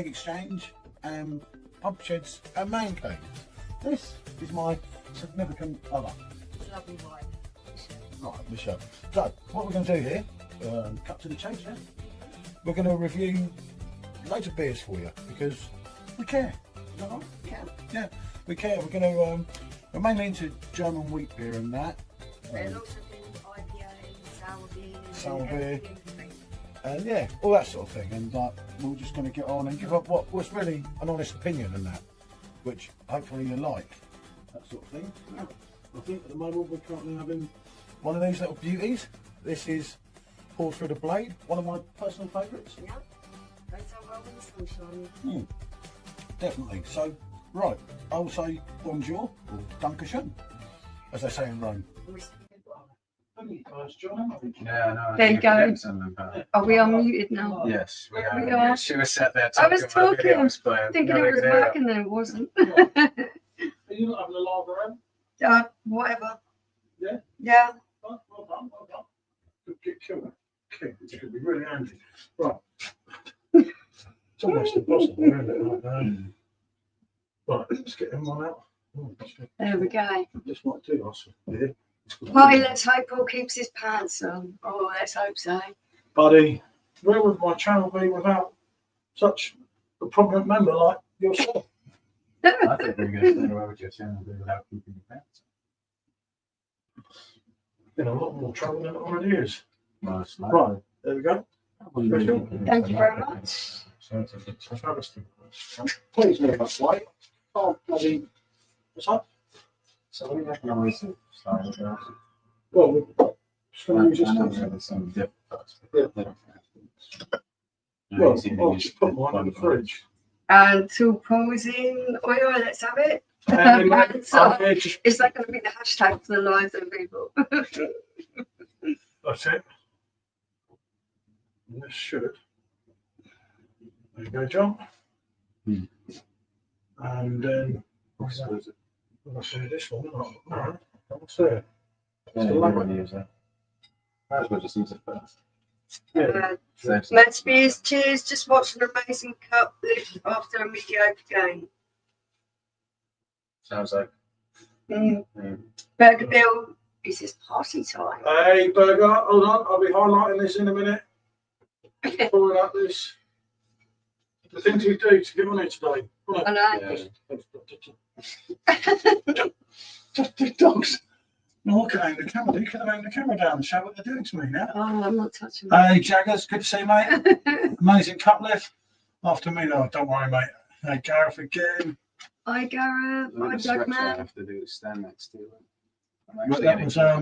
exchange, pump sheds and man cave. This is my significant other. Lovely wine. Right, Michelle. So, what we're going to do here, cut to the chase now. We're going to review loads of beers for you because we care. Is that right? Yeah, we care. We're going to, we're mainly into German wheat beer and that. There's also been IPA, sour beer, Sour beer. And yeah, all that sort of thing. And we're just going to get on and give up what was really an honest opinion and that, which hopefully you like. That sort of thing. I think at the moment we're currently having one of these little beauties. This is Poured Through the Blade, one of my personal favourites. Yeah, they so well in the sunshine. Definitely. So, right, I'll say bonjour or dankeschön, as they say in Rome. Thank you guys, John. Yeah, no. There you go. Are we unmuted now? Yes, we We are. are. She was sat there I was talking, thinking no it was idea. back and then it wasn't. Are you not having a lager, Em? Whatever. Yeah? Yeah. Well done, well done. Good killer. Okay, it's going to be really handy. Right. It's almost impossible, isn't it? Right, let's get him one out. Oh, There we go. just might do us. Yeah. Party, let's hope Paul keeps his pants on. Oh, let's hope so. Buddy, where would my channel be without such a prominent member like yourself? I think we're going to stay away with your channel without keeping your pants. In a lot more trouble than it already is. Nice. Right, there we go. Special. Thank you very much. Please move us way. Oh, bloody. What's up? So we recognise it. Well, we're just going to use this. Some dip. Yeah. Well, I'll just put mine in the fridge. And till Paul's in oil, let's have it. So, just, Is that going to be the hashtag for the lives of people? that's it. And this should. There you go, John. And then, what's that? I'll say this one. No, what's there? Might as well just use it first. Yeah. Let's be cheers. Just watched an amazing cup lift after a mediocre game. Sounds like. Burger Bill, this is party time. Hey, Burger, hold on. I'll be highlighting this in a minute. Pulling up this. The things we do to get on it today. Right. I know. Just the dogs. No, I can aim the camera. You can aim the camera down and show what they're doing to me now. Oh, I'm not touching that. Hey, Jaggers, good to see you, mate. Amazing cup lift. After me, no, don't worry, mate. Hey, Gareth again. Hi, Gareth. Hi, The stretch I Dougman. have to do is stand next to it. But that was Yeah,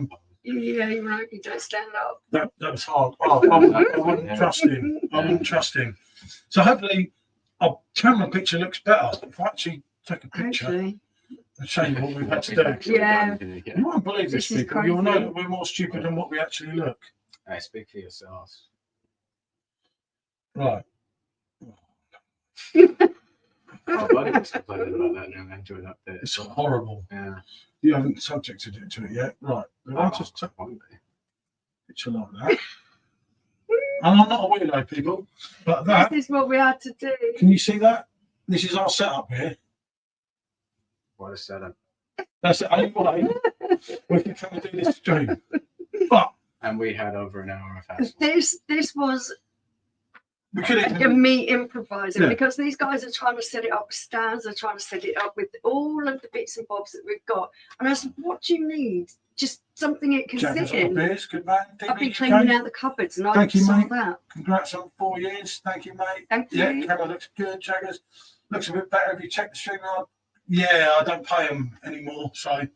you're right. You don't stand up. that was hard. Oh, I wouldn't trust him. I wouldn't trust him. So hopefully, our camera picture looks better. If I actually take a picture Hopefully. and show you what we've had to do. Yeah. You won't believe this, This is people. You'll know crazy. that we're more stupid than what we actually look. Hey, speak for yourselves. Right. My buddy was complaining about that and I enjoyed that bit. It's horrible. Yeah. You haven't subjected it to it yet. Right. I'll just take a one day. picture like that. And I'm not a weirdo, people, but that, This is what we had to do. can you see that? This is our setup here. What a setup. That's the only way we can come and do this stream. But And we had over an hour of hassle. This was we could like even, me improvising Yeah. because these guys are trying to set it up with stands, they're trying to set it up with all of the bits and bobs that we've got. And I said, what do you need? Just something it can Jaggers sit on the in. beers, good man. I've been DBK, cleaning out the cupboards and I Thank you, saw mate. that. Congrats on 4 years. Thank you, mate. Thank Yeah, you. camera looks good. Jaggers looks a bit better. Have you checked the stream out? Yeah, I don't pay them anymore. So,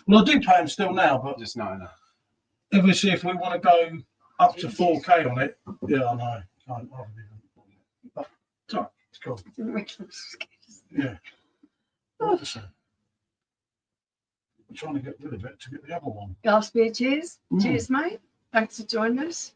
well, I do pay them still now, but Just not enough. obviously, if we want to go up to 4K on it, yeah, I know. Can't hardly even. But it's all right. It's cool. Yeah. I'm trying to get rid of it to get the other one. Glass beer, cheers. Mm. Cheers, mate. Thanks for joining us.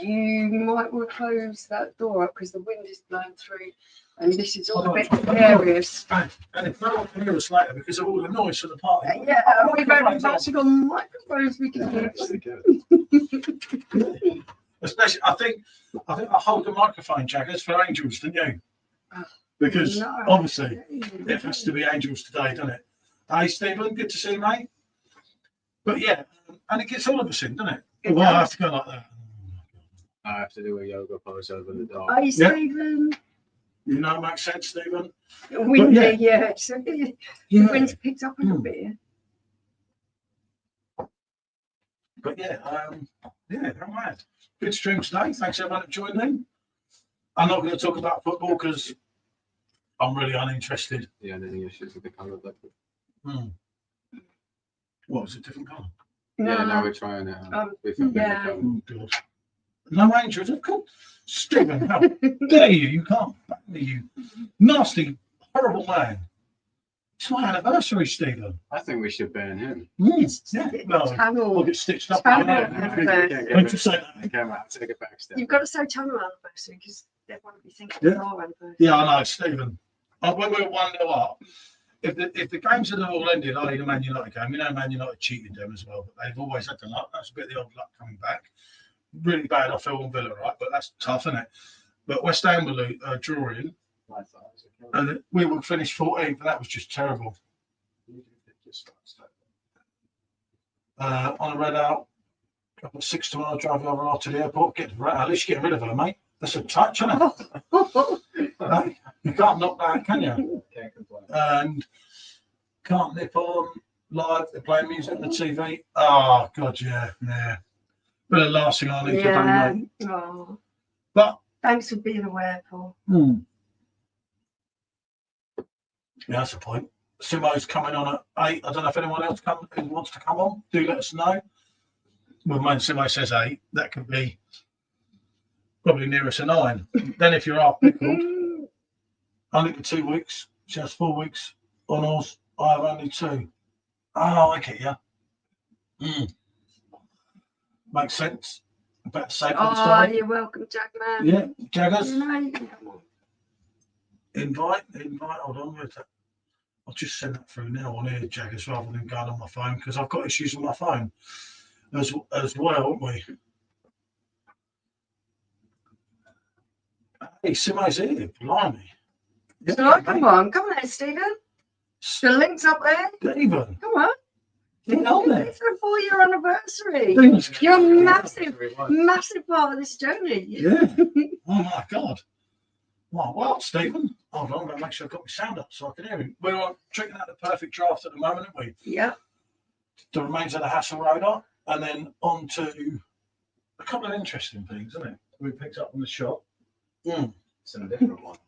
You might want to close that door up because the wind is blowing through and this is all a bit precarious. And if no one can hear us later because of all the noise for the party. Yeah, we've actually got microphones we can use. Especially, I think I hold the microphone, Jaggers, for Angels, didn't you? Because No. obviously it has to be Angels today, doesn't it? Hey, Stephen, good to see you, mate. But yeah, and it gets all of us in, doesn't it? It Well, I have does. to go like that. I have to do a yoga pose over the dog. Are you Yeah. Stephen? You know, it makes sense, Stephen. Windy, yeah. So the Yeah. wind's picked up a little bit here. But yeah, they're mad. Good stream today. Thanks everyone for joining. I'm not going to talk about football because I'm really uninterested. Yeah, any issues with the colour of liquid? What was it? Different colour? Yeah, no, we're trying it out. We think yeah. Oh God! No Angels, of course. Stephen, how dare you? You can't back me, you nasty, horrible man. It's my anniversary, Stephen. I think we should ban him. Yeah, no, we'll Tunnel. get stitched up. Tunnel. Don't you say that. Okay, Matt, take it back step. You've got to say tunnel anniversary because they won't be thinking Yeah. of our anniversary. Yeah, I know, Stephen. When we're 1-0 up, if the games had all ended, i.e. the Man United game, you know, Man United cheated them as well, but they've always had the luck. That's a bit of the old luck coming back. Really bad, I feel, on Villa, right? But that's tough, isn't it? But West Ham were drawing, and we would finish 14th, and that was just terrible. On a red out, I've got 6 tomorrow, drive over half to the airport, get at least get rid of her, mate. That's a touch, isn't it? Hey, you can't knock that, can you? Can't complain. And can't nip on live, they're playing music on the TV. Oh, God, yeah. But the last thing I need to do, Yeah. mate. Oh, But, thanks for being aware, Paul. yeah, that's the point. Simo's coming on at 8. I don't know if anyone else who wants to come on. Do let us know. Well, when Simo says 8, that could be probably nearest to 9. Then if you're half pickled, only for 2 weeks. She has 4 weeks on ours. I have only 2. Oh, I get you. Makes sense. Better safe than Oh, sorry. you're welcome, Jack man. Yeah, Jaggers. You know, you can come on. Invite. Hold on. Where's that? I'll just send that through now on here, Jaggers, rather than going on my phone because I've got issues with my phone as well, haven't we? Hey, Simo's here. Blimey. Yeah, So come on then, Stephen. The link's up there. Stephen. Come on. Get on there. It's a 4-year anniversary. Stephen's- You're a massive part of this journey. Yeah. Oh my God. Well, Stephen. Hold on, I'm going to make sure I've got my sound up so I can hear him. We're on checking out the perfect draft at the moment, aren't we? Yeah. The remains of the Hasselroder, and then on to a couple of interesting things, isn't it? We picked up on the shop. It's a different one.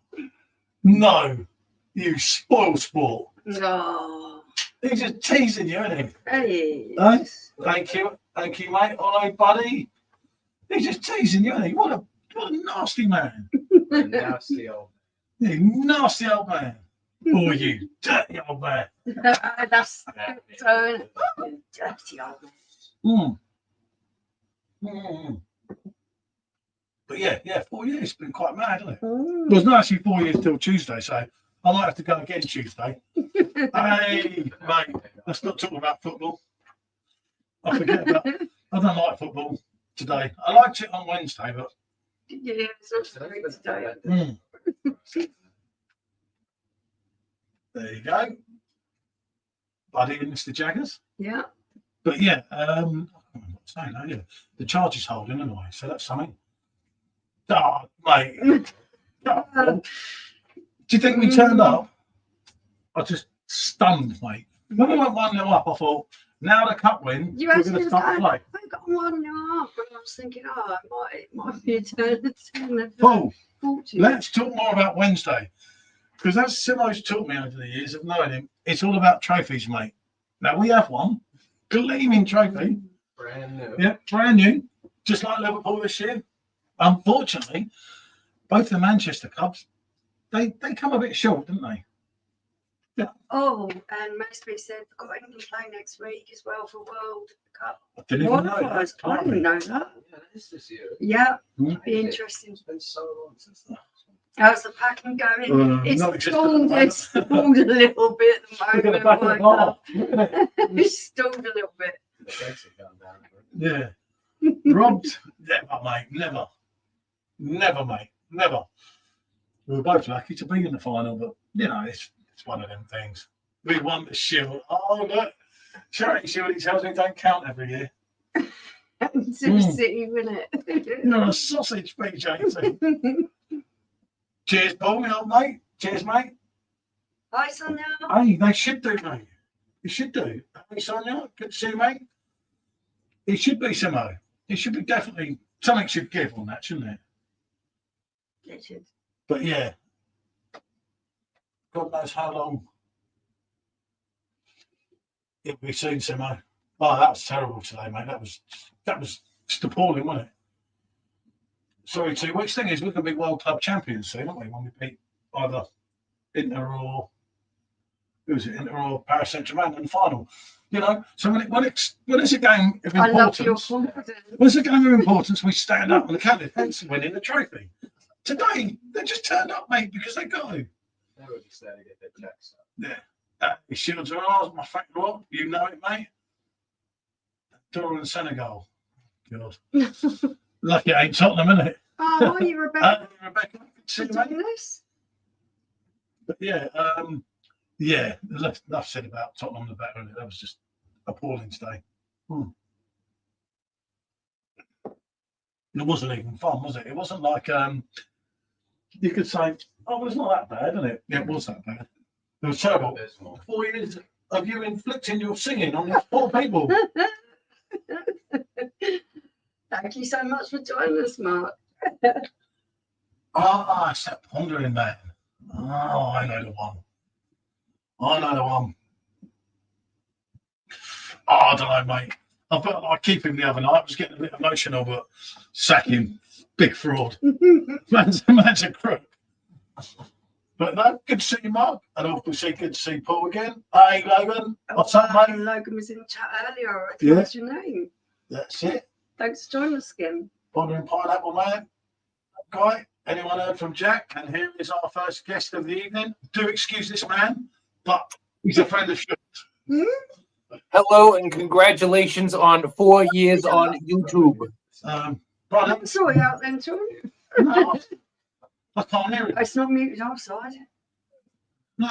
No, you spoil sport. Oh. He's just teasing you, isn't he? Hey. Hey? Thank you, mate. Hello, buddy. He's just teasing you, isn't he? What a nasty man. Nasty old. You nasty old man. Or you dirty old man. That's so dirty old man. But yeah, 4 years. It's been quite mad, hasn't it? Mm. Well, it's not actually 4 years till Tuesday, so I might have to go again Tuesday. Hey, mate, let's not talk about football. I forget about. I don't like football today. I liked it on Wednesday, but Yeah, it's not great today. there you go, buddy and Mr. Jaggers. Yeah. But yeah, I'm not saying that. Yeah, the charge is holding anyway, so that's something. Oh, mate. Do you think we turned up? I was just stunned, mate. When we went 1-0 up, I thought, now the cup win, You we're actually going to start to play. I got 1.5, but I was thinking, it might be a turn of 10. Paul, 40. let's talk more about Wednesday. Because as Simo's taught me over the years of knowing him, it's all about trophies, mate. Now, we have one, gleaming trophy. Brand new. Yeah, brand new, just like Liverpool this year. Unfortunately, both the Manchester Cubs, they come a bit short, didn't they? Oh, and most of it said we've got England playing next week as well for World Cup. I didn't even know Qualifiers. that. I didn't know that. Yeah, that is this year. Yeah, Hmm. be interesting. It's been so long since that. How's the packing going? It's not existent stalled, at the it's stalled a little bit at Look at the the back of the moment. bar. Look at it. It's stalled a little bit. The dates have gone down. Yeah. Robbed? Never, mate. Never. Never, mate. Never. We were both lucky to be in the final, but you know, it's one of them things. We won the Shield. Oh look, Charity Shield. He tells me don't count every year. City, wouldn't it? You're a sausage, BJ. Cheers, Paul, my old mate. Cheers, mate. Hi, Sonia. Hey, they should do, mate. You should do. Hey, Sonia, good to see you, mate. It should be, Simo. It should be definitely, something should give on that, shouldn't it? It should. But yeah, God knows how long it'll be soon, Simo. Oh, that was terrible today, mate. That was just appalling, wasn't it? Sorry, 2 weeks. Thing is, we're going to be World Club champions soon, aren't we? When we beat either Inter or Inter or Paris Saint-Germain in the final. You know, so when it's a game of I love your importance, confidence. when it's a game of importance, we stand up on the counter and winning the trophy. Today, they just turned up, mate, because they got to. They were just there to get their checks up. Yeah. The Shields are ours, my fact what? You know it, mate. Dora and Senegal. God. Lucky it ain't Tottenham, isn't it? Oh, are you Rebecca? Rebecca, good to see you, Doing mate. this? But yeah, enough said about Tottenham the better, that was just appalling today. It wasn't even fun, was it? It wasn't like you could say, oh, well, it's not that bad, isn't it? Yeah, it was that bad. It was terrible. 4 years of you inflicting your singing on these poor people. Thank you so much for joining us, Mark. Ah, it's that pondering man. Oh, I know the one. I know the one. Oh, I don't know, mate. I keep him the other night. I was getting a bit emotional, but sack him. Big fraud. man's a crook. But no, good to see you, Mark. And obviously good to see Paul again. Hey, Logan. What's up, mate? Logan was in chat earlier. Yeah. What's your name? That's it. Thanks for joining us again. Pondering Pineapple Man. Guy. Anyone heard from Jack? And here is our first guest of the evening. Do excuse this man, but he's a friend of yours. Hello and congratulations on 4 years on YouTube. Brother, I saw you out then, too. no, I can't hear it. It's not muted outside. No.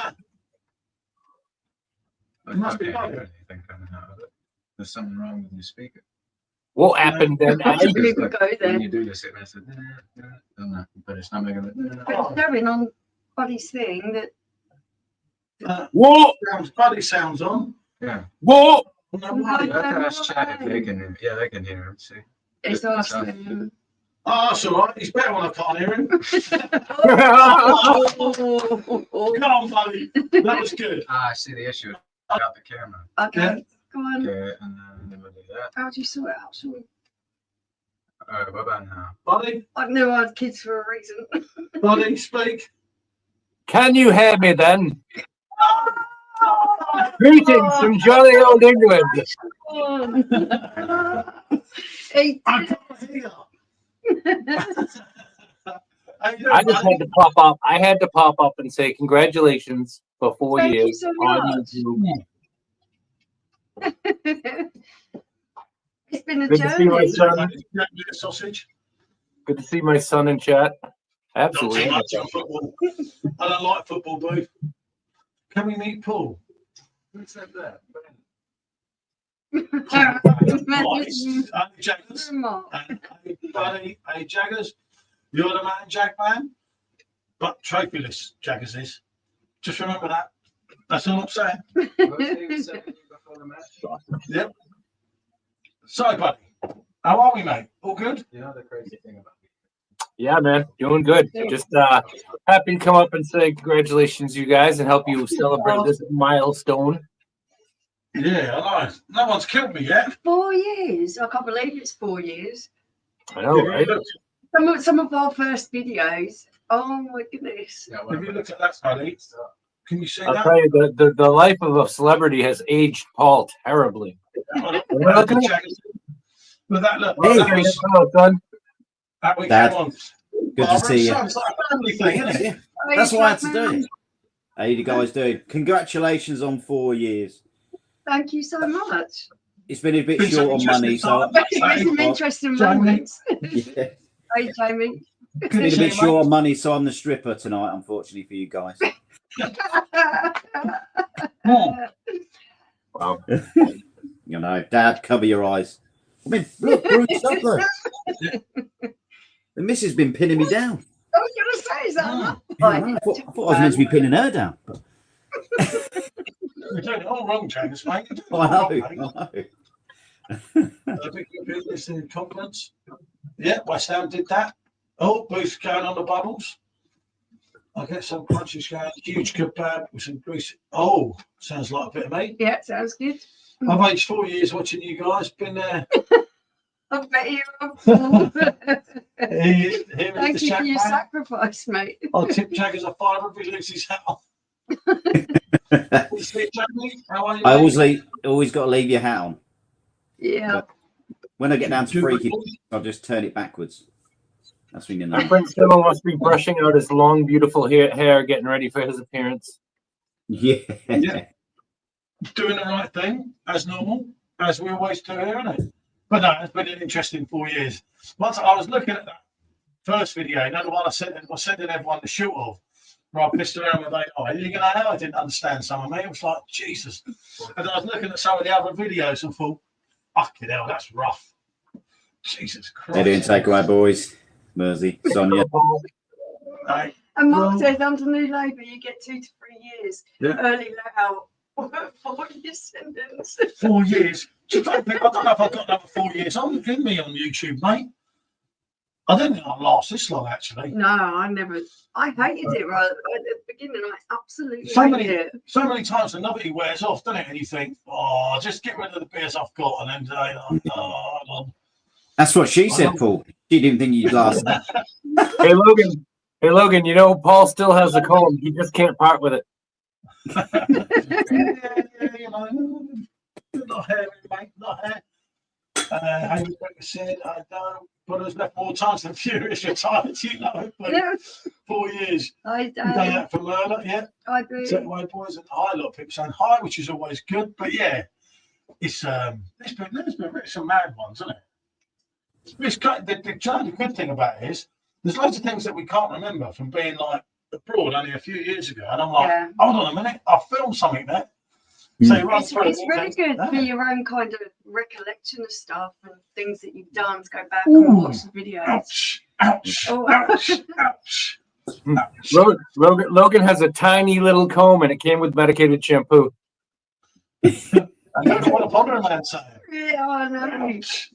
I Must be can't hear right. anything coming out of it. There's something wrong with your speaker. What happened then? People go there. When you do this, it makes it, but it's not making it. But it's showing on Buddy's thing that What? Buddy sounds on. Yeah. What? No way. Let us chat if they can. Yeah, they can hear him. See. it's asking. Oh, that's all right. He's better when I can't hear him. Come on, buddy. That was good. Ah, I see the issue. I got the camera. Okay, go on. Okay, and then we'll do that. How do you sort it out? Sorry. Alright, what about now? Buddy, I knew I had kids for a reason. buddy, speak. Can you hear me then? Greetings from jolly old England. Hey, I can't hear. How you doing, I just buddy? had to pop up. I had to pop up and say congratulations for 4 Thank you years so on much. YouTube. It's been a Good to see my journey. son. Sausage. Good to see my son in chat. Not Absolutely. too much on football. I don't like football, boo. Can we meet Paul? Who said that? Jaggers. Hey, Jaggers. You're the man, Jagman. But trophyless Jaggers is. Just remember that. That's all I'm saying. What was he saying before the match? Yep. So, buddy, how are we, mate? All good? You know the crazy thing about me? Yeah, man, doing good. Just happy to come up and say congratulations, you guys, and help you celebrate this milestone. Yeah, I know. No one's killed me yet. 4 years. I can't believe it's 4 years. I know, right? Some of our first videos. Oh my goodness. Yeah, Have you looked at that, buddy? Can you see I'll that? tell you, the life of a celebrity has aged Paul terribly. Look at Jaggers. But that look. Hey. That was Hello, son. that we Dad. came on. Good to see you. It's like a family thing, isn't it? That's what I had to do. How you guys doing? Congratulations on 4 years. Thank you so much. it's been a bit short on money, so Some interesting Jamie. moments. yeah. Hey, Jamie. It's been a bit short on money, so I'm the stripper tonight, unfortunately for you guys. Wow. You know, Dad, cover your eyes. I mean, look, Bruce up there. The missus has been pinning me down. I was going to say, is that enough? Yeah, I thought I was meant to be pinning her down. You're doing it all wrong, James, mate. You're doing it I all know, wrong, I mate. know. Big listening conference. Yeah, West Ham did that. Oh, Booth's going on the bubbles. I get some crunches going. Huge kebab with some grease. Oh, sounds like a bit of meat. Yeah, sounds good. I've aged 4 years watching you guys. Been there. I bet you are. Thank you for your sacrifice, mate. I'll tip Jaggers a fiver if he loses his hat on. I always got to leave your hat on. Yeah. But when I get down to freaky, I'll just turn it backwards. That's when you know. My friend Stella must be brushing out his long, beautiful hair, getting ready for his appearance. Yeah. Doing the right thing, as normal, as we always do here, isn't it? But no, it's been an interesting 4 years. Once I was looking at that first video, another one I sent everyone the shoot of, where I pissed around with AI. You're going to know I didn't understand some of me. It was like, Jesus. And I was looking at some of the other videos and thought, fucking hell, that's rough. Jesus Christ. They're doing takeaway, boys. Mersey, Sonia. Hey, And Mark says under New Labour you get 2 to 3 years. Yeah. Early let out. 4 years sentence. 4 years. I don't know if I've got another 4 years on me on YouTube, mate. I don't think I'll last this long, actually. No, I never. I hated it right at the beginning. I absolutely hated it. So many times the novelty wears off, doesn't it? And you think, oh, just get rid of the beers I've got, and then That's what she said, Paul. She didn't think you'd last that. Hey, Logan, you know, Paul still has the comb. He just can't part with it. you know, not hair, mate, not hair. Amy Becker said, I don't, but has left more times than Furious retired, you know. But Yeah. 4 years. I You done that for murder, yeah. I do. Set away boys and hi, a lot of people saying hi, which is always good. But yeah, it's there's been some mad ones, isn't it? It's the good thing about it is there's loads of things that we can't remember from being like abroad only a few years ago. And I'm like, Yeah. hold on a minute, I filmed something there. So you run It's through really it, good yeah. for your own kind of recollection of stuff and things that you've done to go back and watch the videos. Ouch, ouch, Oh. ouch, ouch. Logan has a tiny little comb, and it came with medicated shampoo. I don't know what a ponder man saying. Yeah, I know. Ouch.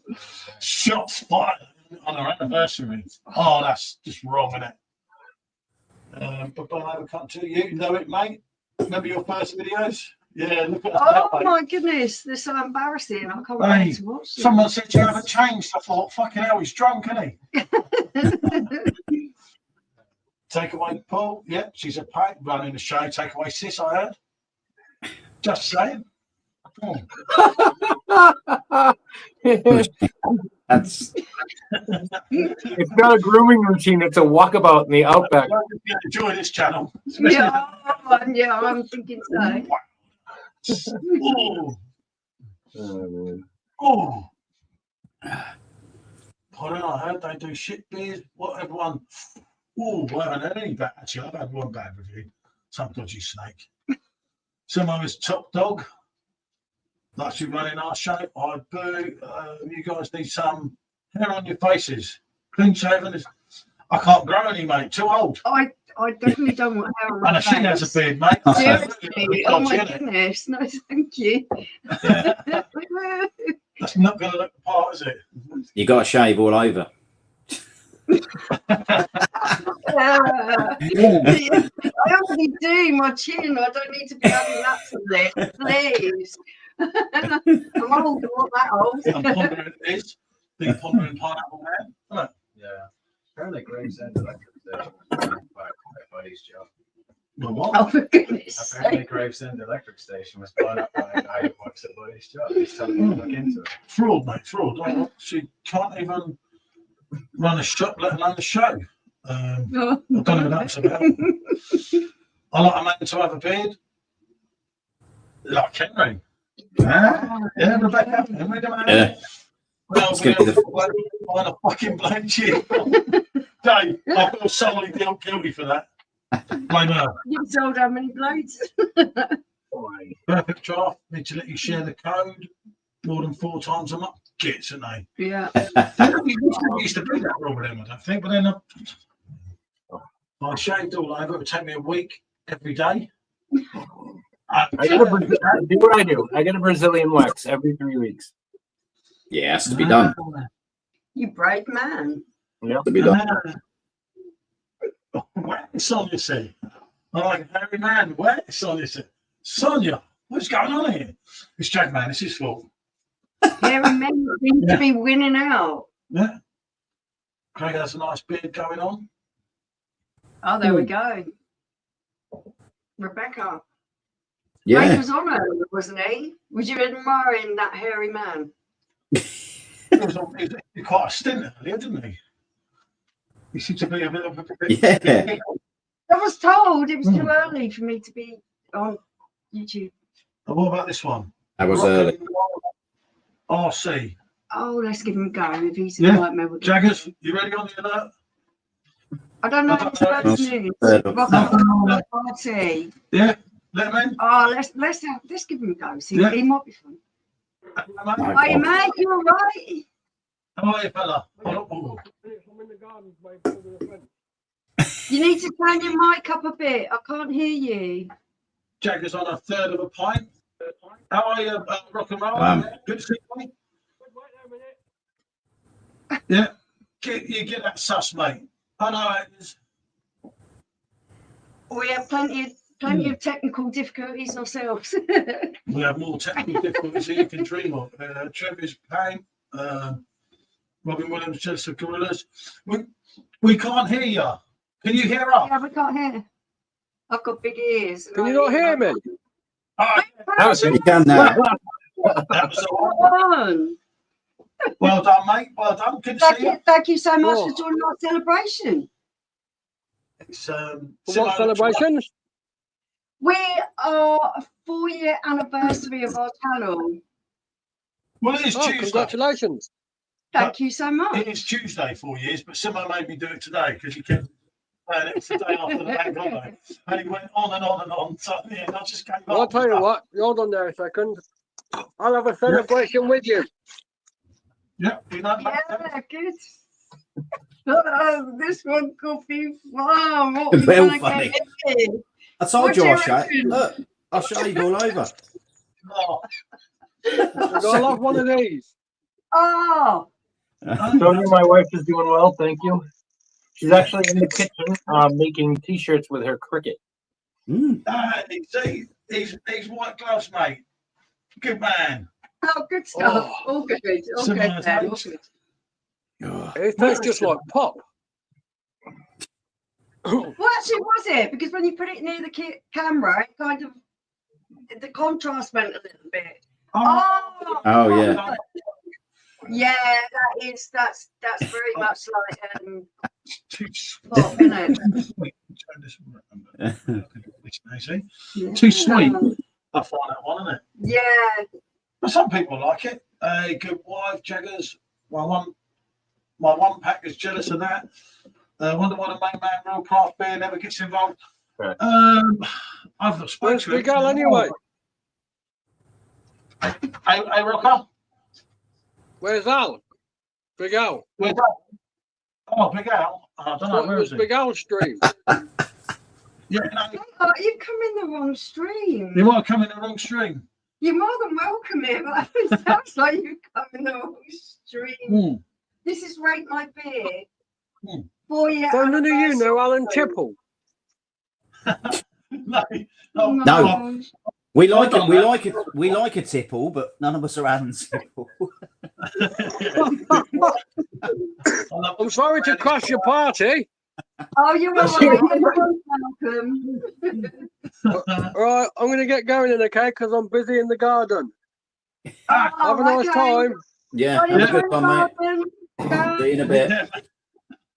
Shots fired on our anniversary. Oh, that's just wrong, isn't it? But I have come to you. Know it, mate. Remember your first videos? Yeah, look at us now, Oh mate. my goodness, they're so embarrassing. I can't Hey, wait to watch them. Someone said you haven't changed. I thought, fucking hell, he's drunk, isn't he? Take away Paul. Yep, she's a pack running the show. Take away Sis, I heard. Just saying. Oh. That's It's not a grooming routine. It's a walkabout in the outback. Enjoy this channel. Yeah, I'm thinking so. Oh. Oh. I don't know. I heard they do shit beers. What everyone. Oh, I haven't had any bad. Actually, I've had one bad review. Some dodgy snake. Someone was top dog. That's you running our show. I boo. You guys need some hair on your faces. Clean shaven is. I can't grow any, mate. Too old. I definitely don't want hair on my And she has a face. beard, mate. Seriously, oh my goodness, no thank you. yeah. That's not going to look the part, is it? You got to shave all over. I already do my chin. I don't need to be having that to lift, please. I'm old, I'm not that old. I'm pondering this. The pondering pineapple man. Isn't it? Yeah. Apparently Gravesend Electric Station was burned by my buddy's job. Well, what? Oh, for goodness Apparently sake. Gravesend Electric Station was blown up by a guy who works at buddy's job. He's telling me to look into it. Fraud, mate. Fraud. Oh, she can't even run a shop, let alone a show. I don't know what that's about. I like a man to have a beard. Like Henry. Yeah, Rebecca. And we're doing Yeah. well, It's we gonna be have on a fucking blank sheet. Dave, I feel solely guilty for that. Blame her. You've told how many blades? Perfect draft. Need to let you share the code more than 4 times a month. Gits, aren't they? Yeah. We used to do that rule with them, I don't think, but then I shaved all over. It would take me a week every day. I do what I do. I get a Brazilian wax every 3 weeks. Yeah, has to be done. You brave man. Has to be done. Where's Sonia? See, I'm like, Harry man, where's Sonia? See, Sonia, what's going on here? It's Jack man. It's his fault. Hairy men seem to be winning out. Yeah. Craig has a nice beard going on. Oh, there we go. Rebecca. Yeah. Craig was on her, wasn't he? Was you admiring that hairy man? He was quite a stint earlier, didn't he? He seemed to be a bit of a. Yeah. I was told it was too early for me to be on YouTube. And what about this one? That was early. RC. Oh, let's give him a go if he's Yeah. like me. Jaggers, you ready on the alert? I don't know I if it's don't first know. news. No. Party. Yeah, let him in. Oh, let's give him a go. See, Yeah. he might be fun. My Hi, God. mate. You all right? How are you, fella? Oh. You need to turn your mic up a bit. I can't hear you. Jaggers on a third of a pint. How are you, rock and roll? Good to see you. Yeah, you get that sus, mate. I know it is. We have plenty of technical difficulties ourselves. We have more technical difficulties than you can dream of. Trevor's pain. Robin Williams, Chelsea Gorillas. We can't hear you. Can you hear us? Yeah, we can't hear. I've got big ears. Can you not hear me? Oh, You can now. that was all. Well done, mate. Well done. Good to see you. Thank you so much Oh. for joining our celebration. It's For what celebrations? We are a 4-year anniversary of our channel. Well, it is Oh, Tuesday. congratulations. Thank you so much. It is Tuesday, 4 years, but someone made me do it today because he kept saying it's the day after the bank holiday. And he went on and on and on. So, yeah, I just gave Well, I'll up. tell you what. Hold on there a second. I'll have a celebration with you. Yeah, you know, Yeah, good. Oh, this one could be fun. What we Well, gonna funny. get in? I What told do you you I shaved. reckon? Look, I shaved all over. oh, I'll have one of these. Oh, Sonia, my wife, is doing well, thank you. She's actually in the kitchen making T-shirts with her cricket. Mm. he's white gloves, mate. Good man. oh, good stuff. Oh. All good. All Some good. nice Then. notes. Oh. It tastes just like pop. Well, actually, was it? Because when you put it near the camera, it kind of the contrast went a little bit. Oh, Oh, yeah. Yeah, that's very much like Too pop, isn't it? sweet. Too sweet. I find that one, isn't it? Yeah. But some people like it. Good wife, Jaggers. My one pack is jealous of that. Wonder why the main man, real craft beer, never gets involved. Right. I've not spoken Where's to him. Big Al anyway? Hey, Rocker. Where's Al? Big Al. Where's that? Oh, Big Al. I don't know. What Where was is he? Big Al's stream? Yeah, no, Oh, you've come in the wrong stream. you might come in the wrong stream. You're more than welcome here, but it sounds like you've come in the wrong stream. This is Rate My Beer. 4 year So none of you know Alan anniversary. Tipple. No. No. We like a tipple, but none of us are Alan Tipple. I'm sorry to crash your party. Oh, you're all right. You're welcome. All right, I'm going to get going in, okay? Because I'm busy in the garden. Ah, Have a nice time. Yeah, have a good one, mate. See you in a bit.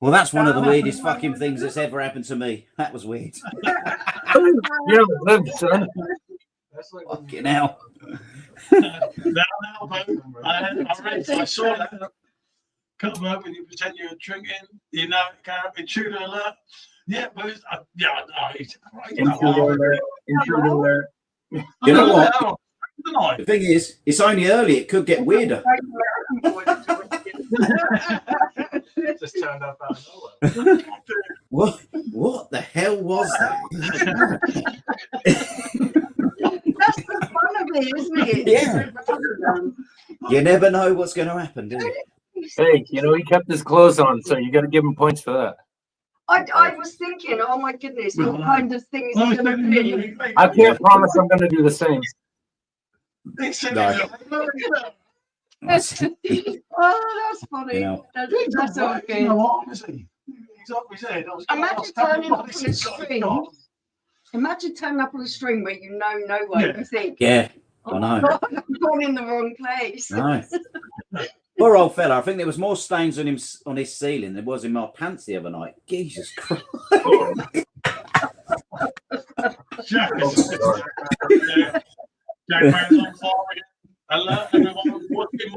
Well, that's one of the weirdest fucking things that's ever happened to me. That was weird. You haven't lived, son. Fucking hell. Now, boo. I saw that. Come up when you pretend you're drinking. You know, intruder alert. Yeah, but he's great. Intruder alert. Intruder alert. You know what? The thing is, it's only early. It could get weirder. Just turned up out of nowhere. What the hell was that? That's the fun of it, isn't it? Yeah. You never know what's going to happen, do you? Hey, you know, he kept his clothes on, so you got to give him points for that. I was thinking, oh my goodness, what kind of thing is he going to be? I can't promise I'm going to do the same. Oh, that's funny. You know. That's all good. You know what, honestly, he's up his head. Imagine turning up on a stream. Imagine turning up on a stream where you know no one. Yeah. You think, Yeah, I know. I'm going in the wrong place. No. Poor old fella. I think there was more stains on him on his ceiling than there was in my pants the other night. Jesus Christ. Jack Man's on fire. Hello, everyone.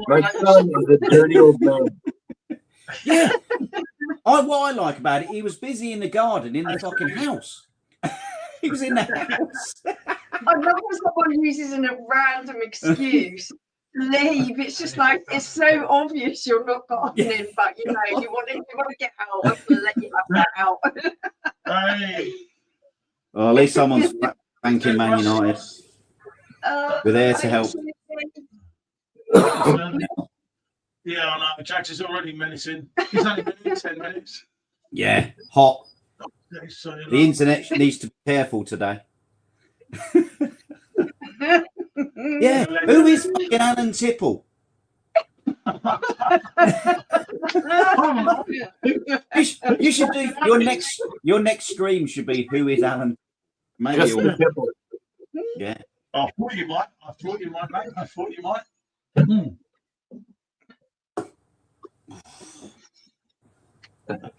My son is a dirty old man. Yeah. What I like about it, he was busy in the garden in the fucking house. He was in the house. I love when someone uses a random excuse to leave. It's just like, it's so obvious you're not gardening, but you know, you want to get out. I'm going to let you have that out. Hey. Well, at least someone's thanking Man United. We're there to help. Yeah, I know. Jax is already menacing. He's only been in 10 minutes. Yeah, hot. So, you know. The internet needs to be careful today. Yeah, who is fucking Alan Tipple? You should do your next stream should be who is Alan? Maybe Just the Tipple. yeah. I thought you might. I thought you might, mate. I thought you might. The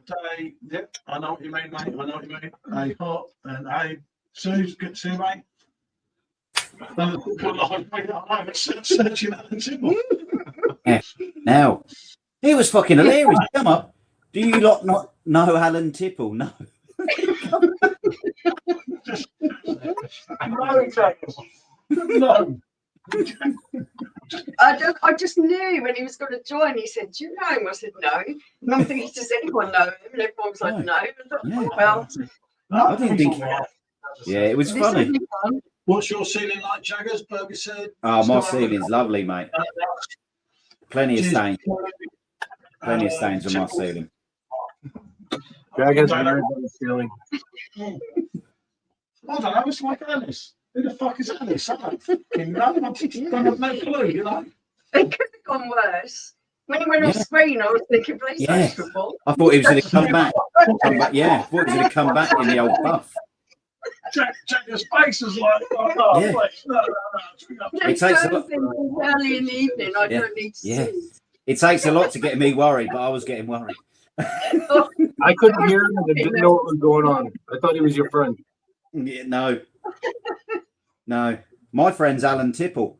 day, yep, I know what you mean, mate. I know what you mean. Hey, hot and hey, Sue's good to see you, mate. I'm searching at the table. Now, he was fucking hilarious. Come up. Do you lot not know Alan Tipple? No. No, Jax. No. I just knew when he was going to join. He said, "Do you know him?" I said, "No." And I'm thinking, does anyone know him? And everyone was like, "No." I thought, Yeah. well, I didn't think. Yeah, it was this funny. will be fun. What's your ceiling like, Jaggers? Burger said. Oh, my ceiling's lovely, mate. Plenty of stains. Plenty of stains on my ceiling. Dragons on the ceiling. I don't know. It's like Alice. Who the fuck is Alice? I don't fucking know. I don't have no clue, you know. It could have gone worse. When he went off screen, I was thinking, please Yeah. don't football. I thought he was going to come back. Yeah, I thought he was going to come back in the old buff. Jagger's face is like, oh, Yeah. please, no. It takes a lot. Early in the evening, I don't need to Yeah. see. It takes a lot to get me worried, but I was getting worried. I couldn't hear him and didn't know what was going on. I thought he was your friend. Yeah, no. No. My friend's Alan Tipple.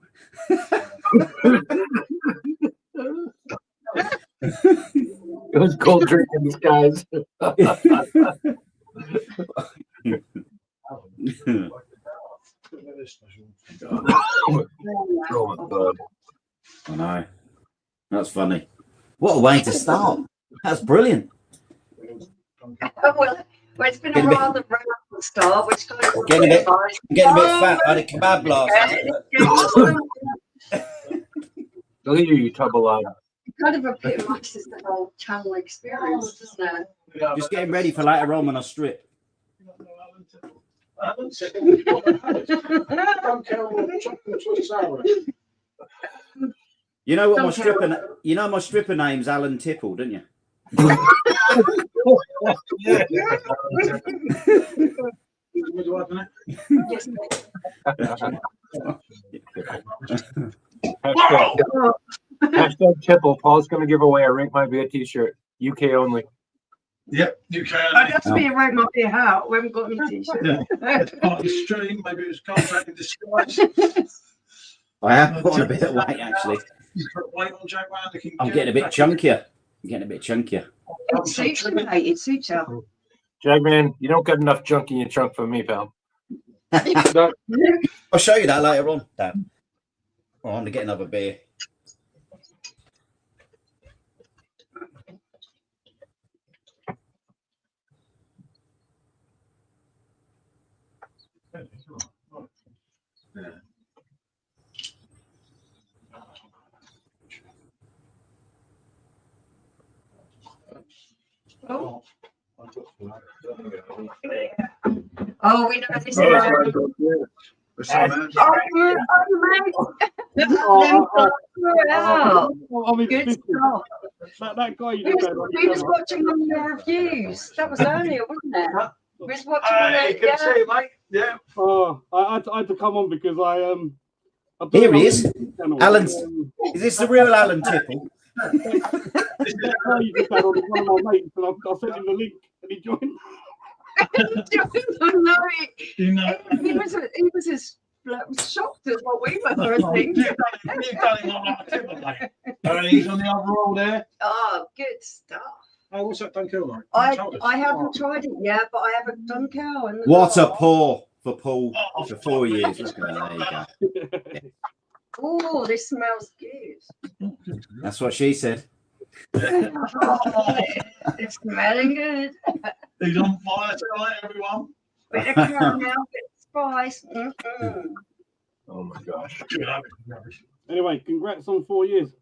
It was cold drink in disguise. Oh my god. I know. That's funny. What a way to start. That's brilliant. Well, it's been a rather random start, which kind of Getting a bit fat. I had a kebab last night. Look at you tub of lava. It kind of epitomises the whole channel experience, doesn't it? Just getting ready for later on when I strip. You know what my stripper name's Alan Tipple, don't you? Hashtag Tipple. Paul's going to give away a Rink My Beer t-shirt. UK only. Yep, you can. I'd have to be a right my beer hat. We haven't got any t-shirts. Yeah. It's part of the stream. Maybe it was contract in disguise. I have put on a bit of weight, actually. You put weight on, Jack Man. I'm getting a bit chunkier. I'm getting a bit chunkier. It suits you, mate. It suits you. Jagman, you don't got enough junk in your trunk for me, pal. I'll show you that later on, Dad. Oh, I'm going to get another beer. Oh. Oh, we know this man. Good stuff. That guy you We just was watching on your reviews. That was earlier, wasn't it? We was watching on Hey, it. good to see you, mate. Yeah. Oh, I had to come on because I Here he is. channel. Alan. Is this the real Alan Tipple? This guy you just had on one of my mates, and I sent him the link, and he joined. He was as shocked as what we were. I think. You've done him on like a tipper, mate. He's on the overall there. Oh, good stuff. Oh, what's that Thankyou like? I haven't tried it yet, but I haven't done cow. What a pour for Paul for 4 years. Look at that. There you go. Oh, this smells good. That's what she said. It's smelling good. He's on fire tonight, everyone. Bit of caramel, bit of spice. Oh my gosh. Anyway, congrats on 4 years.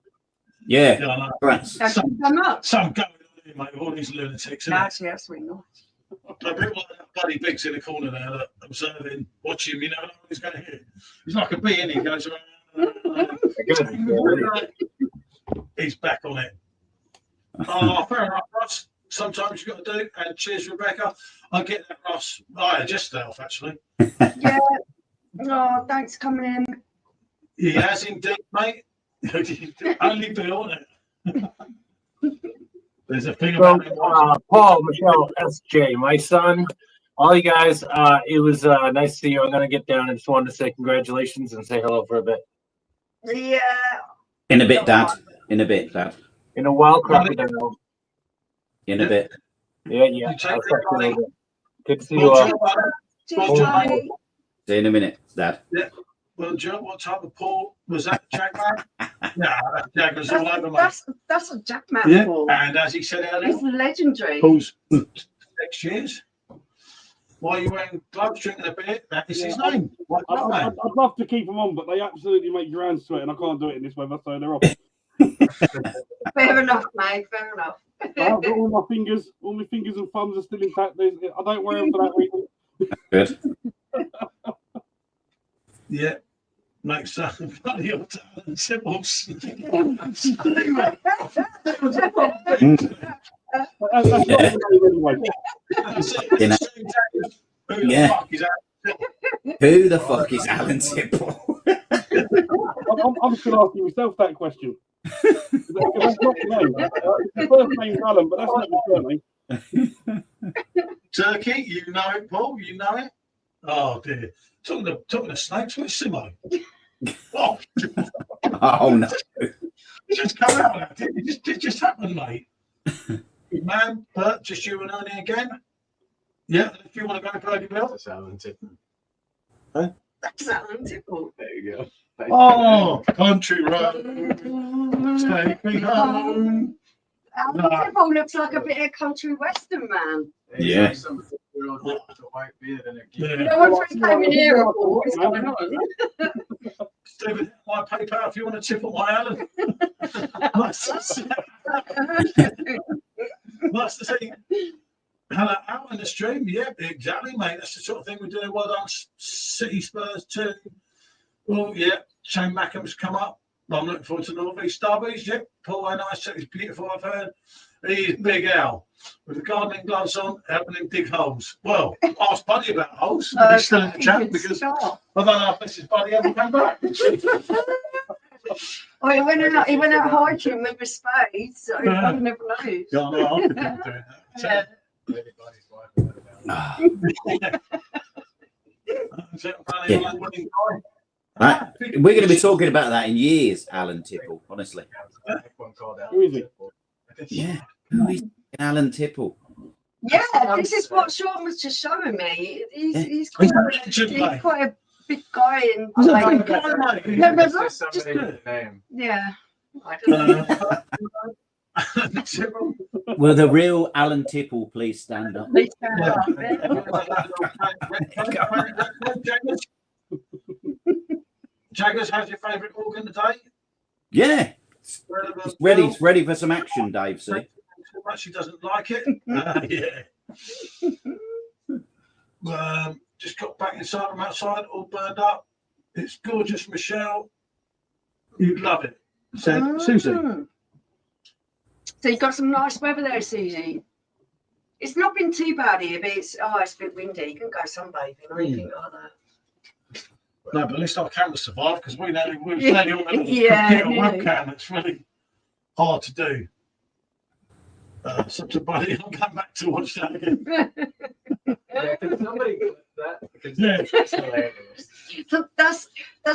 Yeah. Yeah, I know. Congrats. Thank you so much. Some going on here, mate, with all these lunatics. Isn't it? Actually, that's really nice. A bit like that bloody Biggs in the corner there, that observing, watching him, you never know what he's going to hit. He's like a bee, and he goes around. He's back on it. Oh, fair enough, Ross. Sometimes you've got to do. And cheers, Rebecca. I get that, Ross. I just off, actually. Yeah. Oh, thanks for coming in. He has indeed, mate. Only Bill, isn't it? There's a thing about him. Paul, Michelle, SJ, my son, all you guys, it was nice to see you. I'm going to get down. I just wanted to say congratulations and say hello for a bit. Yeah. In a bit, Dad. In a bit, Dad. In a while, crocodile. In a bit. Yeah. You take I'll care, talk to you buddy. later. Good to see you all. Cheers, mate. See you in a minute, Dad. Yeah. Well, Joe, what type of Paul was that, Jackman? Nah, that Jackman's all over, mate. That's a Jackman Yeah. Paul. And as he said earlier, It's legendary. Paul's 6 years. Why are you wearing gloves, drinking a beer? That is his name. Why not, man? I'd love to keep them on, but they absolutely make your hands sweat, and I can't do it in this weather, so they're off. Fair enough, mate. Fair enough. I've got all my fingers and thumbs are still intact. I don't wear them for that reason. Good. Yeah. Makes bloody old talent symbols. That's not the name anyway. Yeah. Who the fuck is Alan Tipple? I'm just going to ask you myself that question. Because that's not the name. The first name's Alan, but that's not the surname. Turkey, you know it, Paul. You know it. Oh dear. Talking to snakes, where's Simo? Oh, Oh no. just come out. It just happened, mate. Good man, Bert, just you and Ernie again. Yeah, if you want to go, Birdie Bill. That's Alan Tipton. That's Alan Tipple. There you go. Oh, country road, take me home. Alan Tipple looks like a bit of a country western man. Yeah. Some 50-year-old with a white beard and a Yeah. No one's really came in here at all. What's going on? Stephen, my PayPal if you want to tip on my Alan. Nice to see. Hello, out in the stream. Yeah, exactly, mate. That's the sort of thing we're doing. Well done, City Spurs too. Oh, yeah. Shane Mackham's come up. I'm looking forward to North East Derbies. Yep. Paul nice. He's beautiful, I've heard. He's Big Al with the gardening gloves on, helping him dig holes. Well, ask Buddy about holes. He's still in the chat because I don't know if Mrs. Buddy ever came back. Oh, he went out hiking with his spades, so I never knows. Yeah, I know, I've been doing that. Yeah. Lady Buddy's wife. Ah. Is it running on winning guy? We're going to be talking about that in years, Alan Tipple, honestly. Who is he? Yeah. Who is Alan Tipple? Yeah, this is what Sean was just showing me. He's He's quite a big guy in He's a like, big guy, mate. Yeah, but Just just somebody name. yeah. Will the real Alan Tipple please stand up? They stand up, yeah. Jaggers, how's your favourite organ today? Yeah. It's ready for some action, Dave. See? She doesn't like it. Yeah. Just got back inside from outside, all burned up. It's gorgeous, Michelle. You'd love it. Said Susie. So you've got some nice weather there, Susie. It's not been too bad here, but it's a bit windy. You can go sunbathing or anything like that. No, but at least our camera survived because we were standing on a little webcam. It's really hard to do. Such a buddy. I'm going back to watch that again. Yeah, can somebody clip that? Because Yeah. it's hilarious. So that's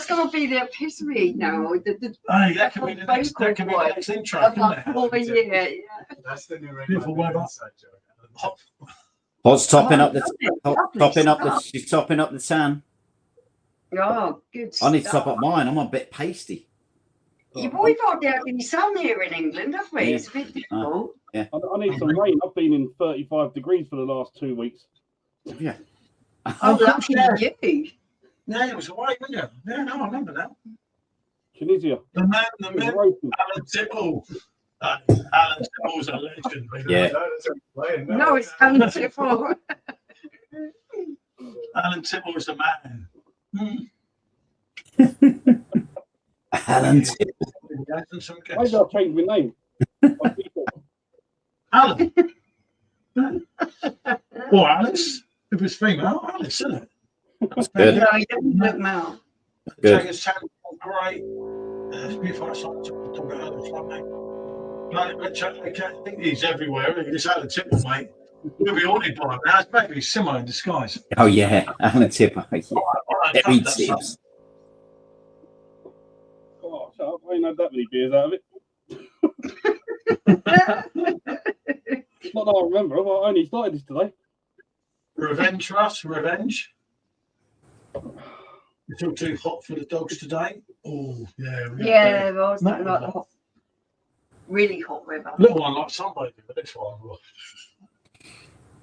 gonna be the epitome now. Hey, that can be the next intro, couldn't it? Oh yeah. That's the new Beautiful weather. inside joke. Hot's topping Oh, up the lovely, topping up lovely the she's topping up the tan. Oh, good. I need to stuff. top up mine. I'm a bit pasty. We've hardly had any sun here in England, have we? Yeah. It's a bit difficult. Yeah. I need some rain. I've been in 35 degrees for the last 2 weeks. Yeah. Oh, lucky you. Yeah, it was away, wasn't you? Yeah, no, I remember now. Tunisia. The man, Roasted. Alan Tipple. Alan Tipple's a legend. Yeah. No, it's beautiful. Alan Tipple is the man. Alan Tipple. Maybe I'll change my name. Alan. Or Alice. If it's female, Alice, isn't it? That's good. No, he doesn't look mal. Good. Jaggers channel, great. It's beautiful. I talk about Alice, mate. Planet Retro, I think he's everywhere. It's Alan Tipple, mate. We'll be haunted by him now. It's maybe Simo in disguise. Oh yeah, Alan Tipple. Very tips. Oh, shut up. I ain't had that many beers out of it. Not that I remember. I only started this today. Revenge for us, revenge. It's all too hot for the dogs today. Oh, yeah. Yeah, well, it's not like the hot, really hot weather. Little one like somebody, but this one, well,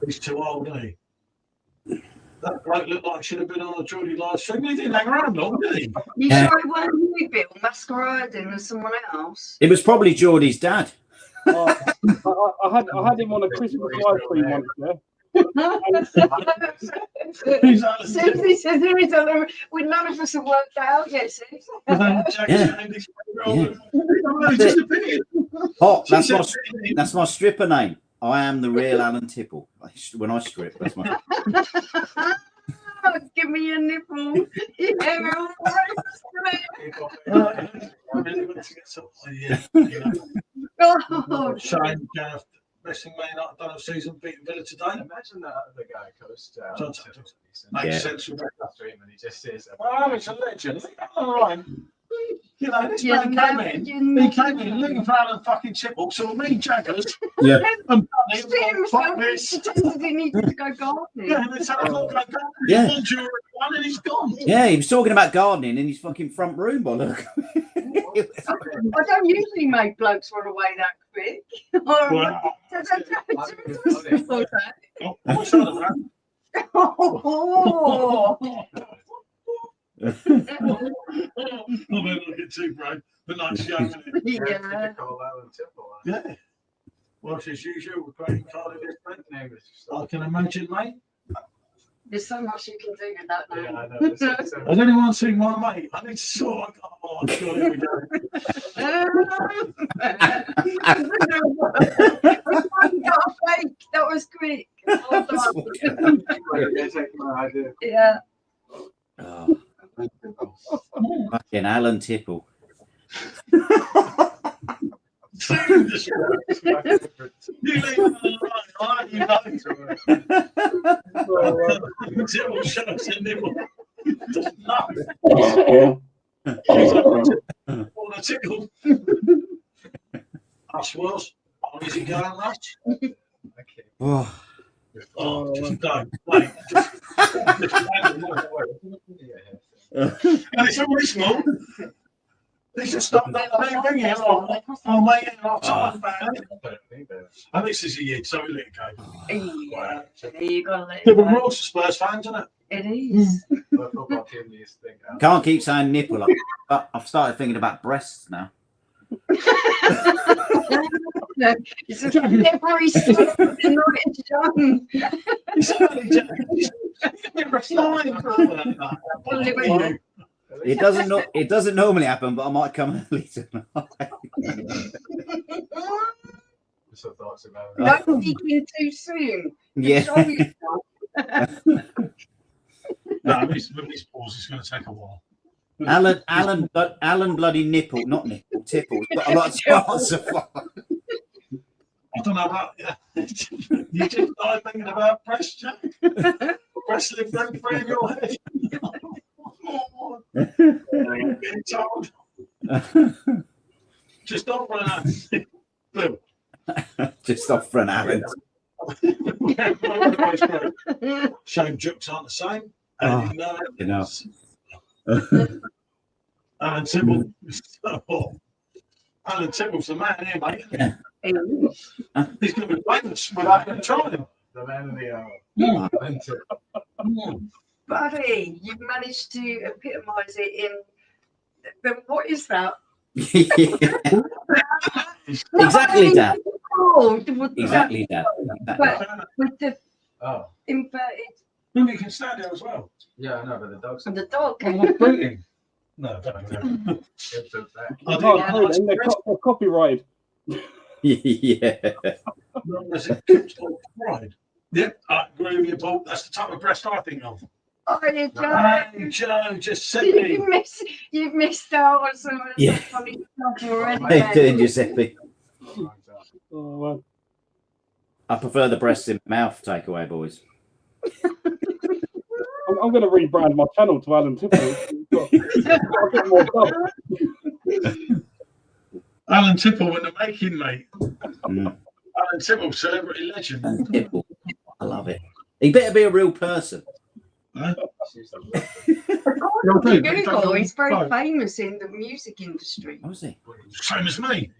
he's too old, isn't he? That bloke looked like should have been on a Geordie live stream. He didn't hang around long, did he? You Yeah. sure it wasn't you, Bill, masquerading as someone else? It was probably Geordie's dad. I had him on a Christmas live stream once, yeah. Who's Alan Tipple? Susie says there is other. We none of us have worked that out yet, Susie. Hot. That's my stripper name. I am the real Alan Tipple. When I strip, that's my. Give me a nipple. Yeah, all right. Shane, Gareth, messing me up. Done a season beating Villa today. Imagine that other guy goes to Makes Yeah. sense. stream and he just says, Well, it's a legend. All right. You know, this Yeah, man came in. He came in looking for Alan fucking Tipple, saw me Jaggers. Yeah. And Pretended he needed to go gardening. yeah, and it's had a look like that. Yeah. One and he's gone. Yeah, he was talking about gardening in his fucking front room. By look. I don't usually make blokes run away that quick. Well, what's that about? Oh, I don't look at too brave, but nice young. Isn't it? yeah. Yeah. Well, as usual, we're great card of this I can imagine, mate. There's so much you can do with that now. Yeah, I know. Has anyone seen my mate? I need to sort. Oh, God, here we go. That was quick. Well done. Yeah. Oh, fucking Alan Tipple. You leave it alone, right? You know. Tipple shows a nipple. No. All the tickle. Us was. Oh, is it going, Rush? Okay. Oh, Oh, just don't. Wait, just and it's already small. They just stopped that main thing here. Oh, mate, I'll talk about it. And this is a year, so we let it go. Wow. You gotta let Yeah, it but go. we're all Spurs fans, isn't it? It is. can't keep saying nipple. I've started thinking about breasts now. No, it's a February stuff. It's not done. It's only just never flying for that. It doesn't normally happen, but I might come early tonight. Some thoughts about it. Don't peek in too soon. Yeah. Show yourself. No, this pause is going to take a while. Alan bloody nipple, not nipple, tipple's got a lot of spots of fire. I don't know about you. Just started thinking about breast, Jack. Breast live rent free in your head. I'm getting told. Just off for an Boom. Just off for an Alan. Shame jokes aren't the same. Oh, You know. Alan Tibble. Alan Tibble's the man here, mate. He's going to be famous without even trying. The man of the hour. Buddy, you've managed to epitomise it in. But what is that? Exactly, Dad. Oh, Exactly, Dad. But with the Oh, inverted Maybe you can stand there as well. yeah, I know, but the dog's and the dog. Booting. No, don't do that. I do Oh, like they're copyrighted. Yeah. Right. Yep, I agree with you, Paul. That's the type of breast I think of. Oh, you Hey, Joe, just send me. You've missed out on some of the Yeah. funny stuff already. How you doing, Giuseppe? Oh, well. I prefer the breasts in mouth takeaway, boys. I'm going to rebrand my channel to Alan Tipple. Got a bit more stuff. Alan Tipple in the making, mate. Mm. Alan Tipple, celebrity legend. And Tipple. I love it. He better be a real person. Huh? According to Google, he's very famous in the music industry. Oh, is he? Same as me.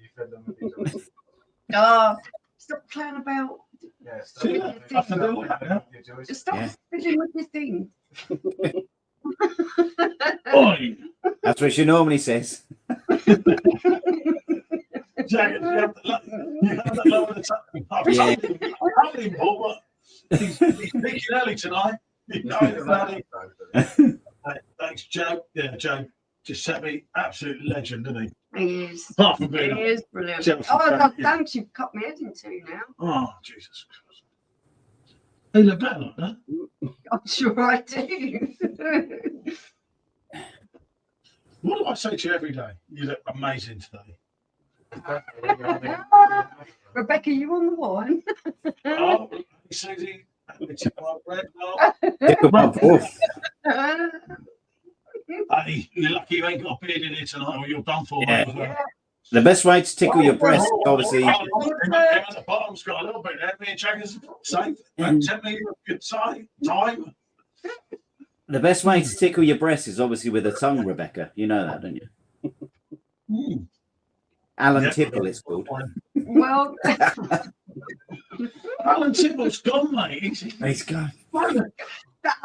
Stop playing about. Yeah, See, I have to do that now. Just stop fiddling with your thing. Oi! That's what she normally says. Jack, you have to lower the time. Yeah. I told him, Paul, but he's peaking early tonight. You know it, buddy. Thanks, Joe. Yeah, Joe just set me absolute legend, didn't he? He is. Apart from being He is brilliant. Chelsea Oh, fan, God, yeah. thanks. You've cut my head in two now. Oh, Jesus Christ. They look better like that. I'm sure I do. What do I say to you every day? You look amazing today. Rebecca, you on the one? Oh, Susie, it's my bread. Hey, you're lucky you ain't got a beard in here tonight, or you're done for. Yeah. Mate, as well. The best way to tickle your breast, obviously. At the bottom's got a little bit there. Me and Jaggers safe. Mm. Take me a good time. The best way to tickle your breast is obviously with a tongue, Rebecca. You know that, don't you? Mm. Alan Yep. Tipple, it's called. Well, Alan Tipple's gone, mate. He's gone. that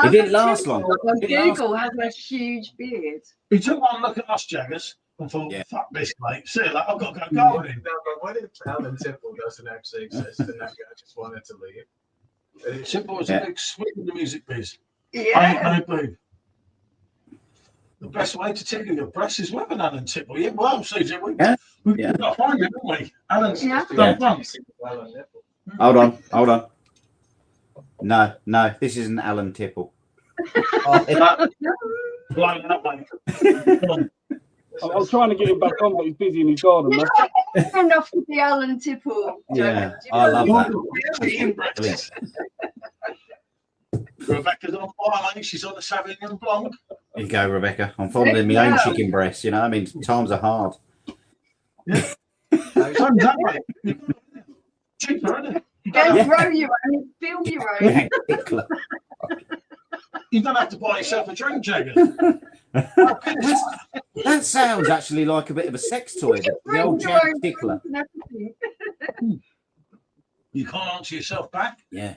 He didn't Alan last Tipple long. on He didn't last Google has a huge beard. He took one look at us, Jaggers, and thought, Yeah. fuck this, mate. See you later. I've got to go gardening. No, but what if Alan Tipple doesn't actually exist and that guy just wanted to leave? Tipple was Yeah. a big swing in the music biz. Yeah. I believe. The best way to tickle your breast is with an Alan Tipple. Yeah, well, Susie, we've Yeah. got Yeah. to find it, haven't we? Alan's Yeah. done once. Alan Tipple. Hold on. No, this isn't Alan Tipple. Line that way. Come on. I'm trying to get him back on, but he's busy in his garden. You're Man. not fair enough with the Alan Tipple. Yeah, Jaggers. I love that. Rebecca's on fire, mate. She's on the Sauvignon Blanc. There you go, Rebecca. I'm fondling my own chicken breast. You know, I mean, times are hard. Yeah. Time's up, mate. Cheaper, isn't it? Don't row your own, film your own. Jag tickler. You don't have to buy yourself a drink, Jagger. That sounds actually like a bit of a sex toy. The old Jag tickler. You can't answer yourself back. Yeah.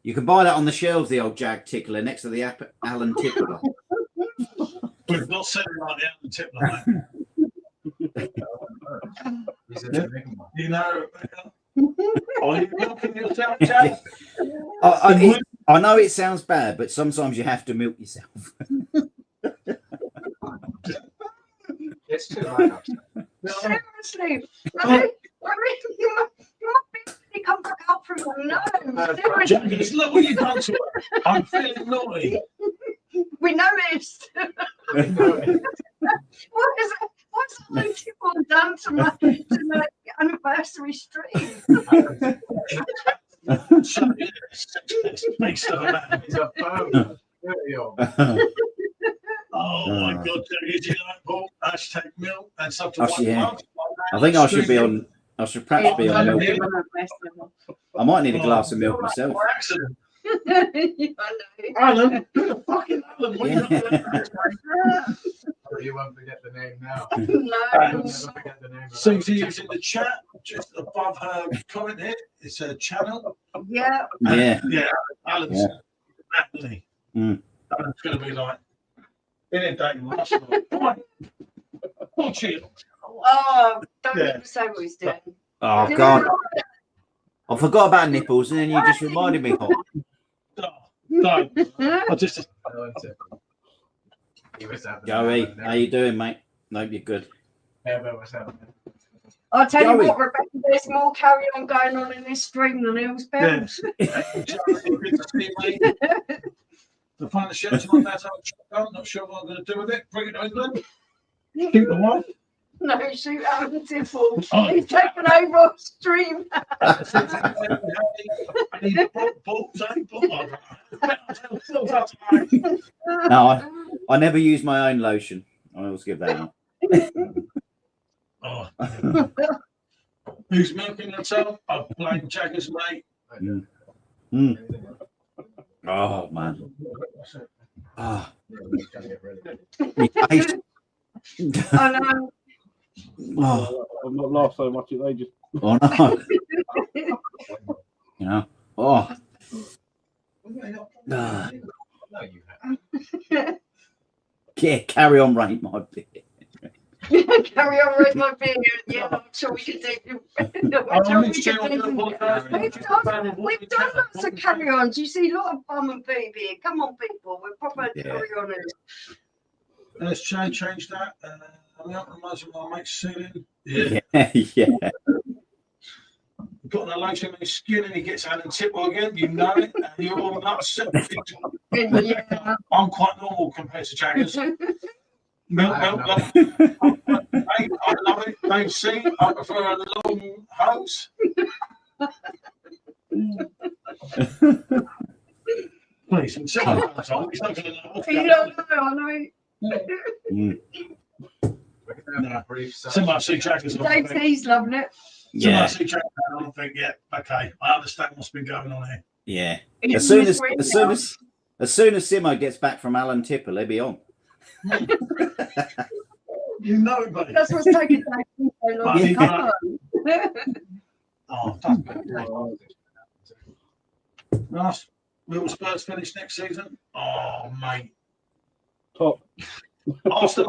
You can buy that on the shelves, the old Jag tickler, next to the Alan Tippler. We've not said it like the Alan Tippler, mate. You know, are you milking yourself, Jack? I know it sounds bad, but sometimes you have to milk yourself. It's too hot. Seriously, I mean, you must be come back up from your nose. Jagger, Seriously, look what you've done to her. I'm feeling naughty. we noticed. What is it? What's all those people done to my anniversary stream? Beast of a man. He's a phone. Oh my God, Jagger, do you know, Paul? Hashtag milk and stuff to Actually, yeah. one. I think I should be on. I should perhaps be on milk. I I might need a glass of milk myself. By accident. know. Alan, who the fucking Alan? What are you Yeah. doing? You won't forget the name now. No. You'll never forget the name. Susie is in the chat, just above her comment here. It's a channel. Yeah. Yeah. Yeah, Alan's Natalie. Mm. Alan's going to be like, in a dating last night. Oh, chill. Oh, don't Yeah. even say what he's doing. Oh God, I forgot about nipples, and then you just reminded me. No, I just. Joey, how you doing, mate? Hope you're good. I'll tell Joey. you what, Rebecca, there's more carry on going on in this stream than Hills Bells. Good to see you, mate. The final shirt's not that. I'm not sure what I'm going to do with it. Bring it to England. Keep the wife. No, shoot Alan Tiffle. Oh. He's taken over our stream. No, I never use my own lotion. I always give that out. Oh. Who's milking themselves? I blame Jagger's mate. Mm. Oh man. Ah. I know. Oh, I've not laughed so much at ages. oh no. You know. Oh. Ah. Yeah, carry on, rain my beer. Carry on with my beer. Yeah, I'm sure we can do. We've done lots of carry ons. You see a lot of bum and boob here. Come on, people. We're proper carry on. Let's change that. Most of my mates ceiling. Yeah. Yeah. Got an lotion in his skin and he gets Alan Tipple again. You know it. And you're all upset. Yeah. I'm quite normal compared to Jaggers. Milk. I love it. Don't see. I prefer a long hose. Please, and someone comes on. He's not going to know what's You going don't on. know, I know. Mm. No. Someone see Jaggers on. Dave T's loving it. Yeah. See Jaggers on and think, yeah, okay, I understand what's been going on here. Yeah. As soon as Simo gets back from Alan Tipple, he'll be on. You know it, buddy. That's what's taking so long to come on. Oh, that's Last, will Spurs finish next season? Oh, mate. Top. Ask the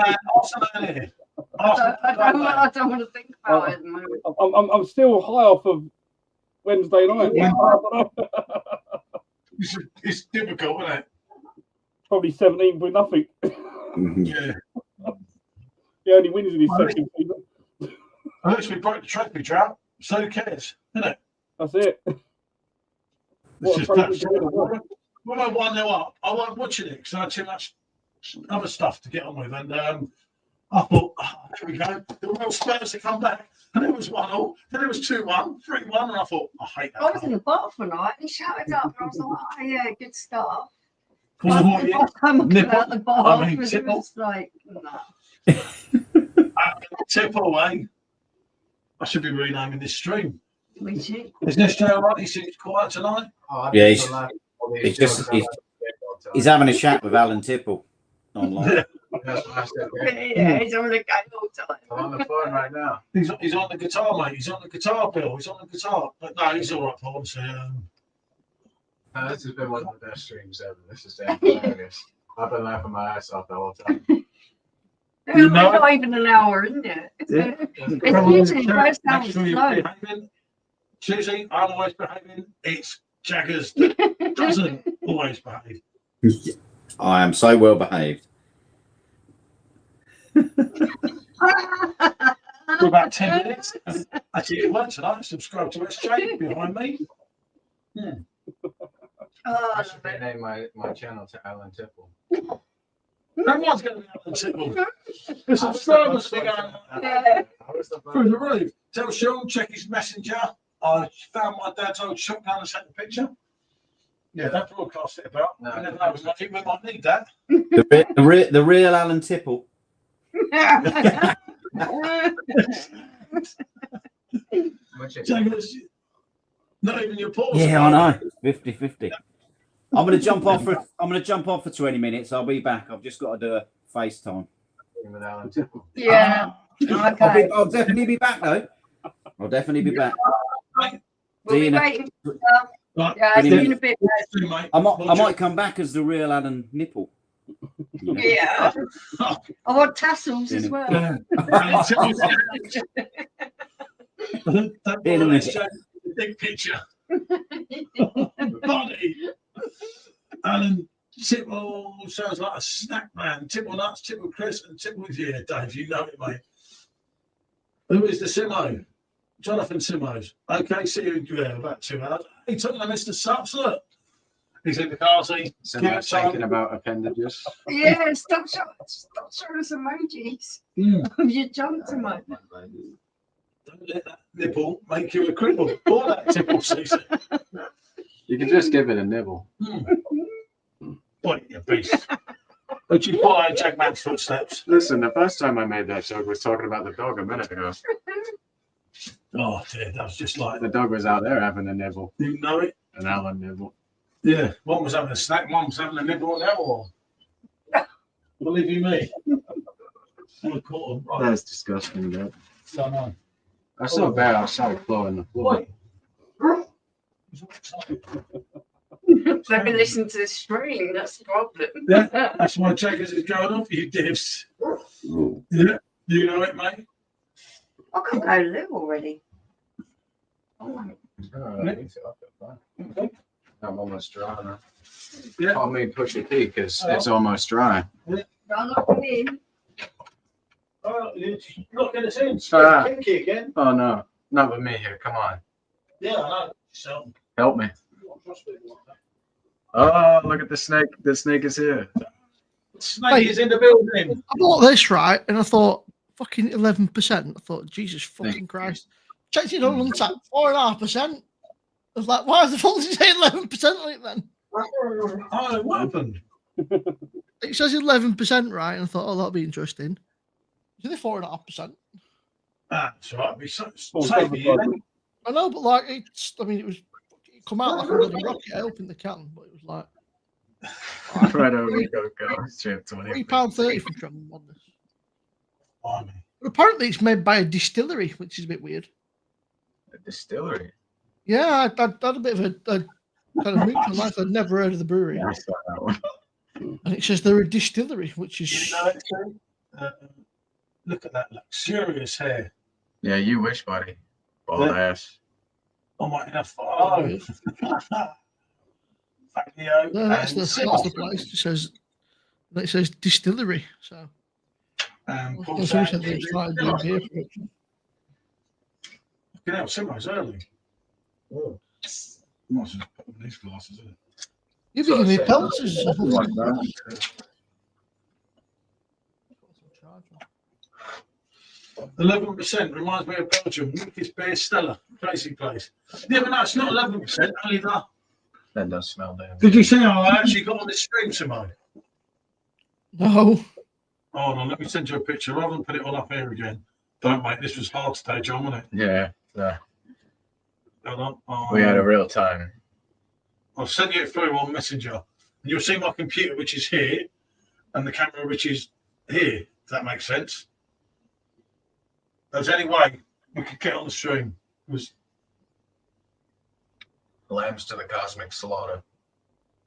man here. I don't want to think about it at the moment. I'm still high off of Wednesday night. Yeah. I don't know. It's difficult, isn't it? Probably 17 with nothing. Yeah. He only wins in his second season. At least we broke the trophy drought, so who cares, isn't it? That's it. It's What a just trophy that. drought. When I 1-0 up, I wasn't watching it because I had too much other stuff to get on with. And I thought, oh, there we go. The Royal Spurs to come back. And it was 1-0. Then it was 2-1, 3-1. And I thought, I hate that. I was in the bar for night and he shouted up and I was like, oh yeah, good stuff. Clairvoyant. I'm Nipple. at the bar. I mean, It tipple. was like, nah. Tipple, eh? I should be renaming this stream. We should. Is this Joe right? He seems quiet tonight. Yeah, he's having a chat with Alan Tipple online. That's what I said. Yeah, he's on the game all the time. I'm on the phone right now. He's on the guitar, mate. He's on the guitar, Bill. He's on the guitar. But no, he's all right, Paul. So, This has been one of the best streams ever. This is damn hilarious. I've been laughing my ass off the whole time. You know It's not even an hour, isn't it? Yeah. It's usually first hour Make sure you're slow. behaving. Susie, I'm always behaving. It's Jaggers that doesn't always behave. I am so well behaved. For about 10 minutes. Actually, it works tonight. Subscribe to SJ behind me. Yeah. Oh, I should rename my channel to Alan Tipple. Everyone's going to be Alan Tipple. The subscribers are going yeah. through the roof. Tell Sean, check his messenger. I found my dad's old shotgun and sent the picture. Yeah, don't broadcast it about. No. You never know, I think we might need that. The real Alan Tipple. Jaggers, not even your pause. Yeah, I know. 50-50. I'm gonna jump off for 20 minutes. I'll be back. I've just got to do a FaceTime. With Alan Tipple. Yeah. Okay. I'll definitely be back though. I'll definitely be back. We'll be Dina. waiting for Right. yeah, Any see you in a minute. bit. Mate. I might come back as the real Alan Nipple. You know? Yeah. I want tassels as well. Don't In a minute. show the big picture. Body. Alan Tipple sounds like a snack man. Tipple nuts, Tipple crisp, and Tipple with you, Dave. You know it, mate. Who is the Simo? Jonathan Simos. Okay, see you in about 2 hours. He took the Mr. Sups, look. He's in the car, see. So I'm thinking about appendages. Yeah, stop showing us emojis of your junk tonight. Don't let that nipple make you a cripple. Or that tipple season. You can just give it a nibble. Boy, you beast. But you follow Jack Man's footsteps. Listen, the first time I made that joke was talking about the dog a minute ago. Oh, dear, that was just like, The dog was out there having a nibble, you know it? an Alan nibble. Yeah, one was having a snack, one was having a nibble, and the other one. Believe you me. I caught him right. That's disgusting, dude. I know. I saw bad. I started clawing the floor. Wait. They've been listening to the stream, that's the problem. Yeah, that's why Jaggers is going off, you divs. Yeah, you know it, mate. I can't go live already. Oh, I'm almost dry now. Yeah. Call me Pusha T because it's almost dry. I'm not in. Oh, you're locking us in. Ah. Pinky again. Oh no, not with me here. Come on, Yeah, I know. So, help me. Oh, look at the snake. The snake is here. Snake is in the building. I bought this right, and I thought fucking 11%. I thought Jesus fucking Christ. Checked it on Untapped, 4.5%. I was like, why the fuck did you say 11% on it then? Oh, what happened? It says 11%, right? And I thought, oh, that'll be interesting. It's only 4.5%. That's right. Be so Oh, safe, yeah. I know, but like, it's, I mean, it come out like a bloody rocket. I opened the can, but it was like Right over go straight to £3.30 from Trump on this. Blimey. But apparently, it's made by a distillery, which is a bit weird. A distillery. Yeah, I had a bit of a kind of neutral life. I'd never heard of the brewery. I saw that one. And it says they're a distillery, which You is. know it, too? Look at that luxurious hair. Yeah, you wish, buddy. Bald Yeah. ass. I might have. Oh, Thankyou. No, that's and the place. It says distillery. So Paul that's who said Sanders. they started doing beer production. Fucking hell, Simo's early. Oh. Might as well put on these glasses, isn't it? You've been giving me pelters. 11% reminds me of Belgium. Lucas Beer Stella, crazy place. Yeah, but no, it's not 11%. Only the That does smell damn. Did you see how I actually got on this stream, Simone? No. Hold on, let me send you a picture. Rather than put it all up here again. Don't, mate. This was hard today, John, wasn't it? Yeah. Yeah. Hold on. Oh, We had a real time. I'll send you it through on Messenger. And you'll see my computer, which is here, and the camera, which is here. Does that make sense? There's any way we could get on the stream. It was Lambs to the cosmic slaughter.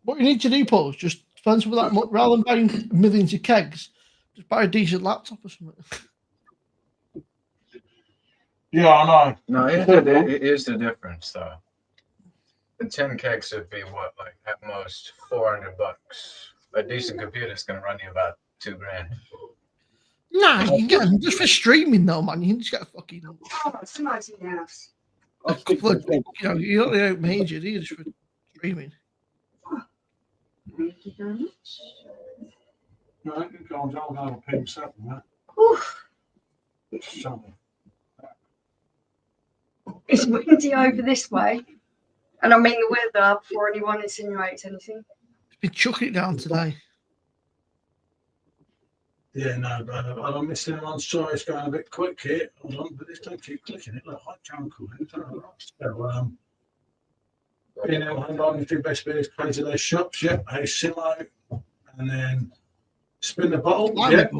What you need to do, Paul, is just spend some of that money, rather than buying millions of kegs, just buy a decent laptop or something. Yeah, I know. No, it is the difference though. The 10 kegs would be what, like at most $400. A decent computer is gonna run you about $2 grand. Nah, you can get them just for streaming though, man. You can just get a fucking Oh, somebody's in the house. a couple of, you know, you don't need major, do you, just for streaming. Thank you very much. No, you can go on, I'll have a P7, man. Something. It's windy over this way. And I mean the weather, before anyone insinuates anything. It's been chucking it down today. Yeah, no, but I'm missing one. Sorry, it's going a bit quick here. Hold on, but this don't keep clicking it. Look, I can't call it. So, you know, hold on, the two best bits, play to those shops. Yep, hey, Simo. And then spin the bottle. Yep.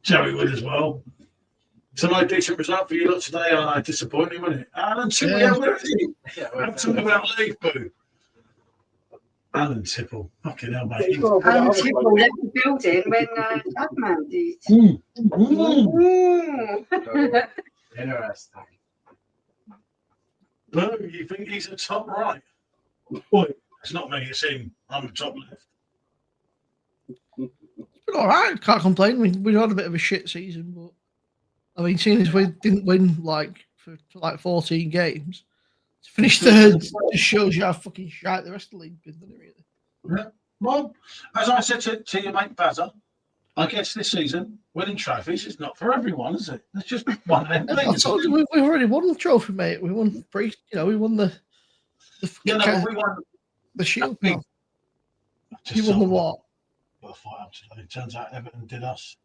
Joey would as well. So, no decent result for you lot today. I know, disappointing, wasn't it? Alan, Yeah. where is he? I'm talking about leave, boo. Alan Tipple. Fucking hell, mate. And people left the building when Adman did. Interesting. Boo, you think he's a top right? Boy, it's not me, it's him. I'm the top left. It's been all right. Can't complain. We had a bit of a shit season, but I mean, seeing as we didn't win like for like 14 games, to finish third just shows you how fucking shite the rest of the league been, doesn't it, really? Yeah. Well, as I said to your mate Bazza, I guess this season, winning trophies is not for everyone, is it? It's just one of them I things. told you, we've already won the trophy, mate. We won we won the Yeah, no, but we won. the shield. I No. just You won the thought, what? got to fight up today. It turns out Everton did us.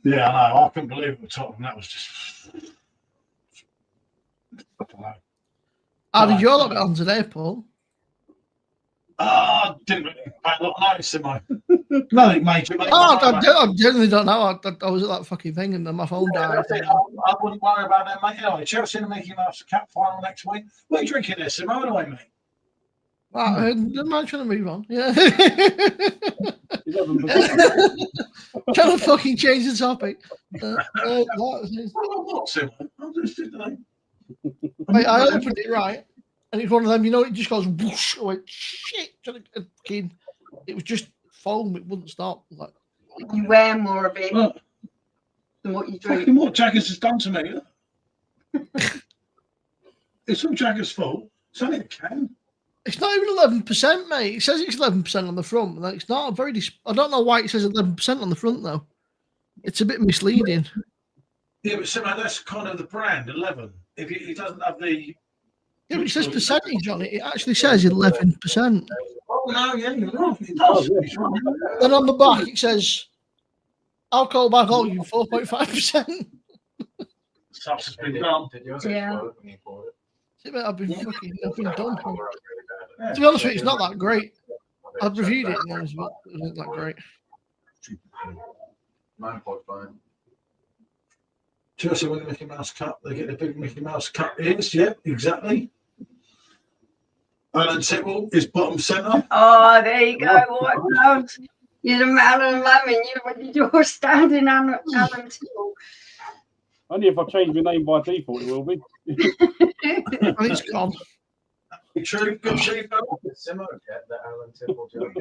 Yeah, I know. I couldn't believe it was top, and that was just. I don't know. How did your lot get on today, Paul? Didn't really pay a lot of notice in my. Nothing major. Mate. I genuinely don't know. I was at that fucking thing and then my phone died. I wouldn't worry about that, mate. Anyway, Chelsea and the Mickey Mouse Cup final next week. What are you drinking there, Simone? Anyway, mate. I'm trying to move on. Yeah. 11%. Trying to fucking change the topic. What, Simone? I'm just Mate, I opened it right, and it's one of them. You know, it just goes whoosh. I went shit. It was just foam. It wouldn't stop. Like You wear more of it than what you drink. fucking what Jaggers has done to me. It's all Jaggers' fault. It's only a can. it's not even 11%, mate. It says it's 11% on the front. Like, it's not a very. I don't know why it says 11% on the front though. It's a bit misleading. Yeah, but Simone, that's kind of the brand 11. If it doesn't have the. Yeah, but it says percentage on it. It actually says 11%. Oh no, yeah, you're right. It does. It's right. Then on the back it says alcohol by volume 4.5%. Stuff has been done. Did yours Yeah. explode when you poured it? I've been done. To be honest with you, it's not that great. I've reviewed it and it wasn't that great. Mine poured fine. Chelsea win the Mickey Mouse Cup. They get the big Mickey Mouse Cup ears. Yeah, exactly. Alan Tipple is bottom centre. Oh, there you go. What love? You're the man and lemon. You're standing on Alan Tipple. Only if I change my name by default, it will be. And it's gone. True, good sheep. Simo get the Alan Tipple joke.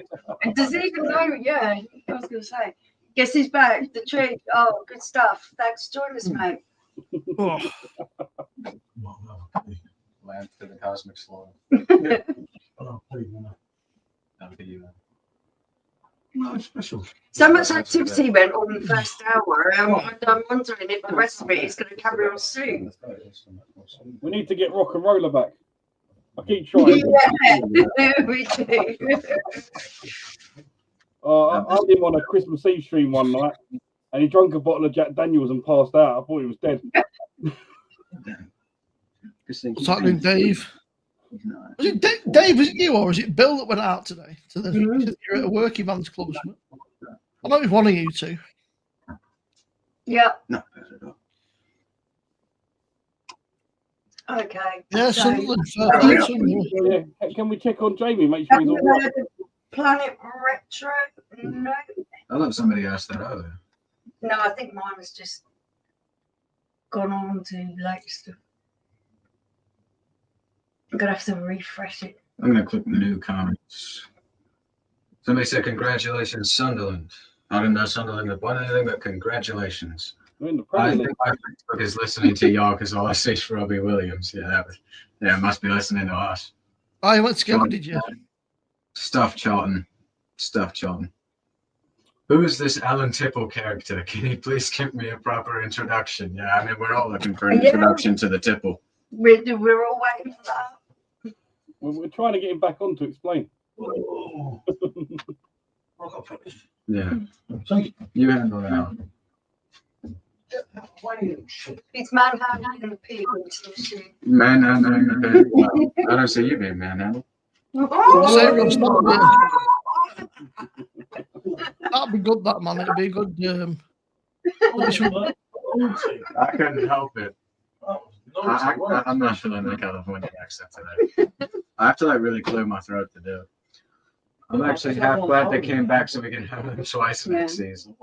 And does he even know? Yeah, I was going to say. Guess he's back. The tree. Oh, good stuff. Thanks for joining us, mate. Oh. Land to the cosmic slaughter. Oh, please, no. That'd be you. No, special. So much activity went on the first hour. I'm wondering if the rest of it is going to carry on soon. We need to get rock and roller back. I keep trying. Yeah, we do. I had him on a Christmas Eve stream one night, and he drank a bottle of Jack Daniels and passed out. I thought he was dead. What's happening, Dave? Was it Dave, was it you or was it Bill that went out today? To the you're at a working man's club or something? I know it was one of you two. Yeah. No. Okay. Yeah, so, Sunderland. Yeah. Can we check on Jamie? Make sure he's all right. Planet Retro? No. I thought somebody asked that earlier. No, I think mine was just gone on to like stuff. I'm gonna have to refresh it. I'm gonna click new comments. Somebody said congratulations, Sunderland. I didn't know Sunderland had won anything, but congratulations. We're in the I Premier think my Facebook is listening to y'all because all I see is Robbie Williams. Yeah, it must be listening to us. I went together, did you? Stuff Charlton. Who is this Alan Tipple character? Can you please give me a proper introduction? Yeah, I mean, we're all looking for an introduction to the Tipple. We're all waiting for that. We're trying to get him back on to explain. Oh. Yeah. You handle that. It's manhandling the people. Manhandling. I don't see you being manhandled. Sarah, stop it. That'd be good, that man. It'd be a good. I couldn't help it. I'm not feeling the California accent today. I have to like really clear my throat to do it. I'm actually half glad they came back so we can have them twice next season.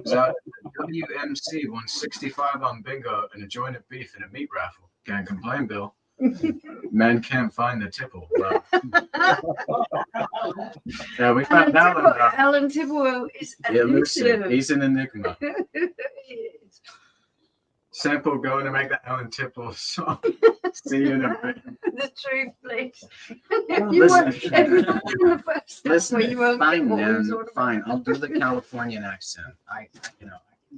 So WMC won 65 on bingo and a joint of beef in a meat raffle. Can't complain, Bill. Men can't find the tipple. Well, yeah, we found Alan. Alan Tipple is elusive. He's an enigma. Sample going to make the Alan Tipple song. See you in a bit. The truth, please. Listen, fine, man. Fine. I'll do the Californian accent. I can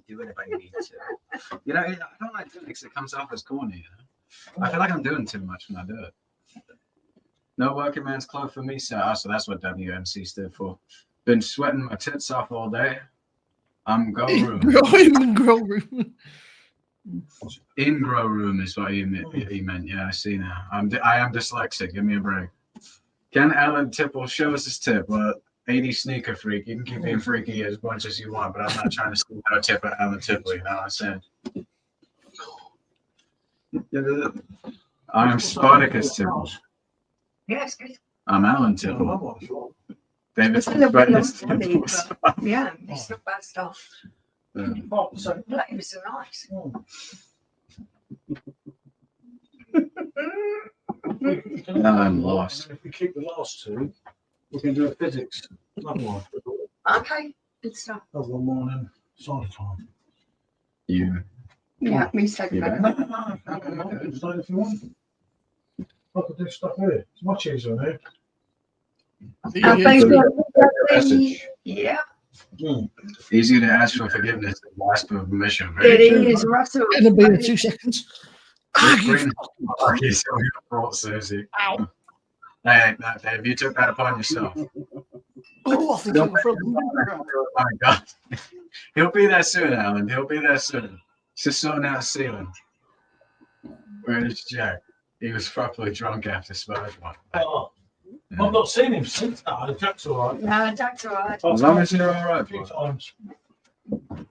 do it if I need to. You know, I don't like doing it because it comes off as corny. You know? I feel like I'm doing too much when I do it. No working man's club for me, sir. So that's what WMC stood for. Been sweating my tits off all day. I'm go room. Grow room. In grow room is what he meant. Yeah, I see now. I am dyslexic. Give me a break. Can Alan Tipple show us his tip? Well, 80 sneaker freak. You can keep being freaky as much as you want, but I'm not trying to steal no tip at Alan Tipple. You know what I'm saying? I am Spartacus Tipple. Yes, good. I'm Alan Tipple. It's a little bit funny, but yeah, it's not bad stuff. Like, it's so nice. I'm lost. If we keep the last two, we can do a physics. Another one. Okay, good stuff. Another one morning, side time. You. Yeah, me second. No. If you want. I could do stuff here. It's much easier here. Yeah. Easier to ask for forgiveness than to ask for permission. It is, Russell. It'll be in 2 seconds. Susie. Hey, Dave, you took that upon yourself. Oh, I think I'm from. Oh my God. He'll be there soon, Alan. He'll be there soon. Just sorting out the ceiling. Where is Jack? He was properly drunk after Spurs one. Oh, yeah. I've not seen him since that. Jack's all right. No, Jack's all right. As long as you're all right. A few times.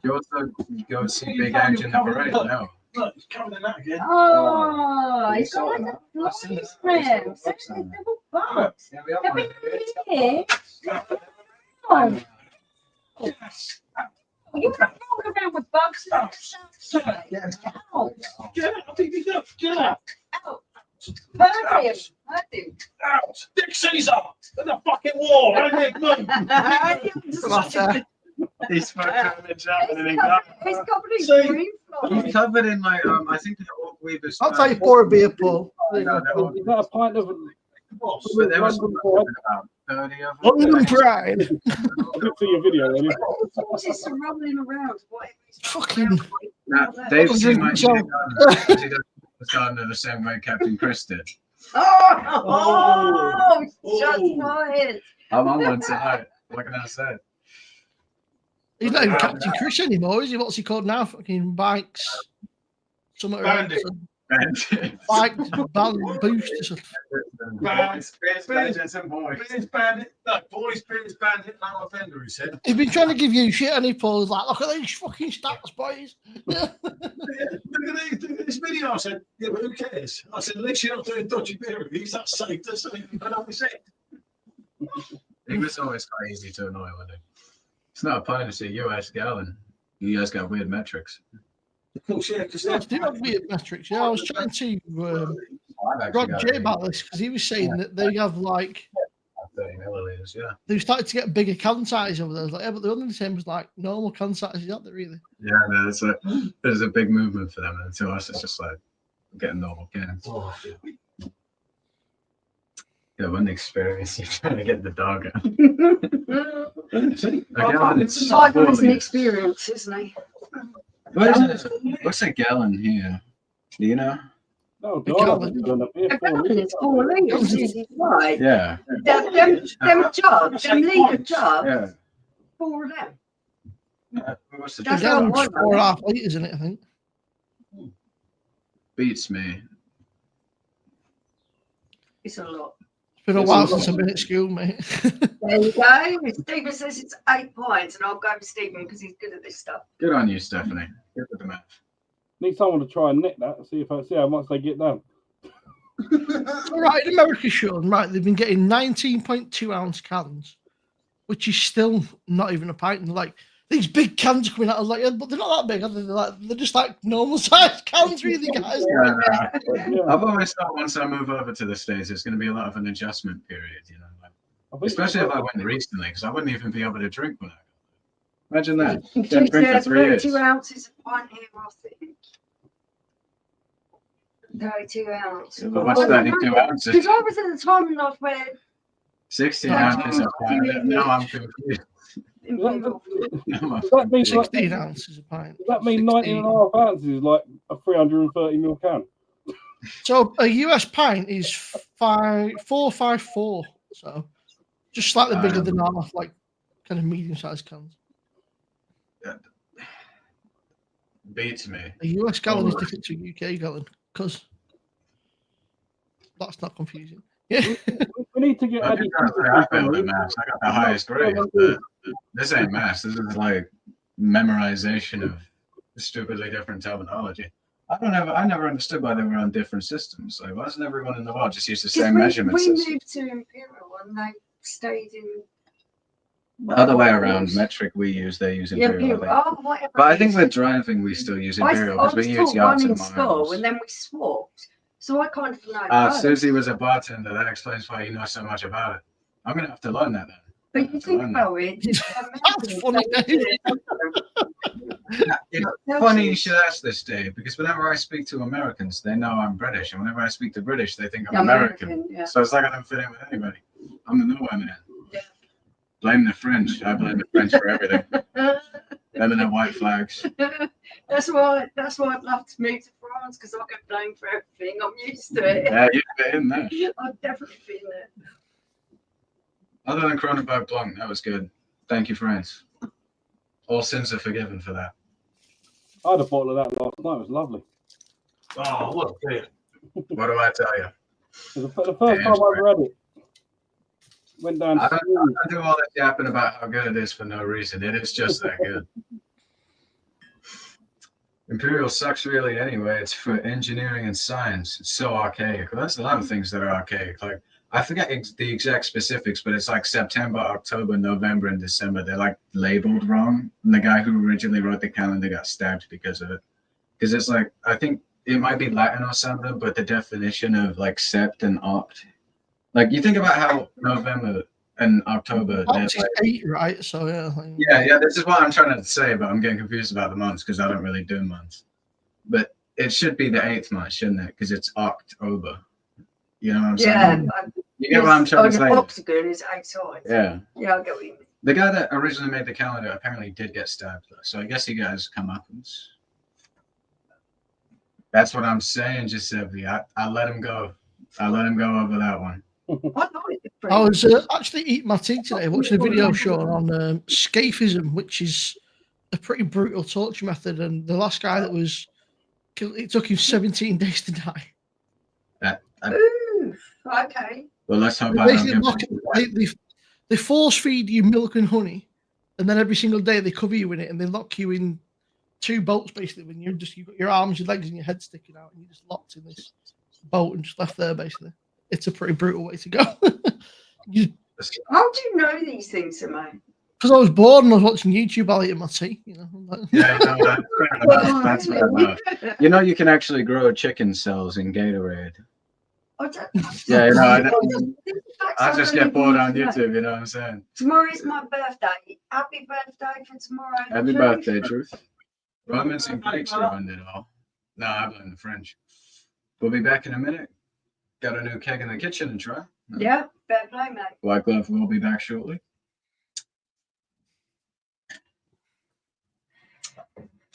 You also go and see Big Ange in the parade now. Look, he's coming in that again. Oh, he's got like a flying frame. Such a double box. Happy New Year. Oh. You're not walking around with bugs outside. Ow. Get out, baby, get out. Ow. Hurt him. Hurt him. Out. Dick Caesar in the fucking wall. He's fucking jumping and he got. He's covered in green flies. He's covered in like I think we've. I'll tell you, pour a beer, Paul. Is that a pint of But there was about 30 of them. London Pride. I did see your video, really. It's rolling around. Fucking. Now, Dave's too much. He does the gardener the same way Captain Chris did. Oh, shots fired. I'm on one tonight. What can I say? He's not even Captain Chris anymore, is he? What's he called now? Fucking Bikes. Something Bandit. Bike boost or something. Bandits and boys. Beers Bandit. No, boys, Beers Bandit, no offender, he said. He's been trying to give you shit, and he Paul's like, look at these fucking stats, boys. Look at this video. I said, yeah, but who cares? I said, at least you're not doing dodgy beer reviews. That's safe. That's something I always said. He was always quite easy to annoy, wasn't he? It's not a pint, it's a US gallon. You guys got weird metrics. Of course, yeah, because I do have weird metrics. Yeah, I was chatting to Rod J about this because he was saying that they have like 30 milliliters, yeah. they've started to get bigger can size over there. I was like, yeah, but they're only the same as like normal can sizes, aren't they? Really? Yeah, no, there's a big movement for them, and to us, it's just like getting normal cans. oh, Yeah, one experience you're trying to get the dog out. Simon is an experience, isn't he? What's a gallon here? Do you know? Oh, A God. gallon. It's 4 litres, is it right? Yeah. Them jugs, them litre jugs, Yeah. 4 of them. What's the A That's gallon's not one, 4.5 litres in it, I think. beats me? It's a lot. It's been a while since I've been at school, mate. There you go. Stephen says it's 8 pints, and I'll go with Stephen because he's good at this stuff. Good on you, Stephanie. Good with the math. Need someone to try and net that and see how much they get done. Right, in America, Sean, right, they've been getting 19.2 ounce cans, which is still not even a pint. And like these big cans coming out, I was like, yeah, but they're not that big, are they? They're just like normal sized cans, really, guys. Yeah. I've always thought once I move over to the States, it's going to be a lot of an adjustment period, you know, like, I think especially if I went recently, because I wouldn't even be able to drink when I go. Imagine that. You Can't do drink for 3 years. 32 ounces of pint here, I think. 32 ounces. But what's 32 ounces? Because I was at the time in life where 16 ounces of pint. No, I'm confused. Imperial. Does that mean 16 ounces a pint. Does that mean 19.5 ounces is like a 330ml can? So a US pint is 454, so just slightly bigger than our like kind of medium sized cans. Beats me. A US gallon is different to a UK gallon because that's not confusing. Yeah. We need to get I Addy. failed the maths. I got the highest grade. But this ain't maths. This is like memorization of stupidly different terminology. I never understood why they were on different systems. Like, why doesn't everyone in the world just use the same measurement We system? moved to Imperial and they stayed in. Other way around, metric we use, they use Yeah, imperial. Imperial. Oh, whatever. But I think with driving, we still use imperial I because we was use taught one yards in and school miles. and then we swapped. So I kind of know. both. Susie was a bartender. That explains why you know so much about it. I'm gonna have to learn that then. But you think about it. That's funny, Dave. It's funny you should ask this, Dave, because whenever I speak to Americans, they know I'm British, and whenever I speak to British, they think I'm American. Yeah. So it's like I don't fit in with anybody. I'm the nowhere man. Yeah. Blame the French. I blame the French for everything. Them and their white flags. That's why I'd love to move to France because I get blamed for everything. I'm used to it. Yeah, you fit in there. I'd definitely fit in there. Other than Cronenberg Blanc, that was good. Thank you, France. All sins are forgiven for that. I had a bottle of that last night. It was lovely. oh, what a beer. What do I tell you? It was the first time I ever had it. Went down. I don't do all that yapping about how good it is for no reason. It is just that good. Imperial sucks really anyway. It's for engineering and science. It's so archaic. Well, there's a lot of things that are archaic. Like, I forget the exact specifics, but it's like September, October, November, and December. They're like labeled wrong. And the guy who originally wrote the calendar got stabbed because of it. Because it's like, I think it might be Latin or something, but the definition of like sept and oct. Like, you think about how November and October. Oct is like, 8, right? So yeah. Yeah. This is what I'm trying to say, but I'm getting confused about the months because I don't really do months. But it should be the 8th month, shouldn't it? Because it's October. You know what I'm saying? You get what I'm trying to say? Octagon is 8 sides. Yeah. Yeah, I get what you mean. The guy that originally made the calendar apparently did get stabbed, though. So I guess he got his comeuppance. That's what I'm saying, Giuseppe. I let him go. I'll let him go over that one. I was actually eating my tea today, watching a video show on scaphism, which is a pretty brutal torture method. And the last guy that was killed, it took him 17 days to die. Ooh, okay. Well, let's hope They force feed you milk and honey, and then every single day they cover you in it, and they lock you in 2 boats basically. When you've got your arms, your legs, and your head sticking out, and you're just locked in this boat and just left there basically. It's a pretty brutal way to go. How do you know these things, Simone? Because I was bored and I was watching YouTube while eating my tea. You know. Yeah, no, that's fair enough. You know, you can actually grow chicken cells in Gatorade. Yeah, you know, I just get bored on YouTube. You know what I'm saying? Tomorrow is my birthday. Happy birthday for tomorrow. Happy birthday, Truth. Romans and Greeks ruined it all. No, I blame the French. We'll be back in a minute. Got a new keg in the kitchen and try. Yeah, fair play, mate. White Glove will be back shortly.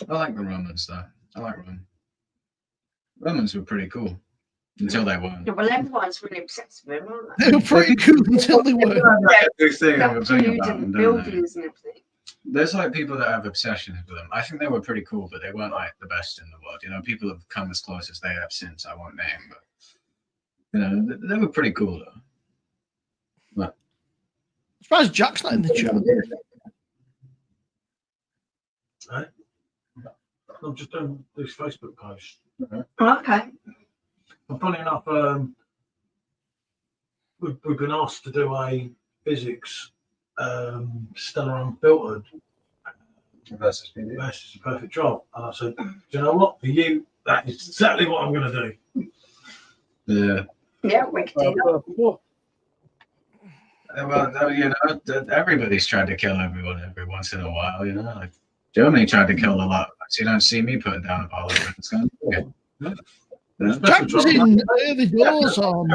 I like the Romans, though. I like Rome. Romans were pretty cool until they weren't. Yeah, well, everyone's really obsessed with them, aren't they? They were pretty cool until they were. Buildings and everything. There's like people that have obsessions with them. I think they were pretty cool, but they weren't like the best in the world. You know, people have come as close as they have since. I won't name, but you know, they were pretty cool though. But I'm surprised Jack's not in the chat. Right? I'm just doing these Facebook posts. Okay. And funny enough, we've been asked to do a physics Stellar Unfiltered versus a perfect job. And I said, do you know what? For you, that is exactly what I'm going to do. Yeah. Yeah, we can do that. Well, you know, everybody's tried to kill everyone every once in a while. You know, like Germany tried to kill a lot. So you don't see me putting down a ball of it's going to Jack was in early doors on.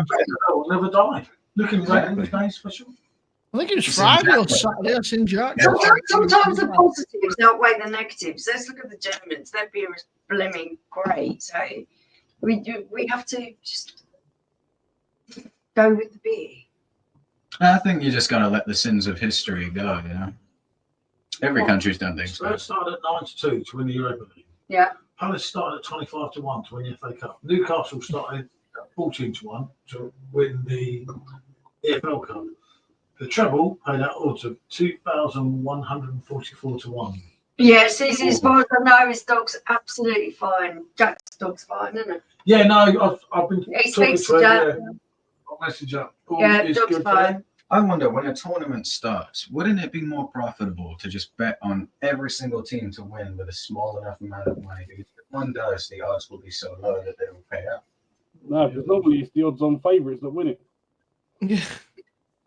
Will never die. Looking right in the face, special. I think it was Friday or Saturday. I've seen Jack. Sometimes the positives outweigh the negatives. Let's look at the Germans. Their beer is blooming great. So we have to just go with the beer. I think you just got to let the sins of history go. You know, every country's done things. Spurs started at 92 to win the Europa League. Yeah. Palace started at 25-1 to win the FA Cup. Newcastle started at 14-1 to win the EFL Cup. The treble paid out odds of 2,144-1. Yes, as far as I know, his dog's absolutely fine. Jack's dog's fine, isn't it? Yeah, no, I've been talking to him. Jack. Yeah. I'll message up. Yeah, dog's fine. I wonder, when a tournament starts, wouldn't it be more profitable to just bet on every single team to win with a small enough amount of money? Because if one does, the odds will be so low that they will pay out. No, because normally it's the odds-on favourites that win it. Yeah.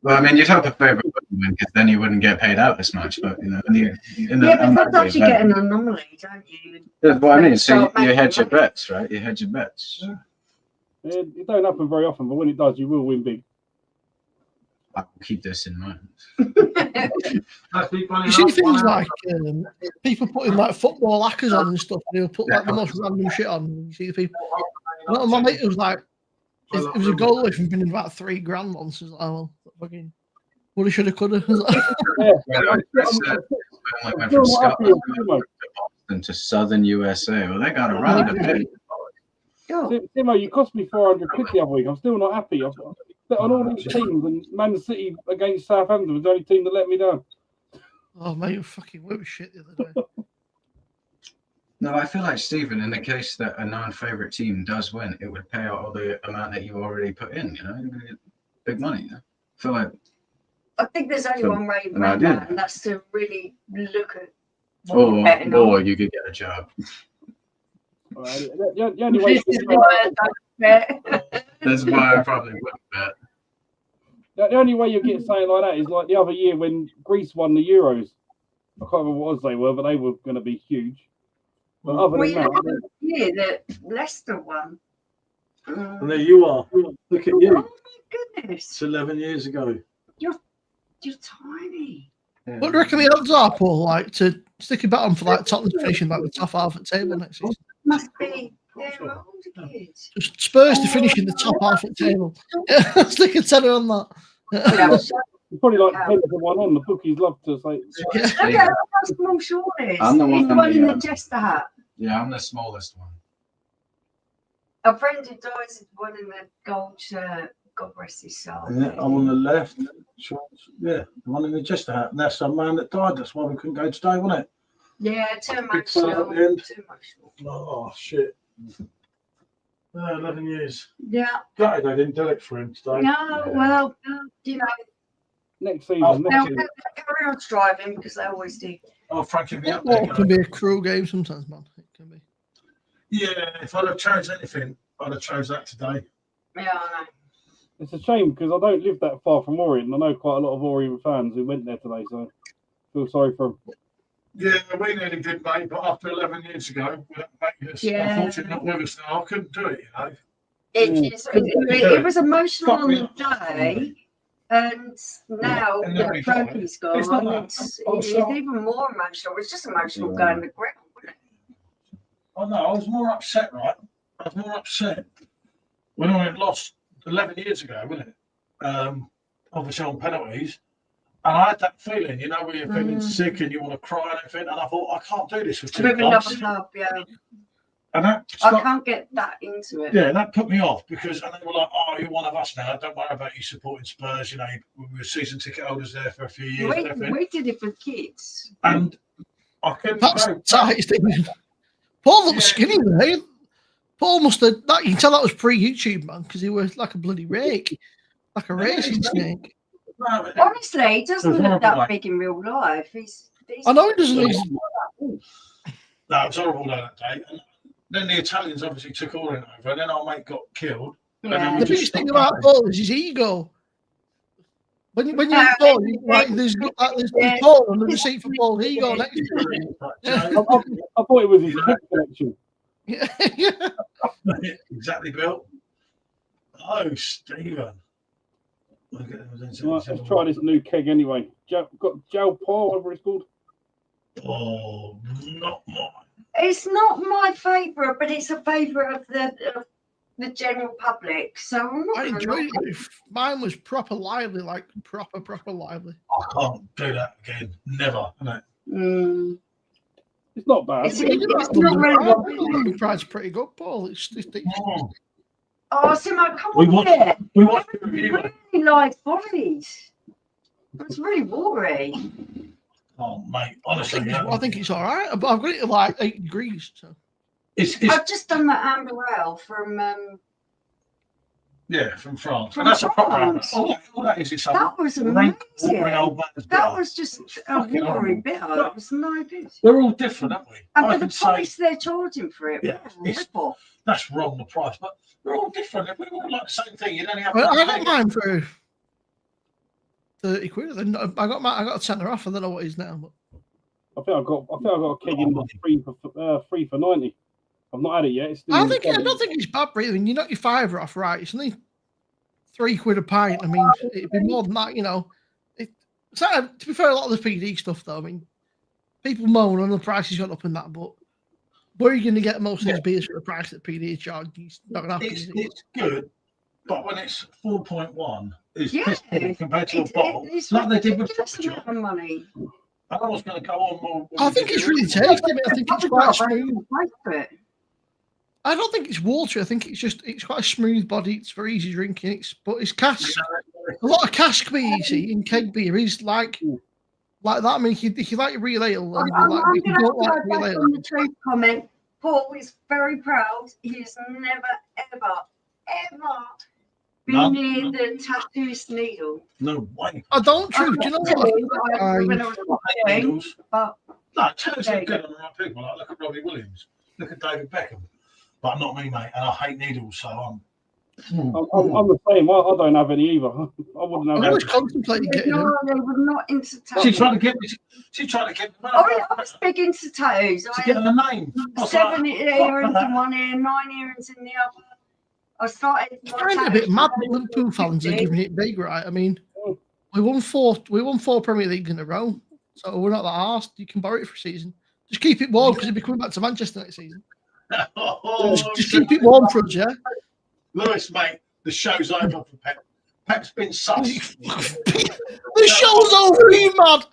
Well, I mean, you'd hope a favourite wouldn't win, because then you wouldn't get paid out this much. But you know, but that's actually get an anomaly, don't you? That's what I mean. So you hedge your bets, right? You hedge your bets. Yeah, it don't happen very often, but when it does, you will win big. I'll keep this in mind. You see things like people putting like football hackers on and stuff. They'll put like the most random shit on. You see the people. My mate was like, it was a goal away from winning about $3,000 once. He was like, oh, well, fucking woulda, shoulda, coulda. Went from Scotland to southern USA. Well, they got around a bit. Timo, you cost me 400 quid the other week. I'm still not happy. I've bet on all these teams, and Man City against Southampton was the only team that let me down. Oh, mate, you fucking whip shit the other day. No, I feel like, Stephen, in the case that a non-favourite team does win, it would pay out all the amount that you already put in, you know? You're going to get big money, you know? I feel like... I think there's only one way around that, and that's to really look at or you could get a job. The only way That's why I probably wouldn't bet. The only way you get something like that is like the other year when Greece won the Euros. I can't remember what odds they were, but they were going to be huge. But other than that, that Leicester won. And there you are. Look at you. Oh my goodness! It's 11 years ago. You're tiny. Yeah. What do you reckon the odds are, Paul? Like to stick a bet on for like Tottenham finishing like the top half at the table next season? Must be Yeah, we're older kids. Just Spurs to finish in the top half of the table. Stick a tenner on that. Yeah, It's probably like 10 to 1 on. The bookies love to say. okay, how small Sean is. I'm the He's one the one in the the, jester hat. Yeah, I'm the smallest one. A friend who dies is one in the gold shirt. God rest his soul. Yeah, I'm on the left. Yeah, the one in the jester hat. And that's the man that died. That's why we couldn't go today, wasn't it? Yeah, too Big fella emotional. at the end. Too emotional. Oh, shit. 11 years. Yeah. Gutted I didn't do it for him today. No, well, you know, Next season. Oh, next they'll season. carry on striving because they always do. Oh, Frankie, be up there. It can be a cruel game sometimes, man. It can be. Yeah, if I'd have chose anything, I'd have chose that today. Yeah, I know. It's a shame because I don't live that far from Orient. I know quite a lot of Orient fans who went there today, so I feel sorry for them. Yeah, we nearly did, mate, but after 11 years ago, Yeah. unfortunately not with us now. I couldn't do it, you know. It was emotional on the day, and now And that then we Frankie's gone, It's not that. it's even more emotional. It's just emotional going to the ground, wasn't it? Oh, no, I was more upset, right? I was more upset when I had lost 11 years ago, wasn't it? Obviously on penalties. And I had that feeling, you know, where you're feeling sick and you want to cry and everything. And I thought, I can't do this with two With another clubs. club, yeah. And that I can't get that into it. yeah, that put me off because and they were like, "Oh, you're one of us now. Don't worry about you supporting Spurs. You know, we were season ticket holders there for a few years." and everything." We did it for kids. And I couldn't That's go. the tightest thing. Paul looked skinny, right? Paul must have. That, you can tell that was pre-YouTube, man, because he was like a bloody rake, like a racing snake. No, but- Honestly, he doesn't It was look horrible, that big in real life. He's I know he doesn't. No, it was horrible that day. And then the Italians obviously took all in over, and then our mate got killed. And then Yeah. we The just biggest thing stopped about playing. Paul is his ego. When you Paul, there's Paul on the receipt for Paul's ego next to him. I thought it was his head connection. Yeah. Exactly, Bill. Oh, Stephen. Right, let's try this new keg anyway. Got Joe Paul, whatever it's called. Oh, not mine. It's not my favourite, but it's a favourite of the general public. So I'm not I gonna enjoyed knock it. Mine was proper lively, like proper lively. I can't do that again. Never. No. Mm. It's not bad. It's not really London Pride's pretty good, Paul. It's Oh, Simo, come We on watched- here. We watched the It's review. really light bodies. It's really watery. Oh, mate, honestly, I think it's all right. But I've got it at like 8 degrees. So. it's I've just done that amber ale from yeah, from France. From And that's a proper France. all that is some that was rank, amazing. boring old man's That beer. was just a Fucking watery horrible. bitter. It was no good. We're all different, aren't we? And I for the can say price they're charging for it, Yeah, it's- rip-off. that's wrong, the price, but we're all different. If we all like the same thing, you'd only have I one got thing. mine for 30 quid. Then I got a tenner off. I don't know what it is now. But I think I got a keg in the free for 90. I've not had it yet. It's still I in the don't think it's bad, really. When you knock your £5 off, right? It's only £3 a pint. I mean, it'd be more than that, you know. To be fair, a lot of the PD stuff, though. I mean, people moan on the prices gone up and that, but where are you going to get most of these beers for the price that PD is charging? It's not going to happen. It's good, but when it's 4.1, it's Yeah, piss poor compared to a bottle. it's Like they did with ridiculous Proper amount of money. I know what's going to go on more. I think it's really tasty. I mean, I think it's quite smooth. For it. I don't think it's watery. I think it's quite a smooth body. It's very easy drinking. But it's cask. A lot of cask beer you see in keg beer is like that. I mean, if you like real ale, and I'm if you going to don't like go real back ale, on the truth comment. Paul is very proud. He has never, ever been No. near the tattooist needle. No way. I don't. True. Do you know what? When I was watching, Needles. but No, tennis There are you good on the right people. Like, look at Robbie Williams. Look at David Beckham. But not me, mate. And I hate needles, so I'm I'm the same. I don't have any either. I wouldn't I have always any. contemplating getting them. no, they were not into tattoos. She tried to get me. She tried to get me. I was big into tattoos. To I get had her name. I was 7 like, earrings in one ear, 9 earrings in the other. I started. I find it a bit mad that Liverpool fans are giving it big, right? I mean, we won four Premier Leagues in a row, so we're not that arsed. You can borrow it for a season. Just keep it warm because he'll be coming back to Manchester next season. Just keep it warm for us, yeah? Lewis, mate, the show's over for Pep. Pep's been sus. The show's over, you mad?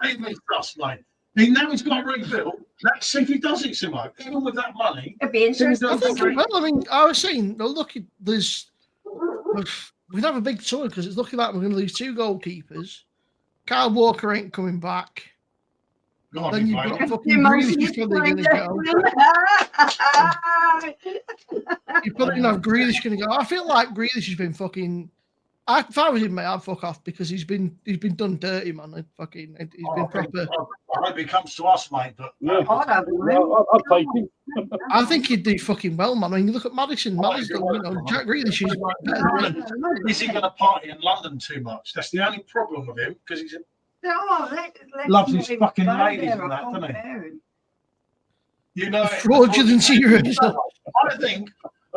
He's been sus, mate. He's got to rebuild. Let's see if he does it, Simo. Even with that money. It'd be interesting. I think, well, I mean, I was saying, look, we'd have a big tour because it's looking like we're going to lose 2 goalkeepers. Kyle Walker ain't coming back. Then you've got fucking Grealish who's probably going to go. You're probably going to have Grealish going to go. I feel like Grealish has been fucking. If I was him, mate, I'd fuck off because he's been done dirty, man. He's been proper. I hope he comes to us, mate. But I'd take him. I think he'd do fucking well, man. I mean, you look at Madison. Madison, Jack Grealish is better than him. Is he going to party in London too much? That's the only problem with him because he's loves his fucking ladies and that, doesn't he? You know, fraudulent heroes.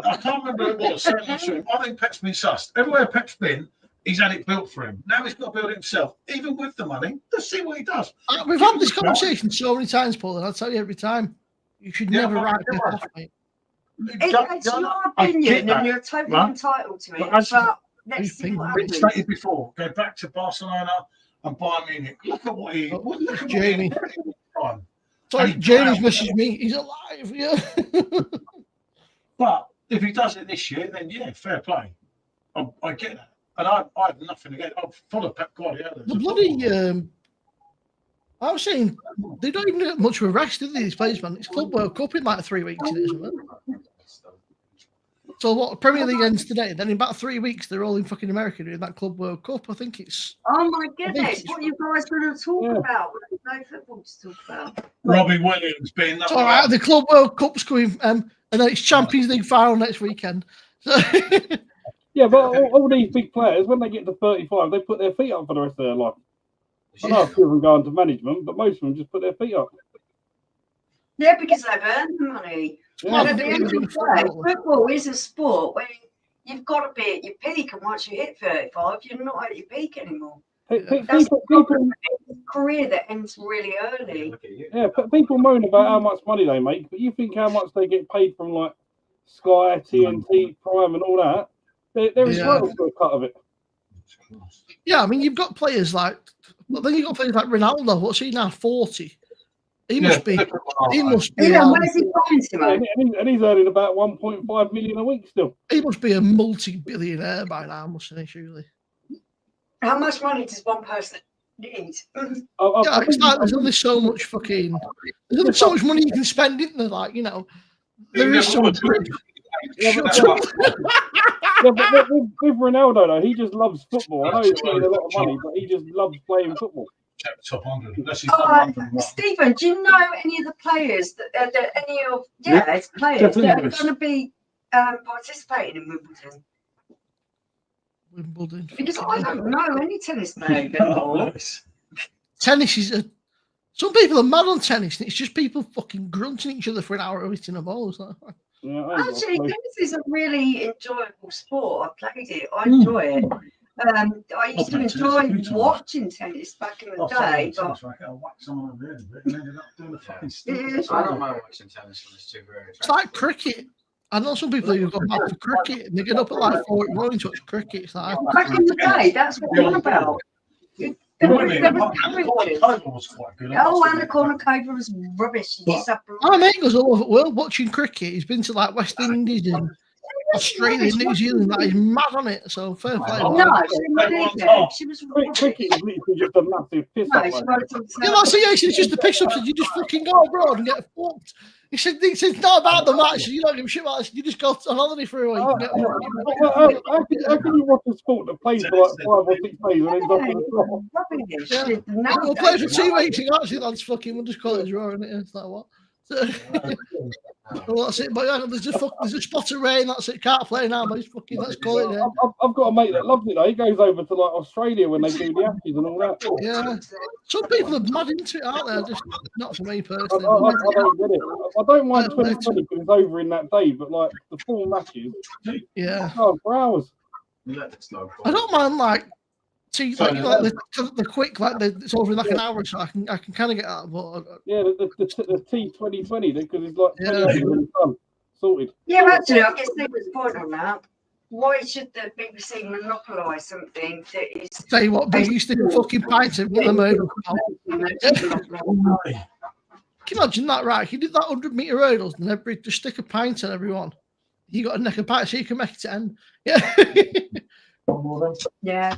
I can't remember who it was. Certainly, I think Pep's been sussed. Everywhere Pep's been, he's had it built for him. Now he's got to build it himself, even with the money. Let's see what he does. We've had this conversation so many times, Paul, and I'll tell you every time. You should never write Pep off, mate. It's your opinion, and you're totally entitled to it. But let's see what happens. Stated before, go back to Barcelona and Bayern Munich. Look at what he. Look at Jamie. What Sorry, Jamie's messaged me. He's alive. Yeah. But if he does it this year, then yeah, fair play. I get that, and I have nothing against. I follow Pep Guardiola. The bloody. I was saying they don't even get much of a rest, do they? These players, man. It's Club World Cup in like 3 weeks, isn't it? So what? Premier League ends today. Then in about 3 weeks, they're all in fucking America doing that Club World Cup. I think it's. Oh my goodness! What are you guys going to talk about? No football to talk about. Robbie Williams being that. All right, the Club World Cup's coming, and then it's Champions League final next weekend. So yeah, but all these big players, when they get to 35, they put their feet up for the rest of their life. I know a few of them go into management, but most of them just put their feet up. Yeah, because they've earned the money. Yeah. And at the end of the day, football is a sport where you've got to be at your peak, and once you hit 35, you're not at your peak anymore. That's a career that ends really early. Yeah, but people moan about how much money they make, but you think how much they get paid from like Sky, TNT, Prime, and all that. They're entitled to a cut of it. Yeah, I mean, you've got players like. But then you've got players like Ronaldo. What's he now? 40. He must be. He must be. Yeah, where's he going to? And he's earning about 1.5 million a week still. He must be a multi-billionaire by now, mustn't he? Surely. How much money does one person need? Yeah, it's like there's only so much fucking. There's only so much money you can spend, isn't there? Like, you know, there is so much. Yeah, but with Ronaldo, though, he just loves football. I know he's getting a lot of money, but he just loves playing football. Top 100. Stephen, do you know any of the players that players that are going to be participating in Wimbledon? Because I don't know any tennis players anymore. Tennis is some people are mad on tennis, and it's just people fucking grunting each other for an hour hitting a ball. So. Yeah, actually, tennis is a really enjoyable sport. I played it. I enjoy it. I used to enjoy watching tennis back in the day. But I don't mind watching tennis when it's too very. It's like cricket. I know some people who go mad for cricket and they get up at like 4 in the morning to watch cricket. It's like, back in the day, that's what I'm about. Was quite good. And the corner cover was rubbish. My mate goes all over the world watching cricket. He's been to like West Indies and Australia, New Zealand. Like, he's mad on it. So fair play. No, she was cricket is literally just a massive piss up. Yeah, that's it. It's just the piss up. You just fucking go abroad and get fucked. He said it's not about the match. You don't give a shit about it. You just go on holiday for a week. How can you watch a sport that plays for like 5 or 6 days and ends up in the draw? We'll play for 2 weeks and actually that's fucking. We'll just call it a draw, isn't it? It's like what? Well, that's it. But yeah, there's a spot of rain. That's it. Can't play now. But it's fucking. Let's call it. I've got a mate that loves it though. He goes over to like Australia when they do the Ashes and all that. Yeah, some people are mad into it, aren't they? Just not for me personally. I don't get it. I don't mind 2020 because it's over in that day, but like the full matches, yeah, for hours. I don't mind like like, you know, like the quick, like it's over in like an hour, so I can kind of get that. But yeah, the T2020 because it's like Yeah. sorted. Yeah, actually, I guess there was a point on that. Why should the BBC monopolise something that is? tell you what, big used to do fucking pints and get them over. Can you imagine that, right? If you did that 100-meter hurdles and everybody just stick a pint on everyone, you got a neck of pint so you can make it to end. Yeah. Yeah.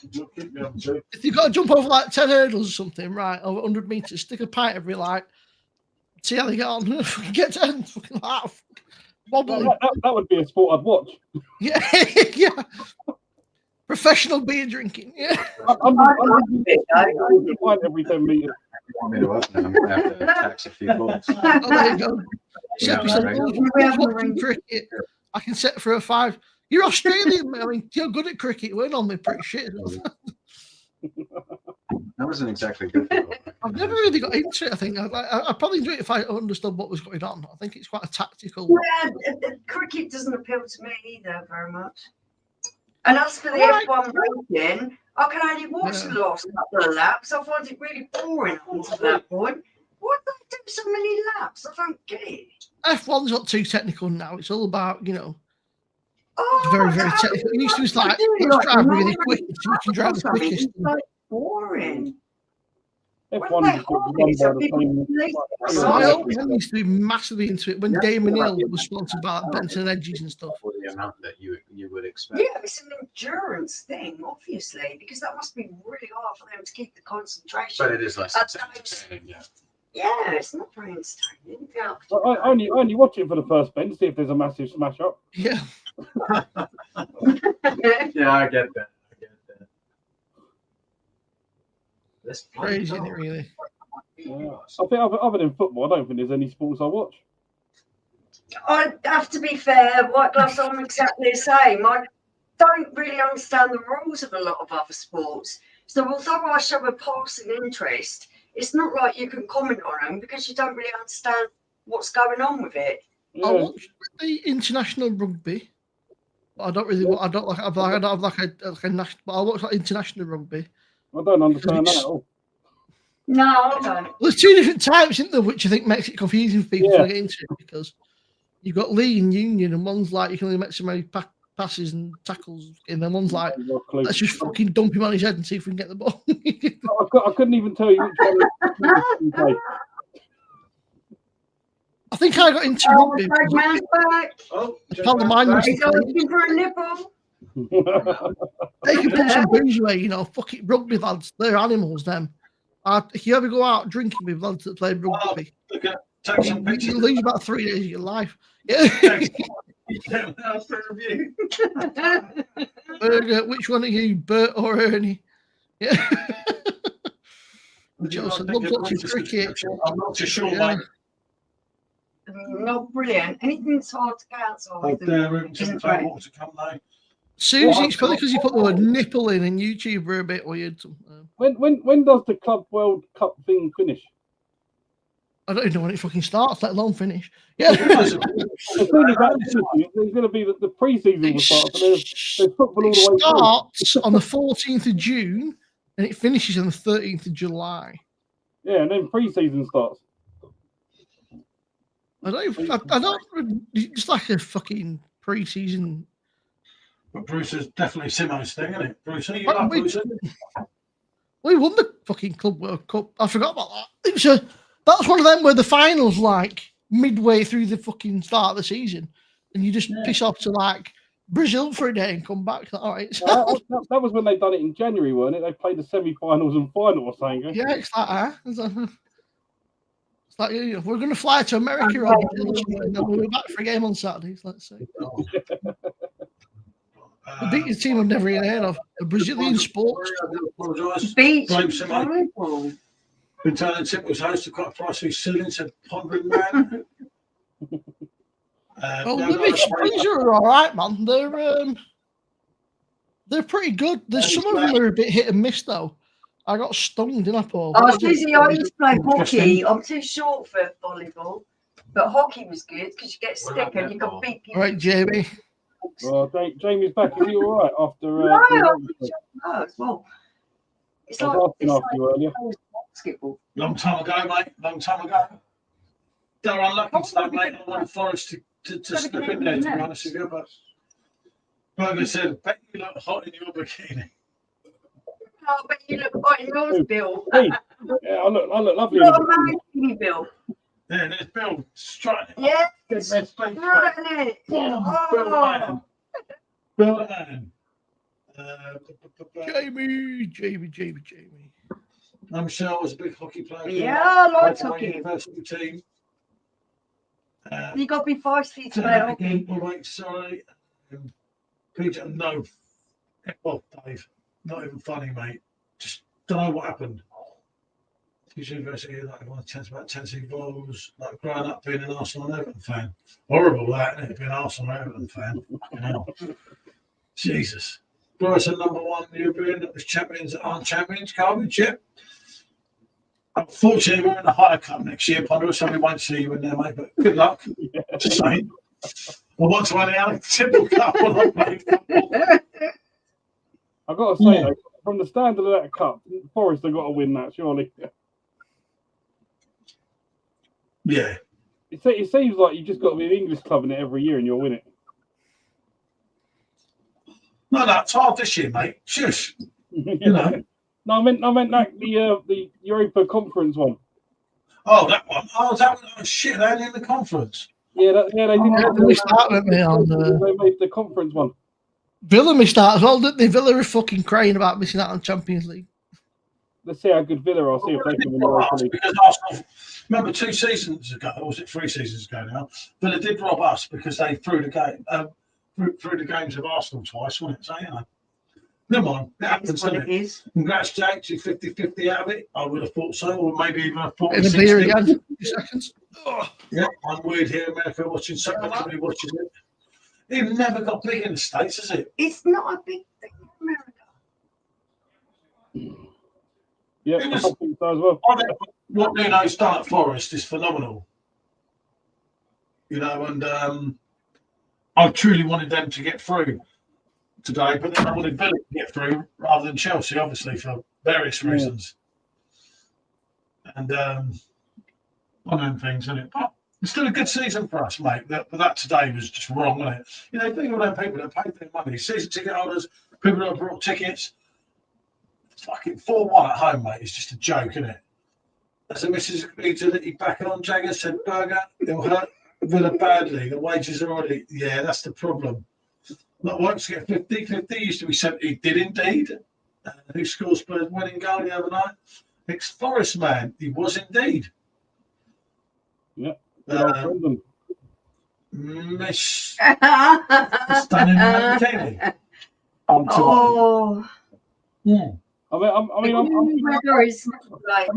If you've got to jump over like 10 hurdles or something, right, over 100 meters, stick a pint every like, see how they get on. Get to end, fucking laugh. That would be a sport I'd watch. Yeah, yeah. Professional beer drinking. Yeah. I'm every 10 meters. You want me to open it? I'm gonna have to tax a few balls. Oh, there you go. Yeah, Watching cricket, I can set for a 5. You're Australian, man. I mean, you're good at cricket. We're normally pretty shit. That wasn't exactly good. I've never really got into it. I think I'd probably do it if I understood what was going on. I think it's quite a tactical. Yeah, cricket doesn't appeal to me either very much. And as for the F1 racing, I can only watch the last couple of laps. I find it really boring until that point. Why do they do so many laps? I don't get it. F1's not too technical now. It's all about, you know, Oh, very, very technical. It used to be like, let's drive really quick so you can drive the quickest. It's like boring. F1 is My old man used to be massively into it when Damon Hill was sponsored by Benton Edges and stuff. For the amount that you would expect. Yeah, it's an endurance thing, obviously, because that must be really hard for them to keep the concentration. But it is less At entertaining, yeah. Yeah, it's not very entertaining. Yeah. I only watch it for the first bend, see if there's a massive smash up. Yeah. Yeah, I get that. This Crazy, isn't it, really? Yeah. I think other than football, I don't think there's any sports I watch. I have to be fair, White Gloves, I'm exactly the same. I don't really understand the rules of a lot of other sports. So although I show a passing interest, it's not like you can comment on them because you don't really understand what's going on with it. Yeah. I watched the international rugby. But I don't really. I don't like. I don't have like a national. But I watch like international rugby. I don't understand that at all. No, I don't. Well, there's 2 different types, isn't there? Which I think makes it confusing for people to get into it because you've got league and union, and one's like you can only make so many passes and tackles, and then one's like let's just fucking dump him on his head and see if we can get the ball. I couldn't even tell you which one. I think I got into rugby. Man's back. Oh, Pal of mine used He's to play. looking for a nipple. They can put some booze away, you know. Fuck it, rugby lads, they're animals. Them. If you ever go out drinking with lads that play rugby, Take some pictures. you lose about 3 days of your life. Yeah. Which one are you, Bert or Ernie? Yeah. Joseph loves watching cricket. I'm not too sure, Yeah. mate. Not brilliant. Anything that's hard to cancel. Hold there, Ruben, to come though. Susie, it's probably because you put the word nipple in and YouTube were a bit weird. When does the Club World Cup thing finish? I don't even know when it fucking starts, let alone finish. Yeah. There's going to be the pre-season will start. So there's football all It the way starts on the 14th of June and it finishes on the 13th of July. through. Yeah, and then pre-season starts. I don't, it's like a fucking pre-season. But Bruce is definitely Simo's thing, isn't it? Bruce, you But like we- Bruce? We won the fucking Club World Cup. I forgot about that. That's one of them where the finals like midway through the fucking start of the season, and you just piss off to like Brazil for a day and come back. All right. That was when they done it in January, weren't it? They played the semi-finals and final or something. Yeah, it's like it's like you know, we're going to fly to America on and then we'll be back for a game on Saturdays. Let's see. The biggest team I've never even heard of, the Brazilian sports. Apologise. Beach Blame Simo. volleyball. Been telling him it was host to quite a pricey ceiling, said pondering man. Well, the beach boys are all right, man. They're pretty good. There's some of them that are a bit hit and miss though. I got stung, didn't I, Paul? Oh, Susie, I used to play hockey. I'm too short for volleyball, but hockey was good because you get stick and you can beat people. All right, Jamie. Well, Jamie's back. Is he all right after? No, as well. It's I like, was it's asking after you earlier. like basketball. Long time ago, mate. Long time ago. They're unlucky today, mate. I wanted Forrest to slip in there, to be honest with you. But Burger said, bet you look hot in your bikini. Oh, but you look hot in yours, Bill. Hey, yeah, I look lovely. You're a man, Bill. Yeah, there's Bill striking. Yeah, Good best place. right in it. Boom, Oh. Bill the man. Bill the man. Jamie. I'm sure I was a big hockey player. Yeah, I like Played for my hockey. university team. You got to be feisty to Turn play that hockey. again, all right, sorry. Peter, no. Well, Dave, not even funny, mate. Just don't know what happened. His university, like everyone tells about Tennessee Vols, like growing up being an Arsenal and Everton fan. Horrible that, isn't it? Being an Arsenal and Everton fan. Fucking hell. Jesus. Brought us a #1 European that was champions that aren't champions, Championship. Unfortunately, we're in the higher cup next year, Ponder, so we won't see you in there, mate, but good luck. Just saying. I want to win the Alex Tibble Cup when I play football. I've got to say, though, from the standard of that cup, Forest have got to win that, surely. Yeah. It seems like you've just got to be an English club in it every year and you'll win it. No, it's hard this year, mate. Shush. You know. No, I meant that the Europa Conference one. Oh, that one. Oh, that one. Oh, shit, they're only in the conference. Yeah, they didn't. They started me on They made the conference one. Villa missed out as well, didn't they? Villa are fucking crying about missing out on Champions League. Let's see how good Villa are. See if they can win the Europa League. Because Arsenal, remember 2 seasons ago, or was it 3 seasons ago now? Villa did rob us because they threw the game, through the games of Arsenal twice, wasn't it? So, you know. Never mind. It happens, What doesn't it it? is. Congrats, Jake. You 50-50 out of it. I would have thought so, or maybe even a 40 In a beer again. 50 seconds. Oh. Yeah, I'm weird here in America watching something somebody watches it. It never got big in the States, has it? It's not a big thing in America. Yeah, It I was- think so as well. I think what Nuno's done at Forest is phenomenal. You know, and I truly wanted them to get through today, but then I wanted Villa to get through rather than Chelsea, obviously, for various reasons. And one of them things, isn't it? But it's still a good season for us, mate. But that today was just wrong, wasn't it? You know, think of all them people that paid their money, season ticket holders, people that have brought tickets. Fucking 4-1 at home, mate. It's just a joke, isn't it? As a Mrs. Utility backing on Jagger said, Burger, it'll hurt Villa badly. The wages are already. Yeah, that's the problem. Not once get 50-50, used to be 70. Did indeed. Who scores Spurs winning goal the other night? Ex-Forest man. He was indeed. Yeah. Good old Brendan. Miss Stunning Bikini. Oh. I'm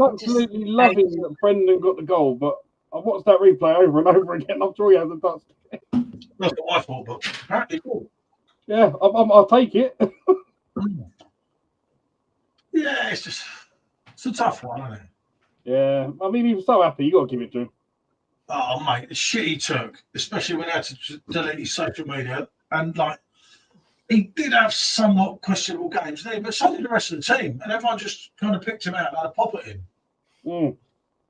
absolutely loving that Brendan got the goal, but I've watched that replay over and over again. I'm sure he hasn't touched it. That's what I thought, but apparently cool. Yeah, I'll take it. Yeah, it's a tough one, isn't it? Yeah, I mean, he was so happy. You got to give it to him. Oh, mate, the shit he took, especially when he had to delete his social media, and like, he did have somewhat questionable games there, but so did the rest of the team, and everyone just kind of picked him out and had a pop at him.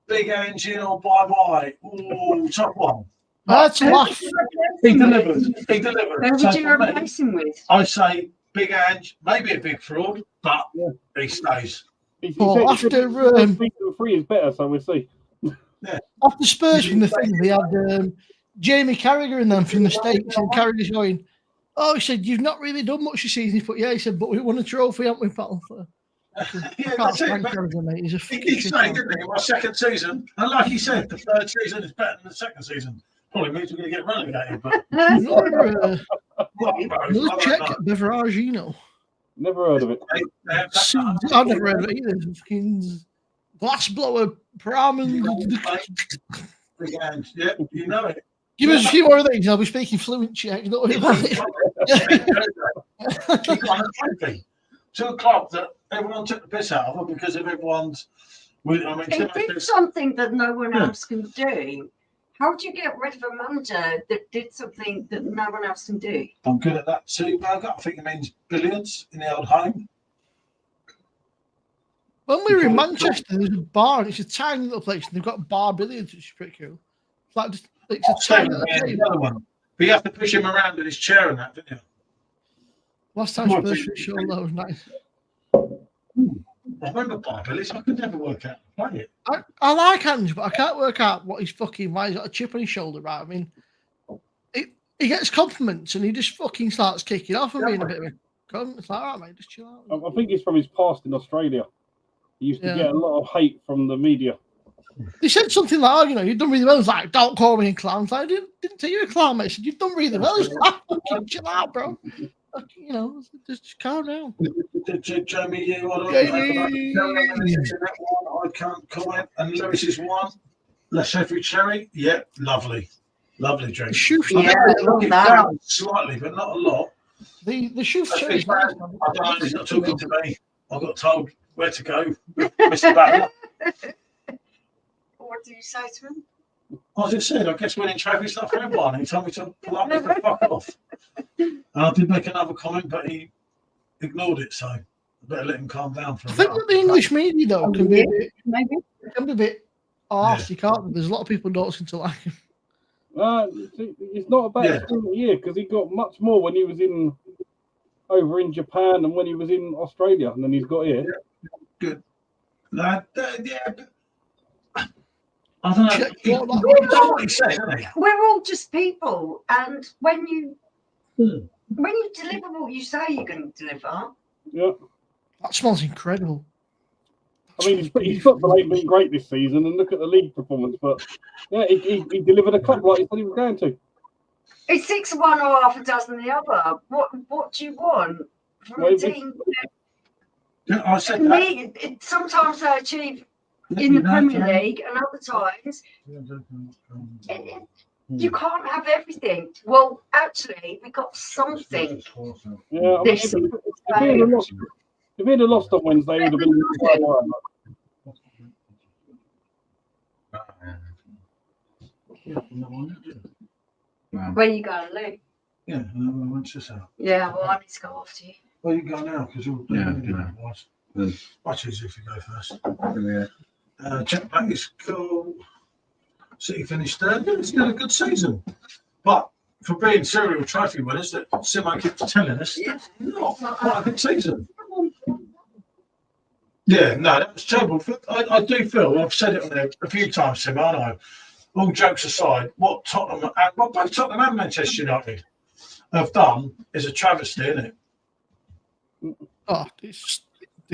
Big engine or bye-bye. Oh, top one. That's laugh. He delivered. He delivered. Who would So you for me, replace him with? I say Big Ange, maybe a big fraud, but he stays. He Oh, said after 3 is better, so we'll see. after Spurs from the thing, they had Jamie Carragher in them from the States, and Carragher's going, oh, he said, you've not really done much this season. But yeah, he said, but we won a trophy, haven't we, pal? Yeah, that's it. Carragher, mate. He's a He fucking keeps shit saying, man. didn't he, my second season, and like he said, the third season is better than the second season. Probably means we're going to get relegated, but Another I check don't at Beveragino. Never heard of it. I've never heard of it either. Fucking glassblower, pram, and Big Ange, yeah, you know it. give us a few more of these. I'll be speaking fluent Czech. Don't worry about it. He got a trophy to a club that everyone took the piss out of because of everyone's. I mean, He did something that no one else can do. How do you get rid of a manager that did something that no one else can do? I'm good at that too, Burger. I think it means billiards in the old home. When we were in Manchester, there's a bar, and it's a tiny little place, and they've got bar billiards, which is pretty cool. It's like just, it's a tiny little table. The other one. But you have to push him around in his chair and that, don't you? Last time she played for the show, that was nice. I remember bar billiards. I could never work out how to play it. I like Ange, but I can't work out what he's fucking, why he's got a chip on his shoulder, right? I mean, he gets compliments and he just fucking starts kicking off and being a bit of a cunt. It's like, all right, mate, just chill out. I think it's from his past in Australia. He used to get a lot of hate from the media. He said something like, oh, you know, you've done really well. He's like, don't call me a clown. It's like, I didn't say you a clown, mate. I said, you've done really well. He's like, fucking chill out, bro. You know, just calm down. Jamie, I can't comment. And Lewis is one. Let's have your cherry. Yeah, lovely. Lovely drink. Slightly, but not a lot. The shoe cherry. I don't know, he's not talking to me. I got told where to go. Mr. Battle. What did you say to him? As I said, I guess winning trophies not for everyone. He told me to pull up and fuck off. And I did make another comment, but he ignored it, so I better let him calm down for a I think that the English media, though, can be a bit arse. Yeah. You can't. There's a lot of people don't seem to like him. It's not a bad year because he got much more when he was over in Japan and when he was in Australia, and then he's got here. Yeah. Good. Yeah, but I don't know. We're all just people, and when you deliver what you say you're going to deliver, that smells incredible. I mean, his football ain't been great this season, and look at the league performance. But yeah, he delivered a cup like he said he was going to. It's 6 of one or half a dozen the other. What do you want from a team? I said that. Sometimes they achieve in the Premier League, and other times you can't have everything. Well, actually, we got something. Yeah, if he'd have lost on Wednesday, it would have been. Where you going, Luke? Yeah, I went to sell. Yeah, well, I need to go after you. Well, you go now because you'll Yeah. much easier if you go first. Jack Black is cool. City finished third. It's been a good season, but for being serial trophy winners, that Simo keeps telling us, not quite a good season. Yeah, no, that was terrible. I do feel, I've said it on there a few times, Simo, I know. All jokes aside, what Tottenham, both Tottenham and Manchester United have done is a travesty, isn't it? Oh, it's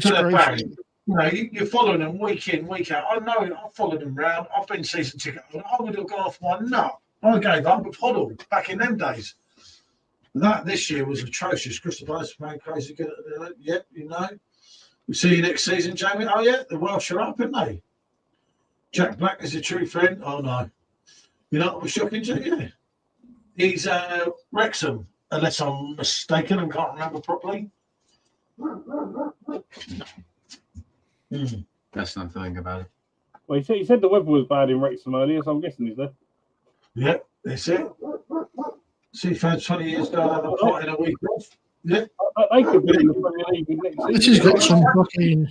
crazy. You know, you're following them week in, week out. I know it. I've followed them round. I've been season ticket holder. I would have gone off my nut. I gave up with Hoddle back in them days. That this year was atrocious. Crystal Palace playing crazy good at it. Yep, you know. We'll see you next season, Jamie. Oh, yeah, the Welsh are up, aren't they? Jack Black is a true friend. Oh, no. You know what was shocking to you? He's Wrexham, unless I'm mistaken and can't remember properly. That's not feeling about it. Well, he said the weather was bad in Wrexham earlier, so I'm guessing he's there. Yep, that's it. See, fans 20 years ago, they have a pot in a week off. Yeah. They could be in the Premier League next season. This has got some fucking.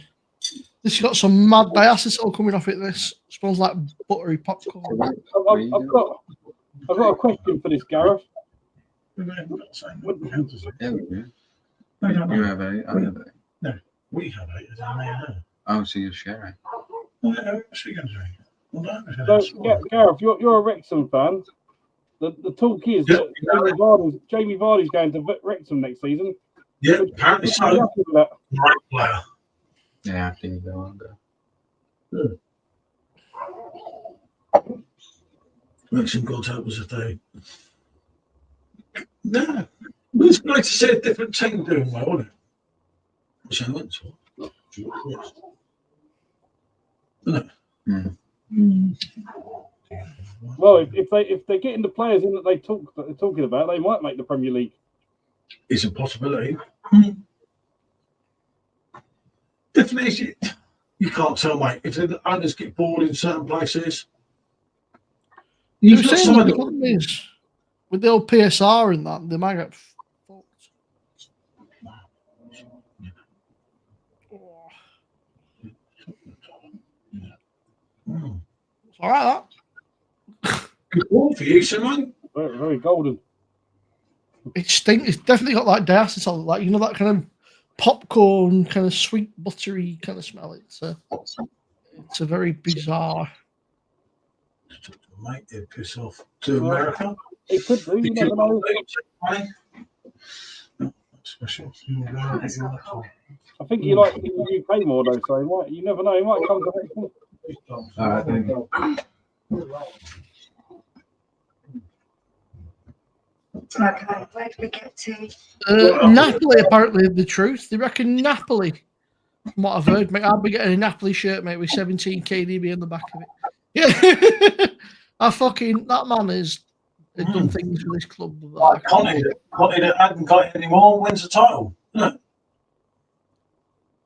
This has got some mad diacetyl coming off it. This smells like buttery popcorn. I've got a question for this, Gareth. You have eight. I have eight. No, we have eight. Oh, so you're sharing. What's he going to do? So, Gareth, you're a Wrexham fan. The talk is that Jamie Vardy's going to Wrexham next season. Yeah, apparently so. Great player. Yeah, I think go on there. Wrexham, God help us if they. No, it's great to see a different team doing well, wasn't it? Which I went to. Isn't it? Well, if they're getting the players in that they're talking about, they might make the Premier League. It's a possibility. Definitely, you can't tell, mate. If the owners get bored in certain places, You've seen the problem is with the old PSR and that they might get fucked. All right, Good one for you, Simon. Very, very golden. it stinks. It's definitely got like diacetyl, like that kind of popcorn, kind of sweet buttery kind of smell. It's a very bizarre. Mate, they piss off to America. It could do. You never know. Special. I think he likes it in the UK more though, so you never know. He might come to Wrexham. All right, thank you. Okay, where did we get to? Napoli, apparently, the truth. They reckon Napoli, from what I've heard, mate. I'll be getting a Napoli shirt, mate, with 17 KDB on the back of it. Yeah. That man has done things for this club. Like Conte that hadn't got it anymore, wins the title. I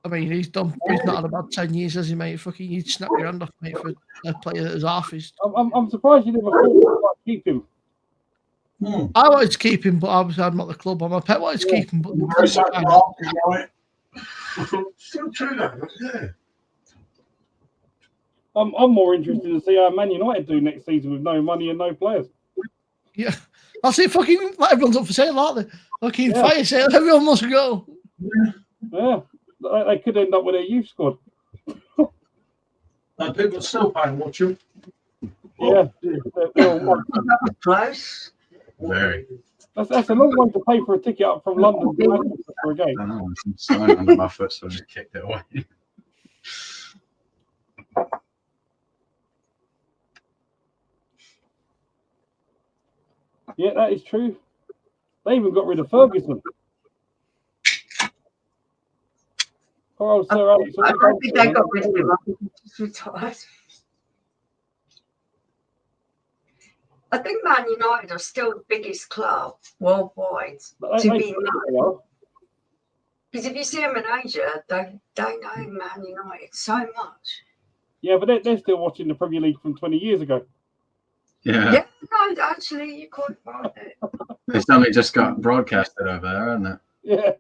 mean, he's not had about 10 years, has he, mate? Fucking, you'd snap your hand off, mate, for a player that is half his. I'm surprised you never thought to keep him. I wanted to keep him, but obviously I'm not the club. My pet wanted to keep him, but Still true, though. Yeah. I'm more interested to see how Man United do next season with no money and no players. Yeah, that's it. Fucking, like, everyone's up for sale, aren't they? Fucking fire sale. Everyone must go. Yeah, they could end up with a youth squad. People are still paying, watch you. Yeah, Close. Very. that's a long way to pay for a ticket up from London to Manchester for a game. I know, some sign under my foot, so I just kicked it away. Yeah, that is true. They even got rid of Ferguson. Poor old Sir Alex. I don't think they got rid of him. I think he just retired. I think Man United are still the biggest club worldwide to be known. Because if you see them in Asia, they know Man United so much. Yeah, but they're still watching the Premier League from 20 years ago. Yeah. No, actually, you're quite right. It's only just got broadcasted over there, hasn't it? Yeah.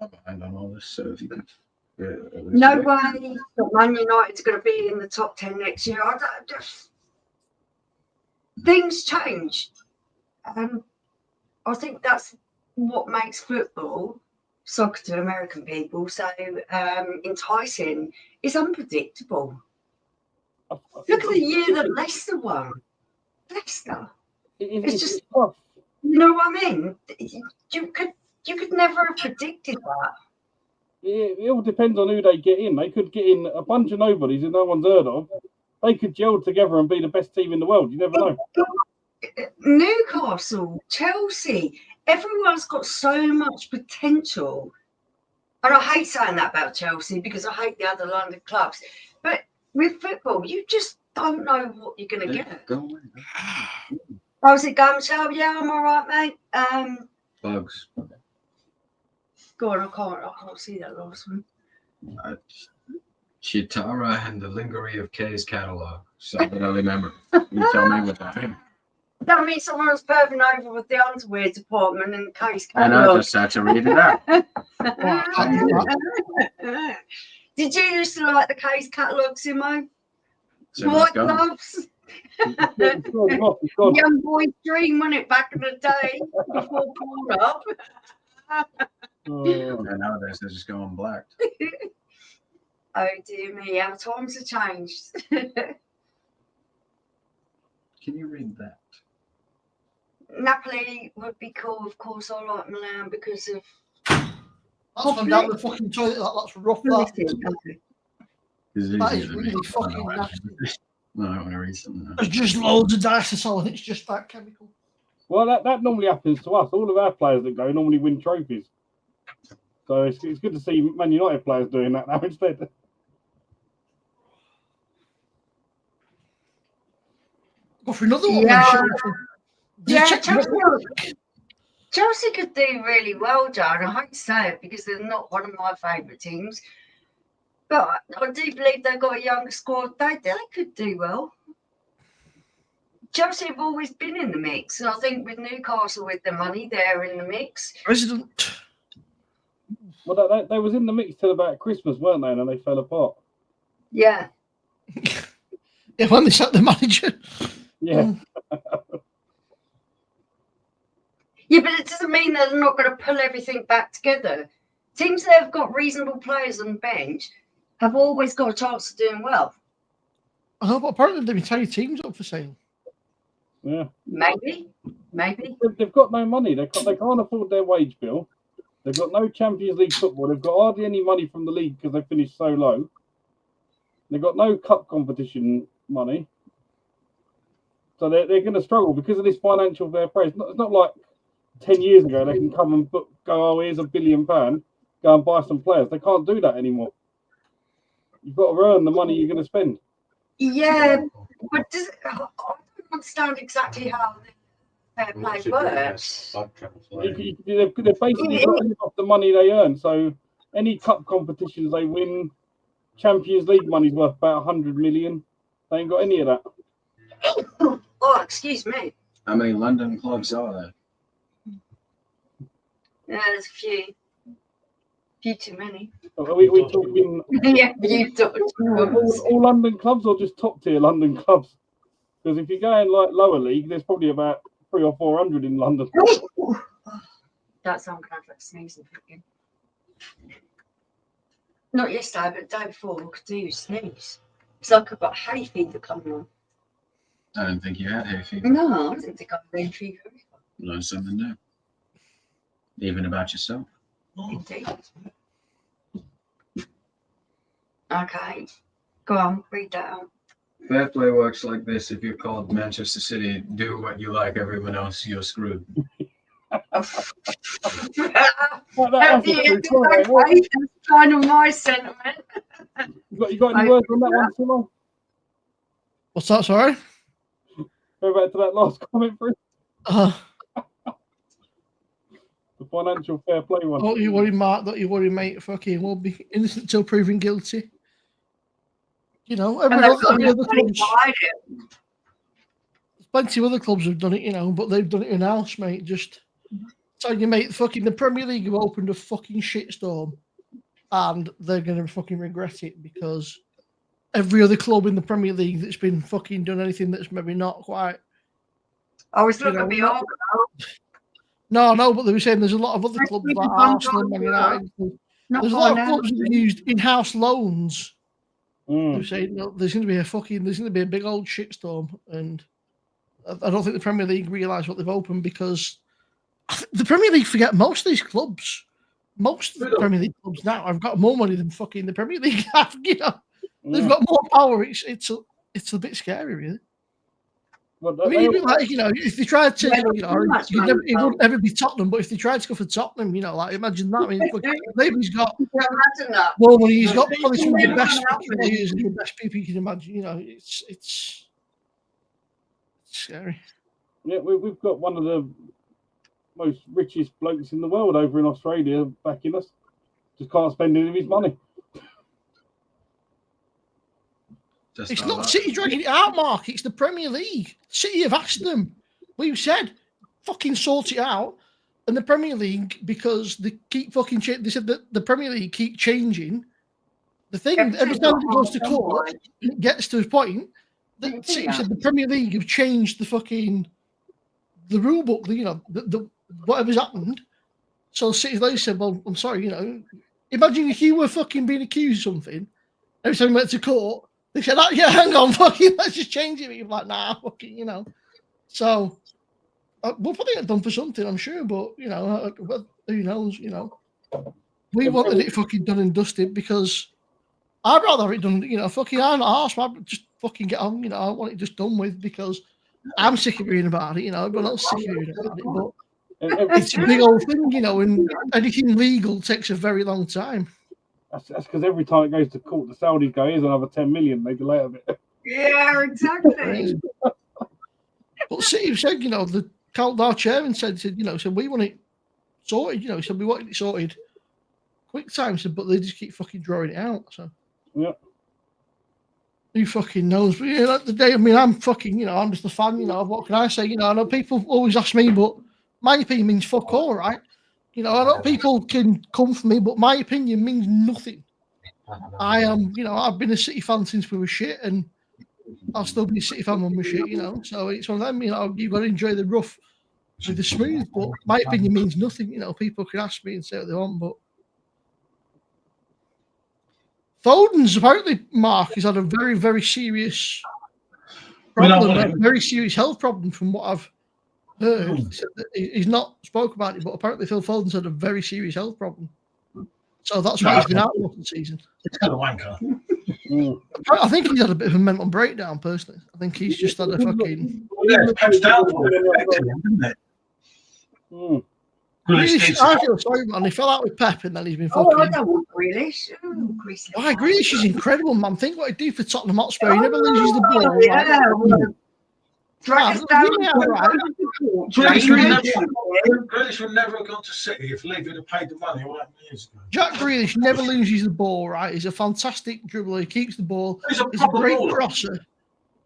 I'm behind on all this, so if you can. No way that Man United's going to be in the top 10 next year. Things change. I think that's what makes football, soccer to American people, so enticing. It's unpredictable. Look at the year that Leicester won. Leicester. It's just, you know what I mean? You could never have predicted that. It all depends on who they get in. They could get in a bunch of nobodies that no one's heard of. They could gel together and be the best team in the world. You never know. Newcastle, Chelsea, everyone's got so much potential. And I hate saying that about Chelsea because I hate the other London clubs. But with football, you just don't know what you're going to get. How's it going, Michelle? Yeah, I'm all right, mate. Bugs. Go on, I can't see that last one. Chitara and the Lingerie of Kay's catalog. So that I remember. You tell me what that means. That means someone's perving over with the underwear department in the case And I just had to read it out. Did you used to like the case catalogue, Simo? So White gloves. Young boy's dream, wasn't it, back in the day before porn up? And nowadays they're just going black. Oh dear me, how times have changed. Can you read that? Napoli would be cool, of course. I like Milan because of. That's gone down the fucking toilet. That's rough. That is really fucking nasty. No, I want to read something. There's just loads of diacetyl and it's just that chemical. Well, that normally happens to us. All of our players that go normally win trophies. So it's good to see Man United players doing that now instead. Go for another one. Yeah, Chelsea could do really well, John. I hate to say it because they're not one of my favourite teams. But I do believe they've got a younger squad. They could do well. Chelsea have always been in the mix. And I think with Newcastle, with the money, they're in the mix. President. Well, they was in the mix till about Christmas, weren't they? And then they fell apart. Yeah. Yeah, when they sacked the manager. Yeah. Yeah, but it doesn't mean they're not going to pull everything back together. Teams that have got reasonable players on the bench have always got a chance of doing well. I know, but apparently the entire team's up for sale. Yeah. Maybe. They've got no money. They can't afford their wage bill. They've got no Champions League football. They've got hardly any money from the league because they finished so low. They've got no cup competition money. So they're going to struggle because of this financial fair play. It's not like 10 years ago they can come and go, oh, here's £1 billion, go and buy some players. They can't do that anymore. You've got to earn the money you're going to spend. Yeah, but I don't understand exactly how the fair play works. They've basically got to live off the money they earn. So any cup competitions they win, Champions League money's worth about 100 million. They ain't got any of that. Oh, excuse me. How many London clubs are there? Yeah, there's a few. Few too many. Are we talking Yeah, you don't. all London clubs or just top tier London clubs? Because if you go in like lower league, there's probably about 300 or 400 in London. That's how I'm going to have like sneezing again. Not yesterday, but the day before, I could do sneeze. It's like I've got hay fever coming on. I don't think you had hay fever. No, I didn't think I'd hay fever. Learn something new. Even about yourself. Indeed. Okay. Go on, read that out. Fair play works like this. If you're called Manchester City, do what you like. Everyone else, you're screwed. That's kind of my sentiment. You got any words on that one, Simon? What's that, sorry? Go back to that last comment, Bruce. The financial fair play one. Don't you worry, Mark. Don't you worry, mate. Fucking will be innocent till proven guilty. You know, every other clubs, there's plenty of other clubs have done it, you know, but they've done it in-house, mate. Just telling you, mate, the Premier League have opened a fucking shitstorm and they're going to fucking regret it because every other club in the Premier League that's been fucking done anything that's maybe not quite... I was looking at me all. No, but they were saying there's a lot of other clubs like Arsenal, Man United. There's a lot of clubs that have used in-house loans. They're saying there's going to be a big old shitstorm, and I don't think the Premier League realise what they've opened because the Premier League forget most of these clubs. Most of the Premier League clubs now have got more money than fucking the Premier League have. You know, they've got more power. It's a bit scary, really. Well, I mean, like, you know, if they tried to, it wouldn't ever be Tottenham, but if they tried to go for Tottenham, you know, like, imagine that. I mean, maybe he's got more money. He's got probably some of the best players and the best people you can imagine. You know, it's scary. Yeah, we've got one of the most richest blokes in the world over in Australia backing us. Just can't spend any of his money. It's not City dragging it out, Mark. It's the Premier League. City have asked them. We've said, fucking sort it out. And the Premier League, because they keep fucking changing, they said that the Premier League keep changing. The thing, every time it goes to court, it gets to a point that City said the Premier League have changed the rule book, you know, the whatever's happened. So City, they said, well, I'm sorry, you know, imagine if you were fucking being accused of something, every time you went to court, they said, oh, yeah, hang on, fucking, let's just change it. You're like, nah, fucking, you know. So, we'll probably get done for something, I'm sure, but, you know, who knows, you know. We wanted it fucking done and dusted because I'd rather have it done, you know, fucking, I'm not arsed, I'd just fucking get on, you know, I want it just done with because I'm sick of hearing about it, you know, everyone else is sick of hearing about it, but it's a big old thing, you know, and anything legal takes a very long time. That's because every time it goes to court, the Saudis go, here's another 10 million, they delay a bit. Yeah, exactly. But City said, you know, our chairman said, you know, we want it sorted, you know, we wanted it sorted quick time, but they just keep fucking drawing it out, so. Yeah. Who fucking knows? But yeah, at the day, I mean, I'm fucking, you know, I'm just a fan, you know, what can I say? You know, I know people always ask me, but my opinion means fuck all, right? You know, I know people can come for me, but my opinion means nothing. I am, you know, I've been a City fan since we were shit, and I'll still be a City fan when we're shit, you know. So it's one of them, you know, you've got to enjoy the rough with the smooth, but my opinion means nothing. You know, people can ask me and say what they want, but Foden's apparently, Mark, has had a very, very serious problem, a very serious health problem from what I've heard. He's not spoke about it, but apparently Phil Foden's had a very serious health problem. So that's why he's been out most of the season. It's kind of wanker. I think he's had a bit of a mental breakdown, personally. I think he's just had a fucking... Yeah, Pep's downfall affected him, didn't it? I feel sorry, man. He fell out with Pep and then he's been fucking... I don't want Grealish. Why, Grealish is incredible, man. Think what he'd do for Tottenham Hotspur. He never loses the ball. Grealish would never have gone to City if Levy had paid the money all that years ago. Jack Grealish never loses the ball, right? He's a fantastic dribbler. He keeps the ball. He's a great crosser.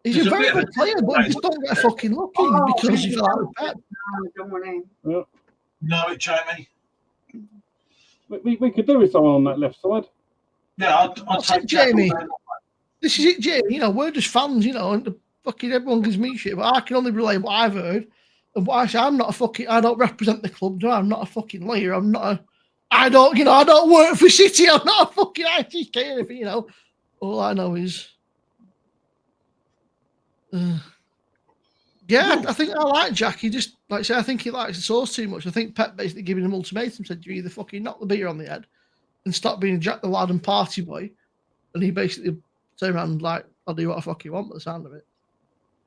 He's a very good player, but he just don't get a fucking look in because he fell out with Pep. No, it, Jamie. We could do with someone on that left side. Yeah, I'll take Jamie. This is it, Jamie. You know, we're just fans, you know, and fucking everyone gives me shit, but I can only relay what I've heard. And what I say, I don't represent the club, no, I'm not a fucking lawyer, I don't work for City, I'm not a fucking ITK or anything, you know. All I know is, yeah, I think I like Jack. He just, like I say, I think he likes the sauce too much. I think Pep basically giving him an ultimatum, said, you either fucking knock the beer on the head and stop being Jack the lad and party boy. And he basically turned around and like, I'll do what I fucking want by the sound of it.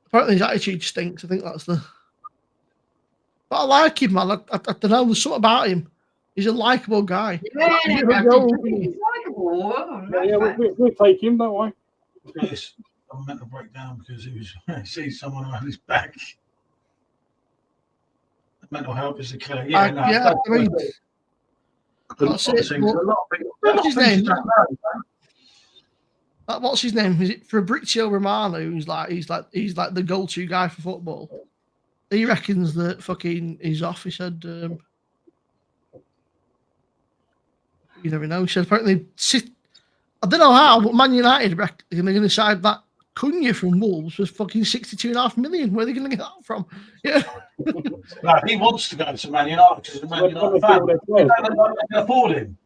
Apparently his attitude stinks. I think that's the... But I like him, man. I don't know. There's something about him. He's a likable guy. Yeah, he's likable. Yeah, we'll take him, don't we? Yes, I'm meant to break down because he sees someone on his back. Mental health is a killer. Yeah, I mean, that's it. What's his name? What's his name? Is it Fabrizio Romano? He's like the go-to guy for football. He reckons that fucking he's off. He said, you never know. He said apparently, I don't know how, but Man United are going to decide that Cunha from Wolves was fucking 62.5 million. Where are they going to get that from? Yeah. No, he wants to go to Man United because he's a Man United fan. They can afford him.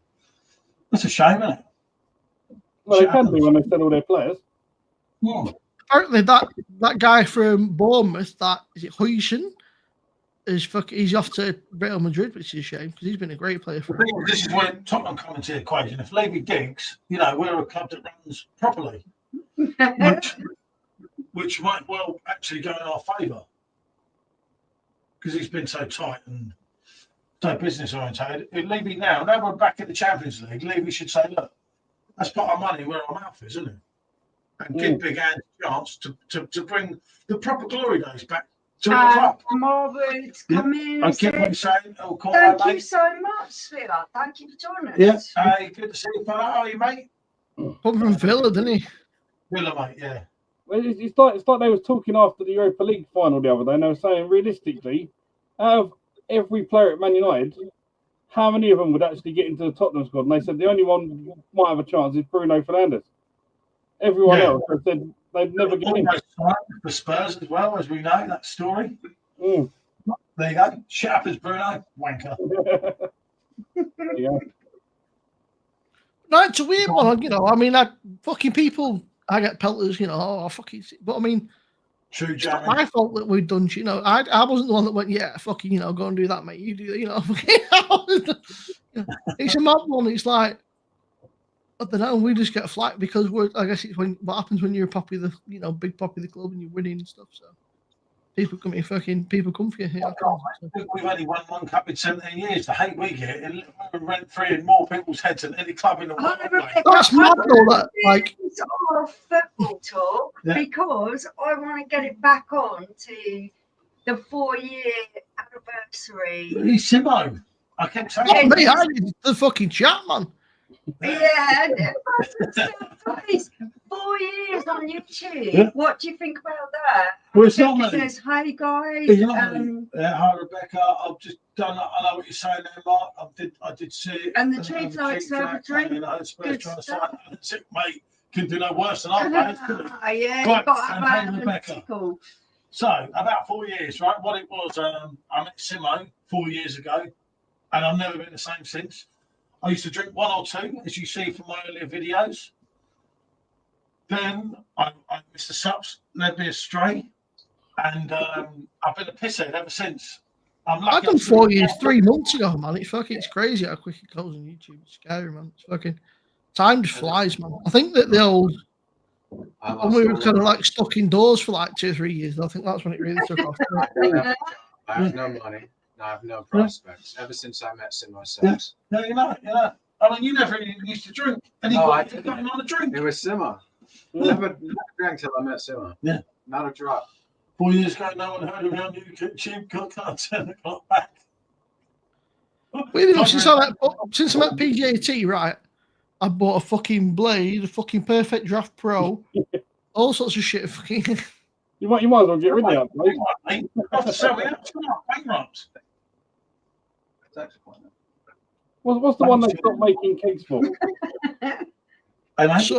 That's a shame, isn't it? Well, they can do when they sell all their players. Yeah. Apparently, that guy from Bournemouth, is it Huijsen, he's off to Real Madrid, which is a shame because he's been a great player for him. This is where Tottenham come into the equation. If Levy digs, you know, we're a club that runs properly, which might well actually go in our favour because he's been so tight and so business orientated. If Levy now we're back at the Champions League, Levy should say, look, let's put our money where our mouth is, isn't it? And give Big Ange a chance to bring the proper glory days back to the club. Margaret's come in. I get what you're saying. Thank you so much, sweetheart. Thank you for joining us. Yeah. Hey, good to see you, fella. How are you, mate? Come from Villa, didn't he? Villa, mate, yeah. Well, it's like they was talking after the Europa League final the other day, and they were saying, realistically, out of every player at Man United, how many of them would actually get into the Tottenham squad? And they said the only one who might have a chance is Bruno Fernandes. Everyone else has said they'd never get in. For Spurs as well, as we know, that story. There you go. Shut up as Bruno, wanker. Yeah. No, it's a weird one, you know. I mean, fucking people, I get pelters, you know, fucking, but I mean, true, it's not my fault that we've done, you know. I wasn't the one that went, yeah, fucking, you know, go and do that, mate. You do that, you know. It's a mad one. It's like, I don't know. We just get a flack because I guess it's what happens when you're a popular, you know, big popular club and you're winning and stuff. So people come for you here. I think we've only won one cup in 17 years. The hate we get, we're rent free in more people's heads than any club in the world. That's mad, though. That like it's all football talk because I want to get it back on to the 4-year anniversary. Simo, I kept saying. Me, I did the fucking chat, man. Yeah, guys, 4 years on YouTube. Yeah. What do you think about that? Well, it's not It me. says, "Hey guys, It's not me. Hi Rebecca, I've just done. I know what you're saying there, Mark. I did see it. And the cheap likes have a drink. And I was Good trying to say, stuff. that's it, mate. Can do no worse than I've had, could it? Yeah, you Right, got and that hey, Rebecca. tickle. So about 4 years, right? What it was, I met Simo 4 years ago, and I've never been the same since. I used to drink 1 or 2, as you see from my earlier videos. Then Mr. Sups led me astray, and I've been a pisshead ever since. I'm lucky. I've done 4 years 3 months ago, man. It's crazy how quick it goes on YouTube. It's scary, man. It's fucking time just flies, man. I think that the old when we were kind of like stuck indoors for like 2 or 3 years, I think that's when it really took off. I have no money. I have no prospects. Ever since I met Simo Subs. No, you're not. I mean, you never even used to drink. And you got him on a drink. It was Simo. Never drank till I met Simo. Yeah. Not a drop. 4 years ago, no one heard of me on YouTube. Can't turn the clock back. Weird enough, since I met PJT, right, I bought a fucking Blade, a fucking Perfectdraft Pro, all sorts of shit. Fucking. You might as well get rid of that. Mate. After so many bankrupt. What's the one they stopped making cakes for? So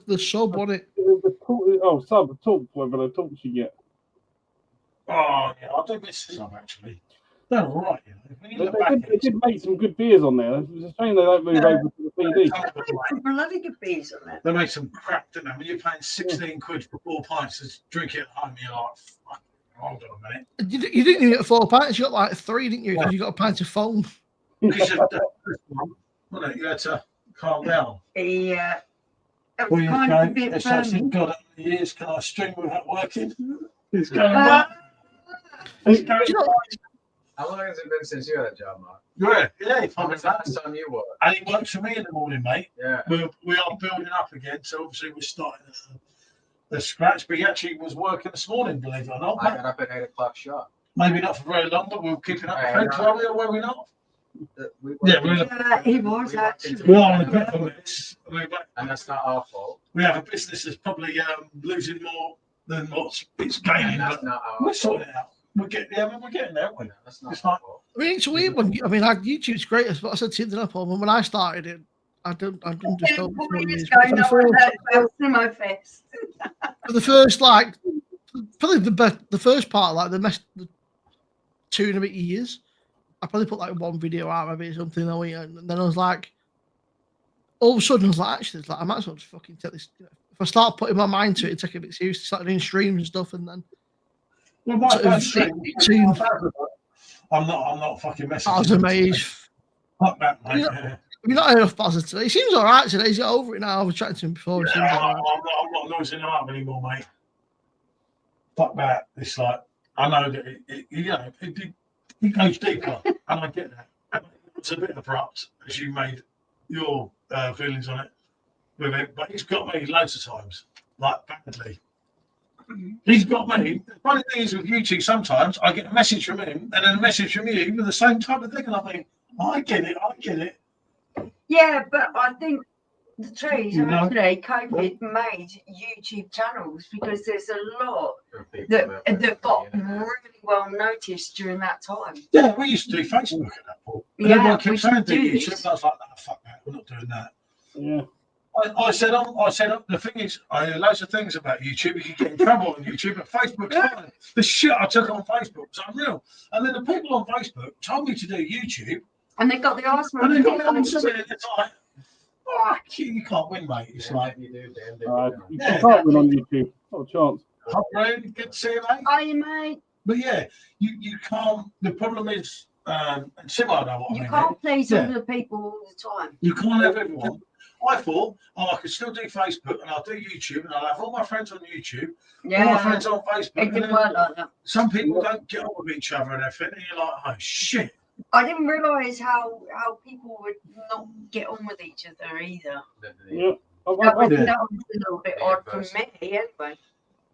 the sub on it. Sub, the talk, whatever the talks you get. Oh yeah, I do miss this one actually. They're all right, They did make some good beers on there. It's a shame they don't move over to the PD. Bloody good beers on there. They make some crap, don't they? When you're paying 16 quid for 4 pints to drink it at home, you're like, fuck, hold on a minute. You didn't even get 4 pints, you got like 3, didn't you? Because you got a pint of foam. Because you had to calm down. Yeah. Well, it's actually God, how many years can I string without working? It's going well. How long has it been since you had a job, Mark? Yeah. How many last time you worked? And it works for me in the morning, mate. Yeah. We are building up again, so obviously we're starting the scratch. But he actually was working this morning, believe it or not. I got up at 8 o'clock sharp. Maybe not for very long, but we're keeping up the fence, are we, or were we not? He was actually. We are on a bit of a mess. And that's not our fault. We have a business that's probably losing more than what it's gaining. That's not our We're sorting it out. We're getting there, aren't we? That's not It's like, I mean, it's a weird one. I mean, YouTube's great. That's what I said to you, when I started it, I didn't just over 4 years. For the first, like, probably the first part, like the 2 and a bit years, I probably put like 1 video out of it or something, and then I was like, all of a sudden I was like, actually, I might as well just fucking take this. If I start putting my mind to it, take it a bit seriously, start doing streams and stuff, and then. I'm not fucking messing. I was amazed. Fuck that, mate. We've not had enough buzzer today. He seems all right today. He's got over it now. I was chatting to him before. Yeah, I'm not losing him up anymore, mate. Fuck that. It's like, I know that it goes deeper, and I get that. It's a bit abrupt, as you made your feelings on it with him, but he's got me loads of times, like badly. He's got me. The funny thing is with YouTube, sometimes I get a message from him and then a message from you with the same type of thing, and I think, I get it. Yeah, but I think the truth actually, COVID made YouTube channels because there's a lot that got really well noticed during that time. Yeah, we used to do Facebook at that point. And everyone kept saying do YouTube, and I was like, no, fuck that, we're not doing that. Yeah. I said, the thing is, I hear loads of things about YouTube. You can get in trouble on YouTube, but Facebook's fine. The shit I took on Facebook was unreal. And then the people on Facebook told me to do YouTube. And they got the arse. And they got me on something, and it's like, fuck you can't win, mate. It's like, you can't win on YouTube. Not a chance. Hi, Brad. Good to see you, mate. Hi, mate. But yeah, you can't. The problem is, similar to what you can't please all the people all the time. You can't have everyone. I thought, I could still do Facebook and I'll do YouTube and I'll have all my friends on YouTube, all my friends on Facebook. It didn't work like that. Some people don't get on with each other and everything, and you're like, oh shit. I didn't realise how people would not get on with each other either. Yeah. That was a little bit odd for me, anyway.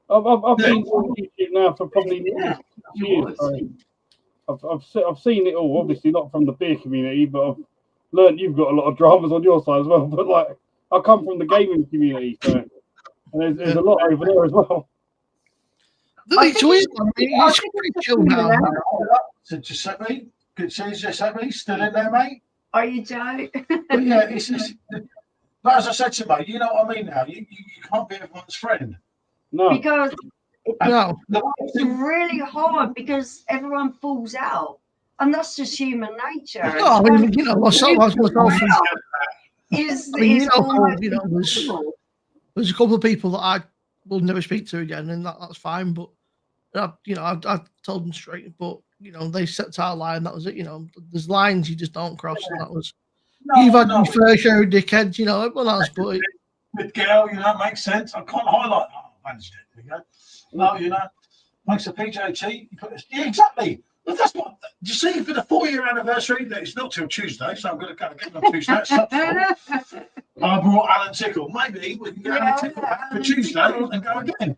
I've been on YouTube now for probably years. I've seen it all, obviously not from the beer community, but learned you've got a lot of dramas on your side as well. But like, I come from the gaming community, so and there's a lot over there as well. It's weird. I mean, it's pretty chill now. So Giuseppe, good to see you, Giuseppe. Still in there, mate? Are you, Joe? But yeah, it's but as I said to you, mate, you know what I mean now. You can't be everyone's friend. No, Because No, it's really hard because everyone falls out. And that's just human nature. no, I mean, you know, myself, Is I mean, you know, almost you know, impossible. there's a couple of people that I will never speak to again, and that's fine. But you know, I told them straight. But you know, they set our line. That was it. You know, there's lines you just don't cross, and that was. You've had your fair share of dickheads, you know. Everyone else, but with Gail, you know, it makes sense. I can't highlight. Oh, I managed it. You know, no, you know, makes a PJT. You put this, yeah, exactly. Well, that's what you see for the 4-year anniversary. That it's not till Tuesday, so I'm going to go and get on Tuesday. I brought Alan Tickle. Maybe we can get Alan Tickle back for Tuesday and go again.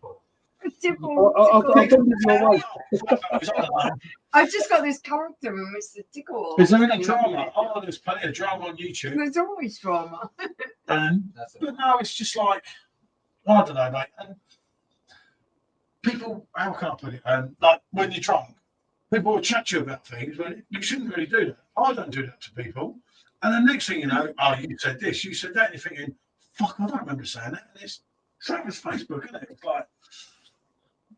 I've just got this character in Mr. Tickle. Is there any drama? Oh, there's plenty of drama on YouTube. There's always drama. But no, it's just like, I don't know, mate. And people, how can I put it? Like when you're drunk, people will chat to you about things, but you shouldn't really do that. I don't do that to people. And the next thing you know, oh, you said this, you said that, and you're thinking, fuck, I don't remember saying that. And it's same as Facebook, isn't it? It's like,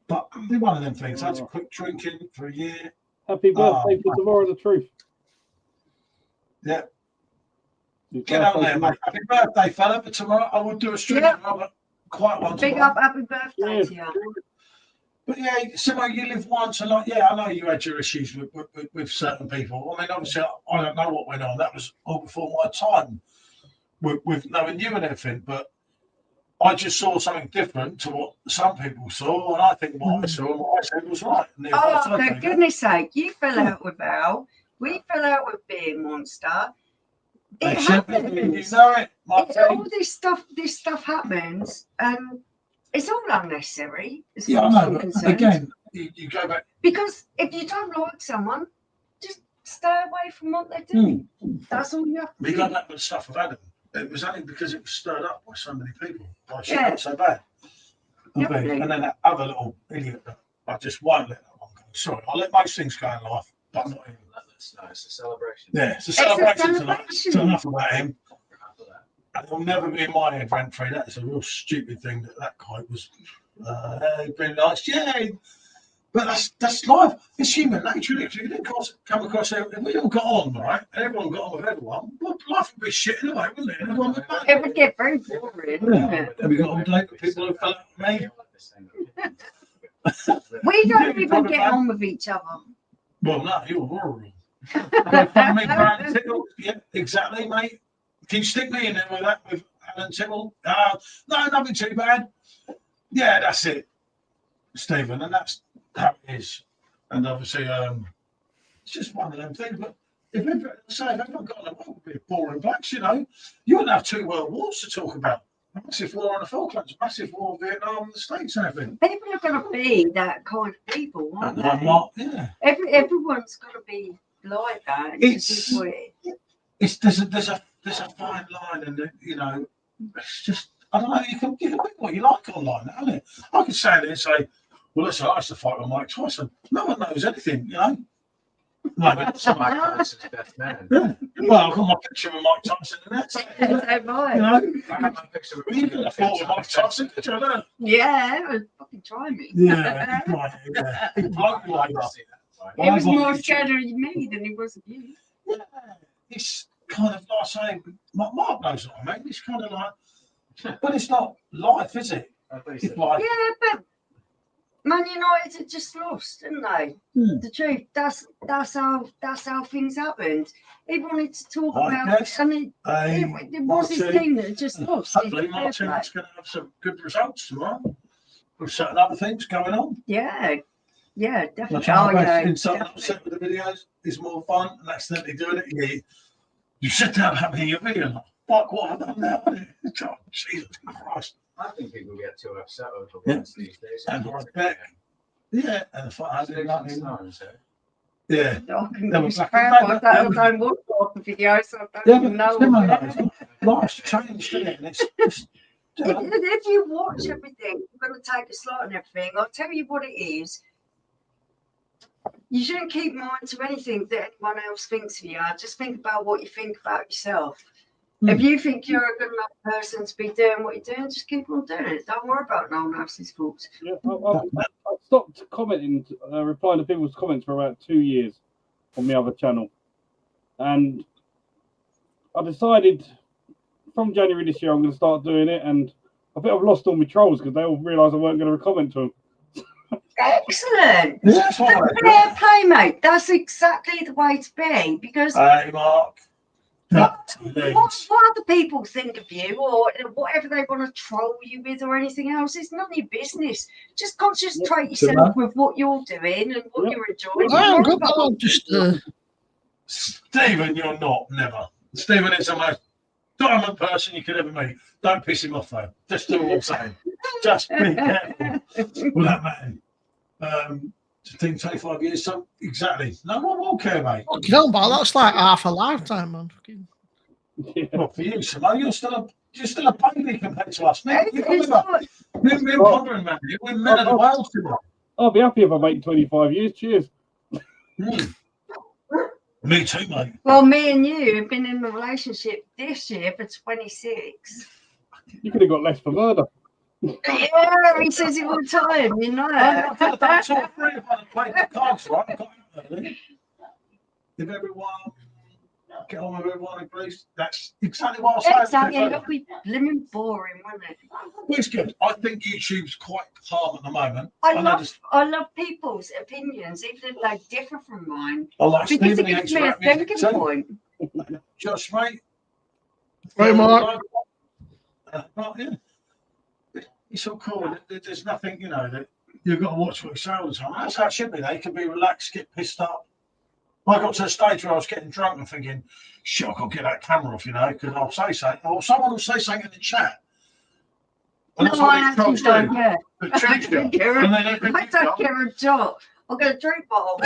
but it'll be one of them things. I had to quit drinking for a year. Happy birthday for tomorrow, the truth. Yeah. Get on there, mate. Happy birthday, fella. For tomorrow, I will do a stream. Yeah. Quite one. Big up, happy birthday to you. But yeah, so you live once, and like, yeah, I know you had your issues with certain people. I mean, obviously, I don't know what went on. That was all before my time with knowing you and everything. But I just saw something different to what some people saw, and I think what I saw and what I said was right. Oh, for goodness sake, you fell out with Al. We fell out with Beer Monster. It happens. You know it. All this stuff happens, and it's all unnecessary. Yeah, I know. But again, you go back because if you don't like someone, just stay away from what they're doing. That's all you have to do. We go back with the stuff of Adam. It was only because it was stirred up by so many people. Like, she got so bad. And then that other little idiot, I just won't let that one go. Sorry, I'll let most things go in life, but not him. No, it's a celebration. Yeah, it's a celebration tonight. It's enough about him. And it'll never be in my head rent free. That is a real stupid thing that guy was. Been nice, yeah. But that's life. It's human nature. If you didn't come across everything, we all got on, right? And everyone got on with everyone. Well, life would be shit anyway, wouldn't it? Everyone would it would get very boring, wouldn't it? Have we got on date with people who fell out with me? We don't even get on with each other. Well, no, you're horrible. Yeah, exactly, mate. Can you stick me in there with that with Alan Tickle? No, nothing too bad. Yeah, that's it, Stephen, and that's how it is. And obviously, it's just one of them things. But if everyone got on a world, it'd be boring blacks, you know. You wouldn't have 2 world wars to talk about. A massive war on the Falklands, massive war in Vietnam and the States and everything. People are going to be that kind of people, aren't they? Yeah. Everyone's got to be like that. There's a fine line, and you know, it's just I don't know. You can pick what you like online, isn't it? I could stand there and say, "Well, listen, I used to fight with Mike Tyson." No one knows anything, you know. No, but it's Mike Tyson's best man. Yeah. Well, I've got my picture with Mike Tyson, and that's it. so right. You know, I have my picture with you could have fought with Mike Tyson, could you? I Yeah, fucking try me. Yeah, right. Yeah. He blocked me like that. He was more scared of me than he was of you. Yeah, it's kind of like saying, Mark knows what I mean. It's kind of like, but it's not life, is it? It's like, yeah, but Man United had just lost, didn't they? The truth, that's how things happened. He wanted to talk about it, and it was his team that had just lost. Hopefully, Martin's going to have some good results tomorrow with certain other things going on. Yeah, definitely. In something upset with the videos is more fun, and accidentally doing it. You sit down having your video, like, fuck, what have I done now? Oh, Jesus Christ. I think people get too upset over words these days. And the 519. Yeah. I don't watch of the videos, so I Yeah, don't but know. life's changed, isn't it? And it's just, you know, If you watch everything, you're going to take a slot and everything. I'll tell you what it is. You shouldn't keep mind to anything that anyone else thinks of you. Just think about what you think about yourself. If you think you're a good enough person to be doing what you're doing, just keep on doing it. Don't worry about no one else's faults. Yeah, I stopped commenting, replying to people's comments for about 2 years on the other channel, and I decided from January this year I'm going to start doing it, and I think I've lost all my trolls because they all realised I weren't going to comment to them. Excellent. yeah, that's what Fair play, mate. That's exactly the way to be, because Hey, Mark. what other people think of you or whatever they want to troll you with or anything else, it's none of your business. Just concentrate yourself with what you're doing and what you're enjoying. I'm good. I'm just Stephen, you're not, never. Stephen is the most diamond person you could ever meet. Don't piss him off, though. Just do what I'm saying. Just be careful with that man. To think 25 years, so exactly. No one will care, mate. fucking hell, but that's like half a lifetime, man. Fucking... Not for you, Simone. You're still a baby compared to us. Me and Pondering, man. We're men of the world, Simone. I'll be happy if I make 25 years. Cheers. Me too, mate. Well, me and you have been in a relationship this year for 26. You could have got less for murder. Yeah, he says it all the time, you know. I've done 2 or 3 if I played the cards right. I got it early. If everyone get on with everyone agrees, that's exactly what I was saying. Exactly, it'll be blimmin' boring, won't it? Well, it's good. I think YouTube's quite calm at the moment. I love people's opinions, even if they differ from mine. I like Because Stephen. it gives me a thinking point. Josh, mate. Right, Mark. Yeah. It's all cool. There's nothing, you know, that you've got to watch what you say all the time. That's how it should be. They can be relaxed, get pissed up. I got to a stage where I was getting drunk and thinking, shit, I can't get that camera off, you know, because I'll say something, or someone will say something in the chat. And No, I actually don't care. I don't care a jot. I'll get a drink bottle.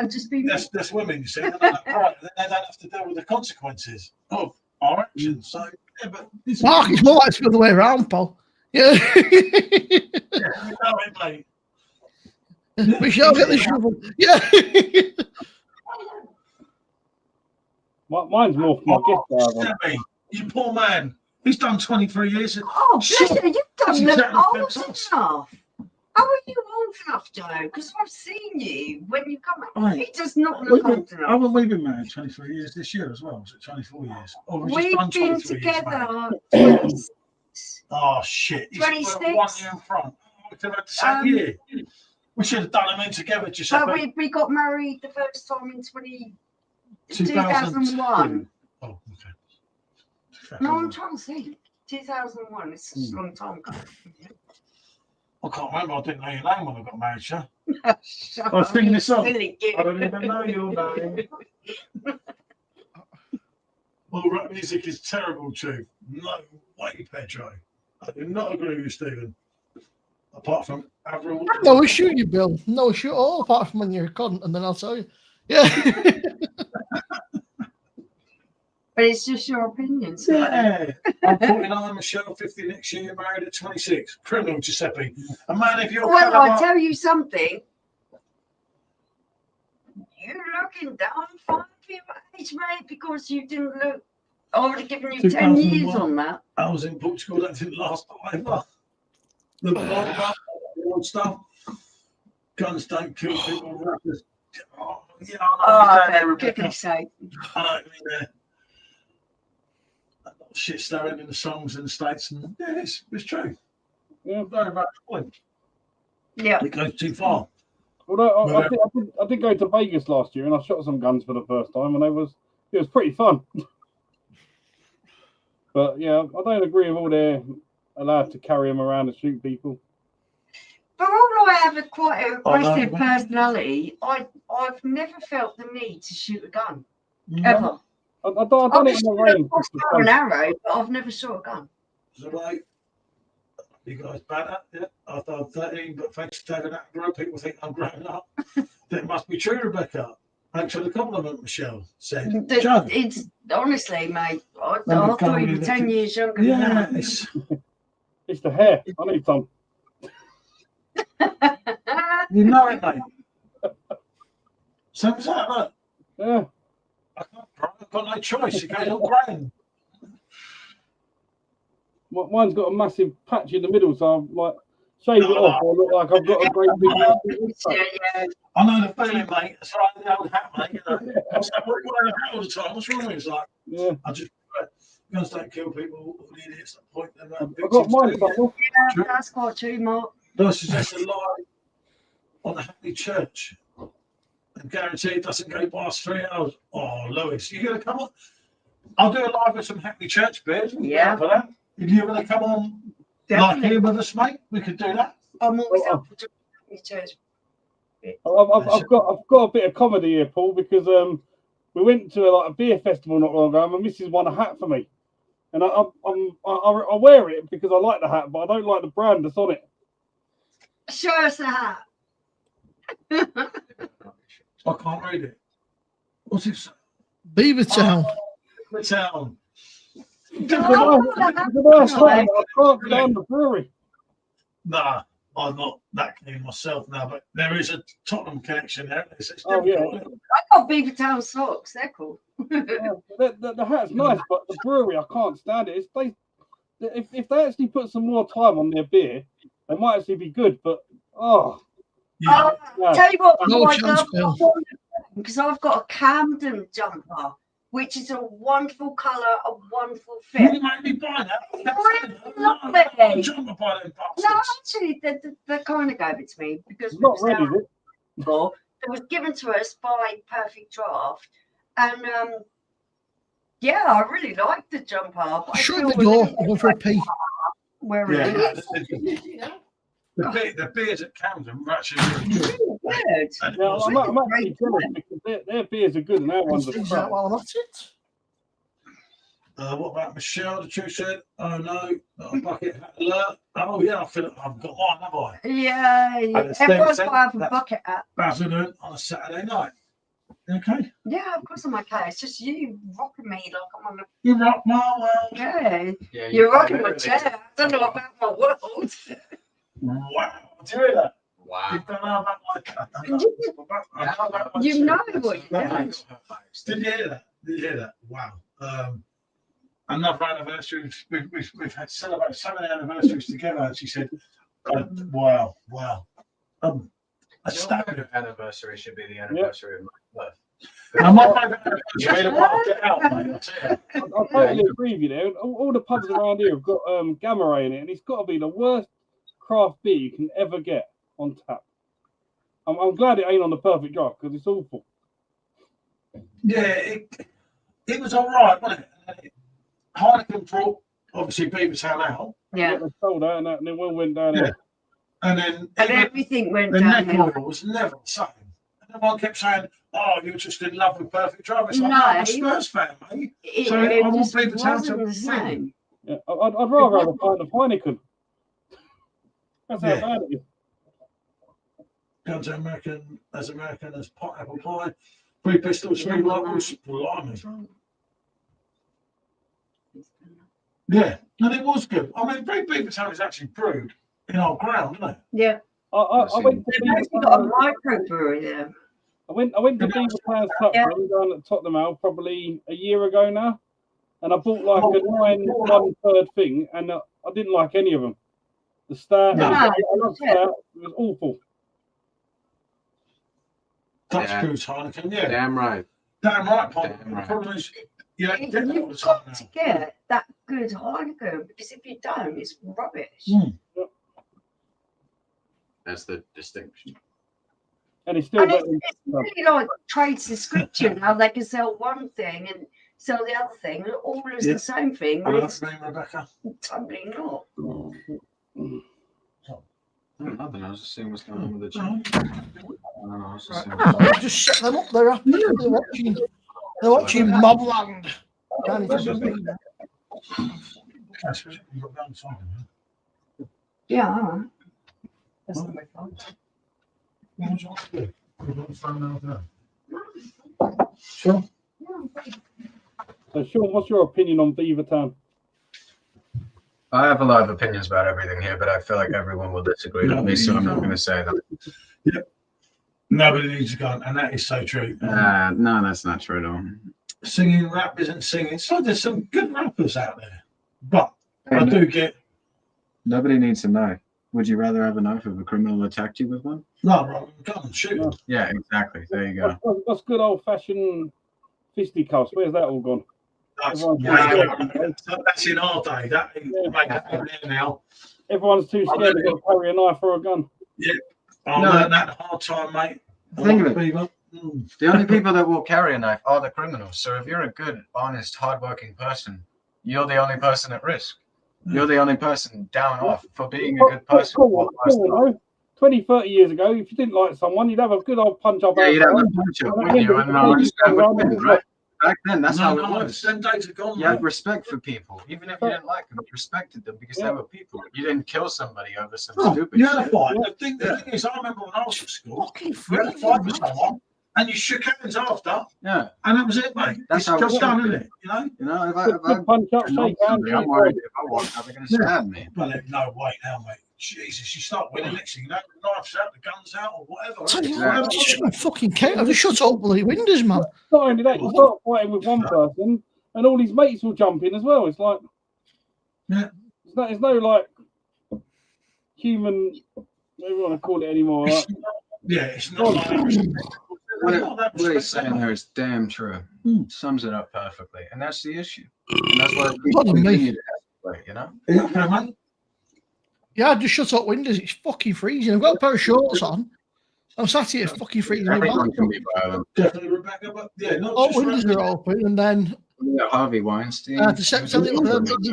I'll just be. That's women, you see. They're not right. They don't have to deal with the consequences of our actions. So, yeah, but Mark, it's more like the other way around, Paul. Yeah. You know it, mate. We shall get the shovel. Yeah. Mine's more for my gift. Sammy, you poor man. He's done 23 years. Oh, bless you, you've done them old enough. How are you old enough, Joe? Because I've seen you when you come out. Right. He does not look old enough. Haven't we been married 23 years this year as well? Was it 24 years? Or We've been together. Oh, shit. He's 26. 1 year in front. We could have had the same year. We should have done them in together, Giuseppe. We got married the first time in 2001. Oh, okay. No, I'm trying to think. 2001. It's a long time ago. I can't remember. I didn't know your name when I got married, sir. I was singing this song. I don't even know your name. Well, rap music is terrible, too. No way, Pedro. I do not agree with you, Stephen. Apart from Avril. No issue, you Bill. No issue at all, apart from when you're a cunt, and then I'll tell you. Yeah. But it's just your opinion. So. Yeah. I'm 49, Michelle, 50 next year, married at 26. Criminal, Giuseppe. And man, if you're. Well, I'll tell you something. You're looking down fine for your age, mate, because you didn't look. I would have given you 10 years on that. I was in Portugal, that didn't last forever. The old stuff. Guns don't kill people. Rappers. Oh, yeah, I know. Goodness sake. I know, yeah. Shit stirring in the songs in the States, and yeah, it's true. Yeah, very much point. Yeah. It goes too far. Although I did go to Vegas last year and I shot some guns for the first time, and it was pretty fun. But yeah, I don't agree with all they're allowed to carry them around and shoot people. For all I have quite an aggressive personality, I've never felt the need to shoot a gun. Ever. I've done it in the rain. An arrow, but I've never shot a gun. So like, you guys bad at it? I thought 13, but thanks to taking that group, people think I'm growing up. That must be true, Rebecca. Thanks for the compliment, Michelle said. Joe. It's honestly, mate. I Remember thought you going were 10 years younger Yeah, than that. It's the hair. I need some. You know it, mate. So was that, look. Yeah. I've got no choice. It goes all grand. Mine's got a massive patch in the middle, so I'm like, shave it off. I look like I've got a great big. Yeah. I know the feeling, mate. It's like the old hat, mate. You know, I was like, what, wearing a hat all the time? What's wrong with me? It's like, Yeah. I just guns don't kill people. All the idiots that point them out. I got mine. Yeah, that's quite too much. Versus just a lie on the Happy Church. And guarantee it doesn't go past 3 hours. Oh, Lewis, you gonna come on? I'll do a live with some Happy Church beers. Yeah. For that. If you're gonna come on, like here with us, mate, we could do that. I'm always up for Happy Church. I've got a bit of comedy here, Paul, because we went to a beer festival not long ago, and my missus won a hat for me, and I wear it because I like the hat, but I don't like the brand that's on it. Show us the hat. I can't read it. What's it? Beavertown. Beavertown. It's a nice hat, but I can't go down the brewery. Nah, I'm not that keen myself now, but there is a Tottenham connection there. It's Oh yeah. I got Beavertown socks. They're cool. The hat's nice, but the brewery I can't stand it. If they actually put some more time on their beer, they might actually be good. But Tell you what, No chance, Bill. because I've got a Camden jumper, which is a wonderful colour, a wonderful fit. You made me buy that. Lovely. Jumper by them No, actually, they kind of gave it to me because not ready. it was given to us by Perfect Draft, and yeah, I really like the jumper. But Shut the door. I'm going for a pee. Where the beers at Camden are actually really good. good. Yeah, I'm actually jealous because their beers are good and their ones are Is that crap. while I'm at it? What about Michelle? The truth said, oh no, not a bucket hat alert. Oh yeah, I feel like I've got one, have I? Yeah, And everyone's Steve got to have a said bucket hat. Basildon on a Saturday night. Okay. Yeah, of course I'm okay. It's just you rocking me like I'm on a. You rock my world. Yeah, Yeah, you're rocking my chair. I don't know about my world. Wow. Do you hear that? Wow. You don't know about my. You know what you're doing. Did you hear that? Did you hear that? Wow. Another anniversary. We've had celebrated so many anniversaries together. And she said, "Wow, wow." Your anniversary should be the anniversary of my birth. Now, my favourite anniversary is to get out, mate. I tell you. I totally agree with you there. All the pubs around here have got gamma ray in it, and it's got to be the worst craft beer you can ever get on tap. I'm glad it ain't on the Perfect Draft because it's awful. Yeah, it was all right, wasn't it? Heineken brought obviously Beavertown out. Yeah. They sold out, and then one went down. Yeah. And then everything went the down. neck oil was never the same. And everyone kept saying, "Oh, you're just in love with Perfect Draft." It's like, No. no, I'm a Spurs fan, mate. So I want just Beavertown to wasn't the win. same. Yeah, I'd rather have a pint of Heineken. That's how Yeah. bad it is. Guns American as pineapple pie. 3 Pistols, 3 Rivals. Blimey. Yeah, and it was good. I mean, Beavertown is actually brewed in our ground, isn't it? Yeah. I went to They've actually got a microbrewery there. I went to Beavertown's Tap Room down at Tottenham Hale probably a year ago now, and I bought like a 9 1/3 thing, and I didn't like any of them. The stout, No. I loved stout. It was awful. Dutch Yeah. brews Heineken, yeah. Damn right. Damn right, Paul. Damn The right. problem is, you don't get that all the You've time got to get that good Heineken because if you don't, it's rubbish. now. That's the distinction. And it's still And better it's than really like trade description, how they can sell one thing and sell the other thing, all as Yeah. the same thing. Hello, It's that's me, Rebecca. totally not. Nothing. I was just seeing what's going on with the chat. I was just seeing Right. Just set them up. They're happy. They're watching Mobland. Can't even believe that. You've got down something, huh? Yeah, all right. That's not my fault. What would you like to do? You want to phone out there? Sure. So, Sean, what's your opinion on Beaver Town? I have a lot of opinions about everything here, but I feel like everyone will disagree with me, so I'm not going to say them. Yep. Nobody needs a gun, and that is so true. No, that's not true at all. Singing rap isn't singing. So there's some good rappers out there, but I do get. Nobody needs a knife. Would you rather have a knife if a criminal attacked you with one? No, rather than gun and shoot. Yeah, exactly. There you go. What's good old-fashioned fisticuffs? Where's that all gone? That's in our day. That ain't now. Everyone's too scared to carry a knife or a gun. Yeah, I learned that hard time, mate. Think of it. The only people that will carry a knife are the criminals. So if you're a good, honest, hardworking person, you're the only person at risk. You're the only person down off for being a good person. 20, 30 years ago, if you didn't like someone, you'd have a good old punch up. Yeah, you'd have a punch up, wouldn't you? And right? Back then, that's how it was. Them days are gone. You had respect for people, even if you didn't like them. You respected them because they were people. You didn't kill somebody over some stupid you had a shit. fight. The thing is, I remember when I was at school, we had a fight with someone, and you shook hands after. Yeah, and that was it, mate. That's it's how just done, isn't it? You know, if I punch up, shake hands. I'm worried if I walk out, they're going to stab me. Well, no way now, mate. Jesus, you start winning next thing, you know, the knife's out, the gun's out, or whatever. Tell you what, I just shouldn't fucking care. I just shut up bloody windows, man. Not only that, you start fighting with one person, and all his mates will jump in as well. It's like, there's no like human, whatever you want to call it anymore. Right? Yeah, it's not like what he's saying there is damn true. Sums it up perfectly, and that's the issue. And that's why people continue to escalate, you know. Yeah, I just shut up windows. It's fucking freezing. I've got a pair of shorts on. I'm sat here fucking freezing. Everyone can be violent. Definitely, Rebecca, but yeah, not all just windows are open, and then Harvey Weinstein. to September, we've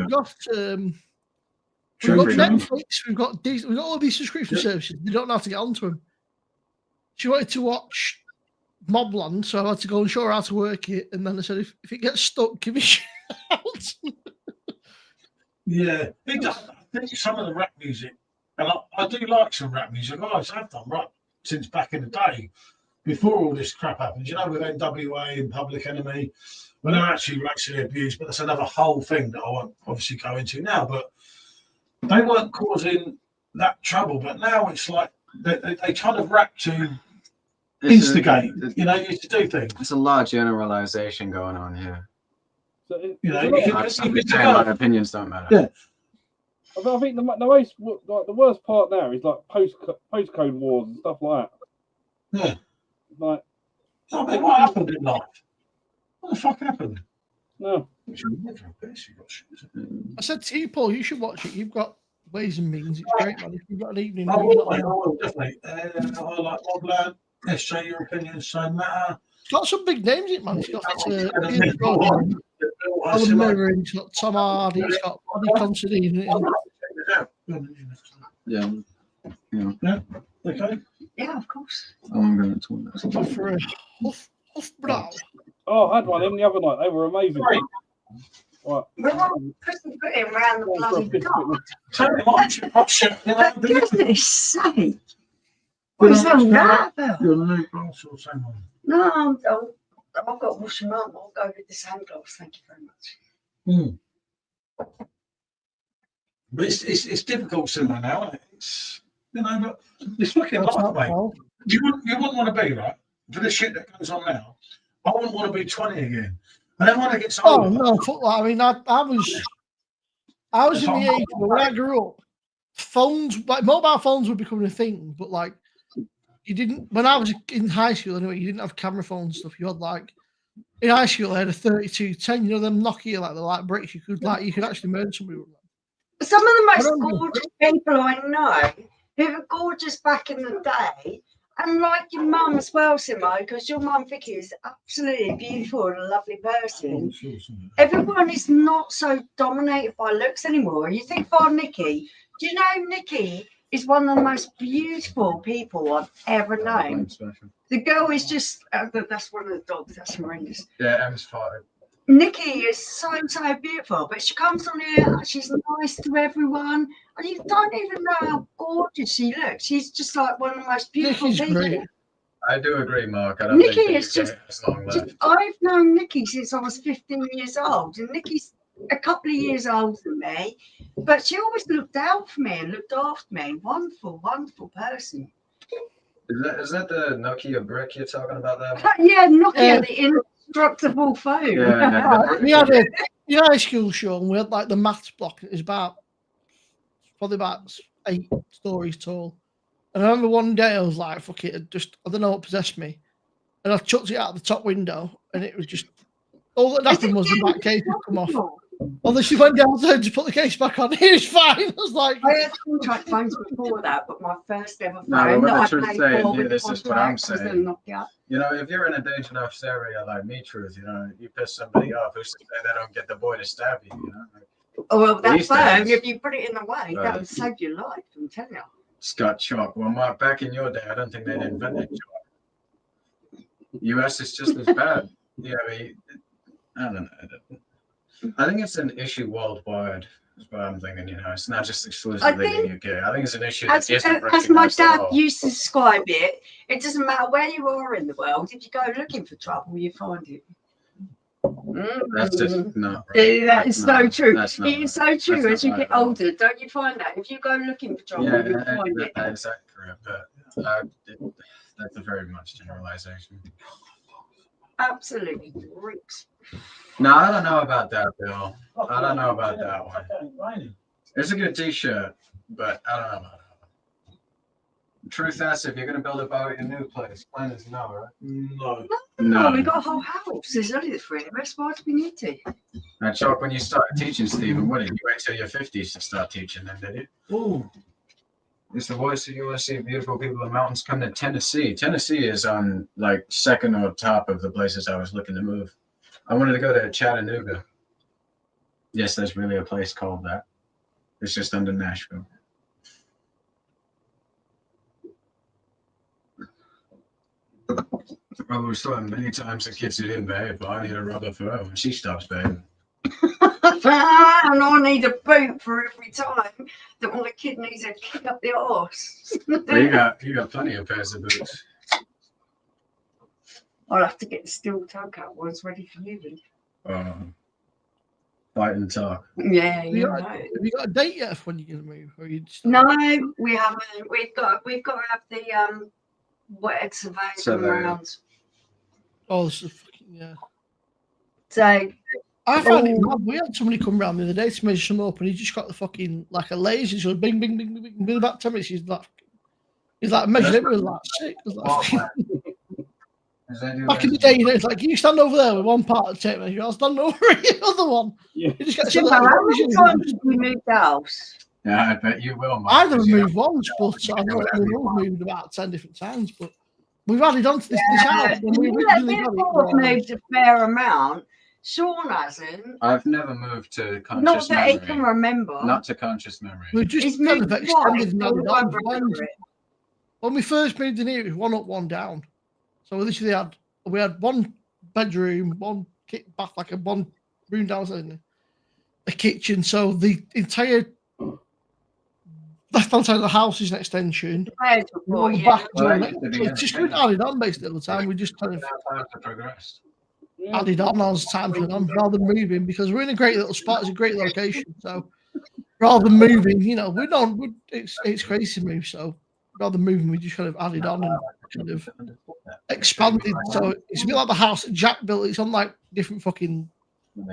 got Netflix. We've got all these subscription services. They don't know how to get onto them. She wanted to watch Mobland, so I had to go and show her how to work it. And then I said, if it gets stuck, give me a shout. Yeah, I think some of the rap music, and I do like some rap music. I always have done rap since back in the day, before all this crap happened. You know, with NWA and Public Enemy, when they're actually racially abused, but that's another whole thing that I won't obviously go into now. But they weren't causing that trouble. But now it's like they kind of rap to instigate. You know, used to do things. It's a large generalization going on here. So you know, my opinions don't matter. Yeah. I think the worst part now is like postcode wars and stuff like that. Yeah. Like, I mean, what happened in life? What the fuck happened? No. I said to you, Paul, you should watch it. You've got Ways and Means. It's great, man. If you've got an evening, I will, definitely. I like Mobland. SJ, your opinions so matter. It's got some big names in it, man. It's got Alan Mirren, it's got Tom Hardy, it's got Bobby Considine. Yeah. Okay. Yeah, of course. I'm going to talk for a Huff Brow. Oh, I had one in the other night. They were amazing. Right. Right. We're on Christmas putting around the bloody dog. For goodness sake. What is that about? Your new glass or same one? No, I've got to wash them up. I'll go with the same gloves. Thank you very much. But it's difficult similar now, isn't it? It's, you know, but it's fucking life, mate. You wouldn't want to be, right? For the shit that goes on now, I wouldn't want to be 20 again. And then when I get older... Oh, no, fuck that. I mean, I was in the age where when I grew up, phones, like mobile phones were becoming a thing, but like, you didn't, when I was in high school anyway, you didn't have camera phone and stuff. You had like, in high school, I had a 3210, you know, them Nokia, like the light bricks, you could actually murder somebody with them. Some of the most gorgeous people I know who were gorgeous back in the day, and like your mum as well, Simo, because your mum Vicky is absolutely beautiful and a lovely person. Everyone is not so dominated by looks anymore. You think about Nikki. Do you know Nikki is one of the most beautiful people I've ever known? The girl is just, that's one of the dogs, that's horrendous. Yeah, M's fine. Nikki is so beautiful, but she comes on here, she's nice to everyone, and you don't even know how gorgeous she looks. She's just like one of the most beautiful Nikki's people. great. I do agree, Mark. I don't Nikki think the is UK has long left. I've known Nikki since I was 15 years old, and Nikki's a couple of years older than me, but she always looked out for me and looked after me. Wonderful, wonderful person. Is that the Nokia brick you're talking about there? Yeah, Nokia, the indestructible phone. Yeah, We had a in high school, Sean, we had like the maths block. It was probably about 8 stories tall. And I remember one day I was like, fuck it, I don't know what possessed me. And I chucked it out the top window, and it was just, all that happened was the back case had come off. Although she went downstairs to put the case back on, it was fine. I was like, I had contract phones before that, but my first ever phone No, but that I what the truth paid saying, for yeah, with this is what I'm contract was the saying. Nokia. You know, if you're in a dangerous area like me, Truth, you know, you piss somebody off, who's to say they don't get the boy to stab you, you know? Oh, well, that These phone, days. if you put it in the way, that would save your life, I'm telling you. Scott Chalk. Well, Mark, back in your day, I don't think they'd invented chalk. US is just as bad. Yeah, I don't know. I think it's an issue worldwide. That's what I'm thinking. You know, it's not just exclusively in the UK. I think it's an issue that isn't As my recognized at dad all. used to describe it, it doesn't matter where you are in the world. If you go looking for trouble, you find it. That's just not right. That is so true. That's not It is right. so true. That's As you not get right at all. older, don't you find that? If you go looking for trouble, Yeah, you'll find it. that is accurate, but that's a very much generalization. Absolutely bricks. No, I don't know about that, Bill. I don't know about that one. It's a good T-shirt, but I don't know about that one. Truth is, if you're going to build a boat in a new place, plan is no, right? No, we got a whole house. There's only the three of us. Why do we need to? And Chuck, when you started teaching, Stephen, what did you wait till your 50s to start teaching then, did you? Ooh. It's the voice of USA, beautiful people in the mountains come to Tennessee. Tennessee is on like second or top of the places I was looking to move. I wanted to go to Chattanooga. Yes, there's really a place called that. It's just under Nashville. Well, we're still many times the kids who didn't behave, but I need a rubber for her when she stops behaving. And I need a boot for every time that my kid needs a kick up the arse. Well, you got plenty of pairs of boots. I'll have to get the steel toe cut ones ready for you. Fight and talk. Yeah, have you got a date yet for when you're going to move? Or you just... No, we haven't. We've got to have the wet survey around. Oh, this is fucking, yeah. So I found it mad. We had somebody come round the other day to measure some up, and he just got the fucking like a laser. He goes bing, bing, bing, bing, bing. Within about 10 minutes, he's like measured it with like sick. Back in the day, you know, it's like you stand over there with one part of the tape measure, I'll stand over the other one. Yeah. You just get Jim, how many times have we moved house? Yeah, I bet you will, Mark. I've never moved once, but I know we've all moved about 10 different times. But we've added on to this house. When we originally got I've moved a fair amount. Sean hasn't. I've never moved to conscious Not that memory. he can remember. Not to conscious memory. we just He's kind moved of extended and twice, added so I on. won't remember it. When we first moved in here, it was one up, one down. So we literally had one bedroom, one bath, like a one room downstairs, a kitchen. So the entire left hand side of the house is an extension. Back it's just been added on basically all the time. We just kind of progressed. added on as time went on, rather than moving, because we're in a great little spot. It's a great location. So rather than moving, you know, it's crazy to move. So rather than moving, we just kind of added on and kind of expanded. So it's a bit like the house that Jack built. It's on like different fucking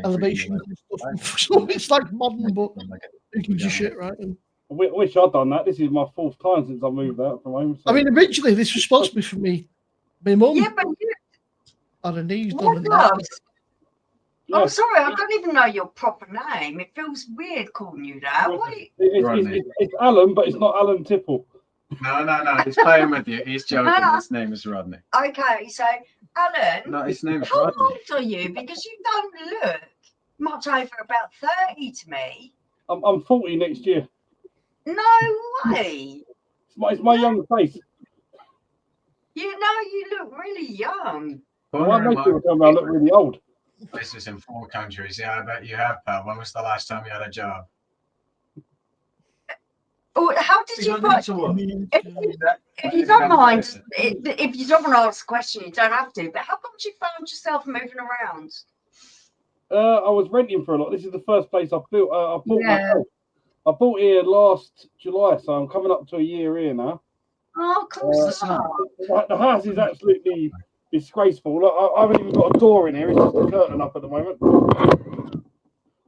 elevations and stuff. So it's like modern, but who gives a shit, right? And, I wish I'd done that. This is my 4th time since I moved out from home. So. I mean, originally this was supposed to be for me. My mum Yeah, but you. had her knees What done. gloves? Yeah. I'm sorry, I don't even know your proper name. It feels weird calling you that. It's Alan, but it's not Alan Tipple. No. He's playing with you. He's joking. His name is Rodney. Okay, so Alan, No, his name is how Rodney. old are you? Because you don't look much over about 30 to me. I'm 40 next year. No way. It's my young face. You know, you look really young. Why most people tell me I look really old? Places in 4 countries. Yeah, I bet you have, pal. When was the last time you had a job? Oh, how did you find? If you don't mind, if you don't want to ask a question, you don't have to. But how come you found yourself moving around? I was renting for a lot. This is the first place I built. I bought Yeah. myself. I bought here last July, so I'm coming up to a year here now. Oh, cool stuff. The house is absolutely disgraceful. Look, I haven't even got a door in here. It's just a curtain up at the moment.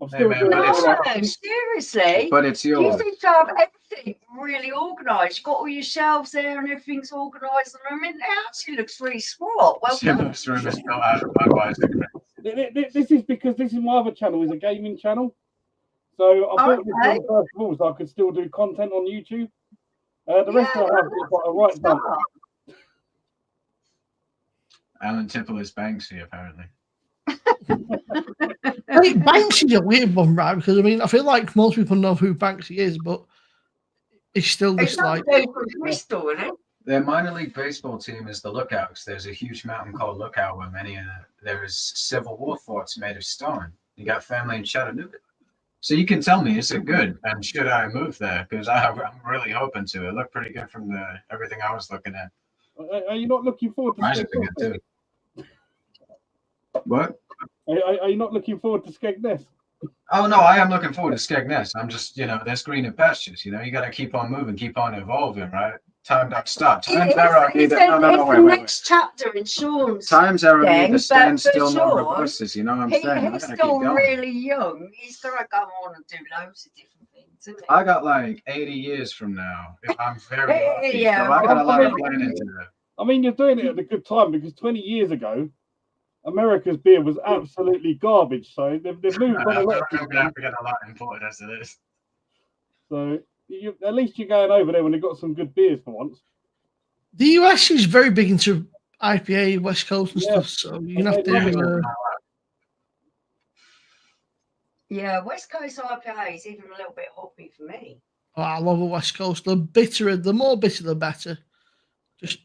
I'm still doing No, all that. seriously. But it's You yours. seem to have everything really organised. You've got all your shelves there and everything's organised. And I mean, it actually looks really smart. Well done. This room is built out of Budweiser. This is because this is my other channel, is a gaming channel. So I bought this one first of all so I could still do content on YouTube. The rest of the house is like a right dump. Alan Tipple is Banksy, apparently. I think Banksy's a weird one, right? Because I mean, I feel like most people know who Banksy is, but it's still this like. Bristol, isn't it? Their minor league baseball team is the Lookouts. There's a huge mountain called Lookout where there's Civil War forts made of stone. You got family in Chattanooga. So you can tell me, is it good? And should I move there? Because I'm really hoping to. It looked pretty good from everything I was looking at. Are you not looking forward to Good too. What? Are you not looking forward to Skegness? Oh, no, I am looking forward to Skegness. I'm just, there's greener pastures. You got to keep on moving, keep on evolving, right? Time don't stop. Time's arrow It's the next chapter in Sean's Time's arrow need to but stand for still, no Sean, reverses. You know what I'm saying? He's still really young. He's got to go on and do loads of different things, isn't he? I got like 80 years from now. If I'm very lucky. Yeah, so I got a lot of planning to do. I mean, you're doing it at a good time because 20 years ago, America's beer was absolutely garbage. So they've moved on a lot. I'm going to have to get a lot imported as it is. So at least you're going over there when they've got some good beers for once. The US is very big into IPA, West Coast and stuff, so you have to. Yeah, West Coast IPA is even a little bit hoppy for me. Oh, I love a West Coast. The bitterer, the more bitter, the better. Just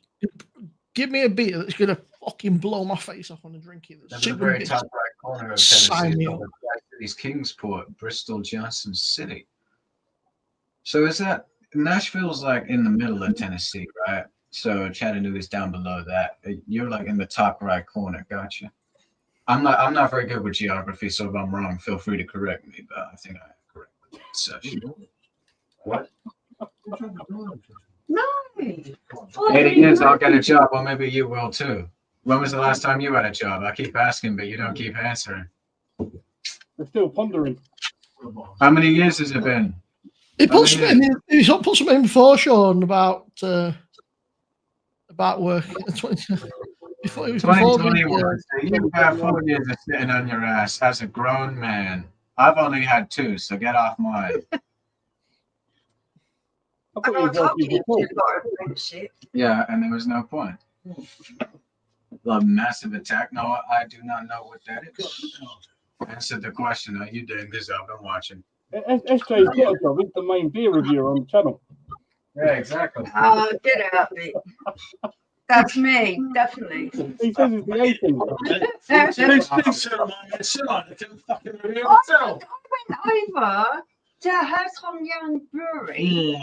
give me a beer that's gonna fucking blow my face off when I drink it. That's the very top right corner of Tennessee. Kingsport, Bristol, Johnson City. So is that Nashville's like in the middle of Tennessee, right? So Chattanooga's down below that. You're like in the top right corner. Gotcha. I'm not very good with geography, so if I'm wrong, feel free to correct me. But I think I am correct with that session. What? No. 80 years, I'll get a job. Well, maybe you will too. When was the last time you had a job? I keep asking, but you don't keep answering. They're still pondering. How many years has it been? He put something in before, Sean, about work. Before, it was 2021. So you have 4 years of sitting on your ass as a grown man. I've only had 2, so get off mine. Yeah, and there was no point. The massive attack. No, I do not know what that is. Answer the question. Are you doing this? I've been watching. SJ's got a job. He's the main beer reviewer on the channel. Yeah, exactly. Oh, get out of it. That's me, definitely. He says it's the 18th. I went over to Herton Young Brewery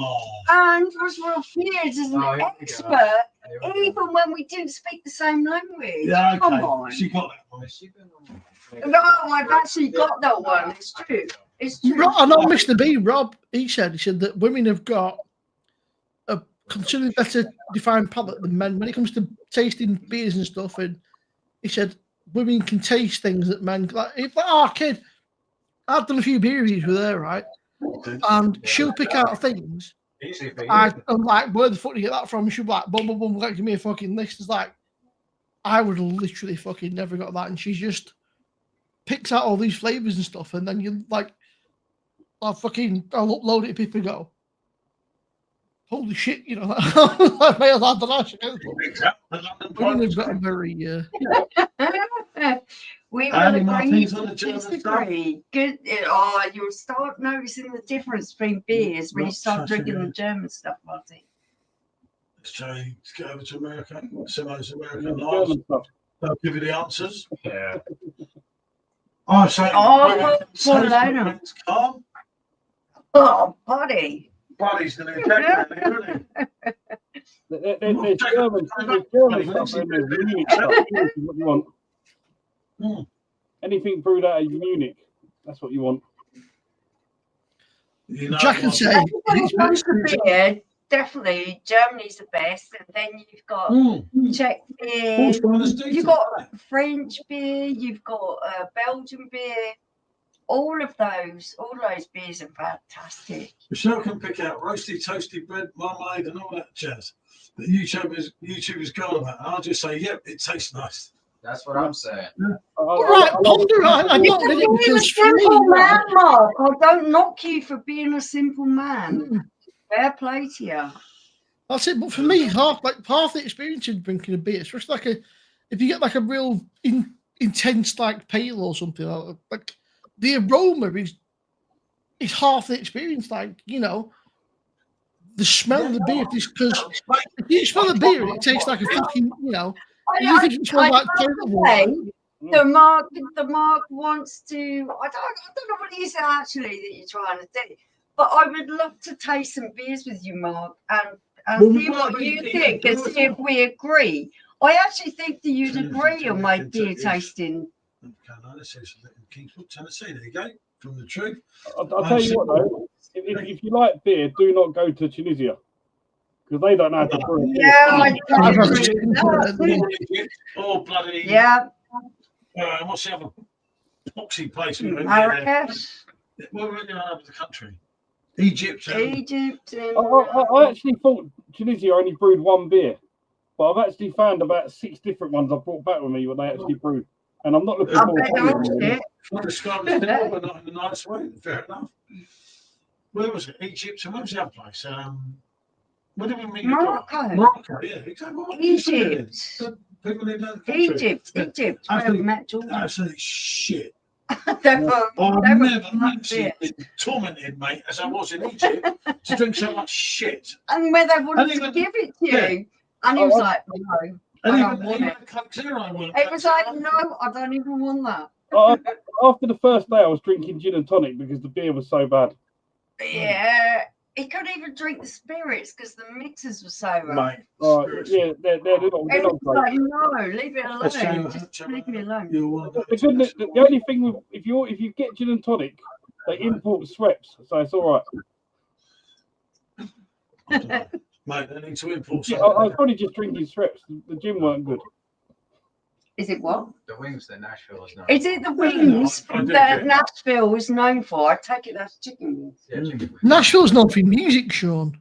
and was reviewed as an expert, even when we didn't speak the same language. Yeah, okay. Come on. She got that one. No, I've actually got that one. It's true. It's true. I know Mr. B, Rob, he said that women have got a considerably better defined palate than men when it comes to tasting beers and stuff. And he said women can taste things that men like. Kid, I've done a few beer reviews with her, right? And she'll pick out things. I'm like, where the fuck do you get that from? She'll be like, boom, boom, boom, like, give me a fucking list. It's like, I would have literally fucking never got that. And she just picks out all these flavors and stuff. And then you like, I'll upload it, people go, holy shit, you know, like, male had the last women have got a very, we will disagree. Good. Oh, you'll start noticing the difference between beers when you start drinking the German stuff, Marty. Let's get over to America. Simo's American lives. They'll give you the answers. Yeah. Calm. Oh, buddy. Buddy's the new Jack, isn't he? There's German stuff and there's Munich stuff. Munich is what you want. Anything brewed out of Munich, that's what you want. You know, Jack and say beer, definitely Germany's the best, and then you've got Czech beer, you've got French beer, you've got Belgian beer. All those beers are fantastic. Michelle can pick out roasty, toasty bread, marmalade, and all that jazz that YouTubers go on about. I'll just say, yep, it tastes nice. That's what I'm saying. all right, Ponder, I'm not in it because for me, man, Mark, I don't knock you for being a simple man. Fair play to you. That's it. But for me, half the experience of drinking a beer, especially if you get like a real intense like pale or something, like the aroma is half the experience. Like, you know, the smell of the beer. Because if you smell the beer, it tastes like a fucking, you know. You think it smells like toilet water. The Mark wants to. I don't know what it is actually that you're trying to do, but I would love to taste some beers with you, Mark, and see what you think and see if we agree. I actually think that you'd agree on my beer tasting. Kingswood, Tennessee. There you go. From the truth. I'll tell you what though, if you like beer, do not go to Tunisia. Because they don't know how to brew. Yeah, Oh, bloody. Yeah. What's the other boxy place? Marrakesh. Where were we out of the country? Egypt. Egypt. I actually thought Tunisia only brewed one beer, but I've actually found about 6 different ones I've brought back with me when they actually brewed. And I'm not looking forward to it. Not described as still, but not in a nice way. Fair enough. Where was it? Egypt. And where was the other place? Where did we meet? Morocco. Morocco, yeah, exactly. Egypt. People in that country. Egypt. Absolutely shit. I've never actually been tormented, mate, as I was in Egypt, to drink so much shit. And where they wanted to give it to you. And he was like, no. I don't want it. It was like, no, I don't even want that. After the first day, I was drinking gin and tonic because the beer was so bad. Yeah, he couldn't even drink the spirits because the mixers were so rough. Yeah, they're not It was great. like, no, leave it alone. Just leave me alone. The only thing with if you get gin and tonic, they import Schweppes, so it's all right. Mate, they need to import. Yeah, I was probably just drinking Schweppes. The gin weren't good. Is it what? The wings that Nashville is known. Is it the wings that Nashville was known for? I take it that's chicken wings. Yeah, chicken wings. Nashville's known for music, Sean.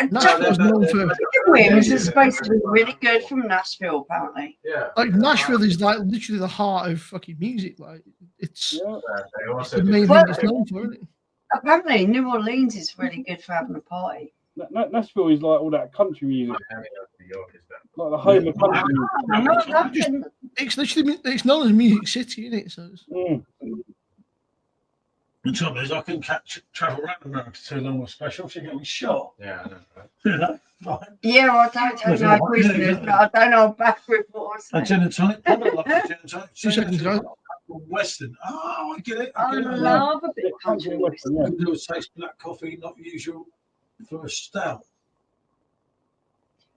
Nashville's known for chicken wings is supposed to be really good from Nashville, apparently. Yeah. Like Nashville is like literally the heart of fucking music. Like it's the main thing it's known for, isn't it? Apparently, New Orleans is really good for having a party. Nashville is like all that country music. Like the home of country music. It's literally it's known as Music City, isn't it? So the trouble is, I couldn't travel around America too long with special. She get me shot. Yeah, I know. You know, fine. Yeah, I don't know Christmas, but I don't know back reports. A gin and tonic. I don't like a gin and tonic. 2 seconds ago. Western. Oh, I get it. I love a bit of country western. I can do a taste black coffee, not usual for a stout.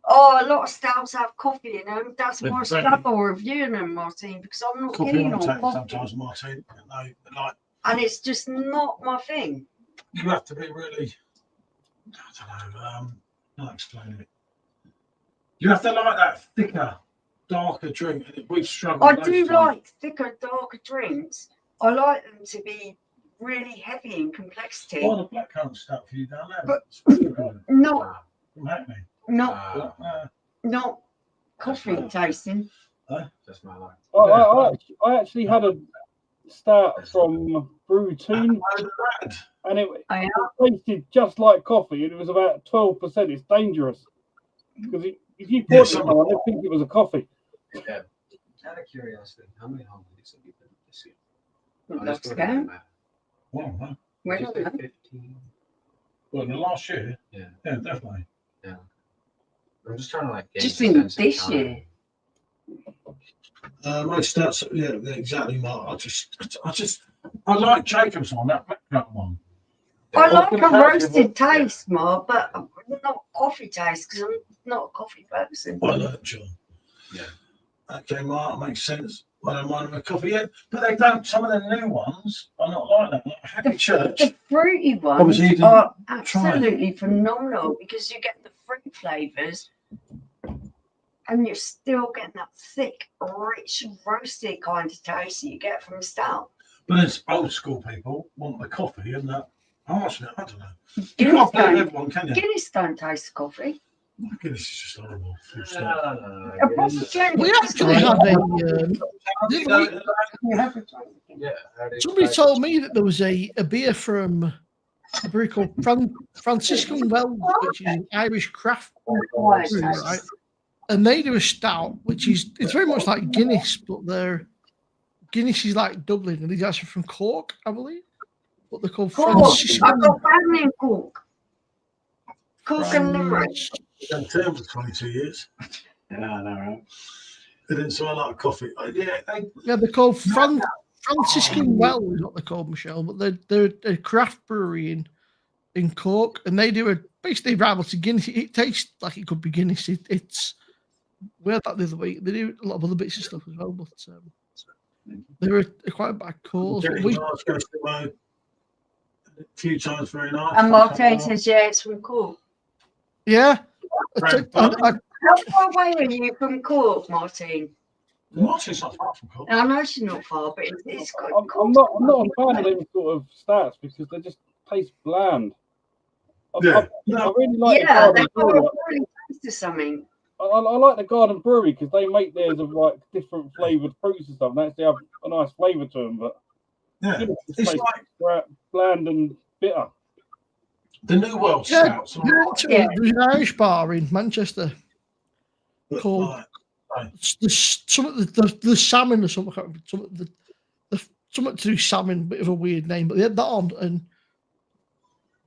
Oh, a lot of stouts have coffee in them. That's more stuff I'll review them, Martin, because I'm not keen on coffee. Sometimes, Martin. No, like. And it's just not my thing. You have to be really. I don't know. Not explaining it. You have to like that thicker, darker drink. We've struggled. I do like thicker, darker drinks. I like them to be really heavy in complexity. Why the blackcurrant stout for you down there? But not coffee tasting. Just my life. I actually had a stout from Brew Toon, and it tasted just like coffee, and it was about 12%. It's dangerous because if you pour it on, I think it was a coffee. Yeah. Out of curiosity, how many holidays have you been this year? Let's go. Wow, huh? Where Just is it? 15. Well, in the last year? Yeah. Yeah, definitely. Yeah. I'm just trying to like Just in this year. My stats, yeah, exactly, Mark. I like Jacob's one, that background one. I like a roasted taste more, but not coffee taste because I'm not a coffee person. I learned, John. Yeah. Okay, Mark, makes sense. I don't mind them a coffee yet, but they don't. Some of the new ones are not like that. Like Happy Church. The fruity ones Obviously, you didn't are try it. absolutely phenomenal because you get the fruit flavours and you're still getting that thick, rich, roasted kind of taste that you get from stout. But it's old school people want the coffee and that harshness. I don't know. You Guinness can't blame don't, everyone, can you? Guinness don't taste the coffee. Guinness is just horrible. Full stop. A proper drink. We actually had a. Somebody told me that there was a beer from a brewery called Franciscan Wells, which is an Irish craft brewery, right? And they do a stout, which is it's very much like Guinness, but Guinness is like Dublin, and these guys are from Cork, I believe. But they're called Franciscan. I've got family in Cork. Cork and Limerick. Been term for 22 years. Yeah, I know, right? They didn't sell a lot of coffee. They're called Franciscan Well is what they're called, Michelle. But they're a craft brewery in Cork, and they do basically rival to Guinness. It tastes like it could be Guinness. It's we had that the other week. They do a lot of other bits of stuff as well, but they're quite a bad cause. A few times, very nice. And Martin says, yeah, it's from Cork. Yeah. How far away are you from Cork, Martin? Martin's not far from Cork. I know she's not far, but it's got. I'm not a fan of them sort of stats because they just taste bland. I really like the Garden Brewery. Really taste to something. I like the Garden Brewery because they make theirs of like different flavoured fruits and stuff. And they actually have a nice flavour to them, but yeah, it's like bland and bitter. The New World Stouts. There's an Irish bar in Manchester called the Salmon or something. I can't remember. Something to do salmon, a bit of a weird name, but they had that on, and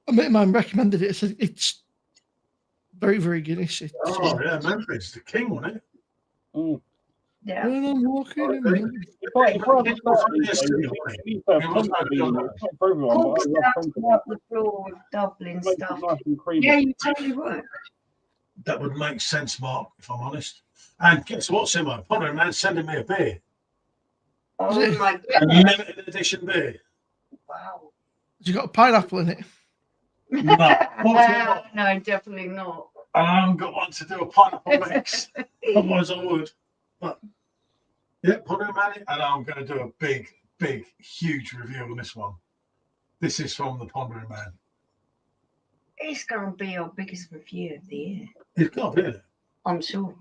a mate of mine recommended it. It said it's very, very Guinness. Yeah, I remember it's the king, wasn't it? Mm. Yeah. When I'm walking Dublin stuff. Yeah, you totally would. That would make sense, Mark, if I'm honest. And guess what, Simo? Ponder man's sending me a beer. Oh my god. A limited edition beer. Wow. Has you got a pineapple in it? No, no, definitely not. I haven't got one to do a pineapple mix. Otherwise, I would. But yeah, Ponder Man, and I'm going to do a big, huge review on this one. This is from the Pondering Man. It's going to be our biggest review of the year. It's got to be there. I'm sure.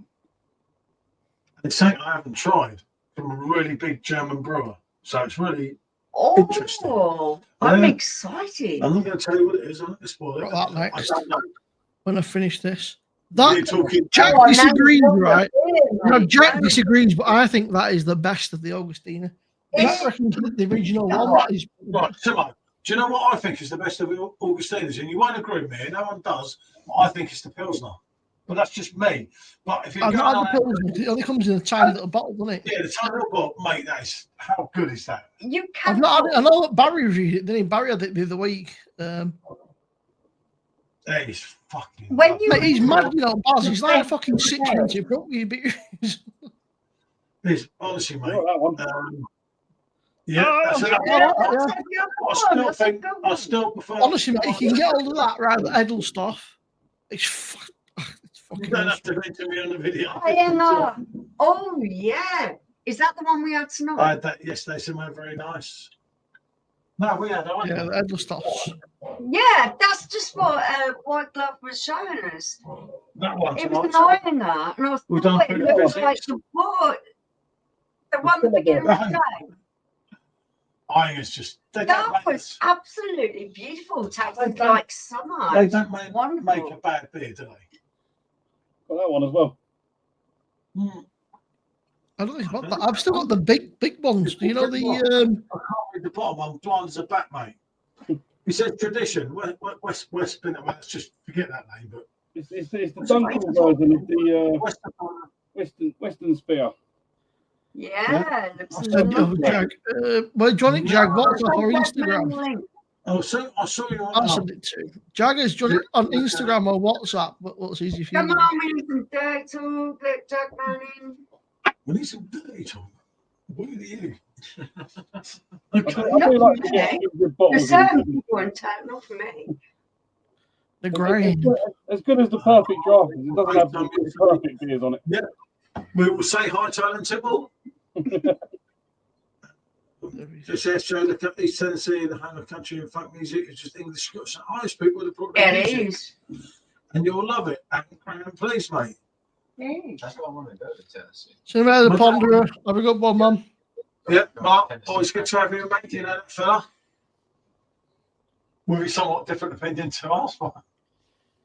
It's something I haven't tried from a really big German brewer. So it's really interesting. I'm excited. I'm not going to tell you what it is. I'm not going to spoil it. Got that next. I don't know. When I finish this. Talking Jack disagrees, right? No, Jack disagrees, but I think that is the best of the Augustina. Jack reckons that the original one is. Right, Timo, do you know what I think is the best of the Augustinas? And you won't agree with me, no one does. I think it's the Pilsner. But that's just me. But if you're I've going not had the Pilsner. It only comes in a tiny little bottle, doesn't it? Yeah, the tiny little bottle, mate, that is, how good is that? You I've can. not had it. I know that Barry reviewed it, didn't he? Barry had it the other week. That is fucking. When you Mate, he's mad, you know, Baz. He's like a fucking citrus. He broke me a bit. It's honestly, mate. That one. I still prefer. Honestly, mate, you can get all of that right, the Edel stuff. It's fucking. You don't have to mention me on the video. Oh yeah, is that the one we had tonight? I had that yesterday. Somewhere very nice. No, we had. Yeah, the Edel stuff. Yeah, that's just what White Glove was showing us. That one. It was annoying that, and I We've done thought it looked like the board. The one at the beginning of the day. I think it's just. That was absolutely beautiful. Tasted like summer. They don't make a bad beer, do they? Got that one as well. I don't think about that. I've still got the big ones. Do you know the? I can't read the bottom. I'm blind as a bat, mate. He says tradition. West let's just forget that name. But it's the Dunkel version of the Western Spear. Yeah, looks Jag. Well, Johnny Jag, what's up our Instagram? Oh, so I saw you I'll on. send it to Jaggers. Do you want it on Instagram or WhatsApp? What's easy for you? Come on, we need some dirt talk. Let Jack man in. We need some dirty talk. What are you? I Okay. do like to get good There's bottles in. certain people in town, not for me. The grain. As good as the perfect draft is, it doesn't have to be perfect beers on it. Yeah. We will say hi to Alan Tibble. Just show the East Tennessee, the home of country and folk music. It's just English Scots and Irish people that brought their It music. is. And you'll love it. And please, mate. That's what I want to go to Tennessee. So about the Ponderer. Have a good one, Mum. Yeah, Mark, always good to have you, mate. You know that fella? With a somewhat different opinion to us, but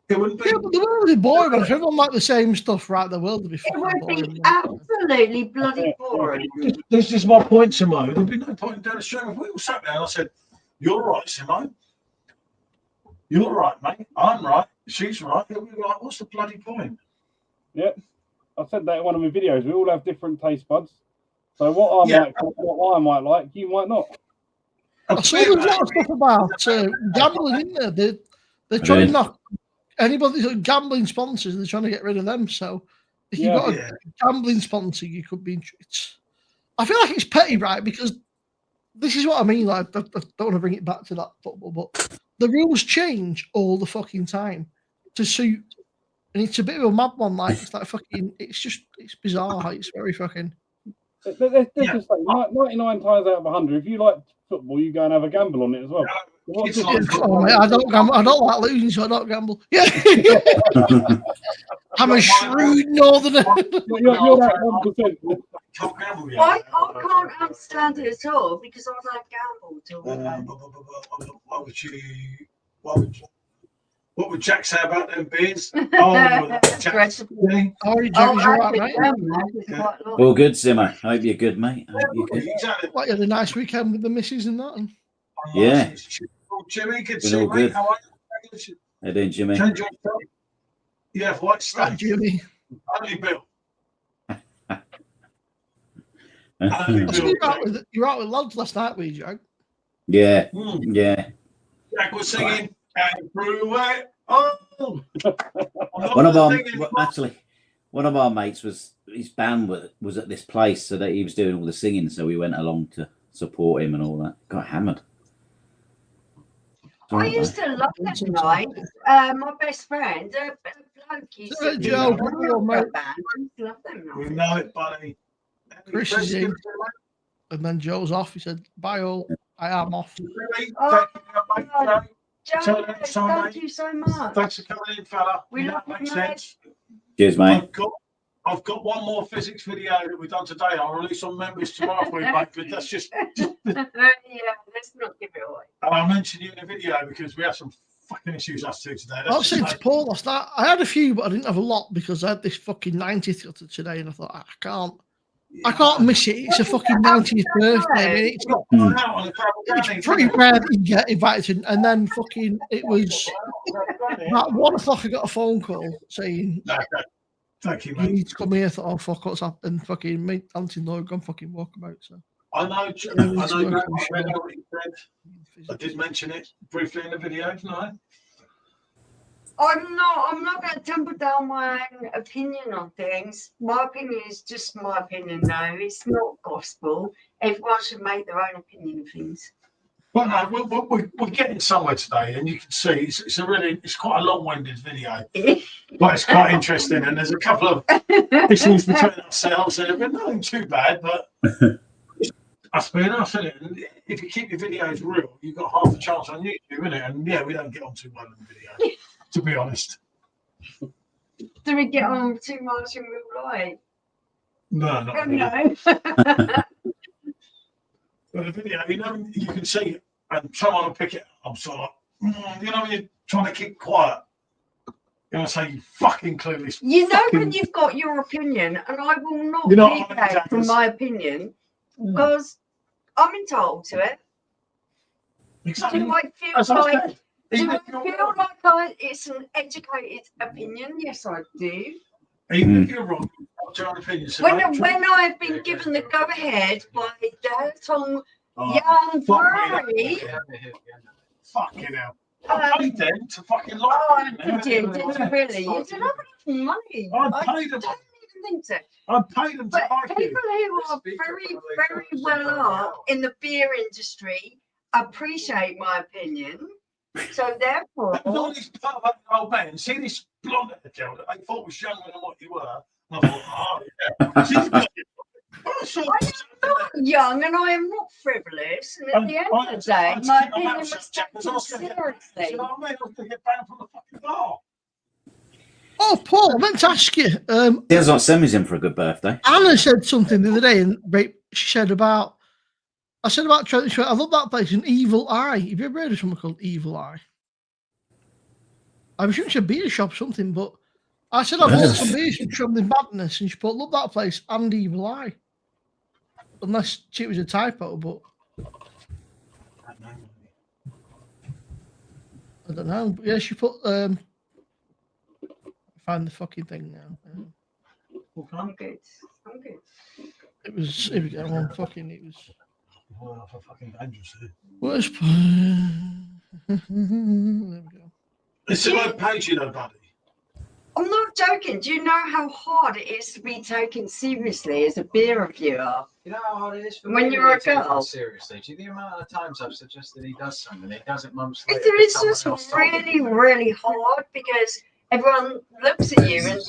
it wouldn't be. Yeah, but the world would be boring. If everyone liked the same stuff, right? The world would be It fucking would boring. be absolutely bloody boring. This is my point, Simone. There'd be no point in doing a show if we all sat there and I said, "You're right, Simone. You're right, mate. I'm right. She's right." We'd be like, "What's the bloody point?" Yeah, I said that in one of my videos. We all have different taste buds. So what I might like, you might not. I saw there's a lot of stuff about gambling, isn't there? They're trying to knock anybody gambling sponsors. They're trying to get rid of them. So if you've got a gambling sponsor, you could be. I feel like it's petty, right? Because this is what I mean. Like, I don't want to bring it back to that football, but the rules change all the fucking time to suit, and it's a bit of a mad one. Like, it's like fucking. It's bizarre. It's very fucking. Let's just say 99 times out of 100, if you like football, you go and have a gamble on it as well. I don't gamble. I don't like losing, so I don't gamble. Yeah. I'm a shrewd northerner. You're that 1%. I can't understand it at all because I don't gamble till What would Jack say about them beers? Oh, Jack. All good, Zimmer. Hope you're good, mate. Hope you're good. What, you had a nice weekend with the missus and that? Yeah. Jimmy, good to Been see all you, mate. good. How are you? How you doing, Jimmy? Change your stuff. Yeah, white stuff. Jimmy. Only Bill. You're out with lads last night, were you, Jack? Yeah. Yeah. Jack was singing and brew it. Oh, one of our mates was his band was at this place, so that he was doing all the singing, so we went along to support him and all that. Got hammered. I used to love that night. My best friend, used to Joe, love them. We know it, buddy. Chris is in, and then Joe's off. He said, "Bye all, I am off." Joe, thank you so much. Thanks for coming in, fella. We love makes you, sense. Cheers, mate. I've got one more physics video that we've done today. I'll release on members tomorrow for you, mate. But that's just yeah, let's not give it away. And I'll mention you in the video because we have some fucking issues us two today. I said to Paul last night, I had a few, but I didn't have a lot because I had this fucking 90th today, and I thought I can't miss it. It's a fucking 90th birthday. I mean, it's pretty rare that you get invited, and then fucking it was at 1 o'clock. I got a phone call saying, "Thank you, mate. You need to come here." I thought, "Oh fuck, what's happened?" And fucking me, Auntie Lloyd, gone fucking walk about. So I know. I know what you said. I did mention it briefly in the video, didn't I? I'm not going to temper down my own opinion on things. My opinion is just my opinion, though. It's not gospel. Everyone should make their own opinion of things. Well, no, we're getting somewhere today, and you can see it's quite a long-winded video, but it's quite interesting. And there's a couple of issues between ourselves, and it's nothing too bad, but that's being us, isn't it? And if you keep your videos real, you've got half a chance on YouTube, innit? And yeah, we don't get on too well in the video, to be honest. Do we get on too much in real life? No, not really. No. But the video, you can see it, and someone will pick it up. I'm sort of like, when you're trying to keep quiet, you're going to say, "You fucking clueless." When you've got your opinion, and I will not deviate from my opinion because I'm entitled to it. Exactly. Do I feel like it's an educated opinion? Yes, I do. Even if you're wrong, what's your opinion? When I've been given the go-ahead by Dad on Young Brewery, Fucking hell. I paid them to fucking like. Oh, did you really? You didn't have enough money. I paid them. don't even think so. I paid them to But like people you. who are very well up in the beer industry appreciate my opinion. So therefore, That was all this part about the old man. See this blonde at the girl that they thought was younger than what you were. And I thought, oh, yeah. She's got you. I am not young and I am not frivolous. And at the end of the day, my opinion must be taken seriously. Oh, Paul, I meant to ask you. There's what Semi's in for a good birthday. Anna said something the other day, and she said about. I said about trying. I love that place, an Evil Eye. Have you ever heard of something called Evil Eye? I'm sure it's a beer shop or something, but I said I bought some beers from the Madness, and she put, love that place and Evil Eye. Unless it was a typo, but I don't know. But yeah, she put. Find the fucking thing now. I'm good. I'm good. It was. Here we go. One fucking. It was. Oh, for fucking dangerous. Where's there we go. It's a low page, you know, buddy. I'm not joking. Do you know how hard it is to be taken seriously as a beer reviewer? You know how hard it is for When me you're to a be taken girl? seriously. Do you know the amount of times I've suggested he does something? He does it months later. It's because someone just else told him. really, really hard because everyone looks at you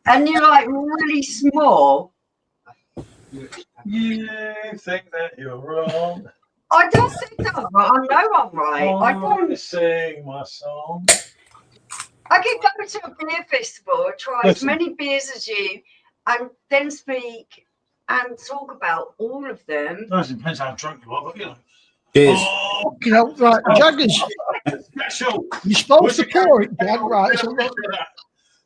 and you're like really small. You think that you're wrong. I don't think that I'm right. I know I'm right. I don't. Sing my song. I can go to a beer festival, try as many beers as you, and then speak and talk about all of them. It depends how drunk you are, but you know. Cheers. Oh, You know, right, Jaggers. special. You're supposed to pour it, Jag, right? So look,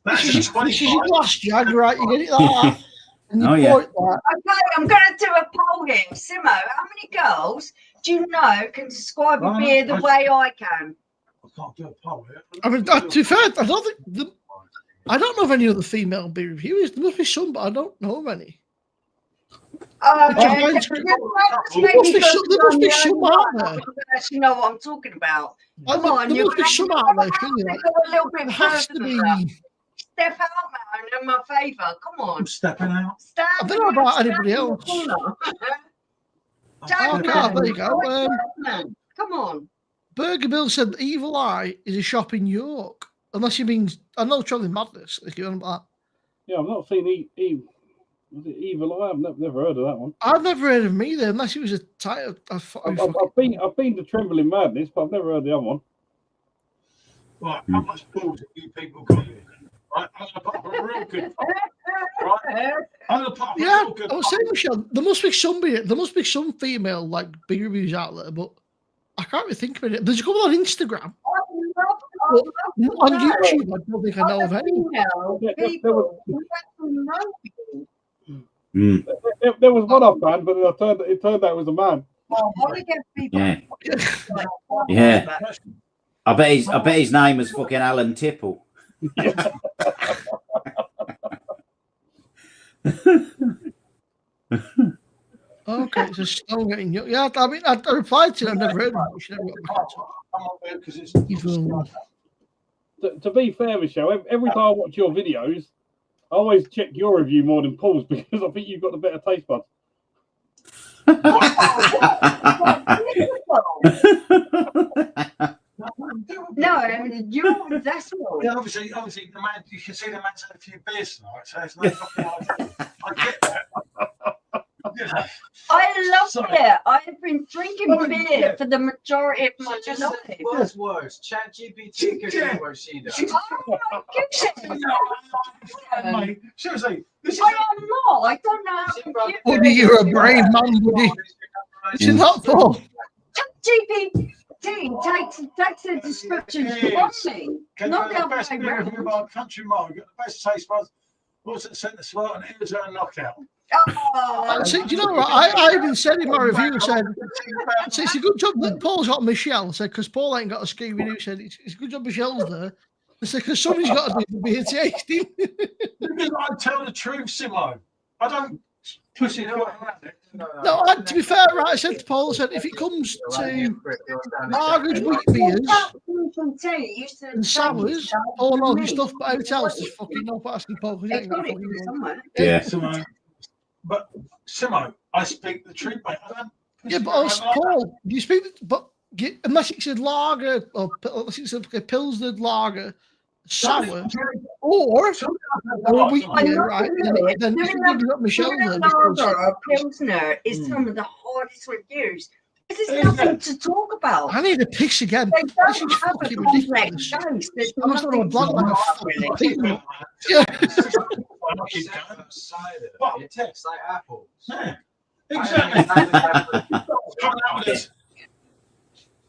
That's this is 25. your glass, Jag, right? You get it like that. And you Oh, yeah. pour it like Okay, I'm going to do a poll here. Simo, how many girls do you know can describe a beer the way I can? I can't do a poll here. I mean, to be fair, I don't think I don't know of any other female beer reviewers. There must be some, but I don't know of any. There must be some out there. Actually know what I'm talking about. There Come on, must be some out there, surely. Like, go a little bit there has further to than be. that. Step out, man, in my favour. Come on. I'm stepping out. Stand I don't know about stand anybody in the else. corner. Okay, there you go. Man, come on. Burger Bill said that Evil Eye is a shop in York. Unless you mean, I know Traveling Madness. If you're on about Yeah, I've not seen was it Evil Eye? I've never heard of that one. I've never heard of them either, unless it was a title. I've been to Trembling Madness, but I've never heard the other one. Right, how much balls have you people got here? Right, I'm gonna put up a real good. Right, I'm gonna put up a Yeah, real good. I was saying, Michelle, there must be some female like big reviews out there, but I can't really think of it. There's a couple on Instagram. On YouTube, I don't think I know of any. There was one I found, but it turned out it was a man. Yeah. Yeah. I bet his name was fucking Alan Tipple. Okay, so still getting you. Yeah, I mean, I replied to it. I've never heard of it. She never got back to it. Evil. To be fair, Michelle, every time I watch your videos, I always check your review more than Paul's because I think you've got the better taste buds. No, I mean, you're that's all. Yeah, obviously, the man. You can see the man's had a few beers tonight, so it's no fucking idea. I get that. I love it. I've been drinking beer for the majority of my Just life. What's worse? ChatGPT could do what she does. Oh my goodness. Mate, seriously, this is. I am not. I don't know how to do Buddy, you're a brave man, buddy. Isn't that Paul? GPT takes the descriptions from me. Can Not you the the other best way beer review round. by Country Mile? Got the best taste buds. What's it sent the swell and here's a knockout. Oh, See, do you know what? I even said in my review, said it's a good job that Paul's got Michelle. Said because Paul ain't got a ski review. Said it's a good job Michelle's there. I said because somebody's got to do the beer tasting. Because I tell the truth, Simo. I don't pushing around it. No, to be fair, right, I said to Paul, I said if it comes to lagers, wheat beers, and sours, Paul knows his stuff, but everything else is fucking no asking Paul because he ain't got fucking know. Yeah. Simo, but Simo, I speak the truth, mate. I don't. Yeah, but Paul, do you speak? But unless it's a lager or unless it's a Pilsner lager, sour, or a wheat beer, right? Then you can give up Michelle there. Lager or Pilsner is some of the hardest reviews. Because there's nothing to talk about. I need a piss again. They This don't is have a fucking complex ridiculous. taste. There's I'm not going nothing to blank like a about fucking really. yeah. It tastes like apples. Yeah, exactly. Coming out with this.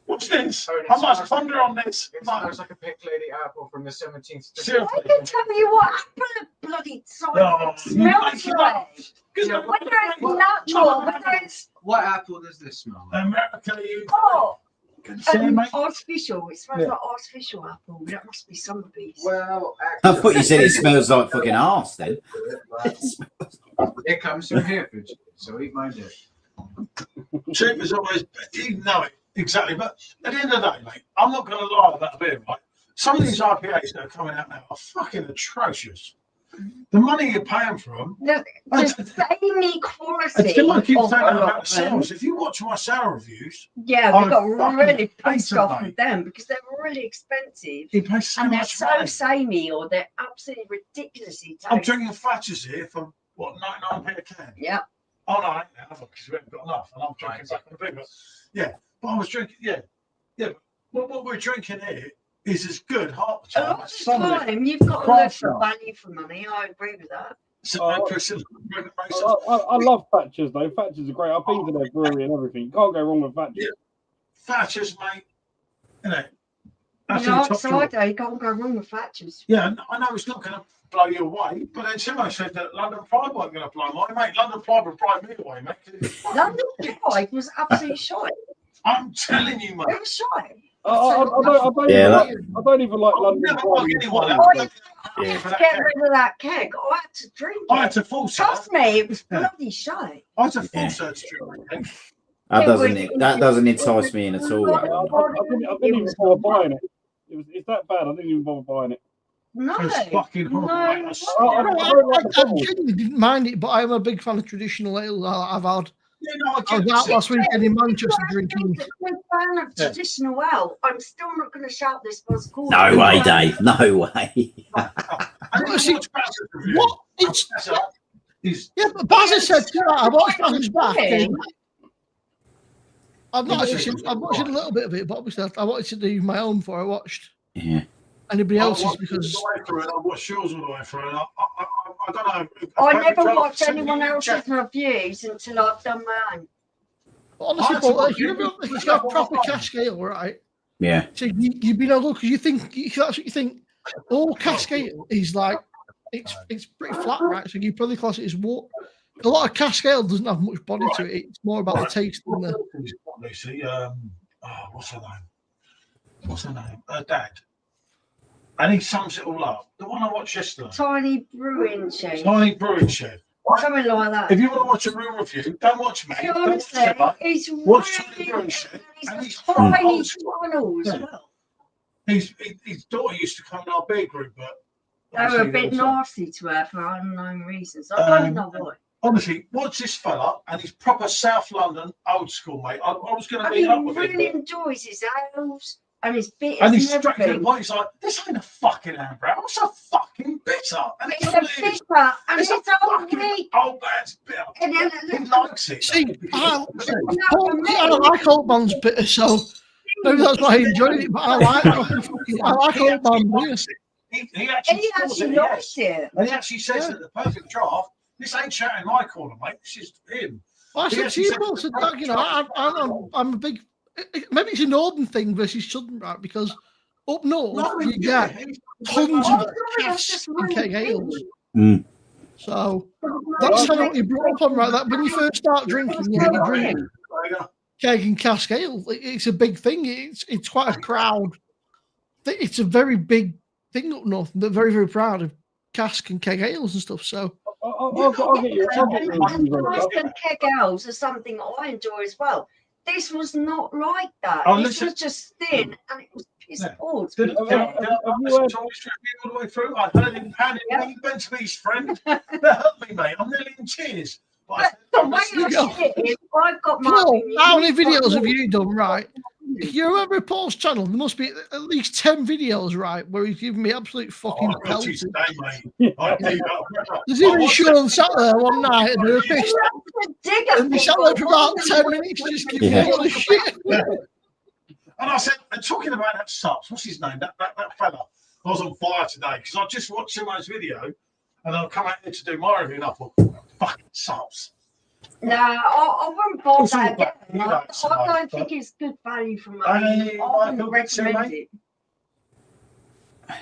What's this? How much thunder on this? It smells like a pink lady apple from the 17th Seriously. I can tell you what apple bloody cider smells like. Whether it's natural, whether it's What apple does this smell like? America, you. artificial. It smells like artificial apple. That must be Somerbees. Well, I thought you said it smells like fucking arse then. It comes from Hereford, so eat my dick. Cheap is always, you know it exactly. But at the end of the day, mate, I'm not going to lie about a beer, right? Some of these IPAs that are coming out now are fucking atrocious. The money you're paying for them. The samey quality. It's like keep of saying a lot about of them. sales. If you watch my sale reviews, Yeah, we got fucking really pissed hated off them. with them because they're really expensive. you pay so And they're much so money. samey or they're absolutely ridiculously I'm tasty. drinking Thatchers here for what, 99p a can? Yeah. Oh no, I ain't now because we haven't got enough, and I'm drinking back in the big. Yeah, but I was drinking. Yeah. But what we're drinking here is as good half the A time. lot of as the some of time, you've got to look craft for stuff. value for money. I agree with that. I love Thatchers though. Thatchers are great. I've been to their brewery and everything. You can't go wrong with Thatchers. Yeah. Thatchers, mate. You know, You know, cider, you can't go wrong with Thatchers. yeah, I know it's not going to blow you away, but then somebody said that London Pride wasn't going to blow my mate. London Pride would blow me away, mate. 'Cause it's fucking London ridiculous. Pride was absolutely shite. I'm telling you, mate. It was shite. I don't even like London never Pride. like anyone else. I had to get rid of that keg. I had to drink it. I had to force her. Trust me, it was bloody shite. I had to force her to drink it. That doesn't entice me in at all. That one. I didn't even bother buying it. It's that bad. I didn't even bother buying it. No, It's fucking horrible. no. mate. I genuinely didn't mind it, but I'm a big fan of traditional ale. I've had. Yeah, no, I I get was out it. last weekend in Manchester I'm drinking. a big fan of traditional ale. I'm still not going to shout this was cool. No way, Dave. No way. See, what? It's, yeah, but Bazza said to that. I watched Bazza's back. I've not actually seen, I've watched a little bit of it, but obviously I wanted to do my own before I watched Yeah. anybody I else's watched because all the way through it. I watched yours all the way through, and I don't know. I never Perfectdraft watch sent anyone me a else's check. reviews until I've done my own. honestly, Paul, if you got a proper cask ale, right? Yeah. So you'd be no good because you think that's what you think. All cask ale is like it's pretty flat, right? So you probably class it as water. A lot of cask ale doesn't have much body to it. It's more about the taste than the. Lucy, what's her name? Her dad. And he sums it all up. The one I watched yesterday. Tiny brewing shed. Tiny Brewing Shed. Something like that. If you want to watch a real review, don't watch me. Don't watch Honestly, Emma. it's Watch Tiny really Brewing Shed. And he's tiny from channel old as school. well. His daughter used to come in our beer group, but They were a obviously bit there was nasty to her for unknown reasons. I don't know why. honestly, watch this fella, and he's proper South London old school, mate. I was going to And meet he up with really him. enjoys his ales and his bitters And he's and straight to the everything. point. He's like, "This ain't a fucking amber ale. It's a fucking bitter." And It's all a it is. bitter and It's a it's all fucking weak. old man's bitter. And then He likes it. See, I like Old Man's bitter, so maybe that's why he enjoyed it. But I like Old Man beer. He actually He calls actually it, likes yes. it. And he actually says that the perfect draft, this ain't shouting my corner, mate. This is him. Well, I He said to actually you, said Paul, the said perfect that, you know, draft. I'm a big. Maybe it's a northern thing versus southern, right? Because up north No, you yeah, get he's- tons of Oh, casks and keg ales. Mm. So that's how you brought up on, right? That when you first start drinking, you drink keg and cask ale. It's a big thing. It's quite a proud. It's a very big thing up north. They're very, very proud of cask and keg ales and stuff. So I'll get you. I'll get you reviews on Nice stuff. and keg ales are something I enjoy as well. This was not like that. Oh, this listen. was just thin and it was piss poor. Did Have I you listen to all the way through? I heard him handing me Bentley's friend. That hurt me, mate. I'm nearly in tears. But the way I see it is, I've got my Paul, opinion. how many videos have you done, right? If you remember Paul's channel, there must be at least 10 videos, right, where he's giving me absolute fucking pelts. There's even Sean sat there one night and they were pissed. And they sat there for about 10 minutes just giving me all this shit. And I said, and talking about that Subs, what's his name? That fella. I was on fire today because I just watched Simo's video and I'll come out here to do my review and I thought, fucking Subs. No, I wouldn't buy It's all that again. about, you know, I don't think it's good value for money. I wouldn't recommend it.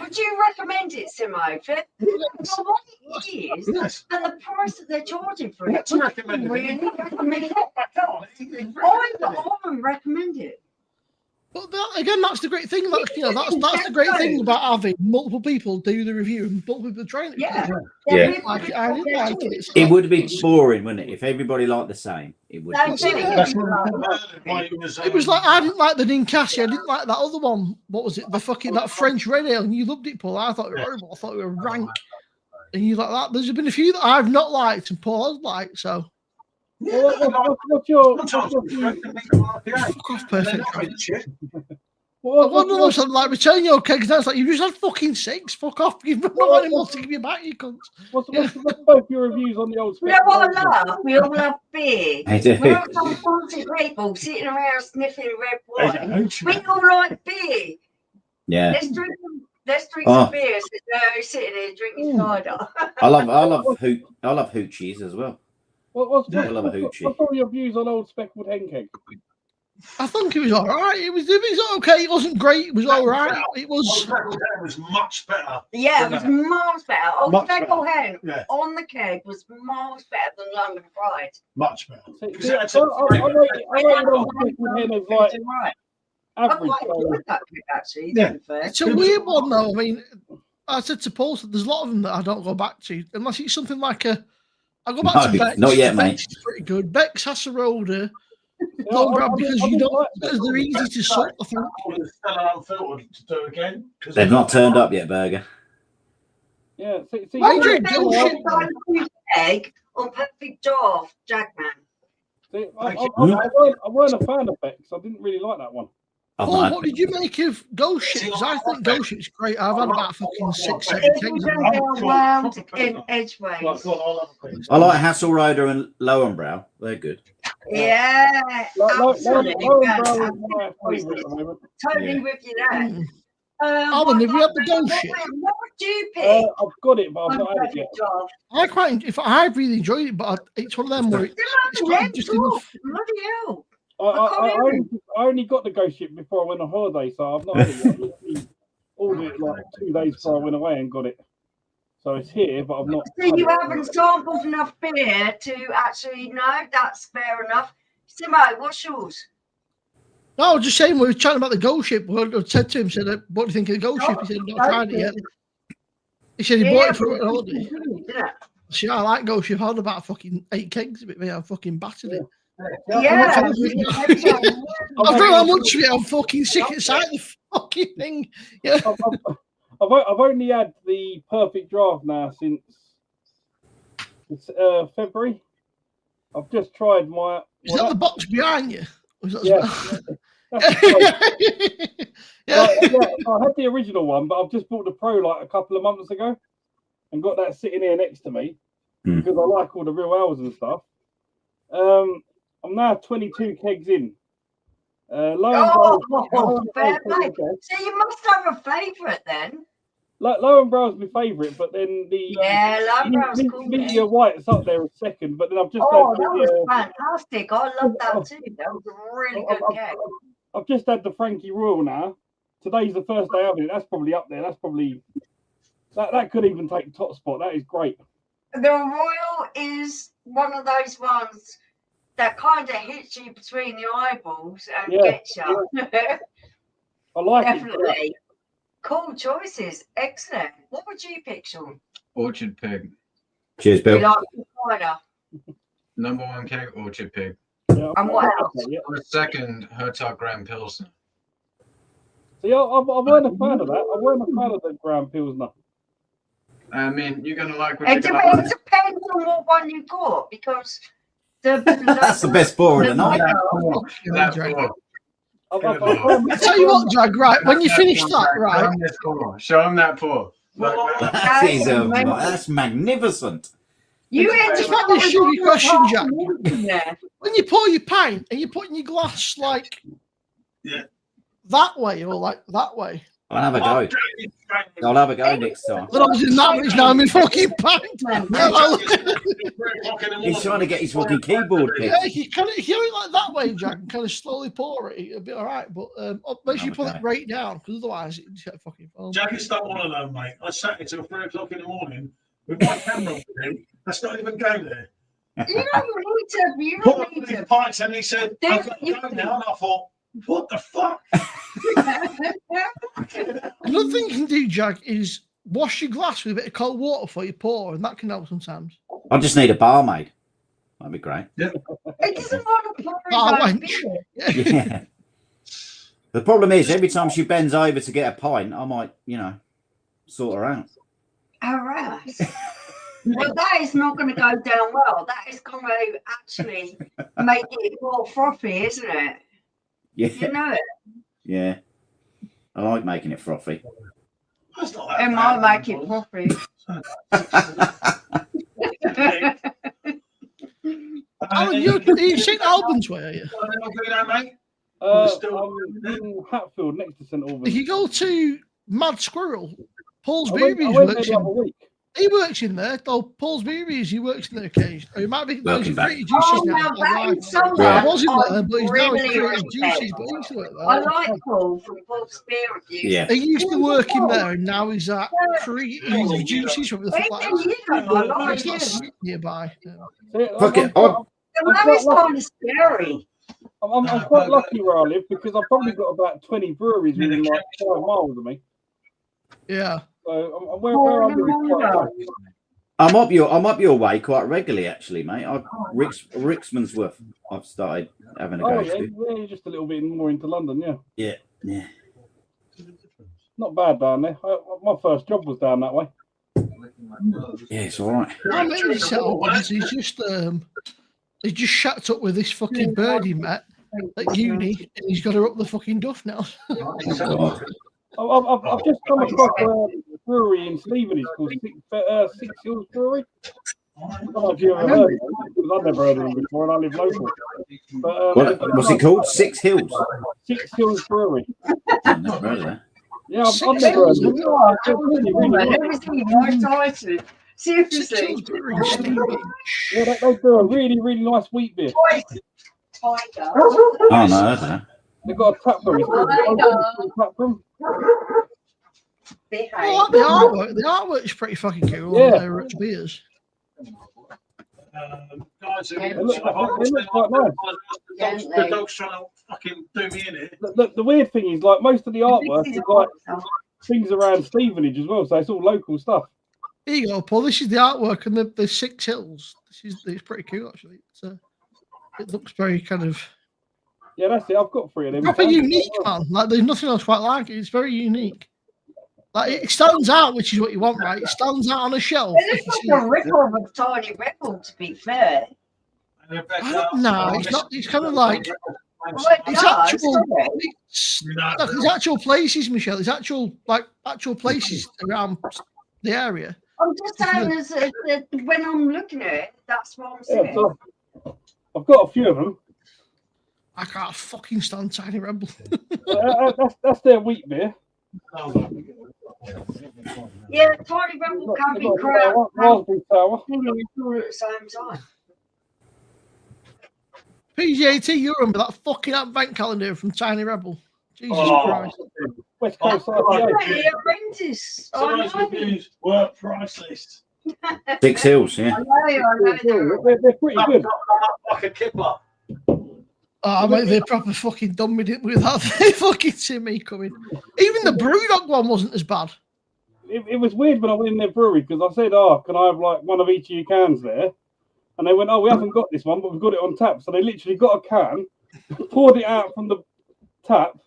Would you recommend it, Simo? For what it is and the price that they're charging for it? Let's recommend it. Really recommend it? I wouldn't recommend it. But again, that's the great thing. That's the great thing about having multiple people do the review and multiple people trying it. Yeah. Like, I didn't like it. It would be boring, wouldn't it? If everybody liked the same, it would. Be It was like I didn't like the Ninkasi. I didn't like that other one. What was it? That French red ale. And you loved it, Paul. I thought it was horrible. I thought it was rank. And you like that. There's been a few that I've not liked and Paul has liked. So. What's your fuck off, perfect. One of those like return your kegs. That's like you just had fucking 6. Fuck off. You've not got any more to give you back. You cunts. What's both your reviews on the old? You know what I love? We all love beer. I do. We're all some fancy people sitting around sniffing red wine. We all like beer. Yeah. Let's drink some beer. Sitting here drinking cider. I love hoochies as well. What's all your views on old speckled hen cake? I think it was all right. It was okay. It wasn't great. It was all right. It was much better. Yeah, it was miles better. Old speckled hen on the keg was miles better than London Pride. Much better. I rate old speckled hen as like average. Actually, it's a weird one though. I mean, I said to Paul that there's a lot of them that I don't go back to unless it's something like a. I go back to Beck's. Not yet, mate. Beck's is pretty good. Beck's Hasserolder. Because they're easy to sort. I think. To do again. They've not turned up yet, Burger. Yeah. I drink egg on Perfectdraft, Jackman. I weren't a fan of Beck's. I didn't really like that one. Oh, what did you make of Ghost Ships? I think Ghost Ships great. I've had about fucking 6, 7 kegs. In Edgeways. I like Hasselroder and Lowenbrow. They're good. Yeah, absolutely. Totally with you there. Alan, have you had the Ghost Ship? What would you pick? I've got it, but I've not had it yet. I really enjoyed it, but it's one of them where it's just enough. Bloody hell. I only got the Ghost Ship before I went on holiday, so I've not had it yet. Ordered it like 2 days before I went away and got it. So it's here, but I've not. So you haven't sampled enough beer to actually know. That's fair enough. Simo, what's yours? No, I was just saying we were chatting about the Ghost Ship. I said to him, "What do you think of the Ghost Ship?" He said, "I've not tried it yet." He said he bought it for an holiday. See, I like Ghost Ship. I had about fucking 8 kegs of it. I fucking battered it. Yeah. I don't know how much of it. I'm fucking sick inside the fucking thing. Yeah. I've only had the Perfectdraft now since February. I've just tried my. Is that the box behind you? Yeah. I had the original one, but I've just bought the Pro like a couple of months ago, and got that sitting here next to me because I like all the real ales and stuff. I'm now 22 kegs in. Fair play. So you must have a favourite then. Lowenbrow's my favourite, but then the Lowenbrow's cool. Media White's up there as second, but then I've just that was fantastic. I love that too. That was a really good keg. I've just had the Frankie Royal now. Today's the first day of it. That's probably up there. That's probably that could even take top spot. That is great. The Royal is one of those ones that kind of hits you between the eyeballs and gets you. I like Definitely. it. Cool choices. Excellent. What would you pick, Sean? Orchard Pig. Cheers, Do you Bill. like the cider? Number 1 keg Orchard Pig. Yeah, And what else? Or second Hertog Grand Pilsner. See, I weren't a fan of that. I weren't a fan of the Grand Pilsner. I mean, you're gonna like what you It got. depends on what one you got because the That's the best pour of the night. That pour. I tell you what, Jag, right, when you finish that, right, Show him that pour. That's magnificent. you it's not a silly question, Jack. When you pour your pint and you put in your glass like that way or like that way. I'll have a go. I'll have a go next time. But I was in that much now, I'm in fucking pint. He's trying to get his fucking keyboard picked. Yeah, you kind of hear it like that way, Jack, and kind of slowly pour it. It'll be all right, but make sure you put it right down because otherwise it just get fucking foam. Jack, it's not one of them, mate. I sat until 3 o'clock in the morning with my camera with him. Let's not even go there. You don't need to. You Put don't up need his to. pints and he said, I've got to go now. And I thought, what the fuck? Another thing you can do, Jack, is wash your glass with a bit of cold water before you pour, and that can help sometimes. I just need a barmaid. That'd be great. It doesn't want to pour Yeah. The problem is, every time she bends over to get a pint, I might, sort her out. All right. Well, that is not going to go down well. That is going to actually make it more frothy, isn't it? Yeah. You know it. Yeah. I like making it frothy. It might make it frothy. Alan, you've seen Albans, where are you? I'm in Hatfield, next to St Albans. If you go to Mad Squirrel, Paul's I went Beeries there works the other in. week. He works in there. Though Paul's Beeries, he works in there occasionally. Or he might be Welcome back. creative juices now. now that is someone He wasn't there, I but he's now really in creative respect. juices. But he used to work there. I like Paul from Paul's Beer Reviews. Yeah. He used to work in there, and now he's at creative juices from the Wait fuck a like year, I like that. It's him. not nearby. Fuck it. The man is kind of scary. I'm quite lucky where I live because I've probably got about 20 breweries within like 5 miles of me. Yeah. So where I live is quite lucky. I'm up your way quite regularly, actually, mate. Ricksmansworth, I've started having a go Yeah, to. you're just a little bit more into London, yeah. Yeah. Not bad down there. My first job was down that way. Yeah, it's all right. I mean, he's just shacked up with this fucking bird he met at uni, and he's got her up the fucking duff now. I've just come across a brewery in Stevenage called Six Hills Brewery. I don't know if you've ever heard of them, because I've never heard of them before, and I live local. But, What's it called? Six Hills? Six Hills Brewery. I've never heard of that. Yeah, I've never heard of them. Seriously. Yeah, they do a really, really nice wheat beer. Oh, no, I don't know. They've got a tap room. It's called the tap room. Well, the artwork is pretty fucking cool. Yeah. Their rich beers. Guys, They look quite nice. the dog's trying to fucking do me in it. The weird thing is, like, most of the artwork is like things around Stevenage as well, so it's all local stuff. Here you go, Paul. This is the artwork and the Six Hills. It's pretty cool, actually. It looks very kind of. Yeah, that's it. I've got 3 of them. Proper unique, man. Like there's nothing else quite like it. It's very unique. Like it stands out, which is what you want, right? It stands out on a shelf. It looks like a ripple of a tiny ripple, to be fair. No, it's not. It's kind of like it's there's actual places, Michelle. There's actual places around the area. I'm just saying, when I'm looking at it, that's what I'm saying. Yeah, so I've got a few of them. I can't fucking stand Tiny Rebel. That's their wheat beer. Yeah, Tiny Rebel can be crap. Raspberry sour. All at the same time. PGAT, you remember that fucking advent calendar from Tiny Rebel? Jesus Christ. West Coast Yeah, horrendous. Tonight's reviews were priceless. 6 Hills, yeah. I know. They're pretty good. Like a kipper. Oh, mate, they proper fucking done me with that. They fucking see me coming. Even the Brewdog one wasn't as bad. it was weird when I went in their brewery because I said, "Oh, can I have like one of each of your cans there?" And they went, "Oh, we haven't got this one, but we've got it on tap." So they literally got a can, poured it out from the tap,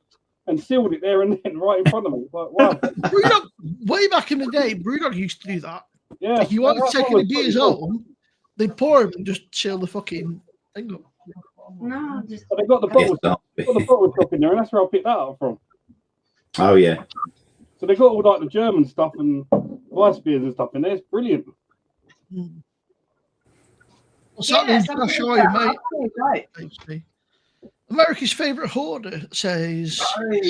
and sealed it there and then right in front of me. It's like, wow. Brewdog, way back in the day, Brewdog used to do that. Yeah. If you wanted to take any was beers pretty cool. home, they pour them and just seal the fucking thing up. No, just But they got the bottle, shop in there, and that's where I picked that up from. Oh yeah. So they got all like the German stuff and Weiss beers and stuff in there. It's brilliant. What's happening, Yeah, Josh? How are you, mate? Thanks, America's favourite hoarder says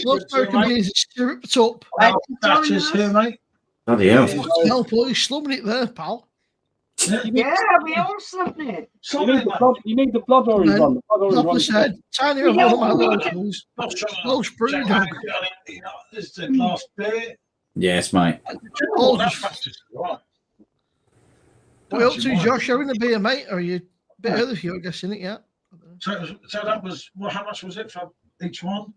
most American beers is syrupped up. Thatcher's here, mate. Bloody hell. Fucking hell, Paul, you're slumming it there, pal. Yeah, we all something it. You need the blood orange one. The blood orange Like I one. said, tiny of one of my locals. Most Brewdog. This is the last beer. Yes, mate. Oh, that's Thatcher's, right. What are you up to, Josh? Having a beer, mate? Or are you a bit early for you, I guess, isn't it yet? So that was, well, how much was it for each one?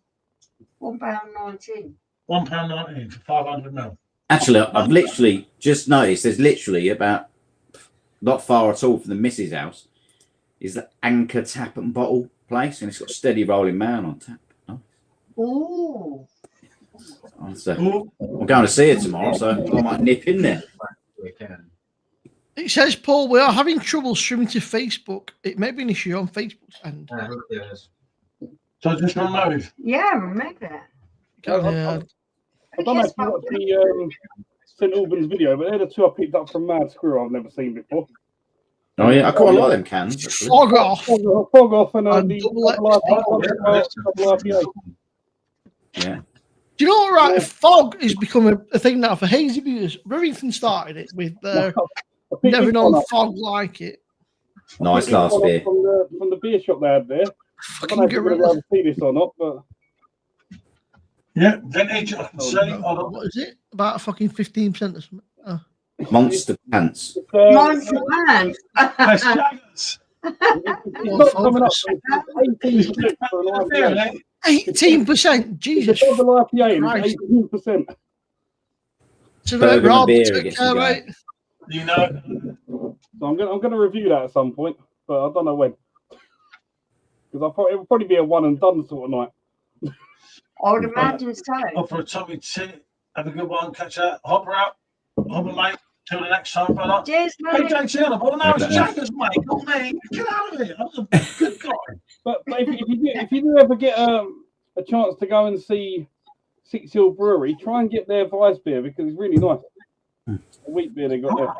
£1.19. £1.19 for 500 ml. Actually, I've literally just noticed there's literally about not far at all from the missus' house is the Anchor Tap and Bottle place, and it's got Steady Rolling Man on tap. Ooh. So I'm going to see her tomorrow, so I might nip in there. It says, Paul, we are having trouble streaming to Facebook. It may be an issue on Facebook's end. So just remove. Yeah, remove it. I don't know if you watched the St Albans video, but they're the two I picked up from Mad Screw I've never seen before. Oh yeah, I quite like them cans. Fog off. Fog off and the double IPA. Yeah. Do you know what, right? Fog has become a thing now for hazy beers. Rivington started it with never known fog like it. Nice glass beer. From the beer shop they had there. I don't know if you're going to be able to see this or not, but yeah, vintage. I can see. What is it? About a fucking 15% or something. Monster Pants. Monster Pants. That's Jaggers. It's not coming up. 18% for an IPA. 18%. Jesus. The double IPA is 18%. So right, Rob, take care, going. mate. You know. So I'm gonna review that at some point, but I don't know when. Because it will probably be a one and done sort of night. I would imagine so. Offer a Tommy T. Have a good one. Catch that. Hopper out. Hopper, mate. Till the next time, brother. Cheers, Hey, mate. JT on the ball. No, it's Jaggers, mate. Not me. Get out of here. I'm a good guy. But if you do ever get a chance to go and see Six Hill Brewery, try and get their Weiss beer because it's really nice. A wheat beer they got there.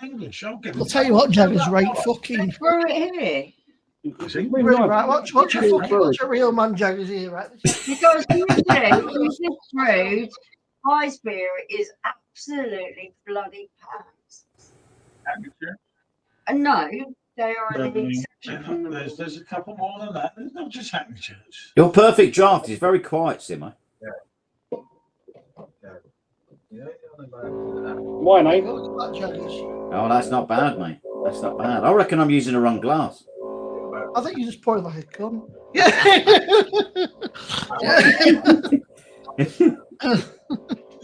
English. I'll tell you what, Jaggers, right? Fucking. Brew it here. It's really nice. Right, watch a real man, Jaggers here, right? Because usually brewed Weiss beer is absolutely bloody pants. And no, they are an exception from the rule. There's a couple more than that. There's not just Hackney Church. Your perfect draft is very quiet, Simo. Why, mate? Oh, that's not bad, mate. That's not bad. I reckon I'm using the wrong glass. I think you just poured like a cum.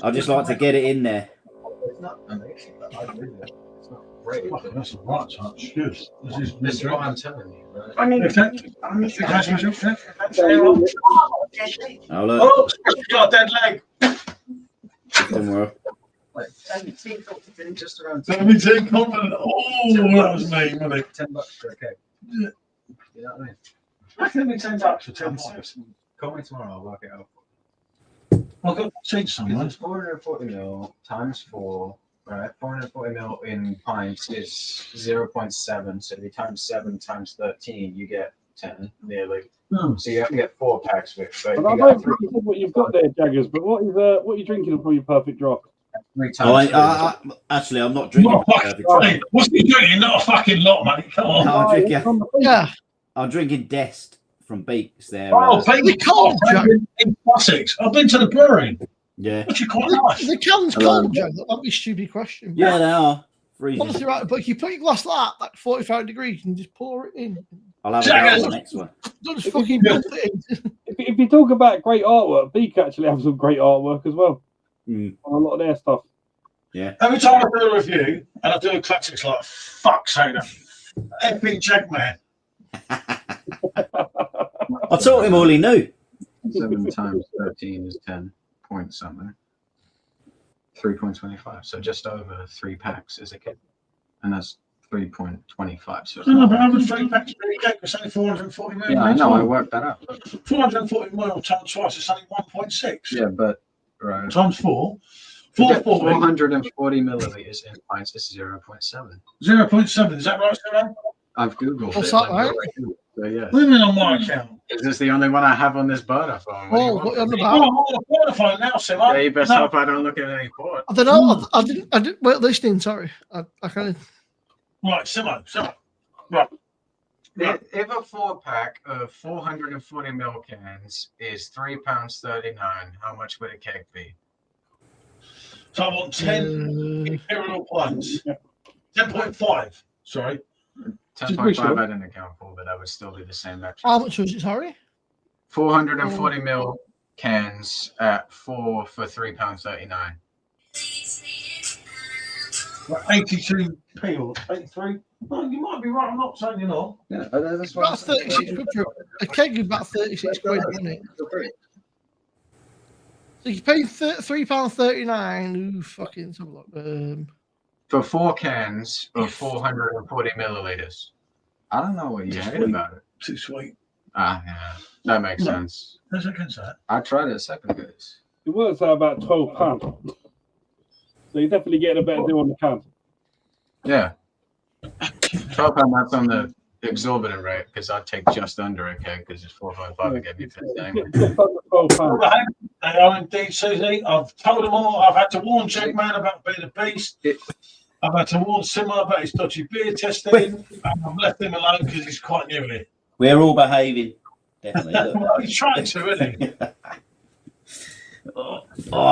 I just like to get it in there. It's not amazing, but I agree with it. It's not great. That's a right touch. Good. This is what I'm telling you. Right? I need Oh, look. Oh, it's got a dead leg. Don't worry. Like 17 confident, just around 17 confident. Oh, that was me, wasn't it? $10 for a cake. Yeah. You know what I mean? I can be $10 for 10 points. Call me tomorrow, I'll work it out. I've got seats somewhere. It's 440 ml times 4, right? 440 ml in pints is 0.7. So if you times 7 times 13, you get 10 nearly. So you have to get 4 packs with. But I don't know what you've got there, Jaggers, but what are you drinking for your perfect draft? 3 times. Actually, I'm not drinking. What's he drinking? Not a fucking lot, mate. Come on. No, I'm drinking. Yeah. I'm drinking Dest from Beaks there. Oh, baby, cold, Jack. In Fizzics. I've been to the brewery. Yeah. Which is quite nice. The can's cold, Jack. That might be a stupid question. Yeah, they are. Freezing. Honestly, right, but if you put your glass like 45 degrees and just pour it in. I'll have a go on the next one. Don't just fucking dump it in. If you talk about great artwork, Beak actually have some great artwork as well. Mm. On a lot of their stuff. Yeah. Every time I do a review and I do a classic, it's like, fuck's sake, epic Jackman. I taught him all he knew. 7 times 13 is 10 point something. 3.25. So just over 3 packs is a kit. And that's 3.25. So it's No, not but bad. over 3 packs of a cake, it's only 440 mil. Yeah, I know. I worked that out. 440 mil times twice, it's only 1.6. Yeah, but right. Times 4. 440. 440. 440 milliliters in pints is 0.7. 0.7, is that right, Sarah? I've Googled What's it. that, right? So, yes. What do you mean on my account? Is this the only one I have on this burner phone? What do you Oh, want? what are you on Oh, about? I'm on the phone now, Sarah. Yeah, you best No. hope I don't look at any port. I don't know. I didn't wait listening. Sorry, I kind of. Right, Simo. Right. If a 4-pack of 440 ml cans is £3.39, how much would a keg be? So I want 10 imperial pints. 10.5, sorry. 10.5 I didn't account for, but that would still be the same metric. How much was it? Sorry. 440 ml cans at 4 for £3.39. 82p or 83. Oh, you might be right. I'm not saying you're not. Yeah, that's About 36 quid for a keg is about 36 quid, isn't it? So you pay £3.39. Ooh, fucking let's have a look. For 4 cans of 440 milliliters. I don't know what you hate about it. Too sweet. Ah, yeah, that makes sense. That's against that. I tried it a second ago. It works out about £12. So you're definitely getting a better deal on the can. Yeah. £12, that's on the exorbitant rate because I'd take just under a keg because it's 4.5 again. Anyway. Just under £12. They are indeed, Susie. I've told them all. I've had to warn Jackman about being a beast. I've had to warn Simmer about his dodgy beer testing. And I've left him alone because he's quite new here. We're all behaving. Definitely. He's trying to, isn't he? Oh,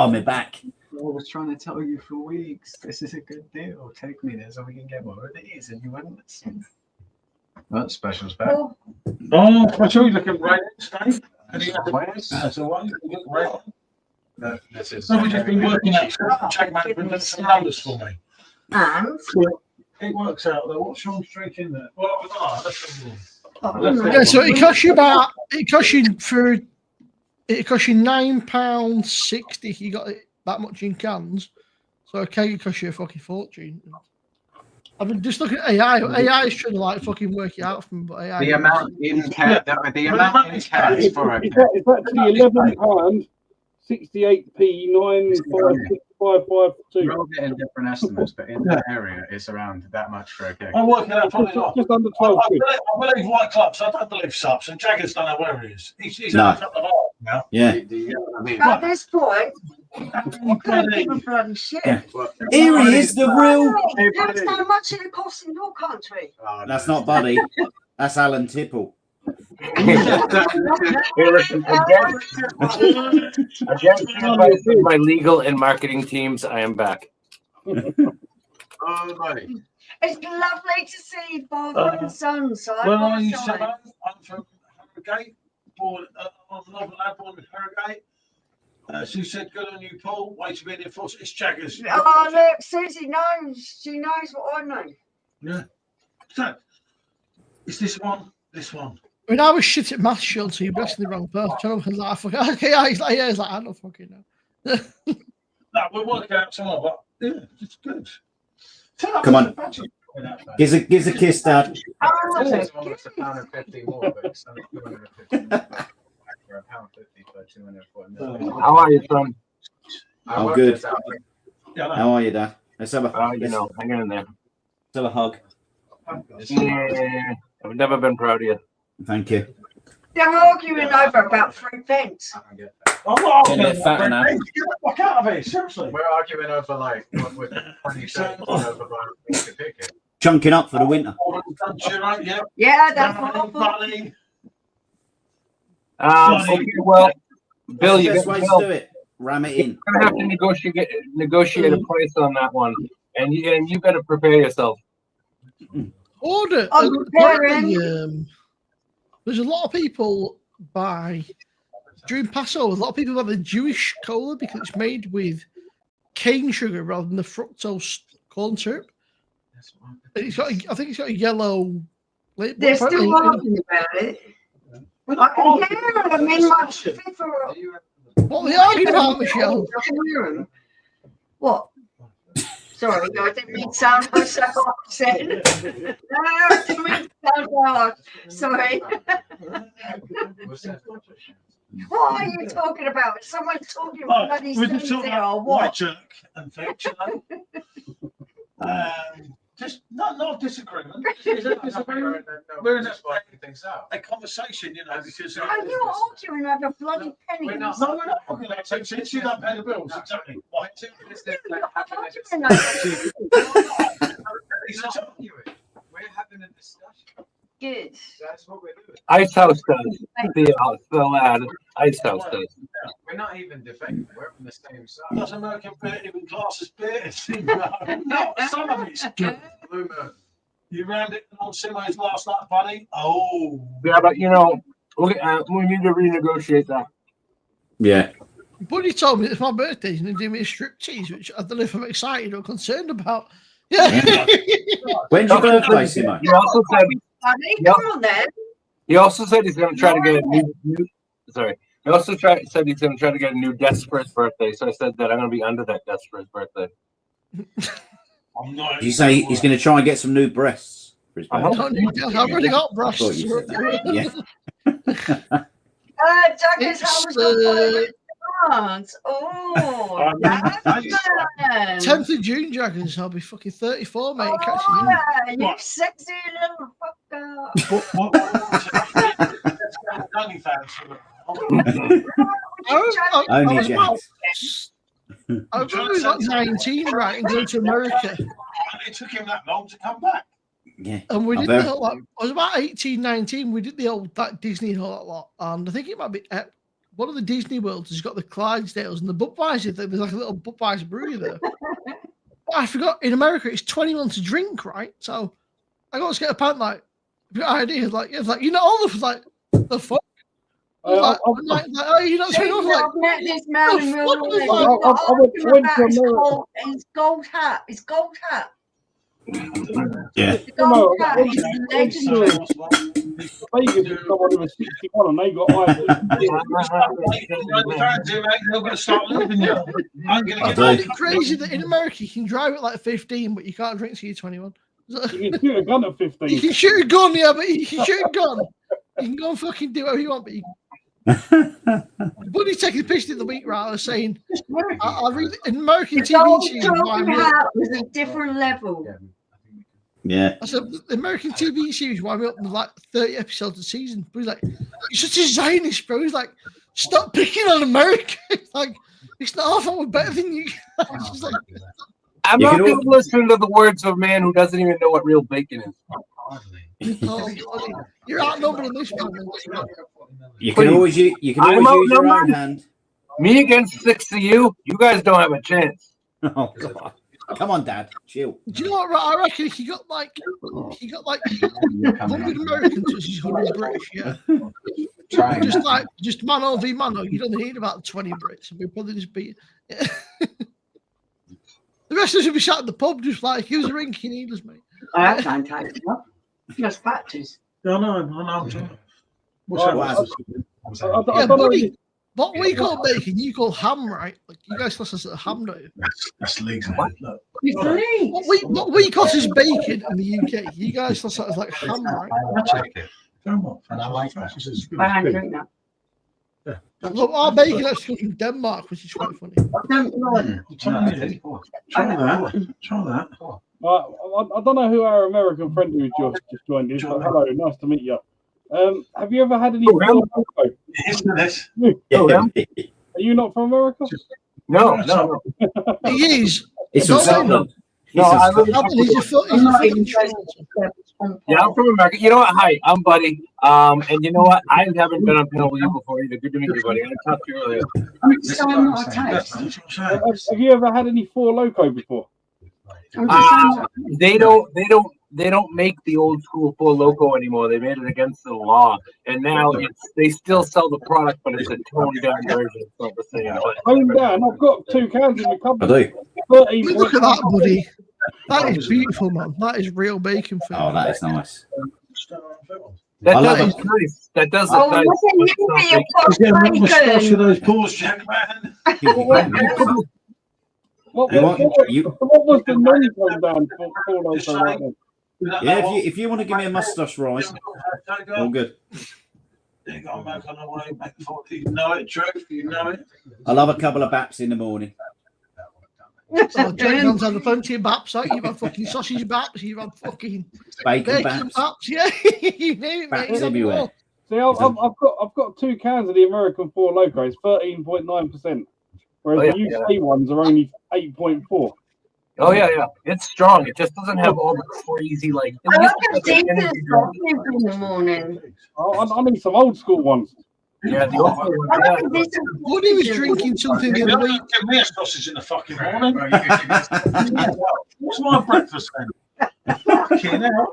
my back. I was trying to tell you for weeks, this is a good deal. Take me there so we can get more of these, and you wouldn't listen. Well, specials back. Oh, I told you look at ratings, Dave. And he had the that's all right. You look right. No, this is. So we've just been working out. Jackman's been doing some numbers for me. And It works out though. What's Sean's drink in there? Well, let's Yeah, so it costs you £9.60. You got it that much in cans, so a keg costs you a fucking fortune. I've been just looking at AI. AI is trying to like fucking work it out for me, but AI. The amount in cans, the amount in cans for a It's actually £11, 68p, 9565552. We're all getting different estimates, but in that area, it's around that much for a keg. I'm working out probably not. Just under 12 quid. I believe White Clubs. I don't believe Subs. And Jagger's don't know where he is. He's No. up the hole now. Yeah. at this point, I couldn't give a bloody shit. Yeah. Here he is, the real. That's how much it costs in your country. That's not Buddy. That's Alan Tipple. Again, my legal and marketing teams, I am back. Oh, buddy. It's lovely to see father and son side Well, by you side. said I'm from Harrogate, born on another lad born in Harrogate. She said, "Good on you, Paul. Wait to be there for it's Jaggers." Oh, look, Susie knows. She knows what I know. Yeah. So, is this one? This one. I mean, I was shit at maths, Sean, so you're asking the wrong person. I was like, fucking, okay, yeah, he's like, I don't fucking know. No, we're working out some more, but yeah, it's good. Come on. Gives a kiss, Dad. Oh, This is almost £1.50 more, but it's only £250 for £1.50 for 204 ml. How are you, son? I'm good. Yeah, no. How are you, Dad? Let's have a, You know, hanging in there. let's have a hug. Yeah, I've never been proud of you. Thank you. they're arguing over about 3 pence. I'm not Getting a arguing bit fat about now. Get the fuck out of here, seriously. We're arguing over like what would 20 cents over buying a ticket. Chunking up for the winter. Yeah. Yeah, that's what I thought. Buddy. Okay, well, Bill, That's you're the best way to do it. Ram it in. gonna have to negotiate a price on that one, and you better prepare yourself. Order. I'm preparing. There's a lot of people buy during Passover. A lot of people buy the Jewish cola because it's made with cane sugar rather than the fructose corn syrup. And it's got, I think it's got a yellow label. They're still arguing about it. I can hear them in my FIFA. What are they arguing about, Michelle? I can hear them. What? Sorry, I didn't mean to sound so upset. No, I didn't mean to sound hard. Sorry. What are you talking about? Is someone talking about bloody we're just talking there or about white what? jerk and things, you know. Just not disagreement. Is it disagreement? We're in a conversation, you know, because Are you arguing over bloody pennies? we're not arguing about it. Since you don't pay the bills, exactly. Right. We're having a discussion. Good. That's what we're doing. Ice House does. So loud. Ice House does. We're not even debating. We're on the same side. Does American beer even class as beer? No, some of it's good. Blue Moon. You rammed it on Simo's last night, buddy. Oh. Yeah, but you know, we need to renegotiate that. Yeah. Buddy told me it's my birthday and he's doing me a striptease, which I don't know if I'm excited or concerned about. Yeah. When's your birthday, Simo? He also said. Come on then. He also said he's going to try to get a new. Sorry. He also said he's going to try to get a new desk for his birthday. So I said that I'm going to be under that desk for his birthday. I'm not. Did you say he's going to try and get some new breasts for his birthday? I've already got I breasts. thought you said that. Yeah. Jackie's house got France. Oh, that's 10th of June, Jaggers. I'll be fucking 34, mate. Catching you. Oh, you sexy little fucker. Only Jack. I was probably like 19, right, and going to America. It took him that long to come back. Yeah. And we did the whole, like, I was about 18, 19. We did the old that Disney and all that lot. And I think it might be one of the Disney worlds has got the Clydesdales and the Budweiser thing. There's like a little Budweiser brewery there. But I forgot in America it's 21 to drink, right? So I got to get a pint like idea, like it's like you know all the like the fuck. Like, oh, you know, I've met this man in real life. His gold hat. His gold hat. Yeah. The gold hat is legendary. Vegas is someone who was 61 and they got iron. I find it crazy that in America you can drive at like 15, but you can't drink till you're 21. You can shoot a gun at 15. You can shoot a gun, yeah, but you can shoot a gun. You can go and fucking do whatever you want, but you. Buddy taking a picture of the week, right? I was saying, I read an American TV series. Was a different level. Yeah. I said the American TV series wound me up with like 30 episodes a season. But he's like, you're such a Zionist, bro. He's like, stop picking on America. It's like, it's not half we're better than you guys. It's like, I'm not going to listen to the words of a man who doesn't even know what real bacon is. Oh, you're outnumbered in this one. You can always use your own hand. Me against 6 of you, you guys don't have a chance. Oh God! Come on, Dad, chill. Do you know what? I reckon if you got like 100 Americans versus 100 British, yeah. Just mano v mano. You don't need about 20 Brits. We'll probably just be. Yeah. The rest of us would be sat in the pub just like he was a rinky needles, mate. I have time to just patches. I know. What we call bacon, you call ham, right? Like you guys class us as a ham, don't you? That's legal. What we class as bacon in the UK, you guys class that as like ham, right? And I like that. I hadn't drink that. Look, our bacon actually comes from Denmark, which is quite funny. Try that. I don't know who our American friend who just joined is, but hello, nice to meet you. Have you ever had any? Are you not from America? No. He is. It's from Scotland. No, yeah, I'm from America. You know what? Hi, I'm Buddy. And you know what? I haven't been on panel with you before either. Good to meet you, buddy. I talked to you earlier. Have you ever had any Four Loko before? They don't make the old school Four Loko anymore. They made it against the law, and now they still sell the product, but it's a toned down version. It's not the same. Toned down. I've got 2 cans in the cupboard. I do. Look at that, buddy. That is beautiful, man. That is real bacon food. Oh, that is nice. That I love does it. it nice. That does it Oh, nice. look at you with your Just get a little moustache bacon. with those paws, Jack, man. What You was the name come down for those right then? Yeah, if you want to give me a moustache rise, all good. There you go, Mac, on the way, Mac, you know it, Trev, you know it. I love a couple of baps in the morning. Oh, Jackman's had a plenty of baps. Like, you've had fucking sausage baps. You've had fucking Bacon bacon baps. baps. Yeah, you name it, mate. Baps everywhere. See, I've got 2 cans of the American 4 Loco. It's 13.9%, whereas the UK ones are only 8.4. Oh yeah, it's strong. It just doesn't have all the crazy like. I like a decent sausage in the morning. I need some old school ones. Yeah, the old one. I like a decent Woody was drinking something the other week. Give me a sausage in the fucking morning. What's my breakfast then? Fucking hell.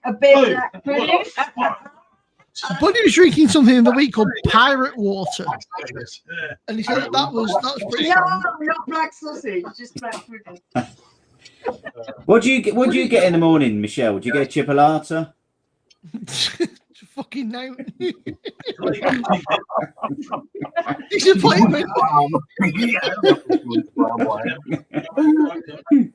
a bit black pudding. Buddy was drinking something in the week called pirate water, and he said that was pretty No, strong. not black sausage, just black pudding. What do you get in the morning, Michelle? Do you get a chipolata? Fucking no. Disappointment.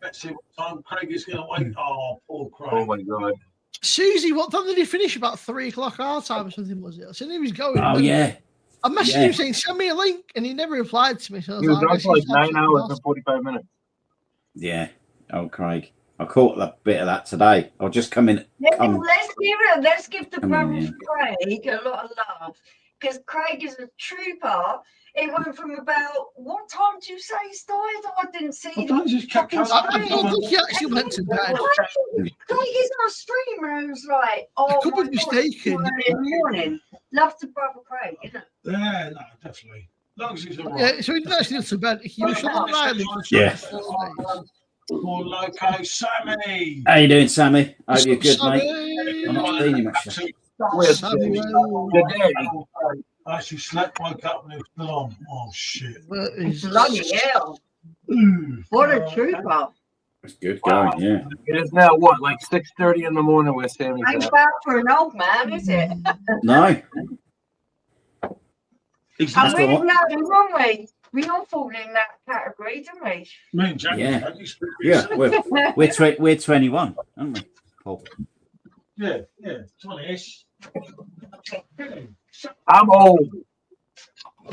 Let's see what time Craig is going to wait. Oh, poor Craig. Oh my god. Susie, what time did he finish? About 3 o'clock our time or something, was it? I said he was going. Oh yeah. I messaged him saying, send me a link, and he never replied to me. So I He was like, on for like 9 hours and 45 minutes. Yeah. Oh, Craig. I caught a bit of that today. I'll just come in. Let's give the Come brothers in, Craig a lot of love, because Craig is a trooper. It went from about, what time did you say he started? I didn't see I don't just kept fucking I don't stream. think he actually went to bed. Craig is on a stream where I was like, oh, could be my God, it's mistaken. 1 in the morning. Love to brother Craig, isn't it? Yeah, no, definitely. As long as he's all right. Yeah, so he didn't actually go to bed. He was on the island for Yeah. 4 days. Poor Loco Sammy. How you doing, Sammy? Hope you're good, Sammy. mate. I'm not seeing you actually. Sammy, well, Good day. I actually slept, woke up, and it was still on. Oh, shit. that is- Bloody hell. Ooh. What a trooper. It's good going, yeah. It is now what, like 6:30 in the morning where Sammy's Ain't at. bad for an old man, is it? No. He's And That's we the one. didn't know, wrong we? We all fall in that category, didn't we? me and Jack. Yeah. He's pretty Yeah, good. we're 21, aren't we? Paul? Yeah, 20-ish. I'm old.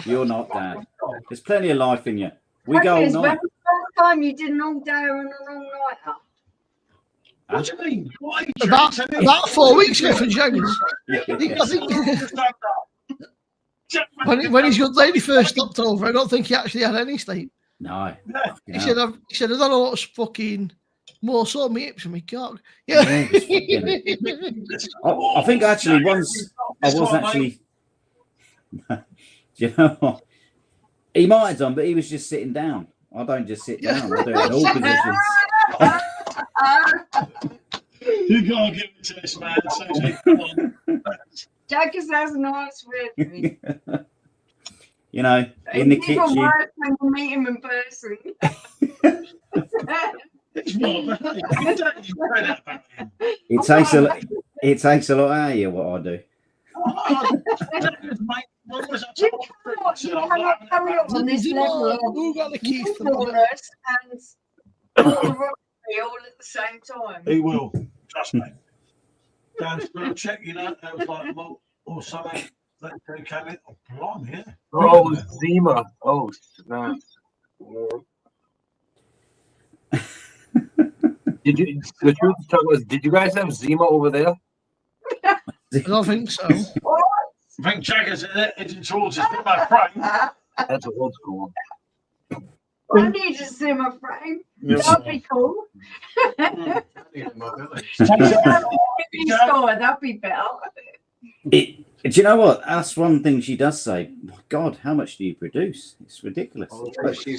You're not, Dad. There's plenty of life in you. We go all When was night. the first time you did an all day and an all nighter? What do you mean? Why are you About 4 weeks ago for Jones. I think when his good lady first stopped over, I don't think he actually had any sleep. No. He said, I don't know what's fucking more sore my hips and my cock. Yeah. I think actually once I was actually. Do you know what? He might have done, but he was just sitting down. I don't just sit down. I do it in all positions. You gotta give it to this man. Susie. Come on. Jack is as nice with me. You know, in the It's even kitchen. worse when you meet him in person. It's not bad. You don't even know that about him. It takes a lot out of you what I do. You cannot carry on this level of Who got the keys to the truthfulness and robbery all at the same time. He will. Trust me. Down spell check, you know, that was like or something. That they came in. Oh, blimey, yeah. Oh, Zima. Oh, snap. Did you? The truth to tell was, did you guys have Zima over there? I don't think so. I think Jack is edging towards us. My frame. That's old school. I need to see my frame. That'd be cool. That'd be better. Do you know what? That's one thing she does say. My God, how much do you produce? It's ridiculous.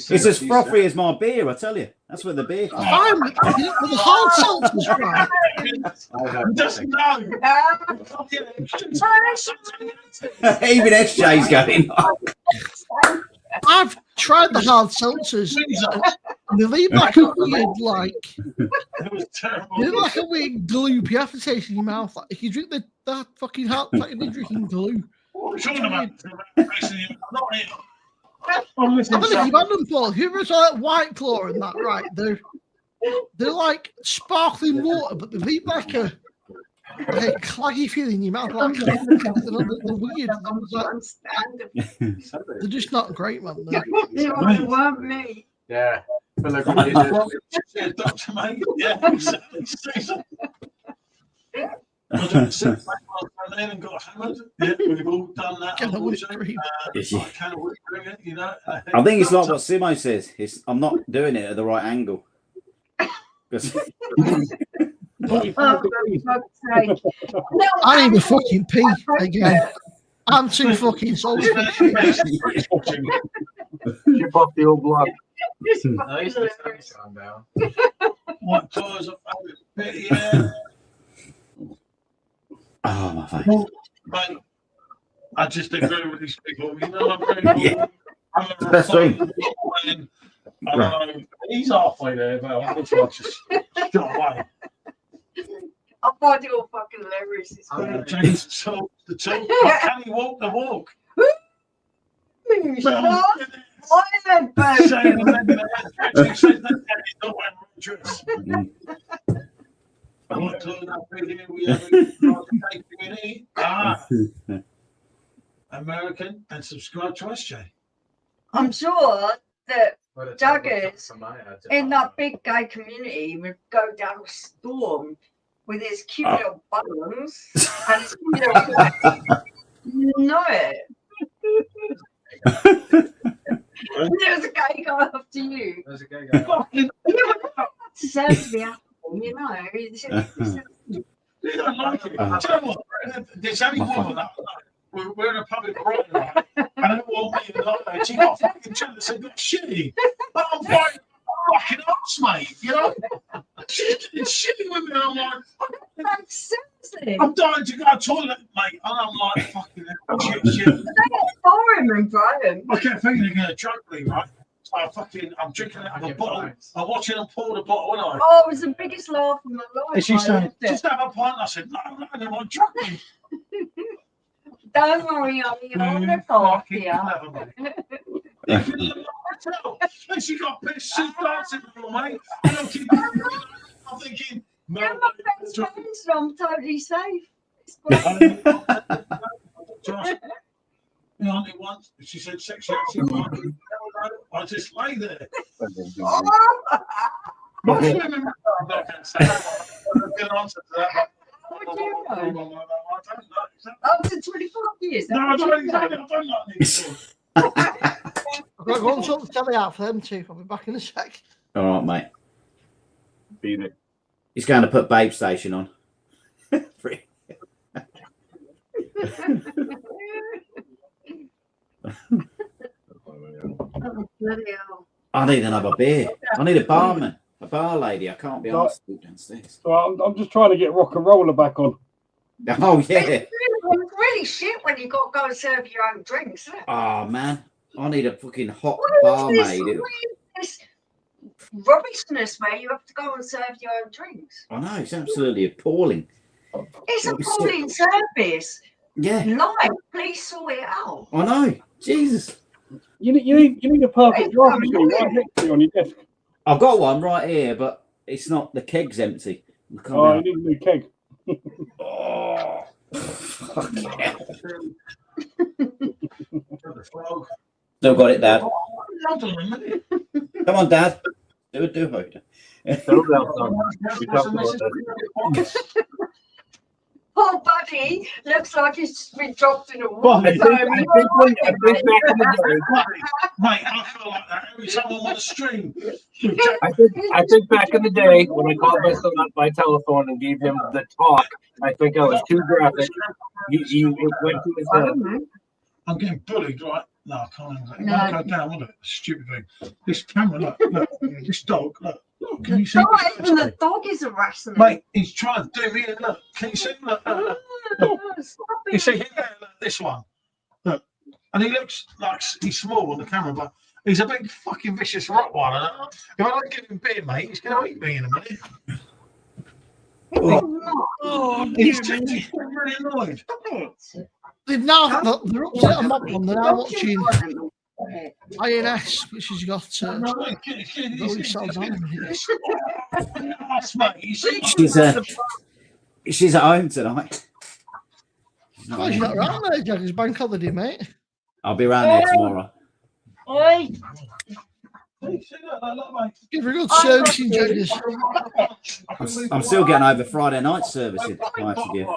It's as frothy as my beer, I tell you. That's where the beer comes Fine, but the hard salt was right. Doesn't know. Even SJ's going. tried the hard seltzers. And they leave like a weird, like, It was terrible. they leave like a weird gloopy aftertaste in your mouth. Like, if you drink that fucking hard, it's like you're drinking glue. What are you talking about? I'm not here. I'm I listening believe to you've had them, Paul. If you ever saw that White Claw and that, right? They're like sparkling water, but they leave like a claggy feeling in your mouth. Like, they're weird. They're just not great, man. They weren't me. Yeah. But look, Dr. Mate. Yeah, exactly. I don't sit back then and got hammered. Yeah, we've all done that. Can I whipped cream? Can of whipped cream, you know. I think it's like what Simo says. I'm not doing it at the right angle. I need a fucking pee again. I'm too fucking salty for shit. Chip off the old block. What cause of bit, yeah. Oh my face. Mate, I just agree with these people. You know, I'm very Yeah. Best thing. I don't know. He's halfway there, but I just got away. I find it all fucking hilarious. James talk the talk. Can he walk the walk? Island, American and subscribe to SJ. I'm sure that Jaggers in that big gay community would go down a storm with his cute little buttons and his cute little you know it. There's a gay guy after you. There's a gay guy. You know, deserves to be after him, you know. You don't like it. Do you know what? There's only one that we're in a public right now, and I don't want me to like that. She got fucking jealous and got shitty. But I'm fucking arse, mate, you know? She's getting shitty with me, and I'm like, I'm dying to go to the toilet, mate, and I'm like, fucking hell, shit. They get foreign and Brian. I kept thinking they're going to drug me, right? So I'm drinking it out of a bottle. I'm watching them pour the bottle, and Oh, it was the biggest laugh of my life. and she said, just have a pint. I said, no, they won't drug me. Don't worry, honey, you'll look after you. And she got pissed. She's dancing with me, mate. And I'm thinking, no. You're my best friend, so I'm totally safe. Only once, she said sexual. I just lay there. I'm not going to say that. I'm not going to answer to that. What do you know? I don't know. After 24 years. No, I don't like this. I've got to go and sort the telly out for them too. I'll be back in a sec. All right, mate. Beat it. He's going to put Babe Station on. I need another beer. I need a barman, a bar lady. I can't be asked to go downstairs. So I'm just trying to get rock and roller back on. Oh yeah. It's really shit when you got to go and serve your own drinks, isn't it? Oh man, I need a fucking hot What is barmaid. this rubbishness where you have to go and serve your own drinks? I know, it's absolutely appalling. It's What is appalling service. Yeah, Live, please sort it out. I know. Jesus. You need a perfect draft machine right next to you on your desk. I've got one right here, but it's not. The keg's empty. Oh, you need a new keg. Oh, fuck yeah. Still got it, Dad. Come on, Dad. Do it, Settle down, son. We talked about that. Poor buddy looks like he's been dropped in a I water. think back in the Mate, I feel like that every time I'm on the stream. I think back in the day when I called my son up by telephone and gave him the talk, I think I was too graphic. It went to his head. I'm getting bullied, right? No, I can't have that. No. It won't go down, will it? Stupid thing. This camera, look, this dog, look. Can you see? Not even the dog is harassing him. Mate, he's trying to do me in. Look, can you see? Look. Stop You it. see here? Look, this one. Look. And he looks like he's small on the camera, but he's a big fucking vicious Rottweiler. If I don't give him beer, mate, he's going to eat me in a minute. He's just really annoyed. Stop it. They're up to a mob one. They're now watching INS, which has got she's at home tonight. Oh, she's not around there, Jack. It's bank holiday, mate. I'll be around there tomorrow. Oi. Give her a good servicing, Jaggers. I'm still getting over Friday night servicing. I have to give.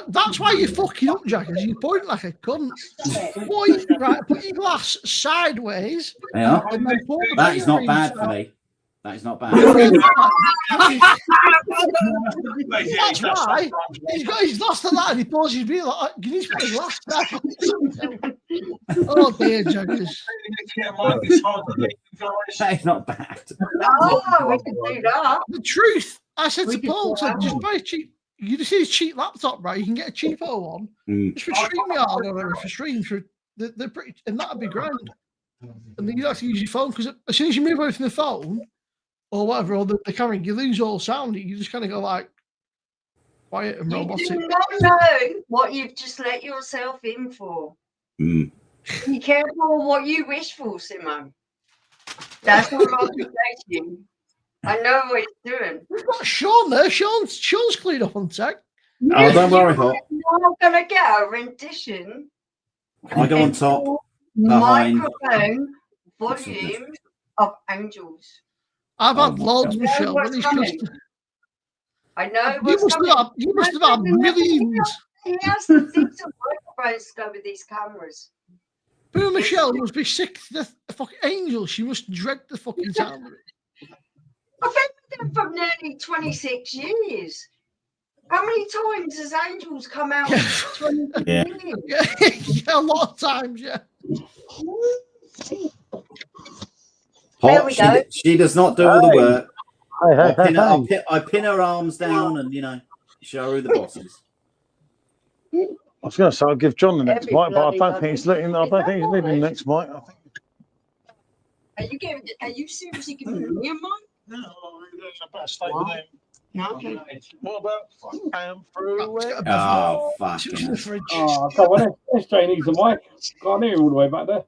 That's why you're fucking up, Jaggers. You point like a cunt. Boy, right, put your glass sideways. Yeah. That is not bad for me. That is not bad. That's why he's lost a lot and he pours his beer like, you need to put his glass down. Oh dear, Jaggers. That is not bad. Oh, we can do that. The truth, I said to Paul, just buy a cheap. You just see a cheap laptop, right? You can get a cheaper one. Just for StreamYard or whatever, for streams. They're pretty, and that'd be grand. And then you have to use your phone because as soon as you move away from the phone or whatever, or the camera, you lose all sound. You just kind of go like quiet and robotic. You do not know what you've just let yourself in for. Be careful what you wish for, Simon. That's what I'm saying to you. I know what he's doing. We've got Sean there. Sean's cleared up on tech. Oh, don't worry, Hot. You're not going to get a rendition. I go on top. Behind. Microphone volume of Angels. I've had loads, Michelle. I know. You must have had millions. He has to think of microphones to go with these cameras. Poor Michelle must be sick to the fucking Angel. She must dread the fucking sound of it. I've been with them for nearly 26 years. How many times has Angels come out? 26 years? Yeah, a lot of times, yeah. Hot, she does not do all the work. I pin her arms down and, show her the bosses. I was going to say I'll give John the next mic, but I don't think he's letting. I don't think he's leaving the next mic. I think. Are you seriously giving me a mic? No, I better stay with him. No, okay. What about I am through it? Oh, fuck. Oh, come on, this train needs a mic. Can't hear all the way back there.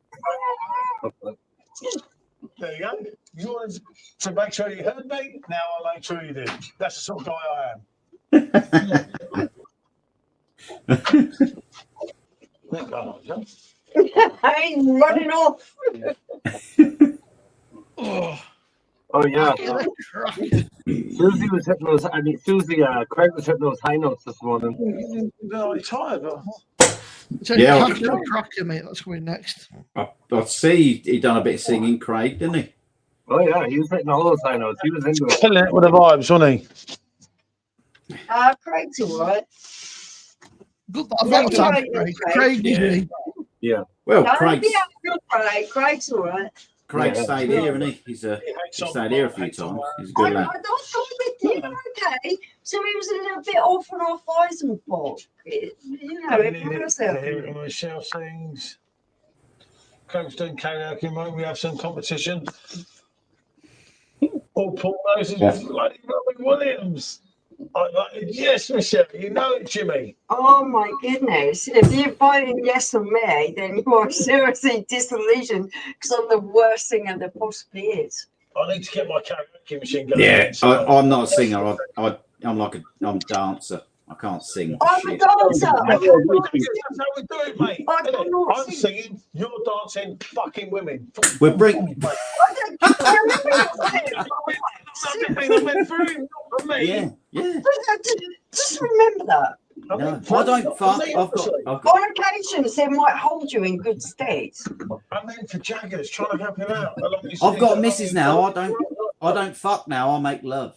There you go. You wanted to make sure you heard me. Now I'll make sure you did. That's the sort of guy I am. I'm running off. Oh yeah. Susie was hitting those. I mean, Craig was hitting those high notes this morning. No, I'm tired. Crocker, mate. That's going next. I see he done a bit of singing, Craig, didn't he? Oh yeah, he was hitting all those high notes. He was into it. Killing it with the vibes, wasn't he? Craig's all right. Good, I've got time for Craig. Yeah. Well, Craig's all right. Craig stayed here, and he stayed here a few times. He's a good lad. I don't think we did okay. So he was a little bit off on our Weizenbach. Michelle sings. Craig's doing karaoke, mate. We have some competition. All Paul knows is bloody Robin Williams. Yes, Michelle, you know it, Jimmy. Oh my goodness. If you're voting yes on me, then you are seriously disillusioned because I'm the worst singer there possibly is. I need to get my karaoke machine going. Yeah, I'm not a singer. I'm a dancer. I can't sing. I'm a dancer. That's how we do it, mate. I'm singing, you're dancing, fucking women. We're bringing. Yeah. Just remember that. No, I don't fuck. On occasions, they might hold you in good stead. I mean, for Jaggers, trying to help him out. I've got a missus now. I don't fuck now. I make love.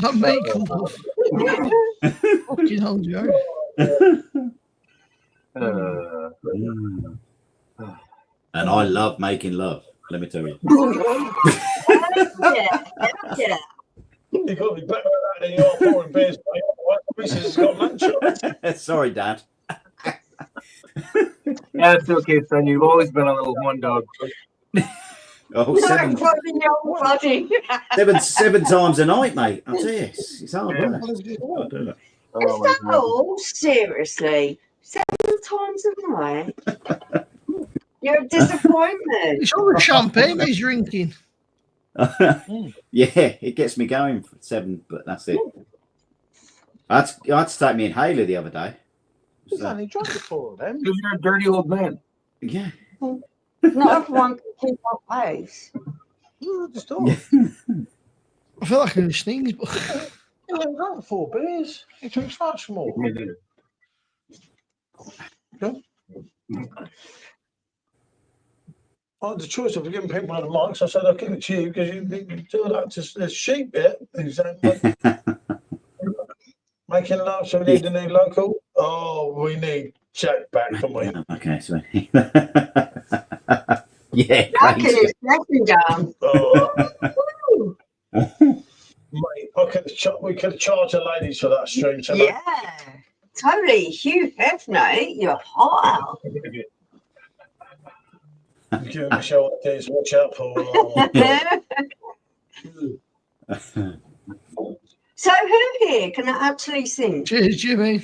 I make love. Fucking hell, Joe. And I love making love. Let me tell you. Yeah. You've got to be better at that than you are pouring beers, mate. Reese's has got lunch. Sorry, Dad. That's okay, son. You've always been a little one dog. Oh, No, seven, bloody old buddy. seven times a night, mate. I tell you, it's hard Yeah. work. I'll do it. Is that all? Seriously? 7 times a night? You're a disappointment. It's all the champagne he's drinking. Yeah, it gets me going for 7, but that's it. I had to take me inhaler the other day. He's only drunk 4 of them. Because you're a dirty old man. Yeah. Not everyone can keep up pace. Just all. I feel like I'm sneeze, but He only drank 4 beers. He drinks much more. I had the choice of giving people on the mics. I said, I'll give it to you because you do that to the sheep bit. Making love, so we need a new local. Oh, we need Jack back, don't we? Okay, so yeah, Jack great. is stepping down. Oh, mate, we could have charged the ladies for that stream. So Yeah, totally. Hugh Hefner, you're hot. give Michelle ideas. Watch out for. So who here can actually sing? cheers, Jimmy.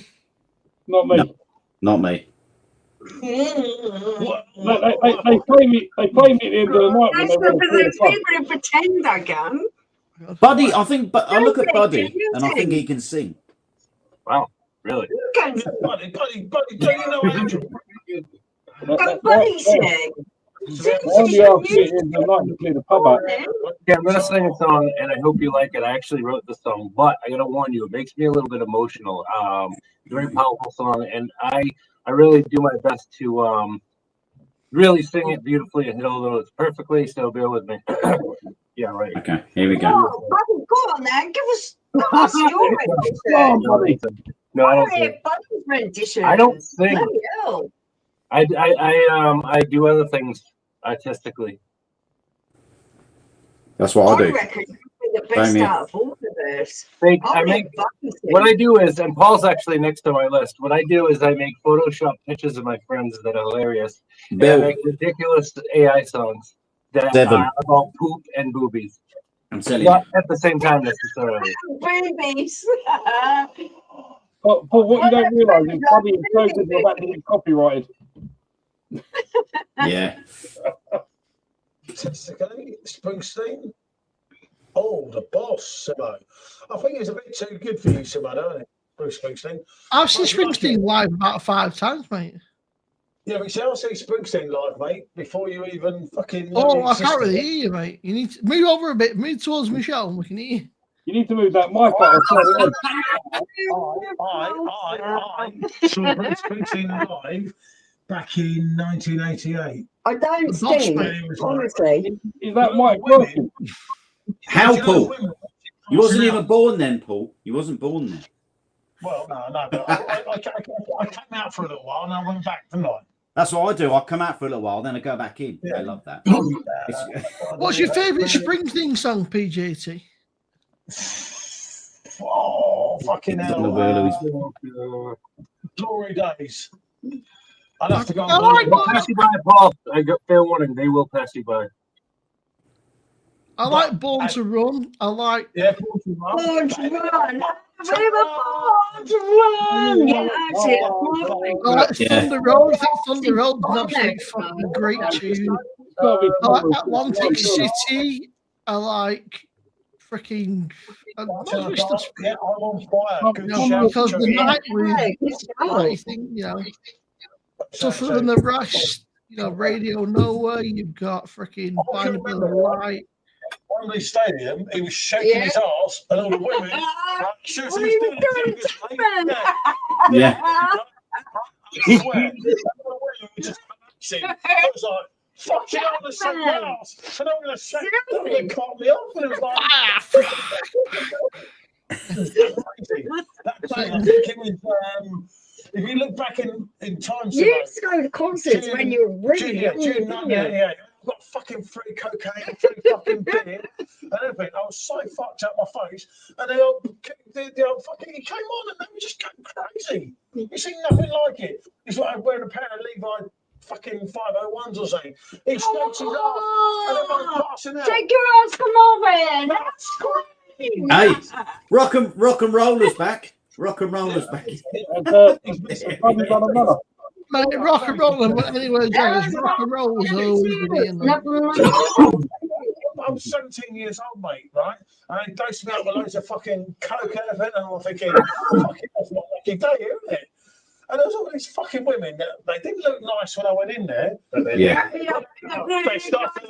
Not me. No. Not me. What? They play me at the end of the night when There's they want to play the there's club. people who pretend I can. Buddy, I think, but I look at Don't Buddy they? Do and I you think think? he can sing. Wow, really? You can Buddy, don't you know Andrew? go buddy sing. Sing I'll be asked at the end of the night to play the pub out. Yeah, I'm gonna sing a song, and I hope you like it. I actually wrote the song, but I gotta warn you, it makes me a little bit emotional. Very powerful song, and I really do my best to really sing it beautifully and hit all the notes perfectly. So bear with me. Yeah, right. Okay, here we go. Oh, buddy, go on then. Give us your rendition. Oh, buddy. No, I don't Hey, sing. buddy's rendition. I don't sing. Bloody hell. I do other things artistically. That's what I do. reckon you're the best Same here. out of all of us. I make what I do is, and Paul's actually next to my list. What I do is I make Photoshop pictures of my friends that are hilarious. And I Bill, make ridiculous AI songs that Devon. are about poop and boobies. I'm telling you. Not at the same time necessarily. Babies. But what you don't realise is Buddy is so good you're about to get copyrighted. Yeah. Statistically, Springsteen. Oh, the boss, Simo. I think it's a bit too good for you, Simo, don't it? Bruce Springsteen. I've seen Springsteen live about 5 times, mate. Yeah, but see, I'll see Springsteen live, mate, before you even fucking. Oh, I can't really hear you, mate. You need to move over a bit, move towards Michelle, and we can hear you. You need to move that mic out and turn it on. I saw Bruce Springsteen live back in 1988. I don't The boss, sing, mate. honestly. Is that mic working? How, Do you know Paul? women- You wasn't even born then, Paul. You wasn't born then. Well, no, but I came out for a little while and I went back tonight. That's what I do. I come out for a little while, then I go back in. Yeah. I love that. It's- What's your favourite Springsteen song, PJT? Oh, fucking hell. Glory days. I'd have to go. I like They'll pass you by, Paul. I got fair warning. They will pass you by. I like Born to Run. I like Yeah, Born to run. We were born to run. Yeah, that's it. I like Yeah. Thunder Road. I think Thunder Road's an absolutely fucking great tune. It's gotta be I like Thomas. Atlantic City. I like freaking. What's the Yeah, I'm on fire. Good No, shout. because the night we Yeah, good I shout. think, you know, tougher than the rest. You know, Radio Nowhere. You've got freaking Find a Bit of Light. Wembley Stadium, he was shaking his arse, and all the women. She was We were doing going this, to mate. run. Yeah. I swear, all the women were just relaxing. I was like, fucking on the same ass, and I'm going to shake. They're going to cut me off, and it was like, it was crazy. That day, I think it was. If you look back in time, You used to go to concerts when you were really young, June didn't you? 1988. I've got fucking free cocaine, free fucking beer, and everything. I was so fucked up my face, and they all fucking he came on, and they were just going crazy. You see nothing like it. He's like wearing a pair of Levi fucking 501s or something. He stakes his ass, and everyone's passing out. Take your ass, come over here. That's great. Hey, rock and rollers back. Rock and rollers back. Mate, rock and roll, but anyway, Joe's rock and roll was always going to be in there. I'm 17 years old, mate, right? And they dosed me up with loads of fucking coke and everything, and I'm thinking, fucking, that's my lucky day, isn't it? And there was all these fucking women that they didn't look nice when I went in there. Yeah. They started,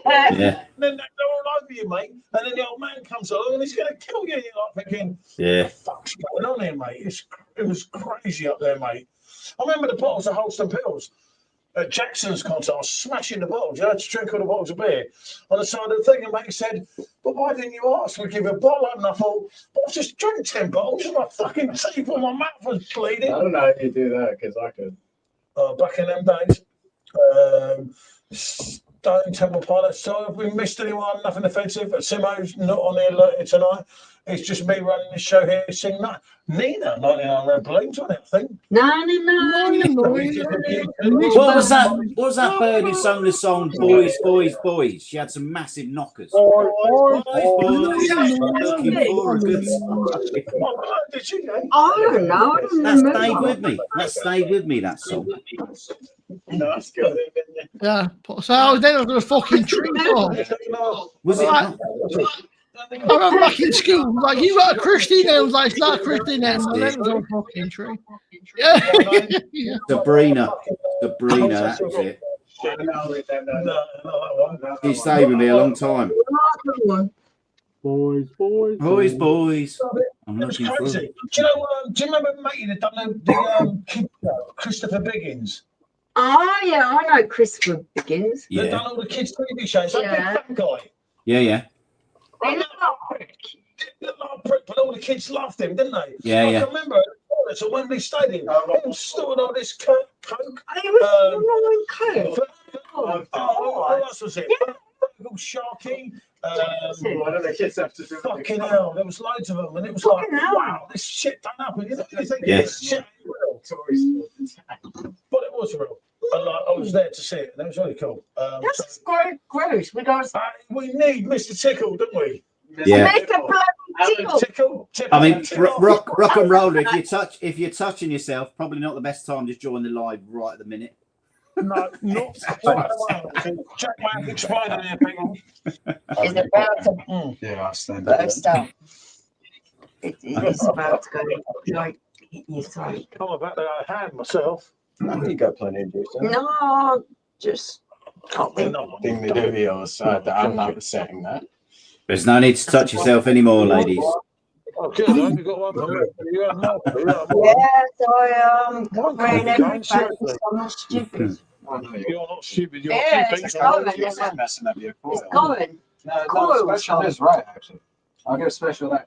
Yeah. and then they're all over you, mate. And then the old man comes along and he's going to kill you. And you're like thinking, Yeah. what the fuck's going on here, mate? It was crazy up there, mate. I remember the bottles of Holston Pills. At Jackson's concert, I was smashing the bottles. You had to drink all the bottles of beer on the side of the thing. And mate said, but why didn't you ask? We give you a bottle. And I thought, well, I just drank 10 bottles and my fucking teeth and my mouth was bleeding. I don't know how you do that because I could. Back in them days, Stone Temple Pilots. So if we missed anyone, nothing offensive. Simo's not on here tonight. It's just me running the show here. Sing that. Nina, 99 Red Balloons on it, I think. What was that? What was that bird who sung the song "Boys, Boys, Boys"? She had some massive knockers. Boys, looking for a good song. Did you? I don't know. That stayed with me. That stayed with me. That song. No, that's good. Yeah, so I was then under a fucking tree. Was it? I remember back in school, like, you got a Christy name, I was like, it's not a Christy name, and then it was on a fucking tree. Yeah. Yeah. Sabrina, that was it. She stayed with me a long time. Boys. I'm It was looking for crazy. Do you remember Matey that done the Christopher Biggins? Oh, yeah, I know Christopher Biggins. Yeah. That done all the kids' TV shows. That big fat guy. Yeah. They look like But all the kids loved him, didn't they? Yeah. I can remember at Wembley Stadium. He was storing all this coke. He was coke. What else was it? Sharky. What do the kids have to do? Fucking hell, there was loads of them, and it was like, wow, this shit don't happen. You know, you think this shit ain't real. But it was real. And I was there to see it, and it was really cool. That's gross. We need Mr. Tickle, don't we? Yeah. Mr. Bloody Tickle. Tickle. I mean, rock and roll. If you're touching yourself, probably not the best time. Just join the live right at the minute. No, not Jack Mack exploded here, people. Is about to Yeah, I stand burst up. It's about to go like hit your throat. I'm about to go hand myself. You got plenty of juice. No, just can't be. In the videos, I'm not saying that. There's no need to touch yourself anymore, ladies. Oh, good. I hope you got one for me. You have more. Yes, I am. Covering everything. I'm not stupid. You're not stupid. You're Yeah, stupid. it's going. It's messing up your coil. It's going. No, Coil special is right, actually. I'll get a special that.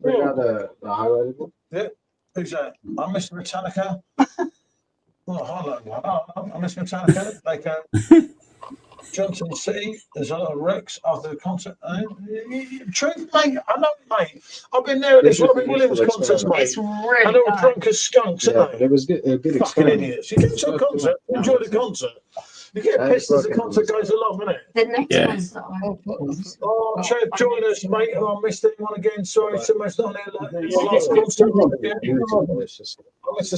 Bring out the highlighted one. Yeah. Who's that? I'm Mr. Metallica. Oh, highlighted one. Oh, I'm Mr. Metallica. Like Johnson City. There's a lot of wrecks after the concert. Truth, mate. I know, mate. I've been there at this Robin Williams concert, mate. It's really And they were nice. drunk as skunks, aren't they? It was good. Good Fucking experiment. idiots. You get to a concert, enjoy the concert. You get pissed as the concert goes along, innit? The next Yeah. one's that one. Oh, Trev, join us, mate. Oh, I missed anyone again. Sorry, Simo's not here. Like, last concert. I missed a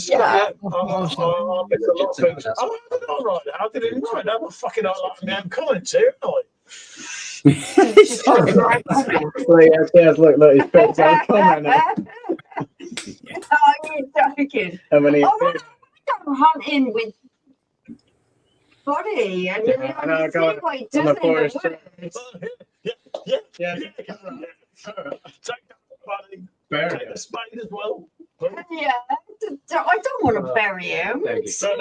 Scott. Yeah. I missed a lot of things. Oh, I did all right. I did it right. I'm fucking highlighting my own comments here, aren't Look, he's put on camera now. Oh, you're joking. How many? Oh, I go hunting with Buddy, and you I know, know, go see what he on does the in the forest. woods. Yeah. Yeah. Take that, buddy. Take the spade as well. Yeah, I don't want to bury him. Thank you. No.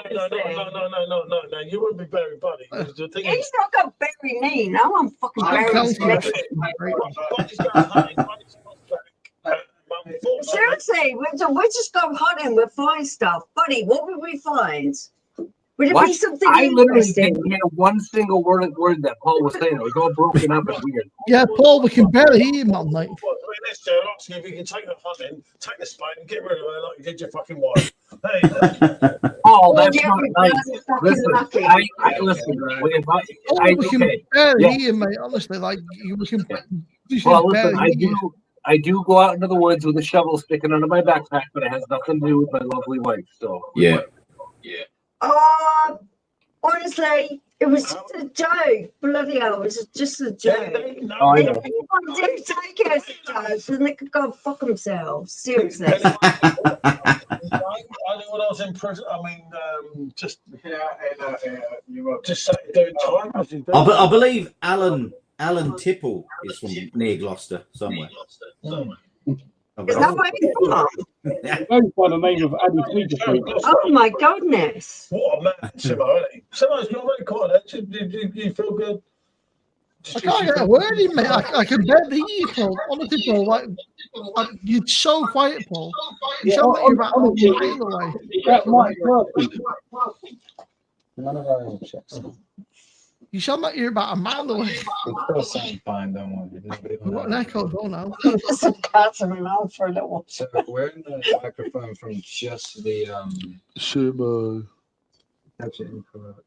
You wouldn't be buried, buddy. The thing is, He's not going to bury me. No, I'm fucking I'm burying him. Buddy's going hunting. Buddy's back. Seriously, we just go hunting. We'll find stuff. Buddy, what would we find? Would it What? be something I literally interesting? didn't hear one single word that Paul was saying. It was all broken up and weird. Yeah, Paul, we can barely hear you, man, mate. Well, I mean, this Sherlock, see if you can take the hunting, take the spade, and get rid of her like you did your fucking wife. Hey, Oh, that's yeah, not we're nice. fucking Listen, lucky. I listen. If Oh, we can okay. barely Yeah. hear you, mate. Honestly, like we can. Yeah. We can Well, listen, barely hear you. I do go out into the woods with a shovel sticking out of my backpack, but it has nothing to do with my lovely wife. So Yeah. Oh, honestly, it was just a joke. Bloody hell, it was just a joke. Oh, I know. If anyone do take it as a joke, then they could go and fuck themselves. Seriously. I knew when I was in prison. I mean, just you were just doing time. I believe Alan Tipple is from near Gloucester somewhere. Is that where you're from? Goes by the name of Addy Peterson. Oh my goodness. What a man, Simo, isn't he? Simo's not very quiet. Do you feel good? I can't get a word in, mate. I can barely hear you, Paul. Honestly, Paul, like you're so quiet, Paul. You sound like you're about a mile away. That might work. None of our own checks. You sound like you're about a mile away. It still sounds fine, don't worry. We've got an echo as well now. Some cats in my mouth for a little while. So we're in the microphone from just the Sumo. That's incorrect.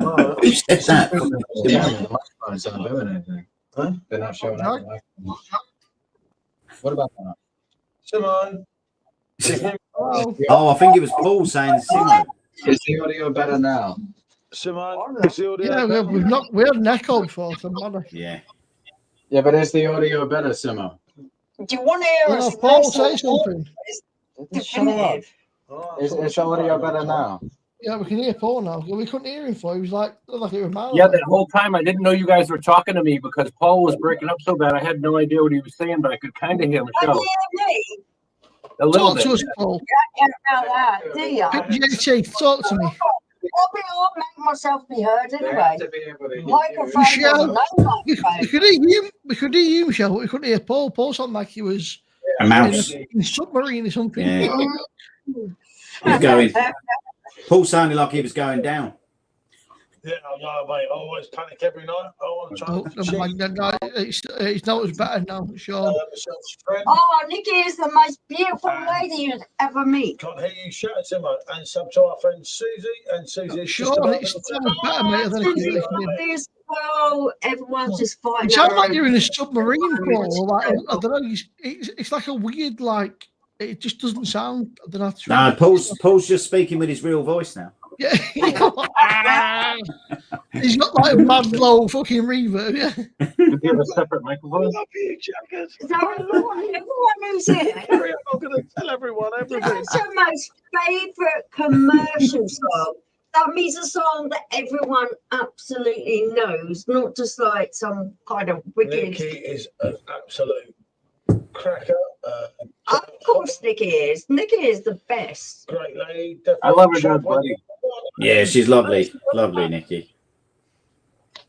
Who said that? The microphones aren't doing anything. Huh? They're not showing up. On the microphone. What about that? Simon. Oh, I think it was Paul saying Simo. Is the audio better now? Simon, is the audio Yeah, we had an echo before, so matter. Yeah. Yeah, but is the audio better, Simo? Do you want to hear Well, us? Paul, say something. Definitive. Is the audio better now? Yeah, we can hear Paul now. We couldn't hear him before. He was like he was a mile yeah, away. that whole time I didn't know you guys were talking to me because Paul was breaking up so bad. I had no idea what he was saying, but I could kind of hear Can Michelle you hear me? a little Talk to us, bit. Paul. About that, do you? JT, talk to me. I'll make myself be heard They anyway. have to be able to hear you. Microphone Michelle, doesn't know We microphone. could hear you. We could hear you, Michelle, but we couldn't hear Paul. Paul sounded like he was A in mouse. a submarine or something. Yeah. He's going. Paul sounded like he was going down. Yeah, I know, mate. I always panic every night. I want to try Oh, to never mind. No, it's not as better now, sure. Michelle's friend. Oh, Nikki is the most beautiful lady you'd ever meet. Can't hear you shout, Simon. And sub to our friend Susie. And Susie's Sure, just about it's to- sounds better, mate. I don't know if you listen in. Well, everyone's just fighting. It sounds their like own you're in a submarine, Paul. battles. Or like, I don't know. It's like a weird, like, it just doesn't sound. I don't know. No, Paul's just speaking with his real voice now. Yeah. He's got like a mad low fucking reverb, yeah. Do you have a separate microphone? So everyone who's here, I'm going to tell everyone everything. what's your most favourite commercial song? That means a song that everyone absolutely knows, not just like some kind of wicked. Nikki is an absolute cracker. Of course, Nikki is. Nikki is the best. Great lady. I love her dad, buddy. Yeah, she's lovely. Lovely, Nikki.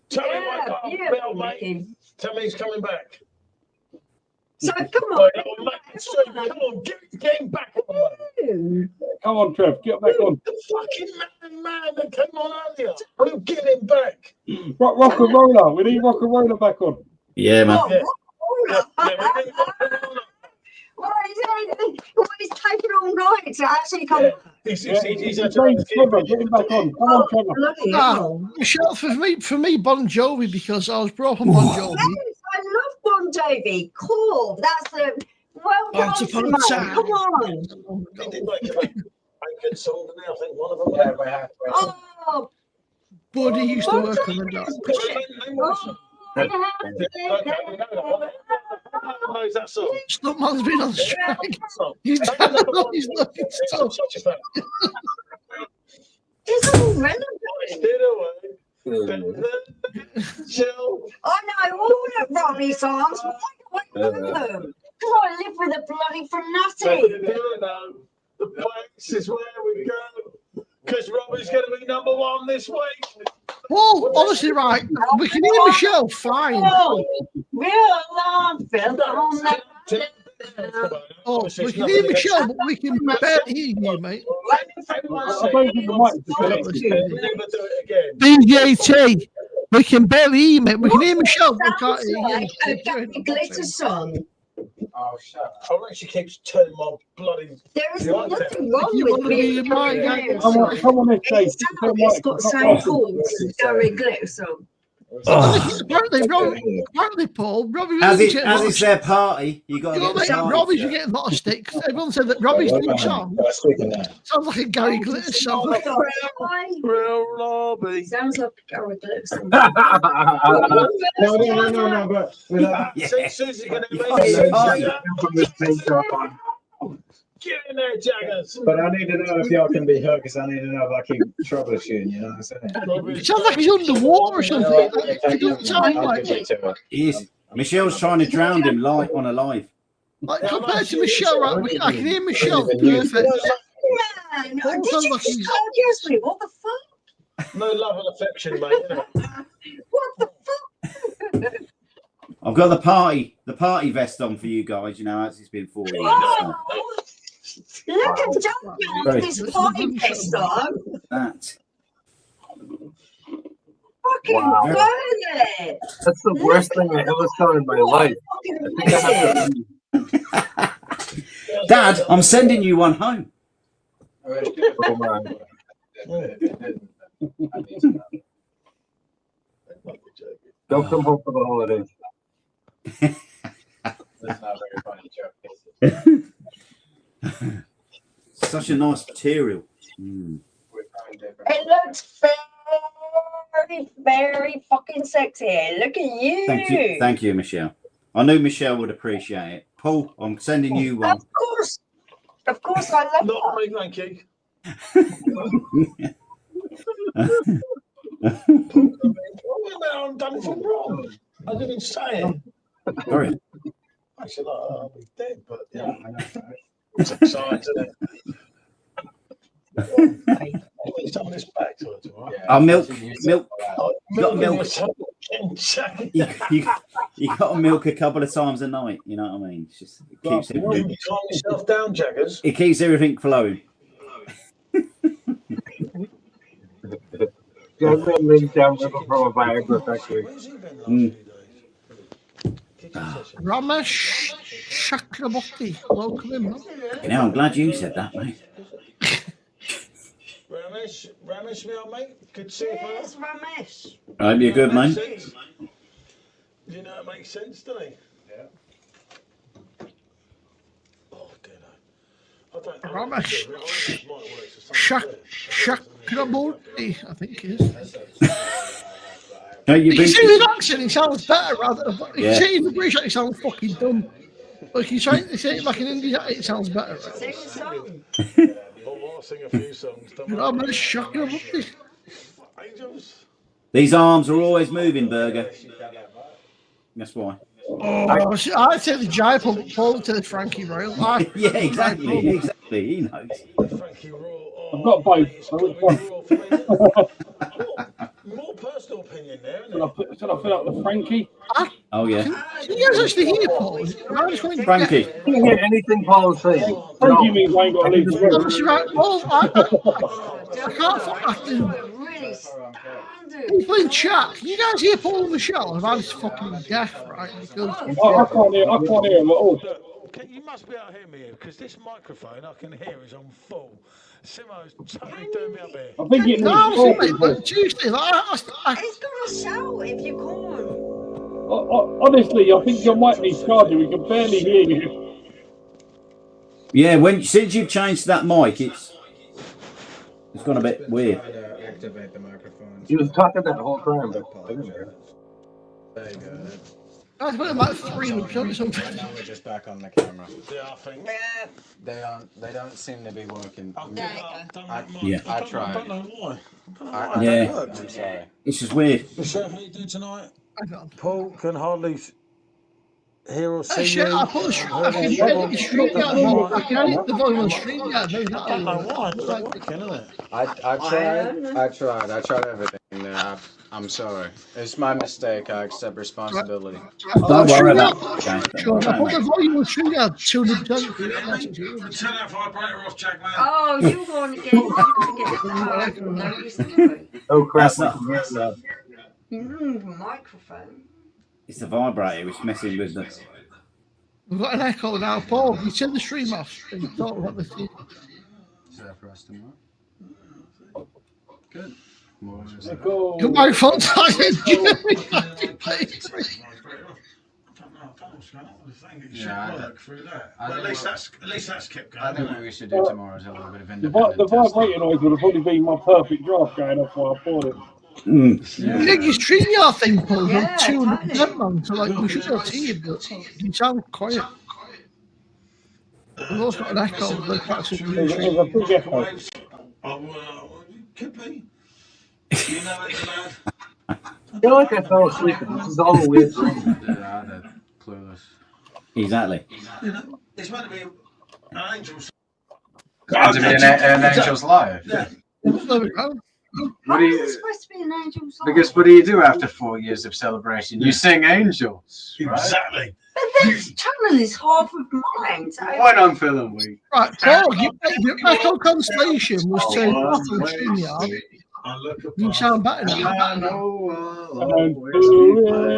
Tell me Yeah, what I beautiful, got, mate. Nikki. Tell me he's coming back. So come on. Wait, oh, mate, so, come on, get him back on. Mate. Come on, Trev, get back on. The fucking man that came on earlier. We'll get him back. Rock and roller. We need rock and roller back on. Yeah, man. Oh, Yeah. oh, Yeah, he's taking all night to actually come. yeah. He's James actually Trevor, get him back on. Come on, Trevor. Bloody Ah, hell. Michelle, for me, Bon Jovi, because I was brought up on Bon Jovi. Yes, I love Bon Jovi. Cool. That's the well done, Once upon a Simone. time. Come on. He did make a good song, didn't he? I think one of them. Yeah, we're halfway. Oh, Buddy used to work on the dock. Okay, we know that. Who knows that song? Stuntman's been on strike. Song. He's looking It's stuff. such a fan. it's all relevant. Steer away. Chill. I know all the Robbie songs. Why do I know them? Because I live with a bloody fanatic. The place is where we go. Because Robbie's going to be #1 this week. Well, honestly, right, we can hear Michelle fine. Oh, real love built on that. Oh, we can hear Michelle, but we can barely hear you, mate. I don't think the mic is connected. We'll never do it again. BJT. We can barely hear me. We can hear Michelle, but we can't Sounds hear like you. a Gary Glitter song. Oh, shut up. I reckon she keeps turning my bloody. There is You like nothing it? wrong You with want to be being in a my Gary gang? Glitter Come on, song. come on, SJ. It's got same chords as Gary Glitter song. Apparently, Paul, Robbie As Williams it getting as a lot it's of their party, you got to you know, get the mate, party. Robbie's you getting a lot of stick because everyone said that Robbie's new song sounds like a Gary Glitter song. Real Robbie. Sounds like a Gary Glitter song. No, but See, Susie gonna make Party. Get in there, Jaggers. But I need to know if y'all can be heard because I need to know if I keep troubleshooting, you know what I'm saying? It sounds like he's underwater or something. It doesn't sound I'll like give you to it. He is. Michelle's trying to drown him live on a live. like compared to Michelle, right? I can hear Michelle perfect. Man, Paul did sounds you like just he's argue me? What the fuck? No love and affection, mate. Innit? What the fuck? I've got the party vest on for you guys. You know, as it's been 4 years. So Look at John with his party vest on. that. Fucking Wow. burn it. That's the worst thing I ever saw in my life. I think I have to leave. Dad, I'm sending you one home. Oh, my. Don't come home for the holidays. That's not a very funny joke. Such a nice material. Mm. It looks very, very fucking sexy. Look at you. Thank you, Michelle. I knew Michelle would appreciate it. Paul, I'm sending you one. Of course, I love Not that. me, thank you. I've done anything wrong. I didn't say it. Sorry. Actually, like, I'll be dead, but yeah, I know. It's exciting, isn't it? Put some of this back to it, all right? I'll milk. You got to Milking milk. yourself. You got to milk a couple of times a night. You know what I mean? It's just it keeps You everything. calm yourself down, Jaggers. It keeps everything flowing. Guys, I'm laying down from a Viagra factory. Where's he been last few days? Ramesh Chakraborty. Welcome him. You know, I'm glad you said that, mate. Ramesh, me old mate. Good to see you, fella. Yes, Ramesh. I hope you're good, Makes mate. sense. You know it makes sense, doesn't he? Yeah. Oh, dear no. I don't know. Ramesh Shut. Chakraborty, I think it is. No, you've You been. see his accent, he sounds better rather than. You Yeah. see him British, he sounds fucking dumb. But if you try to say it like an Indian, it sounds better. Sing a song. I'll sing a few songs. Ramesh Chakraborty. Angels. These arms are always moving, Burger. That's why. Oh, I'd say the Jive Paul to the Frankie Royal. Yeah, exactly. Exactly. He knows. Frankie Raw. I've got both. So which one? More personal opinion there, isn't Should I fill out the Frankie? Oh, yeah. Can you guys actually hear Paul? I just want to Frankie. I can't hear anything Paul is saying. Frankie means I ain't got to leave the room. Honestly, right, Paul, I can't fucking. Really standard. People in chat, can you guys hear Paul and Michelle? I'm just fucking deaf, right? Because I can't hear him at all. You must be able to hear me because this microphone I can hear is on full. Simo's totally doing me up here. I think it no, needs honestly, more. mate, Tuesday, It's gonna shout if you can't. Honestly, I think your mic needs charging. We can barely hear you. Yeah, since you've changed that mic, it's gone a bit weird. Activate the microphone. He was talking that whole time, but I didn't hear. There you go. I was about 3 weeks or something. Now we're just back on the camera. Yeah, I think. They don't seem to be working. Yeah. I tried. I don't know why. Yeah. I'm sorry. It's just weird. Michelle, how you doing tonight? Hang on. Paul can hardly hear or see Shit, you. I put Heard the any trouble? StreamYard. I can edit the volume on StreamYard. I don't know why. It's not working, is it? I tried everything there. I'm sorry. It's my mistake. I accept responsibility. Don't worry about it, James. Don't Sure, worry I put about the it. volume on StreamYard 200%. Turn that vibrator off, Jack, man. Oh, you're going to get the notice too. Oh crap! That's not. You need a microphone. It's the vibrator. It's messing with the. We've got an echo now, Paul. You turn the stream off and talk about this. Is that for us tomorrow? Good. Your microphone died. At least that's kept going. I think what we should do tomorrow is a little bit of The independent vibrator noise would have probably been my perfect draft going off while I poured it. You think your StreamYard thing, Paul, Yeah, 200%, man. So, like, we should go to you, but you sound quiet. We've also got an echo. Like, that's There's a big echo. Could be. You know it, lad. I feel like I fell asleep. And this is all the weird. they're clueless. Exactly. You know, it's meant to be an angel's. Meant to be an angel's life. Yeah. What do you? It's supposed to be an angel's life. Because what do you do after 4 years of celebration? You sing angels, right? Exactly. But this channel is half of mine. So When I'm feeling weak. Right, Paul, your echo cancellation was turned off on StreamYard. You sound better now. I know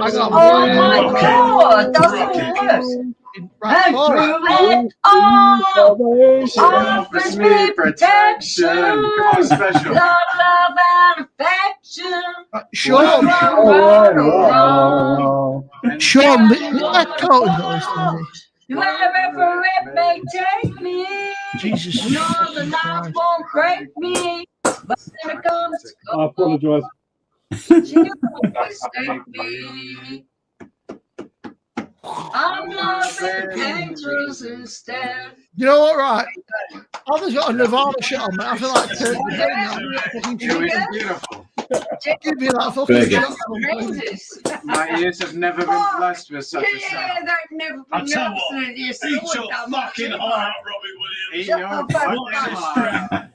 I got oh my God, that's all worse. Right, Paul. offers me protection. Come on, special. Love and affection. Sean, Sean, the echo noise. Wherever it may take me. Jesus. No, the night won't break me. But when it comes to I apologise. you mistake me. I'm loving angels instead. You know what, right? I've just got a Nirvana shit on me. I feel like turning the game now. Beautiful. Give me that fucking shit. Praises. My ears have never been blessed with such a Yeah, sound. they've never I been tell what, listening to you. eat your fucking heart, Robbie Eat Williams. your Shut the fucking fuck heart.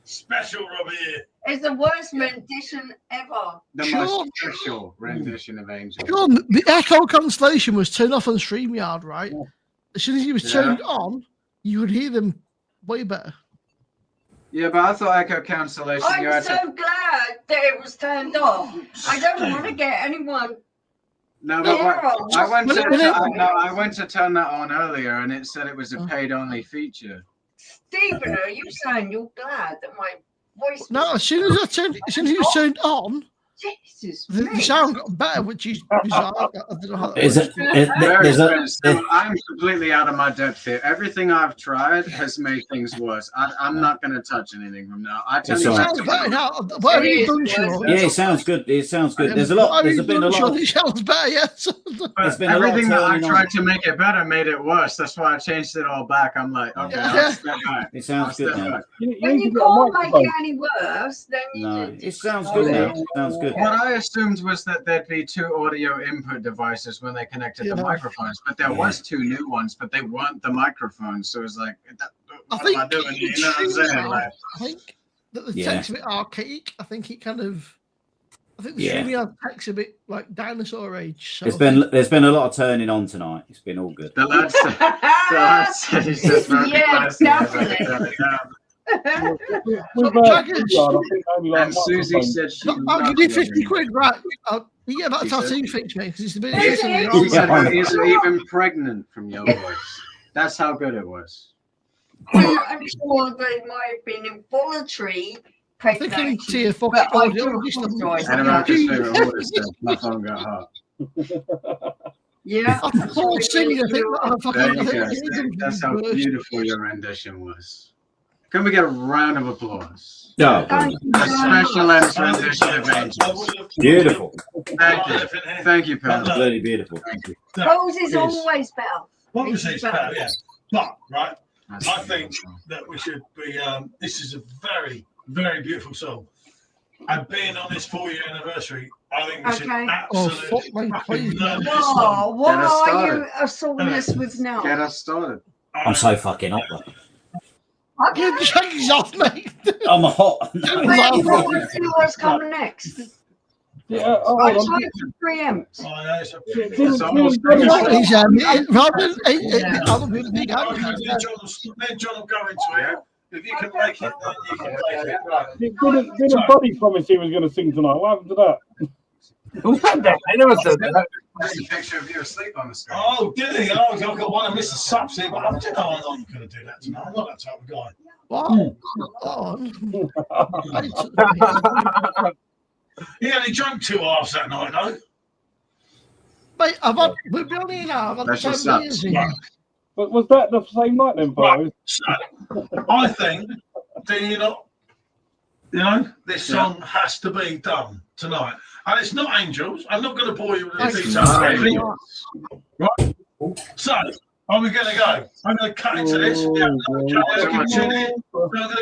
Special Robbie here. It's the worst rendition ever. The most special rendition of angels. Sean, the echo cancellation was turned off on StreamYard, right? As soon as it was turned on, you would hear them way better. Yeah, but I thought echo cancellation. You I'm had so to. glad that it was turned off. I don't want to get anyone. No, but I went to. Well, I went to turn that on earlier, and it said it was a paid-only feature. Stephen, are you saying you're glad that my voice? No, as soon as it was turned on, Jesus, the sound got better, which is bizarre. I don't know how that Is works. it? There's a. I'm completely out of my depth here. Everything I've tried has made things worse. I'm not going to touch anything from now. I tell It's you, all It right. sounds better now. What have you done, Sean? Yeah, it sounds good. It sounds good. There's a lot. There's been a lot. It sounds better, yes. There's been a lot of everything that I turning on. tried to make it better made it worse. That's why I changed it all back. I'm like, okay, Yeah. I'll step back. It sounds good now. When you can't make it any worse, then you No, just it sounds good now. It sounds good. What I assumed was that there'd be two audio input devices when they connected the microphones, but there was two new ones, but they weren't the microphones. So it was like, what am I doing? You know what I'm saying? Like, I think that the tech's a bit archaic. I think it kind of. I think the StreamYard tech's a bit like dinosaur age. So There's been a lot of turning on tonight. It's been all good. the lad said he says, Yeah, definitely. And Susie said she I'll give you 50 quid, right? You get that tattoo fixed, mate, because it's a bit. She said he's even pregnant from your voice. That's how good it was. I'm sure they might have been involuntary Thinking to your fucking but I audio. do apologise. And America's favorite order stuff. My phone got hot. Yeah. Paul singing, I think. There you go. That's how beautiful your rendition was. Can we get a round of applause? No. A special ends rendition of Angels. Beautiful. Thank you. Thank you, Pam. Really beautiful. Thank you. Rose is always better. Obviously, it's better, yeah. But, right, I think that we should be, this is a very, very beautiful song. And being on this 4-year anniversary, I think this Okay. is Oh, absolutely fuck me, fucking please, man. lovely song. Whoa, what Get us are started. you assaulting us with now? Get us started. I'm so fucking hot. Though. Get the shaggies off, mate. I'm hot. Wait, you want to see what's coming next? Yeah, I hold on. tried to preempt. Oh, no, it's a Didn't song. John He's rather than other people big Okay, hands. me and John will go into it. If you can make it, then you can make it. Didn't Buddy promise he was going to sing tonight? What happened to that? Who said that? I never said that. Just a picture of you asleep on the screen. Oh, did he? Oh, I've got one of Mr. Subs here, but I didn't know I'm not going to do that tonight. I'm not that type of guy. Wow. Oh. He only drank 2 halves that night, though. Mate, we'll be on here now. I've had Special 10 years subs. in. But was that the same night then, Right. fellows? So, I think, do you not? You know, this song has to be done tonight. And it's not Angels. I'm not going to bore you with the details. Right? So, are we going to go? I'm going to cut into this. Yeah, I'm going to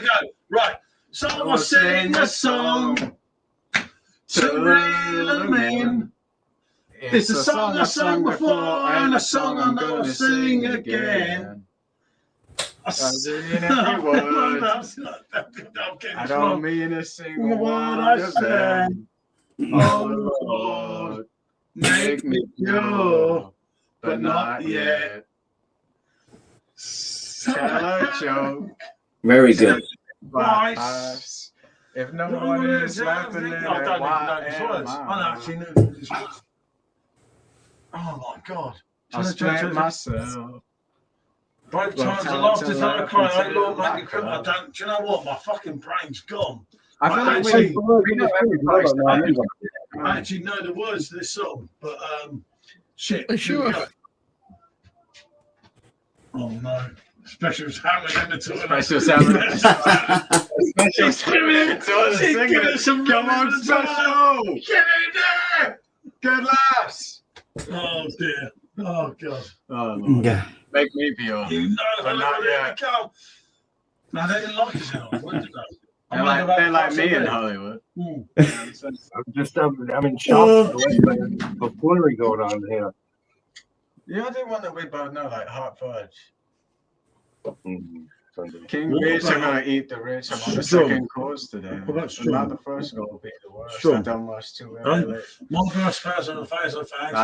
go. Right. So I'll sing a song to reel them in. It's a song I sung before and a song I'm going to sing again. I don't mean a single word word I of said. them. Oh Lord, make me pure, but not yet. Hello, Joe. Very good. Twice. If no one is laughing at I don't even know these words. I don't actually know these words. Oh my God. I'll split myself. Both times I laughed as I cried. Oh Lord, make me cry. I don't. Do you know what? My fucking brain's gone. I feel like actually, we know everybody's I actually know the words to this song, but shit. Sure. Oh no. Special Hammond in the toilet. Special Hammond. Special Come on, Special. Get in there. Good laughs. Oh dear. Oh God. Oh Lord. Yeah. Make me feel. You know, But not yet. No, they didn't like us in Hollywood, did they? They're like me in Hollywood. I'm in shock. The buffoonery going on here. Yeah, I did one that we both know, like hot fudge. King What Rich, I'm about- gonna eat the rich. I'm on the Strong. second course today. What about Not strong? the first goal, be the worst. Strong. I don't watch too Huh? early. One verse, thousand of fans. I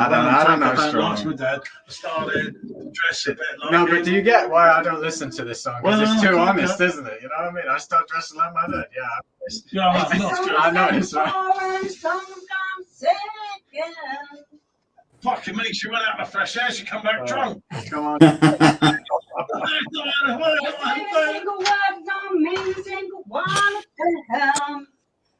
don't know Like strong. my dad started to dress a bit like No, him. but do you get why I don't listen to this song? Because Well, it's too okay. honest, isn't it? You know what I mean? I start dressing like my dad. Yeah. Yeah, I'm not good. I know it's right. Fucking me, she went out of fresh air, she come back drunk. Come on. Single word don't mean single one of them.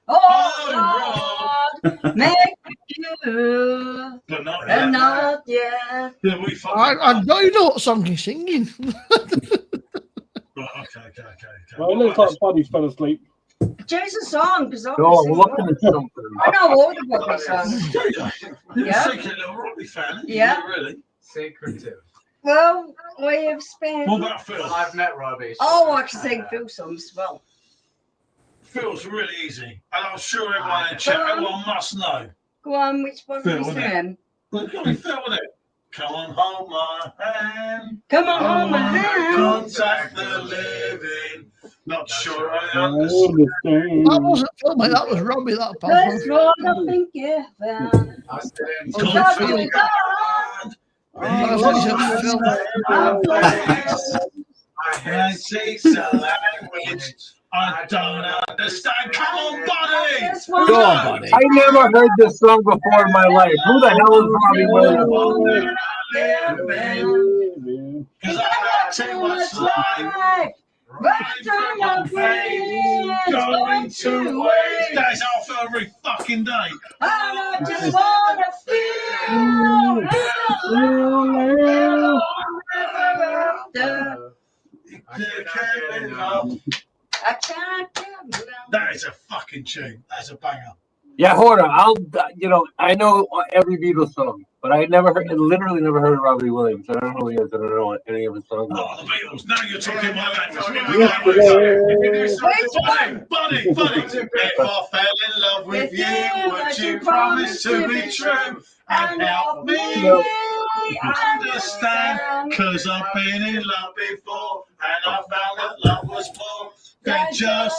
Oh Lord, make me pure, But not but yet. not yet. Yeah, we fucking. I don't know what song he's singing. Right, okay. Well, it looks like Buddy's fell asleep. Choose a song, because No, obviously I'm looking at something. I know all the Bobby songs. You're Yeah. a secret little Robbie fan. Yeah. Really? Secretive. Well, we have spent. What about Phil? I've met Robbie. so- Oh, I can sing Phil songs as well. Phil's really easy. And I'm sure everyone in chat, everyone must know. Go on, which one Phil, are we isn't it? singing? Well, it's got to be Phil, isn't it? Come on, hold my hand. Come on, hold my hand. Contact the living. Not sure I I understand. understand. That wasn't Phil, mate. That was Robbie. That pal. That's what I think you found. I stood in. Oh, Just Phil. be God. I thought he said Phil. I speak a language I don't understand. Come on, buddy. That's what Go on, I buddy. I never heard this song before in my life. Who the hell is Robbie Williams? Because I got too much life. Right from your brain, going to waste. That is how I feel every fucking day. And I just wanna feel. I can't get enough. That is a fucking tune. That's a banger. Yeah, hold on. I know every Beatles song, but I literally never heard of Robbie Williams. I don't know who he is. I don't know any of his songs. Oh, the Beatles. Now you're talking my language. Which Buddy, if I fell in love with you, would you promise to be true and help me understand? Cause I've been in love before and I found that love was more than just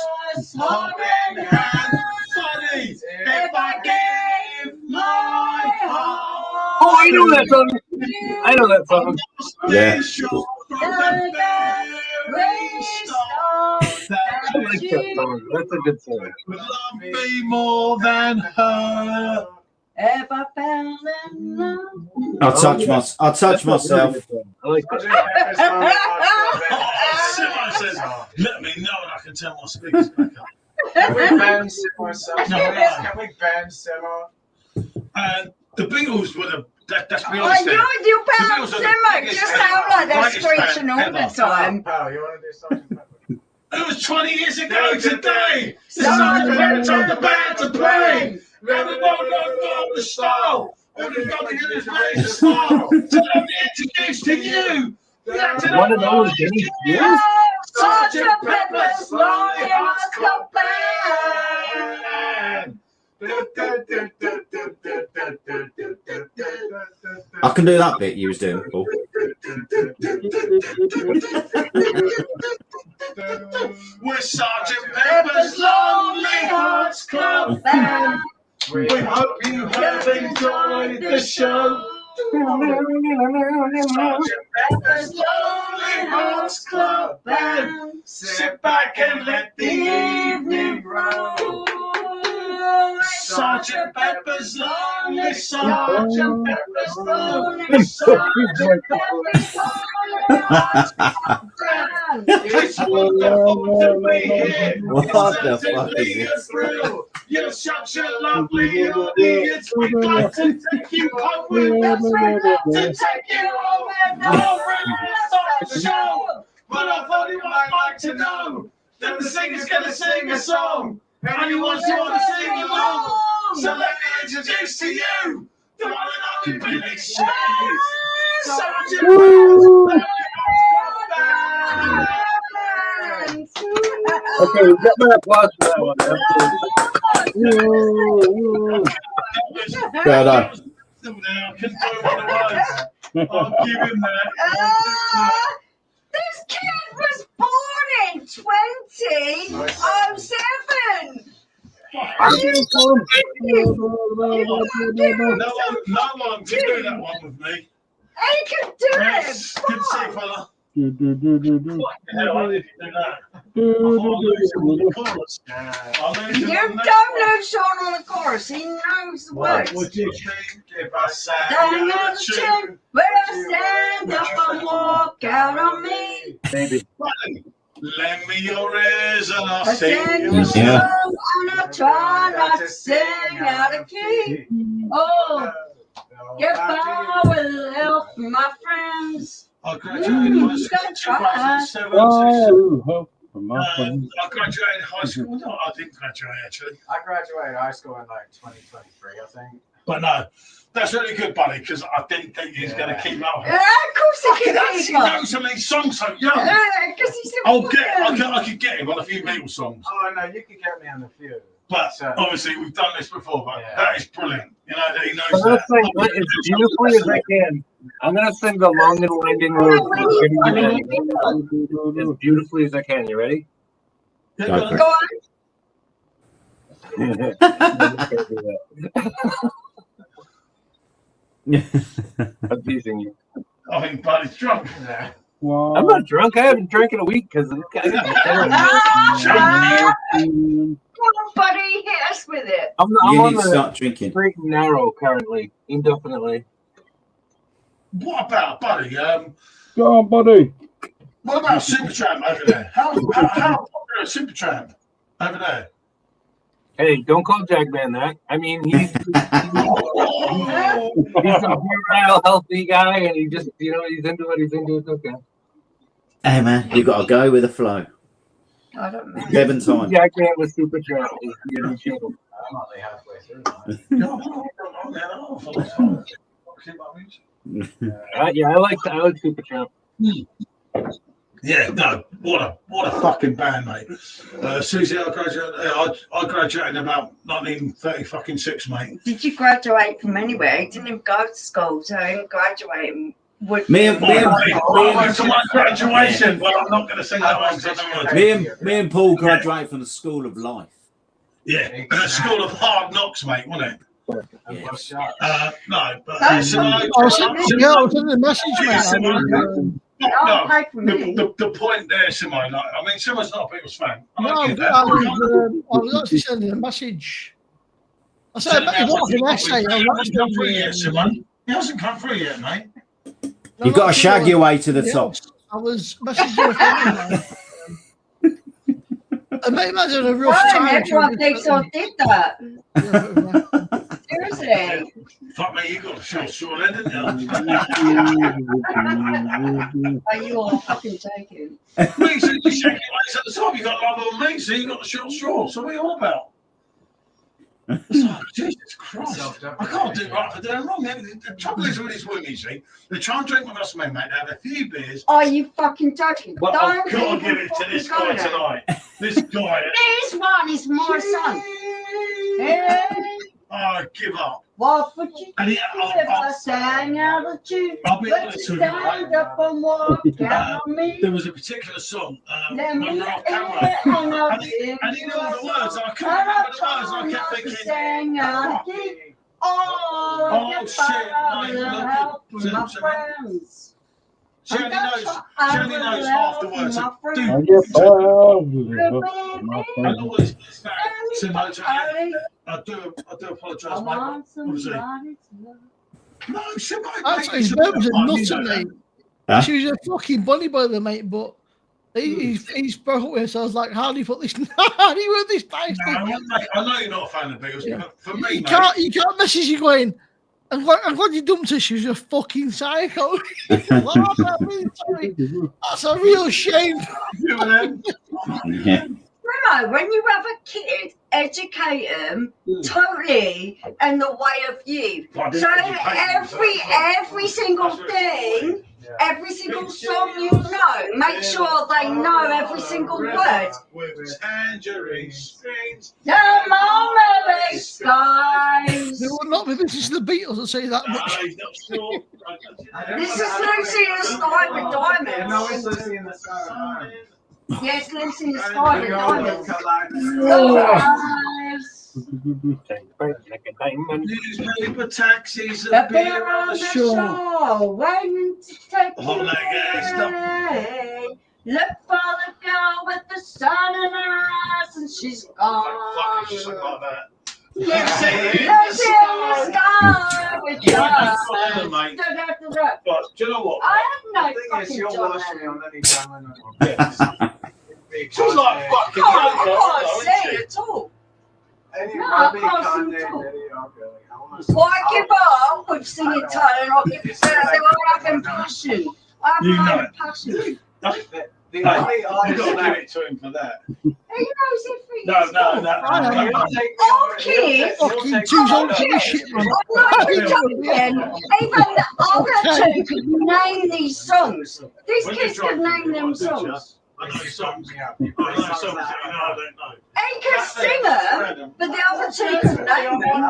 holding hands. Buddy, if I gave my heart. Oh, I know that song. I know that song. Yeah. I like that song. That's a good song. Would love me more than her. If I fell in love. I'll touch myself. I like I'll that. do Simo says, let me know and I can turn my speakers back up. Can we ban Simo? No, Can we ban Simo? And the Beatles were the, that's to be Oh, honest. you The found Beatles are the Simmer. biggest Just ever, sound like they're greatest screeching band all ever. the time. Pal, you want to do something? It was 20 years ago Yeah, today. The Sergeant Sergeant told the Pepper's band to play. Everyone knows the style. All you've got to do is raise a smile. So let me introduce to you. One of those Denny Spears? Sergeant Pepper's Lonely Hearts Club Band. I can do that bit you was doing, Paul. We're Sergeant Pepper's Lonely Hearts Club Band. We hope you have enjoyed the show. Sergeant Pepper's Lonely Hearts Club Band. Sit back and let the evening roll. Sergeant Pepper's Lonely, Sergeant Pepper's Lonely, Sergeant Pepper's Lonely Hearts Club Band. It's wonderful to be here. What the fuck is this? You're such a lovely audience. We'd like to take you home with us. We'd love to take you home and over the show. But I thought you might like to know that the singer's going to sing a song. And he wants you all to sing along. So let me introduce to you the one and only Billy Shea. Sergeant Pepper's Band. Okay, we got my applause for that one. Well done. I can do what it was. I'll give him that. This kid was born in 2007. No one can do that one with me. He can do Yes, it. good to see you, fella. Do, do, do, do, do. What the hell, I didn't do that. I Do, thought do, I'd lose him on do, the chorus. I'll lose him You on the don't next lose Sean on the chorus. He knows the one. words. What would you think if I sang Down out on the the tune? tune, where I stand up and walk out on me. Baby. Lend me your ears and I'll I sing sing you you a a song. Yeah. song and I try not to sing out of key. Oh, get by with help from my friends. I graduated high school in 2007. oh, help from my friends. I graduated high school. No, I didn't graduate actually. I graduated high school in like 2023, I think. But no, that's really good, buddy, because I didn't think he was going to keep up. Yeah, of course I he can can actually keep know up. some of these songs so young. Because he's I could get him on a few Beatles songs. Oh no, you can get me on a few. But So- obviously, we've done this before, but Yeah. that is brilliant. You know, that he knows I'm gonna that. sing as beautifully as I can. I'm gonna sing the long and winding road as beautifully as I can. You ready? Yeah, Go for Go on. I'm teasing you. I think Buddy's drunk. Yeah. Wow. I'm not drunk. I haven't drank in a week because Come on, buddy, hit us with it. I'm You on need to the start drinking. straight and narrow currently, indefinitely. What about Buddy? Go on, buddy. What about Supertramp over there? How popular is Supertramp over there? Hey, don't call Jackman that. I mean, he's Oh, he's a virile, healthy guy, and he just, he's into it. He's into it. Okay. Hey man, you got to go with the flow. I don't know. Devon time. Jackman was super trap. Is the new show. I'm only halfway through. Yeah, I like Super Tramp. Yeah, no, what a fucking band, mate. Susie, I graduated in about 1936, mate. Did you graduate from anywhere? You didn't even go to school, so I didn't graduate. Me and graduation, but I'm not going to sing that one. Me and Paul graduated from the School of Life. Yeah, and a School of Hard Knocks, mate, wasn't it? Yes. No, but I was in the message, the point there, Simone, like, I mean, Simone's not a Beatles fan. I was actually sending a message. I said, it was an essay. He hasn't come through yet, mate. You've got to shag your way to the top. I was messaging a friend. I made imagine a rough time. Everyone thinks I did that. Seriously. Fuck me, you got a short straw then, didn't you? Are you all fucking joking? Mate, so you shake your legs at the top, you got love on me, so you got the short straw. So what are you all about? Oh, Jesus Christ. I can't do right for doing wrong. The trouble is with these women, you see, they try and drink with us men, mate. They have a few beers. Are you fucking joking? But I've got to give it to this guy tonight. This guy. This one is my son. Hey. Oh, give up. What would you do if I sang out of tune? I'll be honest with you, stand up and walk down on me. There was a particular song, Let me and he knew all the words, and I couldn't remember the words, and I kept thinking, oh shit, my friends. She only knows half the words. I do apologise, mate. What was it? No, His name was a nutter, mate. She was a fucking bunny brother, mate, but he's broke with, so I was like, how do you put this? How do you put this nice? I know you're not a fan of Beatles, but for me, you can't message you going, I'm glad you dumped her. She was a fucking psycho. That's a real shame. Remo, when you have a kid, educate them totally in the way of you. So every single thing, every single song you know, make sure they know every single word. Tangerine strings. The marmalade skies. They will not be this is the Beatles, I'll say that much. This is Lucy in the Sky with Diamonds. No, it's Lucy in the Sky. Yes, Lucy in the Sky with Diamonds. Newspaper taxis The that beer beer on the shore, waiting to take you away. Look for the girl with the sun in her eyes, and she's gone. Lucy in the Sky with Diamonds. But do you know what? I have no fucking job. She's like fucking. I can't see it at all. No, I can't see it at all. Well, I give up with singing talent. I'll give it to them. They were having passion. I have no passion. You've got to give it to him for that. He knows everything. No. All kids. Fucking too old for this shit, man. Even the other two could name these songs. These kids could name them songs. I know songs. I know songs that I don't know. He could sing them, but the other two could name them.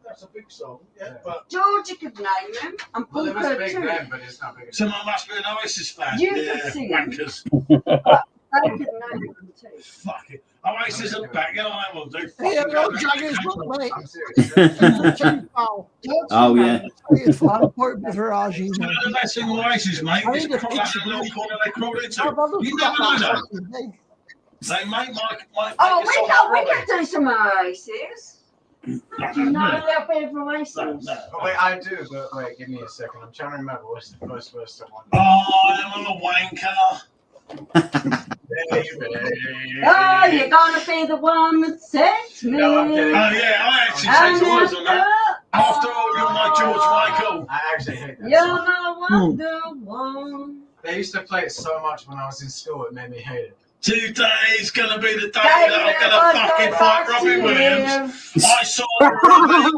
That's a big song, yeah. But Georgia could name them, and Paul could too. someone must be an Oasis fan. You could sing them. Wankers. They could name them too. Fuck it. Oasis are back. You know what I will do? Yeah, no, Jaggers, look, mate. Oh, yeah. It's fine. Put it with Virage. You know the best thing with Oasis, mate? It's that little corner they crawled into. You never know that. They make my Oh, we could do some Oasis. Do you know a little bit of Oasis? No. Wait, I do, but wait, give me a second. I'm trying to remember what's the first verse I want. Oh, I'm a wanker. Oh, you're gonna be the one that sets me. No, I'm kidding. Oh, yeah, I actually changed the words on that. After all, you're my George Michael. I actually hate that You're song. my Wonder Woman. They used to play it so much when I was in school, it made me hate it. Today's gonna be the day that I'm gonna fucking fight Robbie Williams. I saw Robbie.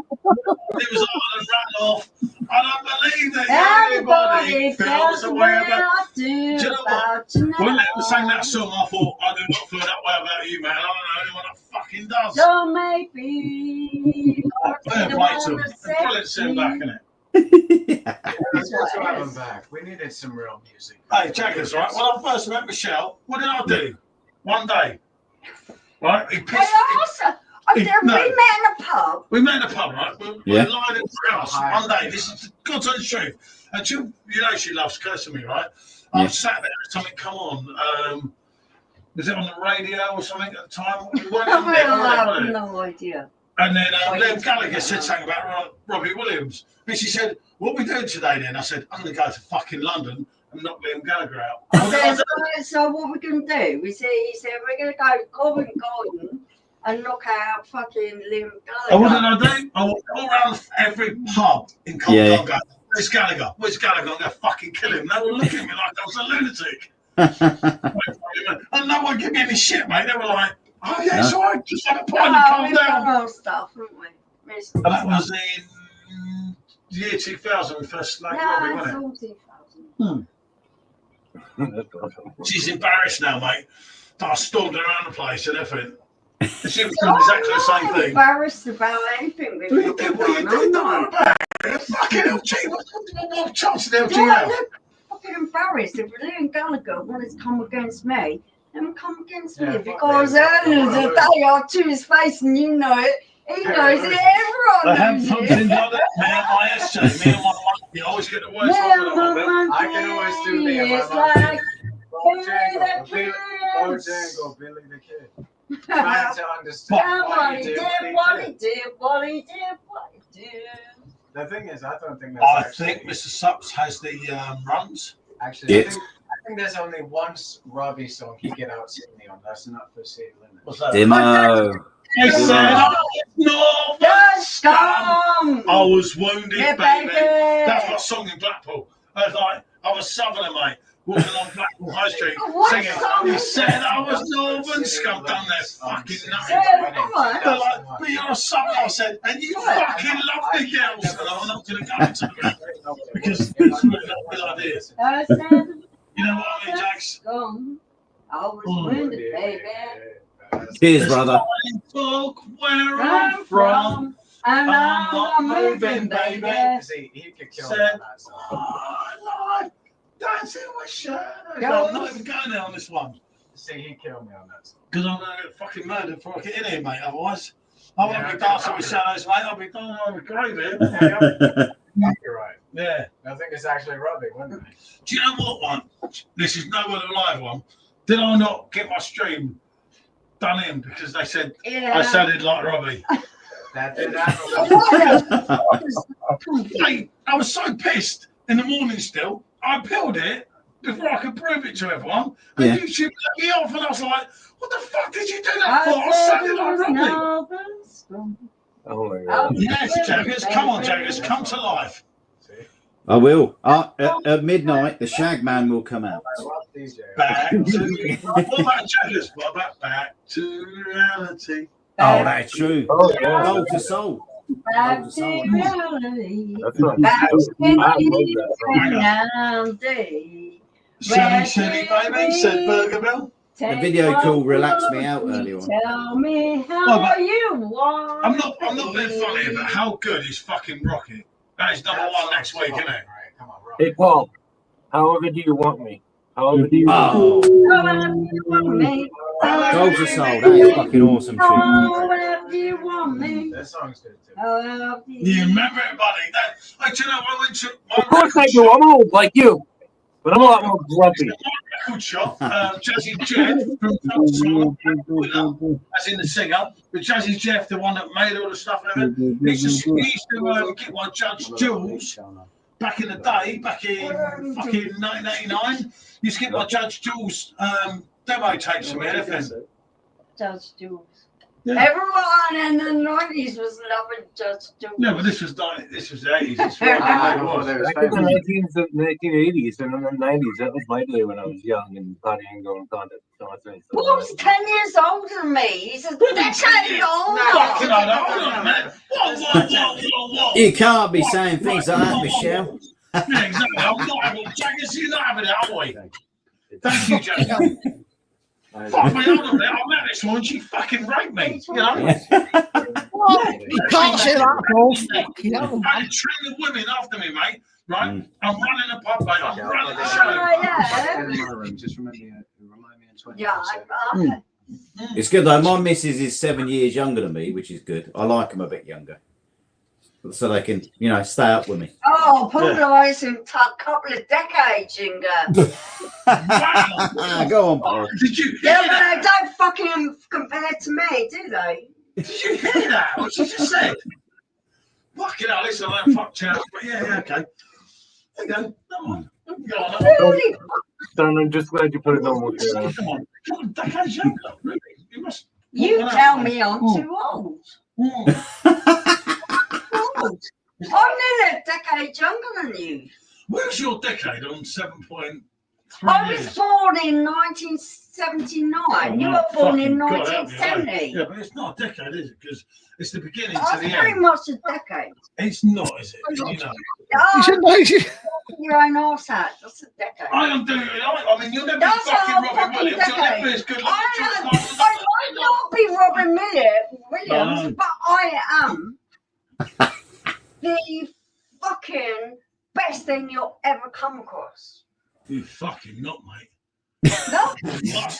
It was all a ran off. I don't believe that Everybody anybody feels the way about. I do Do you know about what? you When now. they sang that song, I thought, I do not feel that way about you, man. I don't know anyone that fucking does. So maybe Fair play to them. Brilliant sing back, innit? Let's go have them back. We needed some real music. Hey, Jackers, right? When I first met Michelle, what did I do? One day, right? He pissed. We met in a pub. We met in a pub, right? We Yeah. lied in the house one day. This is God's honest truth. And she, you know, she loves cursing me, right? I was sat there, something come on. Was it on the radio or something at the time? I have no idea. And then Liam Gallagher said something about Robbie Williams. And she said, what are we doing today then? I said, I'm going to go to fucking London and knock Liam Gallagher out. So what we're going to do? He said we're going to go Covent Garden and knock out fucking Liam Gallagher. And what did I do? I walked all around every pub in Covent Garden. Where's Gallagher? Where's Gallagher? I'm going to fucking kill him. They were looking at me like I was a lunatic. And no one gave me any shit, mate. They were like, oh, yeah, it's all right. Just have a pint and calm down. Stuff, haven't we? And that was in the year 2000 we first slagged Robbie, wasn't it? All 2000. She's embarrassed now, mate. I stormed around the place and everything. She was doing exactly the same thing. Embarrassed about anything. What you did about it? Fucking LG. What chance did LG have? Fucking embarrassed if Liam Gallagher wanted to come against me. Then come against me Yeah, because earlier the day I to his face and you know it. He knows it. Everyone knows it. Me and my SJ, me and my monkey always get the worst one. I can always do me and my It's like Bojangle, Billy the Kid. Trying to understand what he did, what he did, what he did, what he did. The thing is, I don't think that's I think Mr. Supps has the runs. Actually, I think there's only one Robbie song he can out-sing me on. That's not for City Limits. What's that? Demo. He said, I was scum. I was wounded, Yeah, baby. baby. That's my song in Blackpool. I was like, I was Southerner, mate. Walking along Blackpool High Street, singing. He said I was Northern scum. Done their fucking nothing. They're like, but you're a Southerner. I said, and you fucking love the girls. And I'm not going to go into that because it's really not a good idea. You know what I mean, Jax? I was wounded, baby. Cheers, brother. Talk where I'm from. And I'm I'm not moving, moving, baby. See, he could kill me on that song. Oh, Lord. Dancing with shadows. I'm not even going there on this one. See, he killed me on that song. Because I'm going to get fucking murdered before I get in here, mate. Otherwise, I won't be dancing with shadows, mate. I'll be going on the grave here. You're right. Yeah. I think it's actually Robbie, wasn't it? Do you know what one? This is no one live one. Did I not get my stream done in because they said I sounded like Robbie? That did happen. Mate, I was so pissed in the morning still. I peeled it before I could prove it to everyone. And YouTube let me off, and I was like, what the fuck did you do that for? I sounded like Robbie. Oh my God. Yes, Jaggers. Come on, Jaggers. Come to life. I will. At midnight, the Shagman will come out. Back to what about Jaggers? What about back to reality? Oh, that's true. Oh, yeah. Soul to soul. Back to reality. Back to reality. Silly, silly baby, said Burger Bill. The video call relaxed me out earlier on. Tell me how you want. I'm not being funny, but how good is fucking Rocket? That is number one next week, isn't it? Hey, Paul, however do you want me? However do you Oh, However you want me. Soul to soul. That is fucking awesome tune. However you want me. That song's good too. However You remember it, buddy? That, do you know, I went to Of course I do. I'm old like you. But I'm a lot more grumpy. record shop, Jazzy Jeff from Fantastic, as in the singer, but Jazzy Jeff, the one that made all the stuff and everything. He used to get my Judge Jules back in the day, back in fucking 1989. Used to get my Judge Jules demo tapes from me, everything. Judge Jules. Everyone in the 90s was loving Just Do It. No, but this was the 80s. This was Back in the 1980s and in the 90s, that was my day when I was young and partying, going content. Paul's 10 years older than me. He's a decade older. Fucking hold on a minute. What? You can't be saying things like that, Michelle. Yeah, exactly. I'm not having Jaggers, you're not having it, are we? Thank you, Jaggers. Fuck me, hold on a minute. I met this woman, she fucking raped me. You know? You can't say that, Paul. Fucking hell. I'm training women after me, mate. Right? I'm running a pub, mate. I'm running the Oh, show. yeah. In my room, just remind me in 20 Yeah, minutes. It's good though. My missus is 7 years younger than me, which is good. I like them a bit younger, so they can, you know, stay up with me. Oh, Paul likes him a couple of decades younger. Go on, Paul. Did you hear Yeah, but that? they don't fucking compare to me, do they? Did you hear that? What she just said? Fucking hell, listen, I don't fuck chance, but yeah, okay. There you go. Come on. Go on. Really? Son, I'm just glad you put it on. Come on. You're decades younger, really. You must. You tell me I'm too old. Old. I'm nearly a decade younger than you. Where's your decade on 7.3 I was years? born in 1979. You were born in Fucking God, help me, 1970. yeah, but it's not a decade, is it? Because it's the beginning to That's the pretty end. much a decade. It's not, is it? You know. You should Oh, know. your own arse hat. That's a decade. I am doing it. I mean, you'll never be That's fucking our Robin fucking Williams. You'll never decade. be as good I might not be Robin Williams, No. but I am the fucking best thing you'll ever come across. You fucking not, mate. No,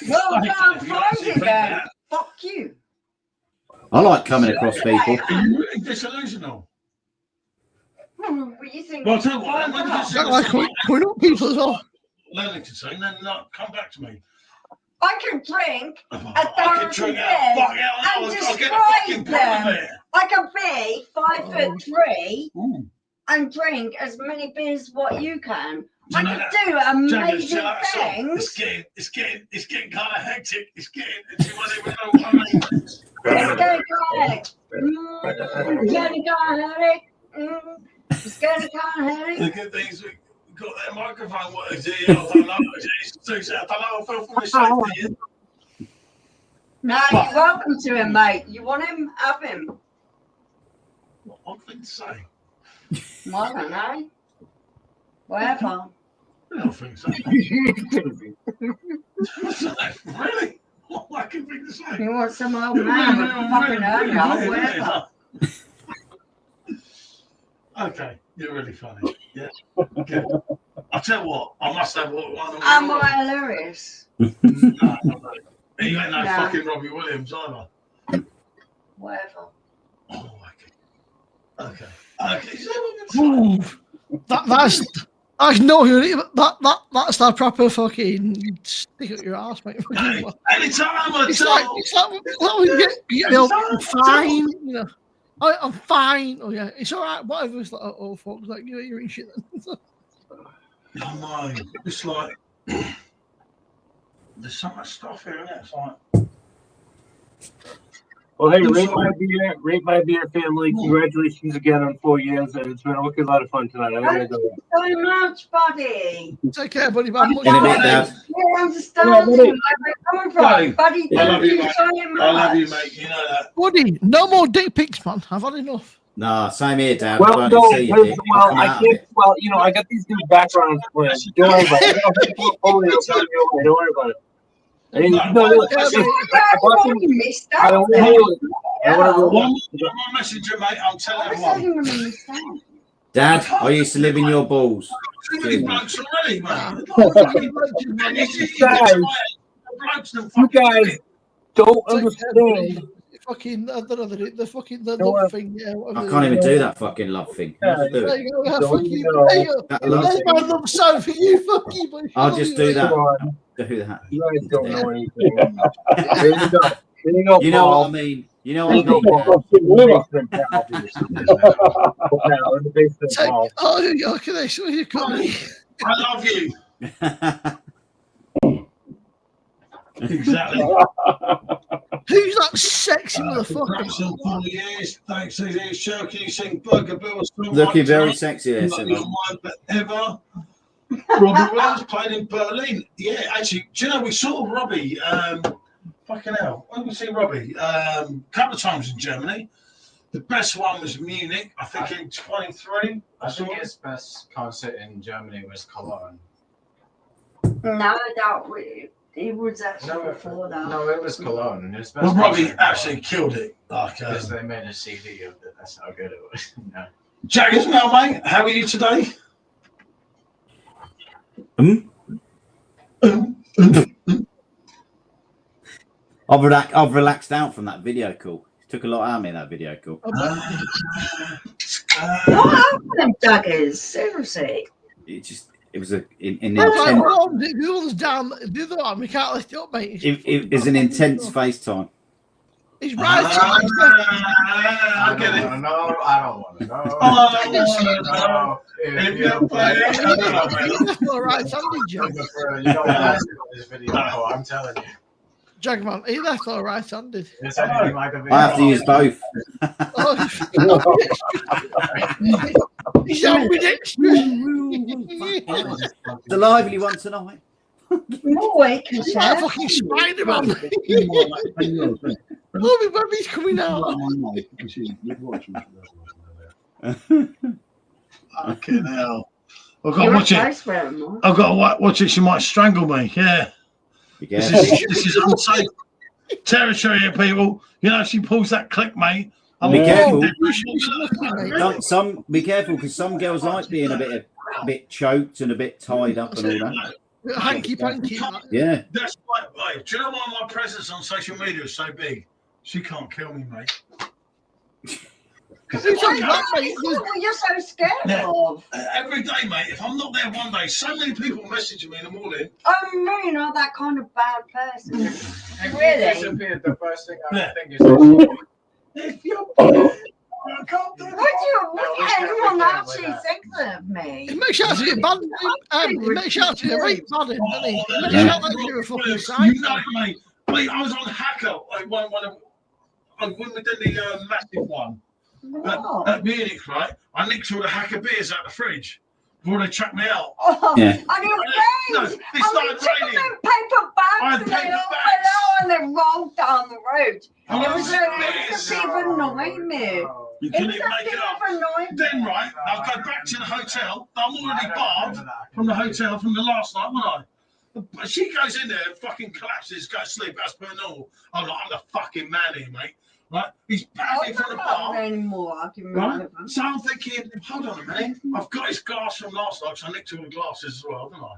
well done, find it. Fuck you. I like coming across people. Are you really disillusional? What you think? Well, I'll tell you what, when you I don't like coming up people as well. learning to sing, then come back to me. I can drink I a can thousand drink beers it. Fuck yeah, and I'll get a describe fucking them. beer. I can be 5'3" Ooh. and drink as many beers as what you can. Do you I know can that? do Jaggers, amazing chill out, son. things. It's getting kind of hectic. It's you won't even know what I mean. It's getting kind of headache. It's getting kind of headache. The good things we got that microphone. What is it? I don't know. I don't know. I feel for safety. No, you're welcome to him, mate. You want him? Have him. What thing to say? I don't know. Whatever. I don't think so. Really? What I can think to say? You want some old man with a fucking hernia? Whatever. Okay, you're really funny. Yeah. Good. I'll tell you what, I must have one of Am I hilarious? No, you ain't no No. fucking Robbie Williams either. Whatever. Oh, okay. Okay. Is that what That's no, that's that proper fucking stick up your ass, mate. Hey, anytime I It's tell. like when you get I'm fine, you know. I'm fine. Oh yeah, it's all right. Whatever. It's like, oh fuck, like you're in shit then. Oh no, it's like there's so much stuff here, isn't it? It's like. Well, hey, rate my beer family. Congratulations again on 4 years. It's been a wicked lot of fun tonight. I gotta Thank go. you so much, buddy. Take care, buddy. Man. In a bit, Dad. I understand where you're coming from, buddy. I love Thank you, you mate. so much. I love you, mate. You know that. Buddy, no more dick pics, man. I've had enough. Nah, same here, Dad. Well, I no, don't see you. Dick. well, Come I out of can't. it. Well, you know, I got these new backgrounds planned. Don't worry about it. Don't worry about it. I mean, no, look, I bought some. Missed I out. don't want to. One messenger, mate. I'm telling I was everyone. having a mistake. Dad, I used to live in your balls. Too many blokes already, mate. You guys don't understand. Fucking, I don't know the fucking the No, love thing. Yeah, I can't even do that fucking love thing. How to do There it? you go. Yeah, Don't fucking, you know? there you go. That love There's thing. my love song for you, fucking. Buddy. I'll just do that. Come on. Do that. You guys don't know anything. There you go. There you go, You know Paul. what I mean? You know There what you I go, mean? Paul. Dad? In the basement, Paul. Now, in the basement, Take, Paul. oh, okay, that's what you call me. I love you. Exactly. Who's that sexy Congrats motherfucker? on 4 years. Thanks, CZ Show. Can you sing Burger Bill? Looking very sexy there, Not Simo. your mind forever. Robbie Williams played in Berlin. Yeah, actually, do you know we saw Robbie? Fucking hell, when did we see Robbie? A couple of times in Germany. The best one was Munich, I think in 23. I think his best concert in Germany was Cologne. No, that it was actually before that. No, it was Cologne. His best Well, Robbie concert actually killed it. Like, because they made a CD of it. That's how good it was. No. Jaggers, now, mate, how are you today? I've relaxed out from that video call. Took a lot out of me, that video call. What happened, Daggers? Seriously. It was an The other's down. The other one, we can't lift it up, mate. it was an intense FaceTime. He's right. I get it. No, I don't want to know. No. If you play it, That's all right, Sandy, Jack. You don't ask about this video. No, I'm telling you. Jackman, he left all right handed. It's anything like a video. I have to use both. He's ambidextrous. The lively one tonight. No way, can He's like a fucking Spider-Man. Oh, my baby's coming out. Fucking hell. I've got to watch it. I've got to watch it. She might strangle me. Yeah. This is unsafe territory here, people. You know, she pulls that click, mate. Be careful. Be careful, because some girls like being a bit choked and a bit tied up and all that. Hanky panky. Yeah. That's right, babe. Do you know why my presence on social media is so big? She can't kill me, mate. What you're so scared of? Every day, mate. If I'm not there one day, so many people message me in the morning. Oh, no, you're not that kind of bad person. Really? The first thing I think is if you're I can't do What anyone actually thinks of me? It makes you out to get bad. It makes you out to get right bad, doesn't it? It makes you out like you're a fucking psycho. You know, mate. I was on Hacker when we did the massive one at Munich, right? I nicked all the Hacker beers out the fridge before they tracked me out. Oh, yeah. On your No, face! it started raining. Paper bags I had and they paper all bags. fell out and they rolled down the road. And it Oh, was a nightmare. You It couldn't was even make it up. a nightmare. Then, right, I'll go back to the hotel. I'm already barred from the hotel from the last night, wasn't I? But she goes in there and fucking collapses, goes to sleep as per normal. I'm like, I'm the fucking man here, mate. Right? He's I back from the don't bar. know anymore. I can Right? remember. So I'm thinking, hold on a minute. I've got his glass from last night, because I nicked all the glasses as well, didn't I?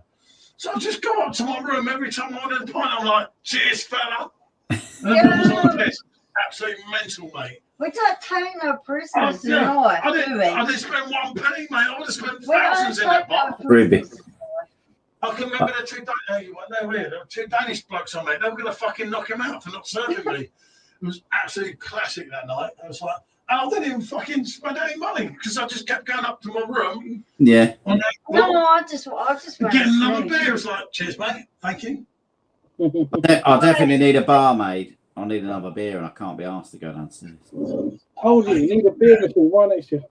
So I just go up to my room every time I order a pint. I'm like, cheers, fella. And everyone's on the piss. Absolutely mental, mate. We don't take no prisoners, Yeah, no, I do didn't we? spend one penny, mate. I would have spent We don't thousands in that take bar. no Ruby. prisoners. I can remember the two there were two Danish blokes I met. They were going to fucking knock him out for not serving me. It was absolutely classic that night. I was like, and I didn't even fucking spend any money because I just kept going up to my room. Yeah. No, I just went Getting to another sleep. beer. It was like, cheers, mate. Thank you. I definitely need a barmaid. I need another beer, and I can't be asked to go downstairs. Told you need a beer machine right next to you.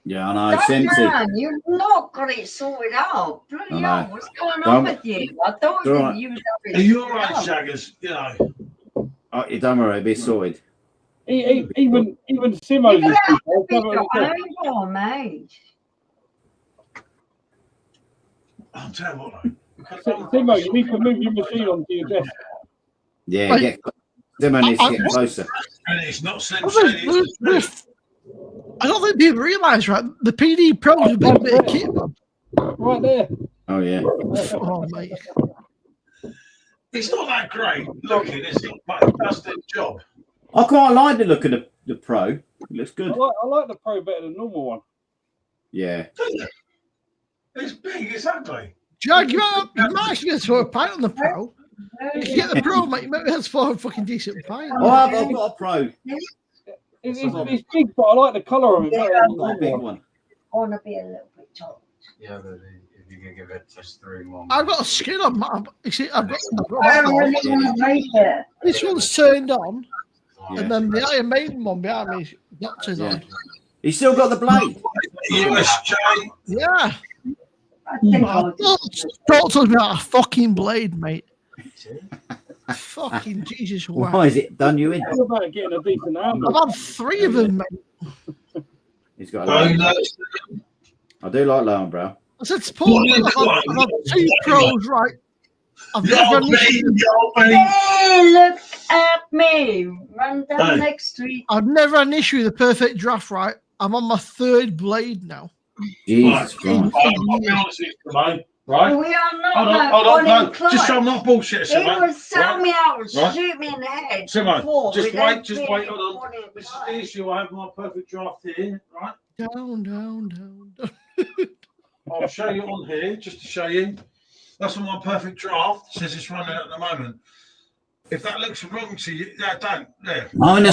Yeah, I know. It's empty. Man, you've not got it sorted out. Bloody I hell, know. what's going Don't- on with you? I thought It's all right. you was Are you all right, Shaggers? You know. Don't worry, it'll be sorted. Even Simo's You're is have to be good. your own barmaid. I'll tell you what, though. Simo, you need to move your machine onto your desk. Yeah, Right. Demo needs to get closer. And it's not Slim I Shady. It's don't think people realise, right? The PD Pro's a big bit of kit, man. Right there. Oh, yeah. Oh, mate. It's not that great looking, is it? But it does the job. I quite like the look of the Pro. It looks good. I like the Pro better than the normal one. Yeah. It's big, it's ugly. Jag, you might actually get to a pint on the Pro. If you get the Pro, mate, you might be able to for a fucking decent pint. Oh, I've got a Pro. It's big, but I like the colour of it better than the Got a big normal one. one. I want to be a little bit tall. Yeah, but if you could give it just 3 more. I've got a skin on my. You see, I've got I don't really want to make it. this one's turned on. And then the Iron Maiden one behind me, Doctor's on. You still got the blade? USJ. Yeah. Don't talk to us about a fucking blade, mate. Fucking Jesus. Why is it done you in? What about getting a decent arm? I've had 3 of them, mate. He's got a low. I do like low bro. I said, support. I've had 2 pros, right? I've never had an issue. Hey, look at me. Run down next street. I've never had an issue with the perfect draft, right? I'm on my 3rd blade now. Jesus Christ. I'll be honest with you, mate. Right? We are not Hold on, no. Just so I'm not bullshit, He Simo. would sell me out and Right. shoot me in the head. Simo, before just without wait, just being wait. Hold on. Bonnie and This is Clyde. the issue. I have my perfect draft here, right? Down. I'll show you on here, just to show you. That's what my perfect draft says it's running at the moment. If that looks wrong to you, don't. There. -5.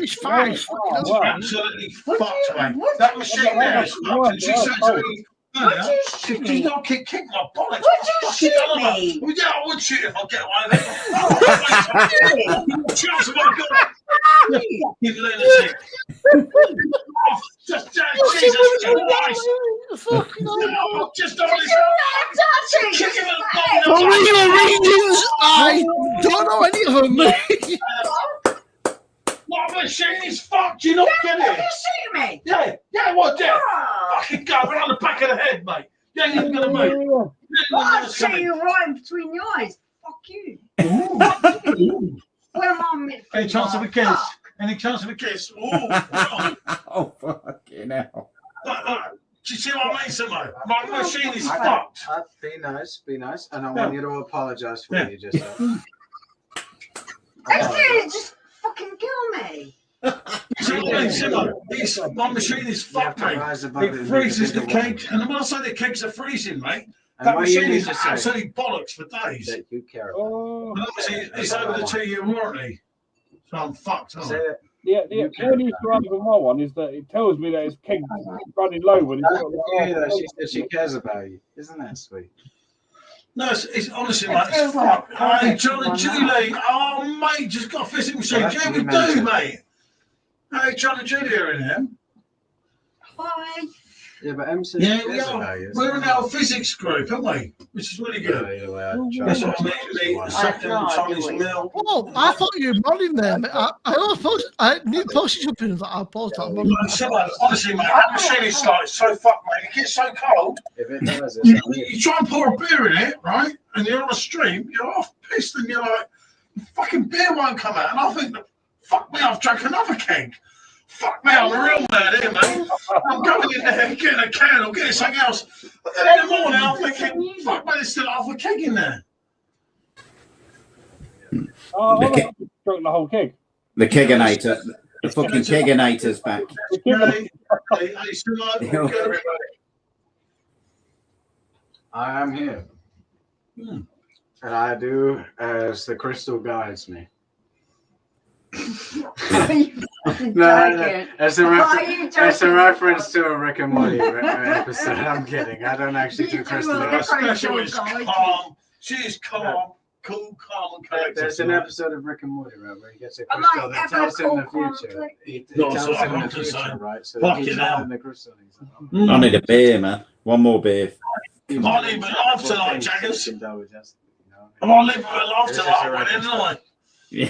It's fine. It's fucking Absolutely What fucked, you- mate. what That you- machine there is fucked. And she said to me, Would you she shoot me? don't kick my bollocks. Would you Fucking shoot hell, me? Well, yeah, I would shoot if I get away with it. Chance have I got? You fucking lunatic. Oh, just, Jesus Christ. fucking No, just on this. Kick him in the For bum. real reasons, I don't know any of them, mate. My machine is fucked. You not get Would it? you shoot me? Yeah, what? Yeah. Ah. Fucking go around the back of the head, mate. You ain't even gonna move. I'll shoot you right in between the eyes. Fuck you. Where am I meant Any chance of a kiss? Any chance of a kiss? Oh, Oh, fucking hell. do you see what I mean, Simo? My machine is fucked. Be nice, and I want you to apologize for what you just said. Just fucking kill me. You see what I mean, Simo? My machine is fucked, mate. It freezes the cake, and when I say the cakes are freezing, mate, that machine is absolutely bollocks for days. That you care about. Oh, And obviously, it's over the 2-year warranty, so I'm fucked. Say Aren't I? that. yeah, the only issue I have with my one is that it tells me that it's keg running low when it's got She said she cares about you. Isn't that sweet? No, it's honestly, mate, it's fucked. Hey, John and Julie, oh, mate, just got a physics machine. Well, Yeah, we do, mentioned. mate. Hey, John and Julie are in here. Hi. Yeah, but M said Yeah, she we cares are. about you. We're in our physics group, aren't we? Which is really good. That's what I mean, the second Chinese meal. Oh, I thought you were modding there, mate. I knew posted something that I posted. I'm modding. Honestly, mate, that machine is like so fucked, mate. It gets so cold. If it does, it's on you. You try and pour a beer in it, right? And you're on a stream, you're half pissed, and you're like, fucking beer won't come out. And I think, fuck me, I've drank another keg. Fuck me, I'm a real man here, mate. I'm going in there, getting a can or getting something else. But then in the morning, I'm thinking, fuck me, there's still half a keg in there. Oh, I like to drink the whole keg. The keganator. The fucking keganator's back. Hey, still like, everybody. I am here. Hmm. And I do as the crystal guides me. No. As a reference to a Rick and Morty episode. I'm kidding. I don't actually do crystal guides. Special is calm. She is calm, cool, calm, and collected. There's an episode of Rick and Morty, right, where he gets a crystal that tells him the future. It tells him the future, right? So he's in the crystal. I need a beer, man. One more beer. Come on, leave it off tonight, Jaggers. Come on, leave it off tonight, didn't I? Yeah.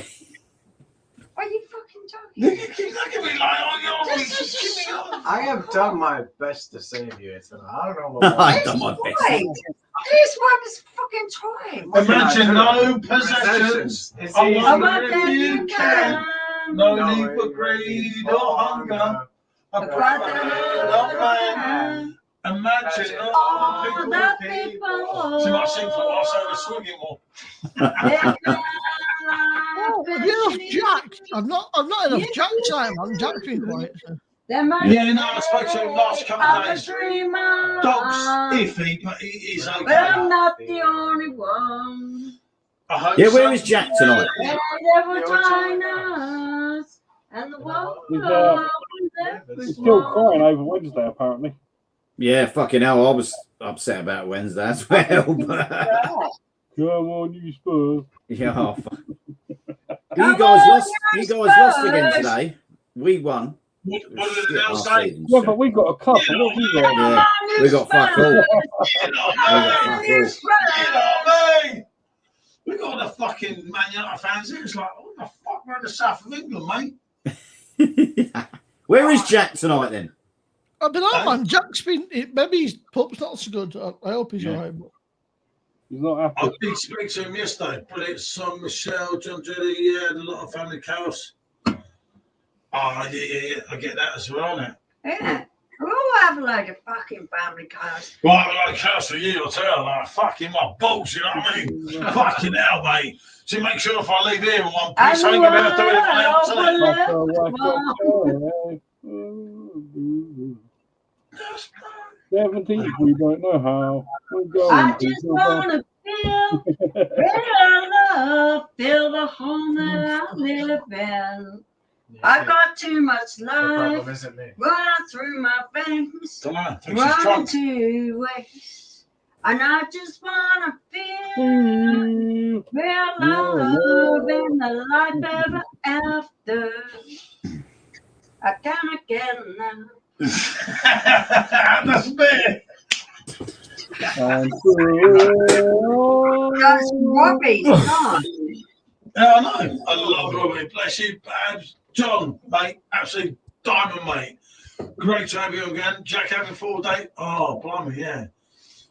Are you fucking talking? You keep looking at me like, oh, you're always keeping on. I have done my best to save you. It's I don't know what. I've done my best. Wait, this one is fucking trying. Imagine no possessions. About that you can. No need for greed or hunger. A brotherhood of man. Imagine all the people. See what I sing for whilst I was swinging more. Oh, have you enough Jack? I've not enough Jack time. I'm Jack's been quiet. So. Yeah, no, I spoke to him last couple of days. Dog's iffy, but he is okay. But I'm not the only one. I hope Yeah, so. where is Jack tonight? And there were China's and the world. He's still crying over Wednesday, apparently. Yeah, fucking hell. I was upset about Wednesday as well. But Come on, you Spurs. yeah, oh, fuck. You guys lost. You guys lost again today. We won. What did Shit, they our say? season, Yeah, so- but we got a cup. and what we got? Yeah, we got fuck all. We got the fucking Man United fans here. It's like, what the fuck, we're in the south of England, mate. Where is Jack tonight then? I don't know, man. Jack's been. Maybe his pup's not so good. I hope he's alright. But He's not I happy. did speak to him yesterday. Brilliant son, Michelle, John Judy, yeah, the lot of family chaos. Oh, yeah, I get that as well, innit? Yeah. We all have a load of fucking family chaos. Right, like chaos for you, I'll tell you, like, fucking my balls, you know what I mean? Fucking hell, mate. So make sure if I leave here in one piece, I ain't going to be able to do anything else, innit? 17th, we don't know how. We're going I to just go want to feel real love, feel the home that I live in. I've got too much The problem life isn't me. running through my veins, Don't know, thinks she's running drunk. to waste. And I just want to feel real love in the life ever after. I cannot get enough. That's me. And That's Robbie's not. Yeah, I know. I love Robbie. Bless you, Babs. John, mate, absolute diamond, mate. Great to have you again. Jack having a full day. Oh, blimey, yeah.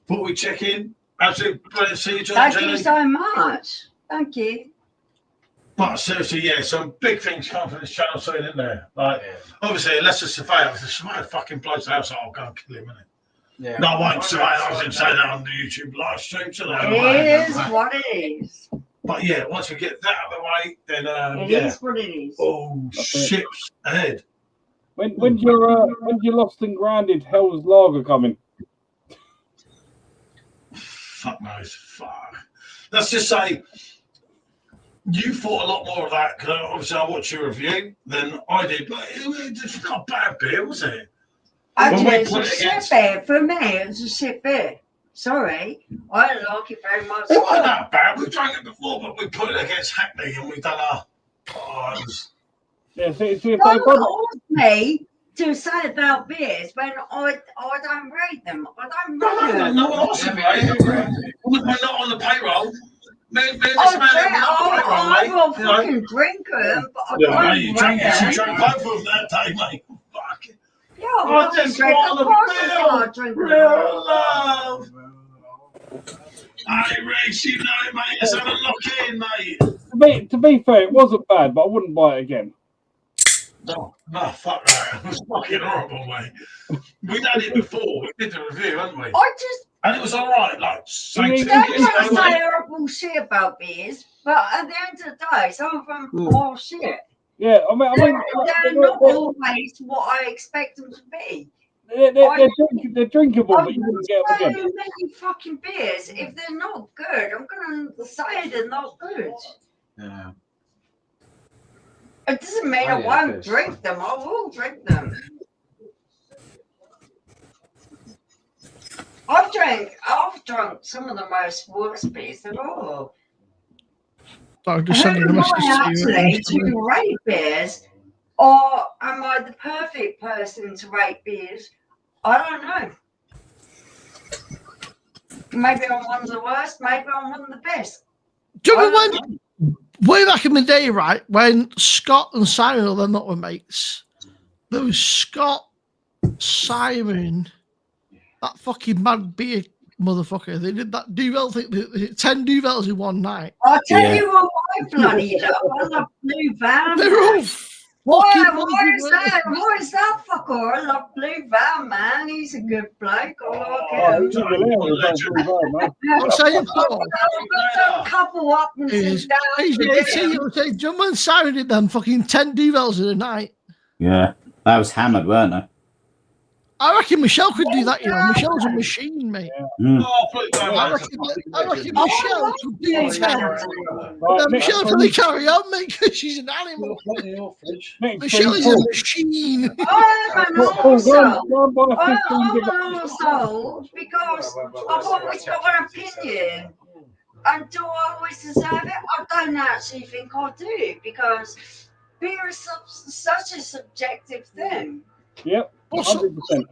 Thought we'd check in. Absolutely brilliant to see you, John. Thank Jenny. you so much. Thank you. But seriously, yeah, some big things come from this channel soon, isn't there? Like, obviously, unless it's surveyor, if the surveyor fucking blows the house, I'll go and kill him, innit? Yeah. No, I won't surveyor. I was going to say that on the YouTube live stream today. It is what it is. But yeah, once we get that out of the way, then It yeah. is what it is. Oh, ships ahead. when's your Lost and Grounded Hell's Lager coming? Fuck knows. Fuck. Let's just say you thought a lot more of that because obviously I watched your review than I did, but it's not a bad beer, was it? Actually, When we it's put a it shit against- beer. For me, it's a shit beer. Sorry. I don't like it very much. It wasn't that bad. We drank it before, but we put it against Hackney and we done a. Oh, it was. Yeah, see if I Don't ask me to say about beers when I don't rate them. I don't rate them. No one else is right. We're not on the payroll. Me and this I man ain't on the payroll, will mate. You know? fucking drink them, but I Yeah, can't mate, you drank rate it. You them. drank both of them that day, mate. Fuck it. Yeah, I I just drink want them. the Of course I drink them. real love. Hey, Reece, you know it, mate. Let's have a lock in, mate. to be fair, it wasn't bad, but I wouldn't buy it again. No, fuck that. It was fucking horrible, mate. We'd had it before. We did the review, hadn't we? I just And it was all right. Like, say 2 don't years want to ago, say mate. horrible shit about beers, but at the end of the day, some of them are shit. Yeah, I mean, They're not always what I expect them to be. they're drinkable, I've but you wouldn't get them so again. many fucking beers. If they're not good, I'm gonna say they're not good. Yeah. It doesn't mean I won't drink them. I will drink them. I've drunk some of the most worst beers at all. I'm just sending a Am message I to you. actually to rate beers, or am I the perfect person to rate beers? I don't know. Maybe I'm one of the worst. Maybe I'm one of the best. Do you remember when, way back in the day, right, when Scott and Simon, although not were mates, there was Scott, Simon, that fucking mad beer motherfucker. They did that Duvel thing, 10 Duvels in one night. I'll tell you what I bloody love. I love Blue Van. They're all Why is that fucker? I love Blue Van, man. He's a good bloke. I like him. I'm saying, Paul, I've got a couple up and is, sit down. John and Simon did them fucking 10 Duvels in a night. Yeah, that was hammered, weren't they? I reckon Michelle could do that, you know. Michelle's a machine, mate. Mm. I reckon Michelle could do 10. Michelle can only carry on, mate, because she's an animal. Michelle is a machine. I'm an arsehole. I'm an arsehole because I've always got an opinion. And do I always deserve it? I don't actually think I do, because beer is such a subjective thing. Yep, 100%.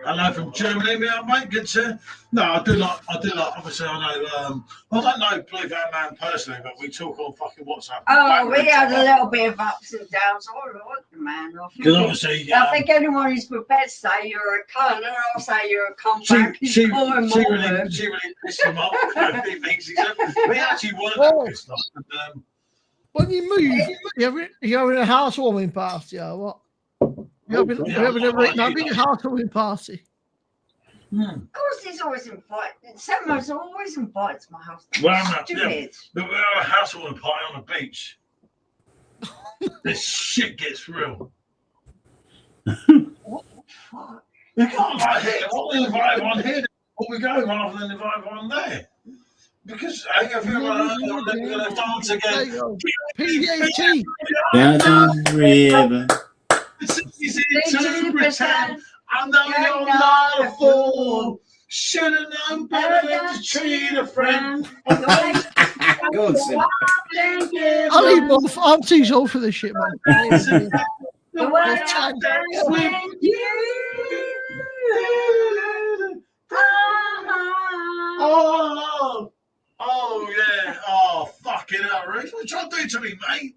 Hello from Germany, mate. Good to. No, I do like. Obviously, I know. I don't know Blue Van Man personally, but we talk on fucking WhatsApp. Oh, we had a little bit of ups and downs. I like the man. Because obviously, I think anyone who's prepared to say you're a cunt, and I'll say you're a cunt back. She really pissed him off. He thinks he's we actually weren't pissed off. When you move, you're having a housewarming party or what? You're having a housewarming party. Of course, he's always invited. Samo's always invited to my house. Well, but we're at a housewarming party on the beach. This shit gets real. What the fuck? You can't like here. What we invite everyone here, what we go rather than invite everyone there. Because if you're going to dance again, P.A.T. Down the river. It's easy to pretend I know you're not a fool. Should have known better than to treat a friend. Go on, Sim. I need both. I'm too old for this shit, man. The way I dance with you. Oh yeah. Oh fucking hell, Ruth. What you trying to do to me, mate?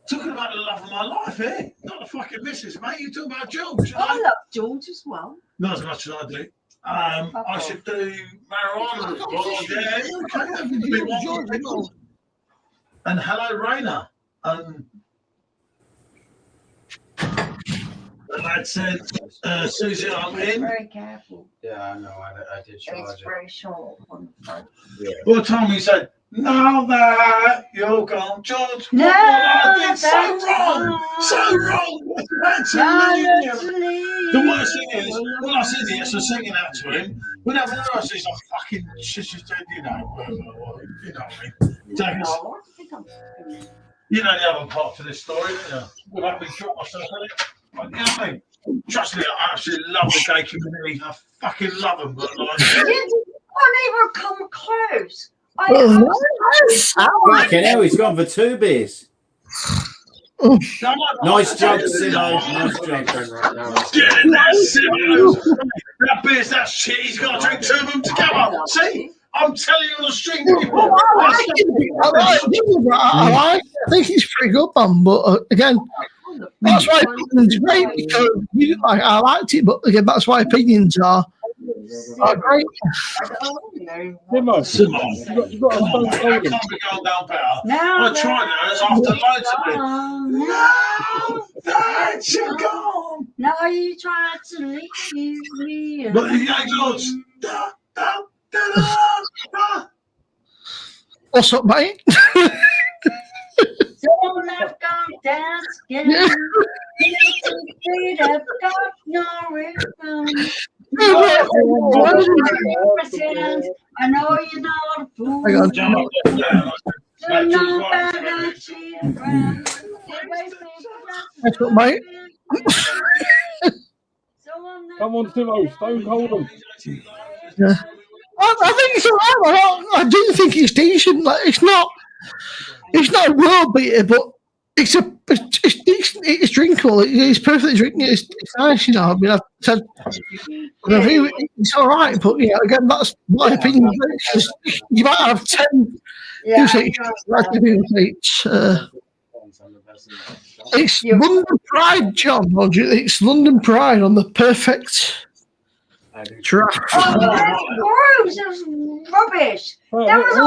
Talking about the love of my life here. Not the fucking missus, mate. You're talking about George. I love George as well. Not as much as I do. I should do marijuana. Oh, yeah, okay. And hello, Raina. The lad said, Susie, I'm in. Very careful. Yeah, I know. I did charge It's very short on the front. Yeah. Well, Tommy said, now that you're gone, George, No, I did so that's wrong. wrong. So wrong. The worst thing is, when I see this, I'm singing out to him. Whenever I see some fucking shit, you know what I mean. Take us. You know the other part to this story, you know. Without me shot myself in it. But, you know what I mean? Trust me, I absolutely love the gay community. I fucking love them. But like, You didn't even come close. Fucking hell, he's gone for 2 beers. Nice job, Simo. Nice job. Get in there, Simo. That beer's that shit. He's got to drink 2 of them together. See? I'm telling you on the street, people. I like it. I think it's pretty good, man. But again, that's why it's great, because I liked it. But again, that's why opinions are great. Simo, you got a phone I call. can't be going down better. I tried it after loads of it. No, that you're gone. Now you try to leave me. But the young lords. What's up, mate? Don't have gone dance again. I've got no refund. I know you're not a fool. What's up, mate? Come on, Simo, stone cold him. Yeah. I think it's alright. I do think it's decent. Like, it's not a world beater, but it's decent. It's drinkable. It's perfectly drinkable. It's nice, you know. I mean, I've said it's all right, but you know, again, that's my opinion. You might have 10 it's London Pride, John. It's London Pride on the perfect draft. Oh, that's gross. It was rubbish. That was a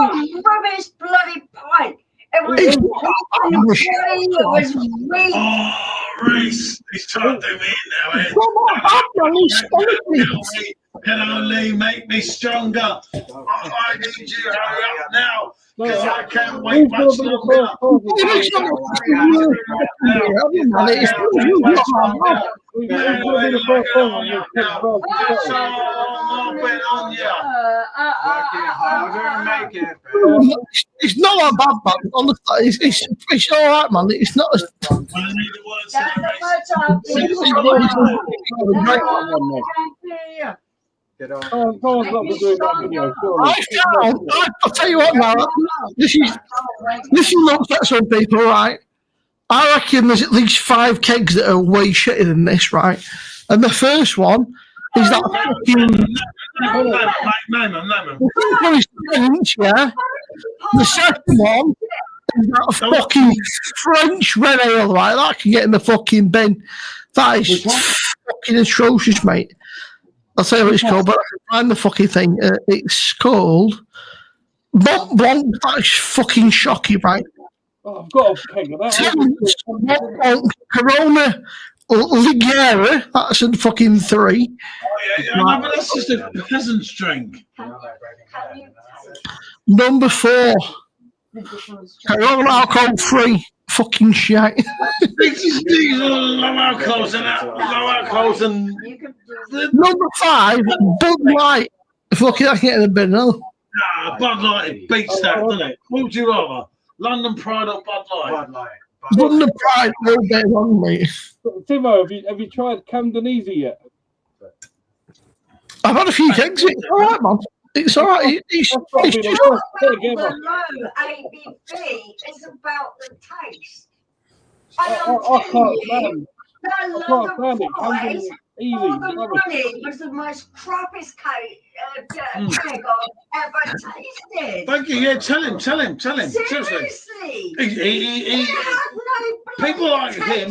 rubbish bloody pint. It was weak. Oh, Reese, he's trying to do me in now, eh? Can only make me stronger. I need you to hurry up now, because I can't wait much longer. It's not a bad band. Honestly, it's all right, man. It's not. Get on. Someone's got to be doing that video, surely. I'll tell you what now. This is not at some people, right? I reckon there's at least 5 kegs that are way shitter than this, right? And the first one is that fucking. Yeah. The second one is that fucking French red ale, right? That can get in the fucking bin. That is fucking atrocious, mate. I'll tell you what it's called, but I can find the fucking thing. It's called Mont Blanc. That is fucking shocking, right? Oh, I've got a keg of that. Corona Ligera, that's in fucking 3. Oh, yeah, no, but that's just a peasant's drink. Number 4, Corona alcohol free. Fucking shit. These are low alcohols and Number 5, Bud Light. Fucking, I can't get in the bin now. Nah, Bud Light beats that, doesn't it? What would you rather? London Pride or Bud Light? Bud Light. London Pride all day long, mate. Timo, have you tried Camden Easy yet? I've had a few kegs. It's all right, man. It's all right. It's just... The low ABV is about the taste. I can't stand it. Camden Easy. For the money was the most crappiest keg I've ever tasted. Thank you. Yeah, tell him. Seriously. He people like him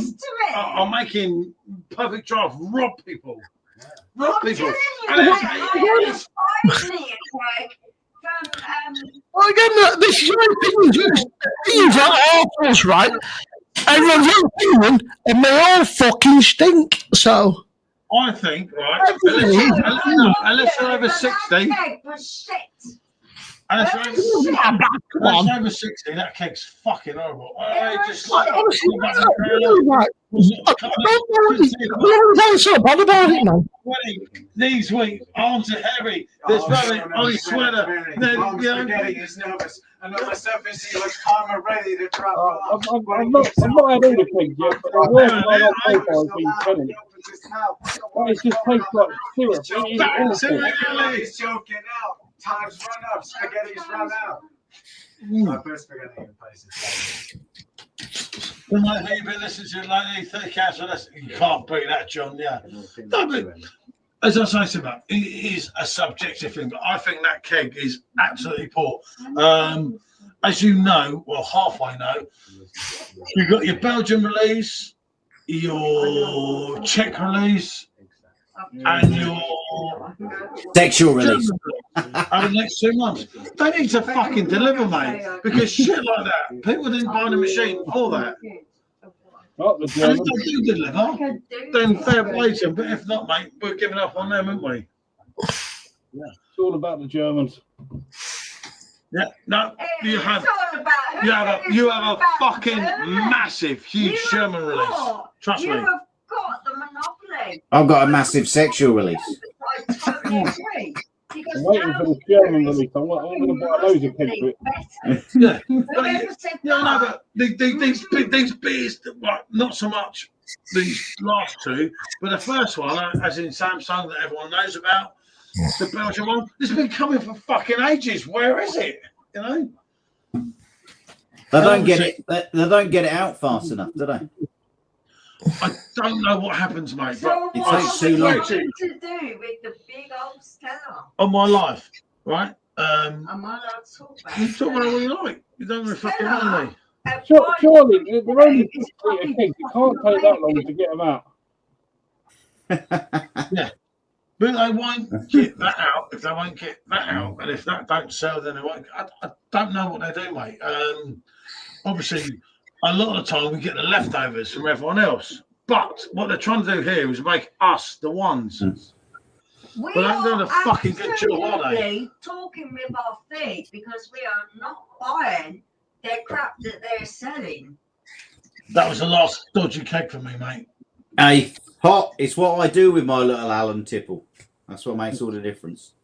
are making Perfect Draft rob people. Rob people. Well, again, this is my opinion. These are awfuls, right? Everyone's opinion, and they all fucking stink. So I think, right, unless they're over 60, unless they're over 60, that keg's fucking horrible. I just like so bad about it, man. These weeks, arms are heavy. There's very on his sweater. He's nervous. And on the surface, he looks calm and ready to drop off. I've not had all the kegs yet, but the worst one I've so far has been Tennant. It just tastes like syrup. He's joking out. Time's run up. Spaghetti's run out. My first spaghetti in places. The night you've been listening to lately, 30 counts of this, you can't beat that, John. Yeah. No, but as I say to him, it is a subjective thing, but I think that keg is absolutely poor. As you know, well, halfway know, you've got your Belgian release, your Czech release, and your sexual release. Over the next 2 months. They need to fucking deliver, mate, because shit like that, people didn't buy the machine for that. Not the And if Germans. they do deliver, then fair play to them. But if not, mate, we're giving up on them, haven't we? Yeah. It's all about the Germans. Yeah, no, you have a fucking massive, huge German release. Trust me. You have got the monopoly. I've got a massive sexual release. I totally agree. I'm waiting for the German release. I'm going to buy loads of kegs for it. Yeah, but these beers, well, not so much these last two, but the first one, as in Samsung that everyone knows about, the Belgian one, it's been coming for fucking ages. Where is it? You know, They don't get it. They don't get it out fast enough, do they? I don't know what happens, mate. So It what takes too long. to do with the big old Stella? On my life, right? Am I allowed to talk about You it? talk about what you like. You don't really fucking mind me. Surely, they're only 6 litre kegs. It can't take that long to get them out. Yeah. But they won't get that out if they won't get that out. And if that don't sell, then they won't. I don't know what they do, mate. Obviously, a lot of the time we get the leftovers from everyone else. But what they're trying to do here is make us the ones. We But they're are the fucking good job, aren't they? absolutely talking with our feet because we are not buying their crap that they're selling. That was the last dodgy keg for me, mate. Hey, hot. It's what I do with my little Alan Tipple. That's what makes all the difference.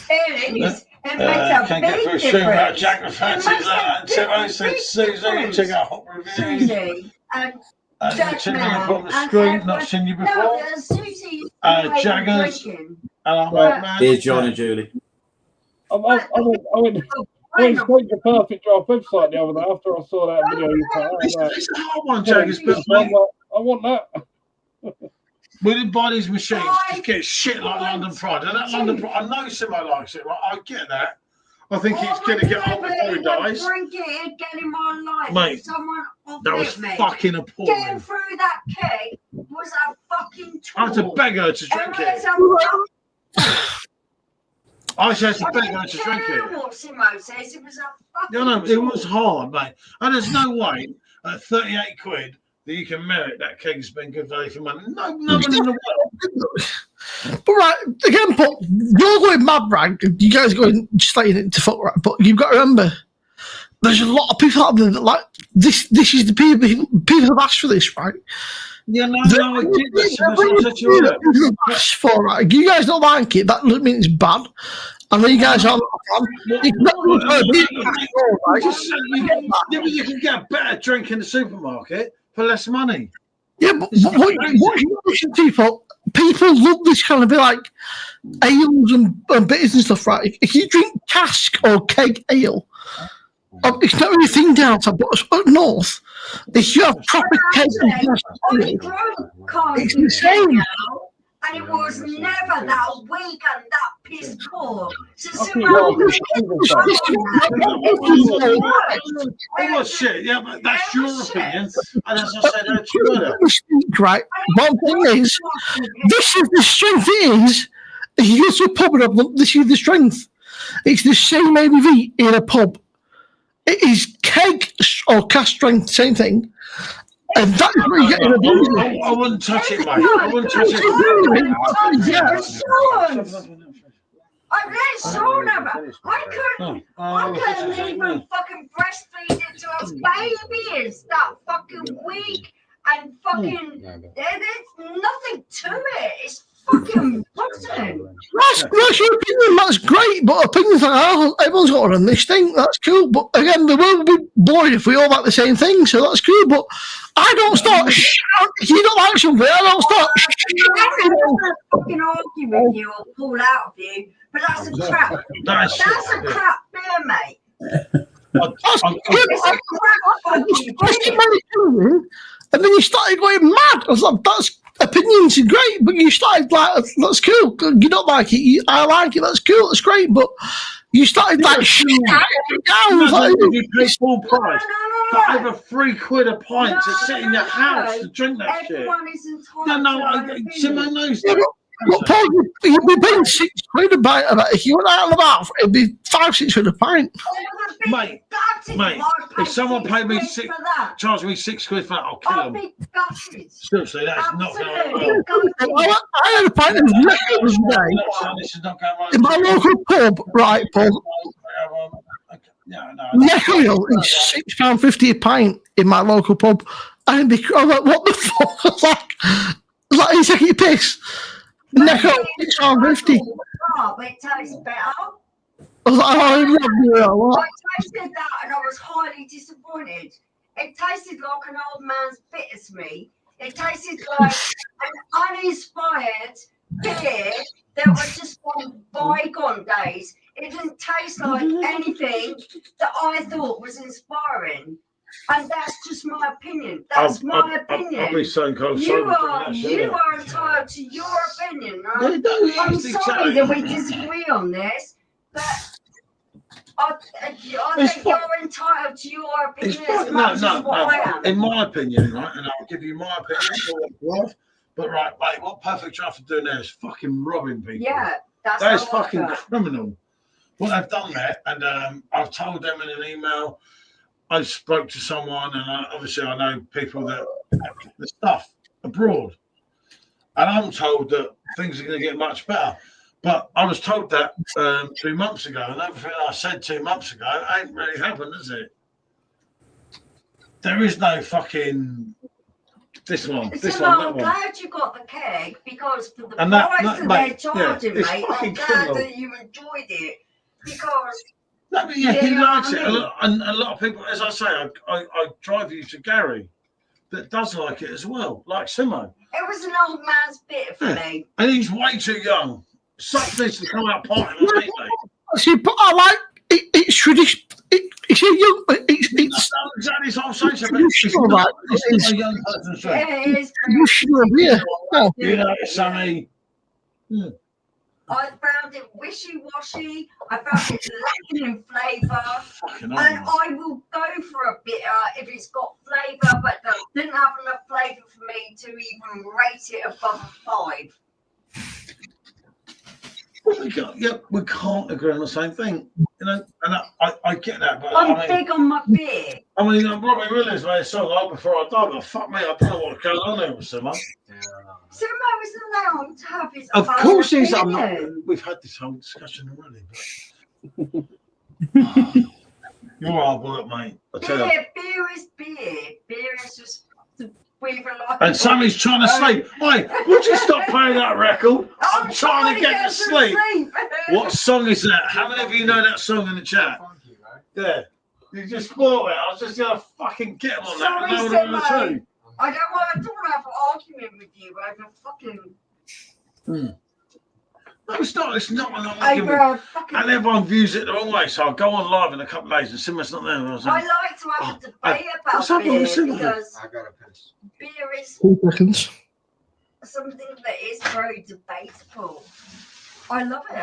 It is. It makes a Can't get through big a stream without difference. Jack the Fancy's that. And Timo said Susie, check out Hot Reviews. Susie and Check Jack out from the and screen, everyone- not seen you before. No, Susie Jaggers. And I'm like, man, Here's John and Julie. I went straight to Perfectdraft website the other day after I saw that video. It's a hard one, Jaggers, but mate, I want that. we didn't buy these machines to get shit like London Pride. And that London Pride, I know Simo likes it, right? I get that. I think he's going to get old before he dies. Drink it again in my life. Mate, someone that was fucking appalling. Getting through that keg was a fucking tour. I had to beg her to drink it. I had to beg her to drink it. What Simo says, it was a fucking No, it was hard, mate. And there's no way at 38 quid that you can merit that keg's been good value for money. No one in the world. But right, again, Paul, you're going mad, right? You guys are going just like into fuck, right? But you've got to remember, there's a lot of people out there that like this. This is the people have asked for this, right? Yeah, no, I did this. Asked for, right? You guys don't like it. That doesn't mean it's bad. I know you guys aren't. You can get a better drink in the supermarket for less money. Yeah, but what you listen to, people love this kind of bit like ales and bitters and stuff, right? If you drink cask or keg ale, it's not really a thing down south, but up north, if you have proper keg and cask ale, it's the same. And it was never that weak and that piss poor. So oh shit! Yeah, but that's your opinion. And as I said, that's your right. One thing is, this is the strength it is. If you go to a pub and this is the strength. It's the same ABV in a pub. It is keg or cask strength, same thing. And that's where you get in a I wouldn't touch it, mate. I wouldn't touch it. I've let Sean have it. I couldn't even fucking breastfeed it to a baby. It's that fucking weak and fucking. There's nothing to it. It's fucking rotten. That's your opinion. That's great, but opinions like, oh, everyone's got to run this thing. That's cool. But again, the world would be boring if we all like the same thing. So that's cool. But I don't start shouting. If you don't like something, I don't start shouting. I'm fucking argue with you or pull out of you, but that's a crap. That's a crap beer, mate. And then you started going mad. I was like, that's opinions are great, but you started like, that's cool. You don't like it, I like it, that's cool, that's great. But you started like shouting it down. You pay full price for over £3 a pint to sit in your house to drink that shit. Someone knows that. Well, Paul, you'd be paying £6 a pint of it. If you went out and about, it'd be £5-6 a pint. Mate, if someone paid me charged me £6 for that, I'll kill them. Seriously, that's not going to I had a pint of Necco the other day in my local pub, right, Paul? Necco is £6.50 a pint in my local pub. And I'm like, what the fuck? I was like, he's taking a piss. Necco, £6.50. But it tastes better. I was like, oh, I love you. I tasted that and I was highly disappointed. It tasted like an old man's bitter to me. It tasted like an uninspired beer that was just from bygone days. It didn't taste like anything that I thought was inspiring. And that's just my opinion. That's my opinion. I'll be so cold. You are entitled to your opinion. Right? I'm sorry that we disagree on this, but I think you're entitled to your opinion as much as what I am. In my opinion, right, and I'll give you my opinion. But right, mate, what Perfectdraft are doing there is fucking robbing people. Yeah, that is fucking criminal. What they've done there, and I've told them in an email. I spoke to someone, and obviously I know people that have the stuff abroad, and I'm told that things are going to get much better. But I was told that 2 months ago, and everything I said 2 months ago ain't really happened, is it? There is no fucking this one, that I'm one. glad you got the keg because for the price that they're charging, mate, I'm glad that you enjoyed it because. No, but yeah, he likes it. And a lot of people, as I say, I drive you to Gary that does like it as well, like Simo. It was an old man's bit for me. And he's way too young. Such needs to come out party with me, mate. See, but I like it's tradition. It's a young. It's exactly what I'm saying. traditional, right? It's not a young person's thing. It is traditional, yeah. Oh. You know, Sammy. I found it wishy-washy. I found it lacking in flavour. Fucking And I will go for a bitter if it's got flavour, but that didn't have enough flavour for me to even rate it above a 5. We can't agree on the same thing, you know. And I get that, but I'm big on my beer. I mean, I probably realised when I saw that before I died, but fuck me, I don't know what's going on there with Simo. Simo is allowed to have his Of own course he's. I'm opinion. not. We've had this whole discussion already, but you're hard work, mate. I tell you. Beer is beer. Beer is just weaver like. And Sammy's trying to sleep. Hey, would you stop playing that record? I'm trying to get to sleep. What song is that? How many of you know that song in the chat? Yeah. You just spoiled it. I was just gonna fucking get him on that. Sorry, Simo. I don't want to have an argument with you over fucking. No, it's not. It's not an argument. And everyone views it the wrong way. So I'll go on live in a couple of days and Simo's not there. I like to have a debate what's about happening beer with because I got a piss. beer is 2 seconds. something that is very debatable. I love it.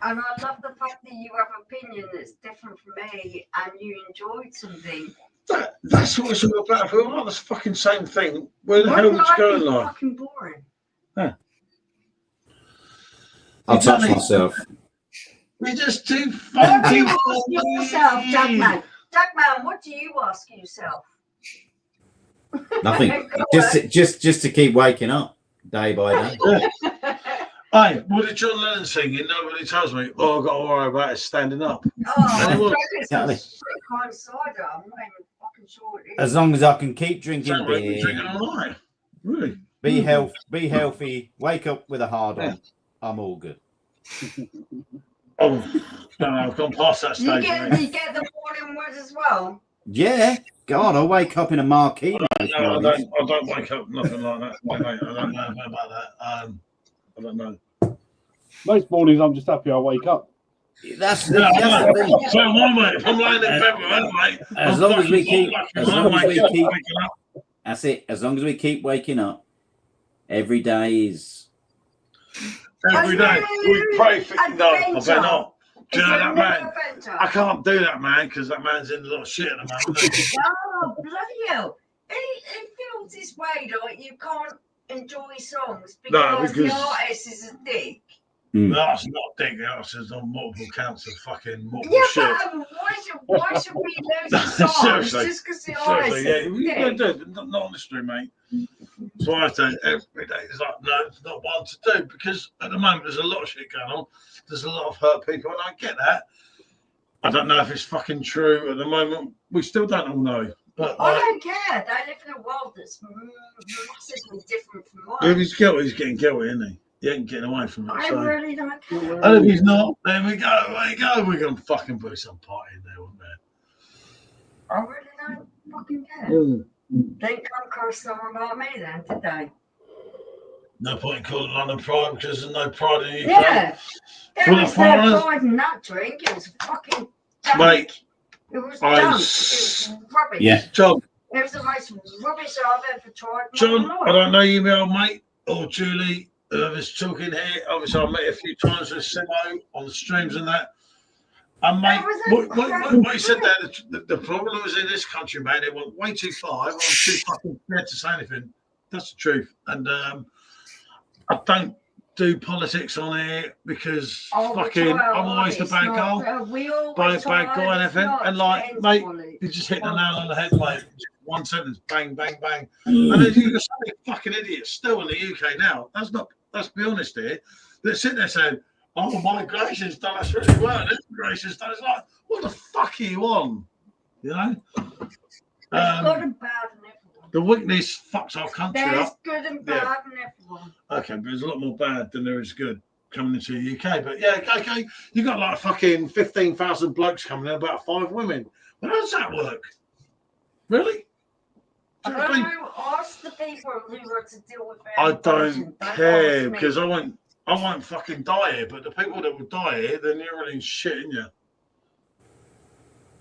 And I love the fact that you have an opinion that's different from me and you enjoyed something. That's what it's all about. If we want the fucking same thing, where the hell would you go in life? Fucking boring. Yeah. I'll touch myself. You're just too What do fucking. you ask yourself, Jackman? Jackman, what do you ask yourself? Nothing. just to keep waking up day by day. Hey, what did John Lennon sing? Nobody tells me. All I've got to worry about is standing up. Oh, Exactly. kind of cider. I'm not even fucking sure it is. As long as I can keep drinking Sound like you're drinking beer, all night. Really? be healthy, wake up with a hard on, I'm all good. Oh, no, I've gone past that stage. You get the morning ones as well. Yeah, God, I wake up in a marquee. I don't wake up nothing like that. Mate, I don't know about that. I don't know. Most mornings, I'm just happy I wake up. That's the thing. So am I, mate. If I'm laying in bed with that, mate. As long as we keep, that's it. As long as we keep waking up, every day is. Every day. We pray for. No, I better not. Do you know that man? I can't do that, man, because that man's in a lot of shit at the moment. Oh, bloody hell. It feels this way, like you can't enjoy songs because the artist is a dick. No, that's not dick. The artist is on multiple counts of fucking multiple shit. But why should we lose songs just because the artist is a dick? Yeah, not on the stream, mate. So I say every day it's like, no, it's not one to do because at the moment there's a lot of shit going on. There's a lot of hurt people, and I get that. I don't know if it's fucking true at the moment. We still don't all know. But I don't care. They live in a world that's massively different from mine. If he's guilty, he's getting guilty, isn't he? He ain't getting away from it. I really don't care. And if he's not, there we go. There you go. We're gonna fucking put some party in there, wouldn't there? I really don't fucking care. They didn't come across someone about me then, did they? No point in calling London Pride because there's no pride in the UK. Yeah. There was no pride in that drink. It was fucking junk. Mate, it was junk. It was rubbish. Yeah. John. It was the most rubbish I've ever tried. John, I don't know you, my old mate, or Julie, whoever's talking here. Obviously, I met a few times with Simo on the streams and that. And mate, what you said there, the problem is in this country, mate, they went way too far. Everyone's too fucking scared to say anything. That's the truth. And I don't do politics on here because I'm always the bad guy. Bad guy and everything. And like, mate, you just hit the nail on the head, mate. One sentence, bang, bang, bang. And then you can say fucking idiots still in the UK now. Let's be honest here. They're sitting there saying, oh my gracious, done us really well. This gracious done. It's like, what the fuck are you on? You know? There's good and bad in everyone. The weakness fucks our country There's up. good and bad in everyone. Okay, but there's a lot more bad than there is good coming into the UK. But yeah, okay, you got like fucking 15,000 blokes coming in, about 5 women. Well, how does that work? Really? I don't know. Ask the people who were to deal with it. I don't care because I won't I won't fucking die here, but the people that will die here, they're nearly shit in you.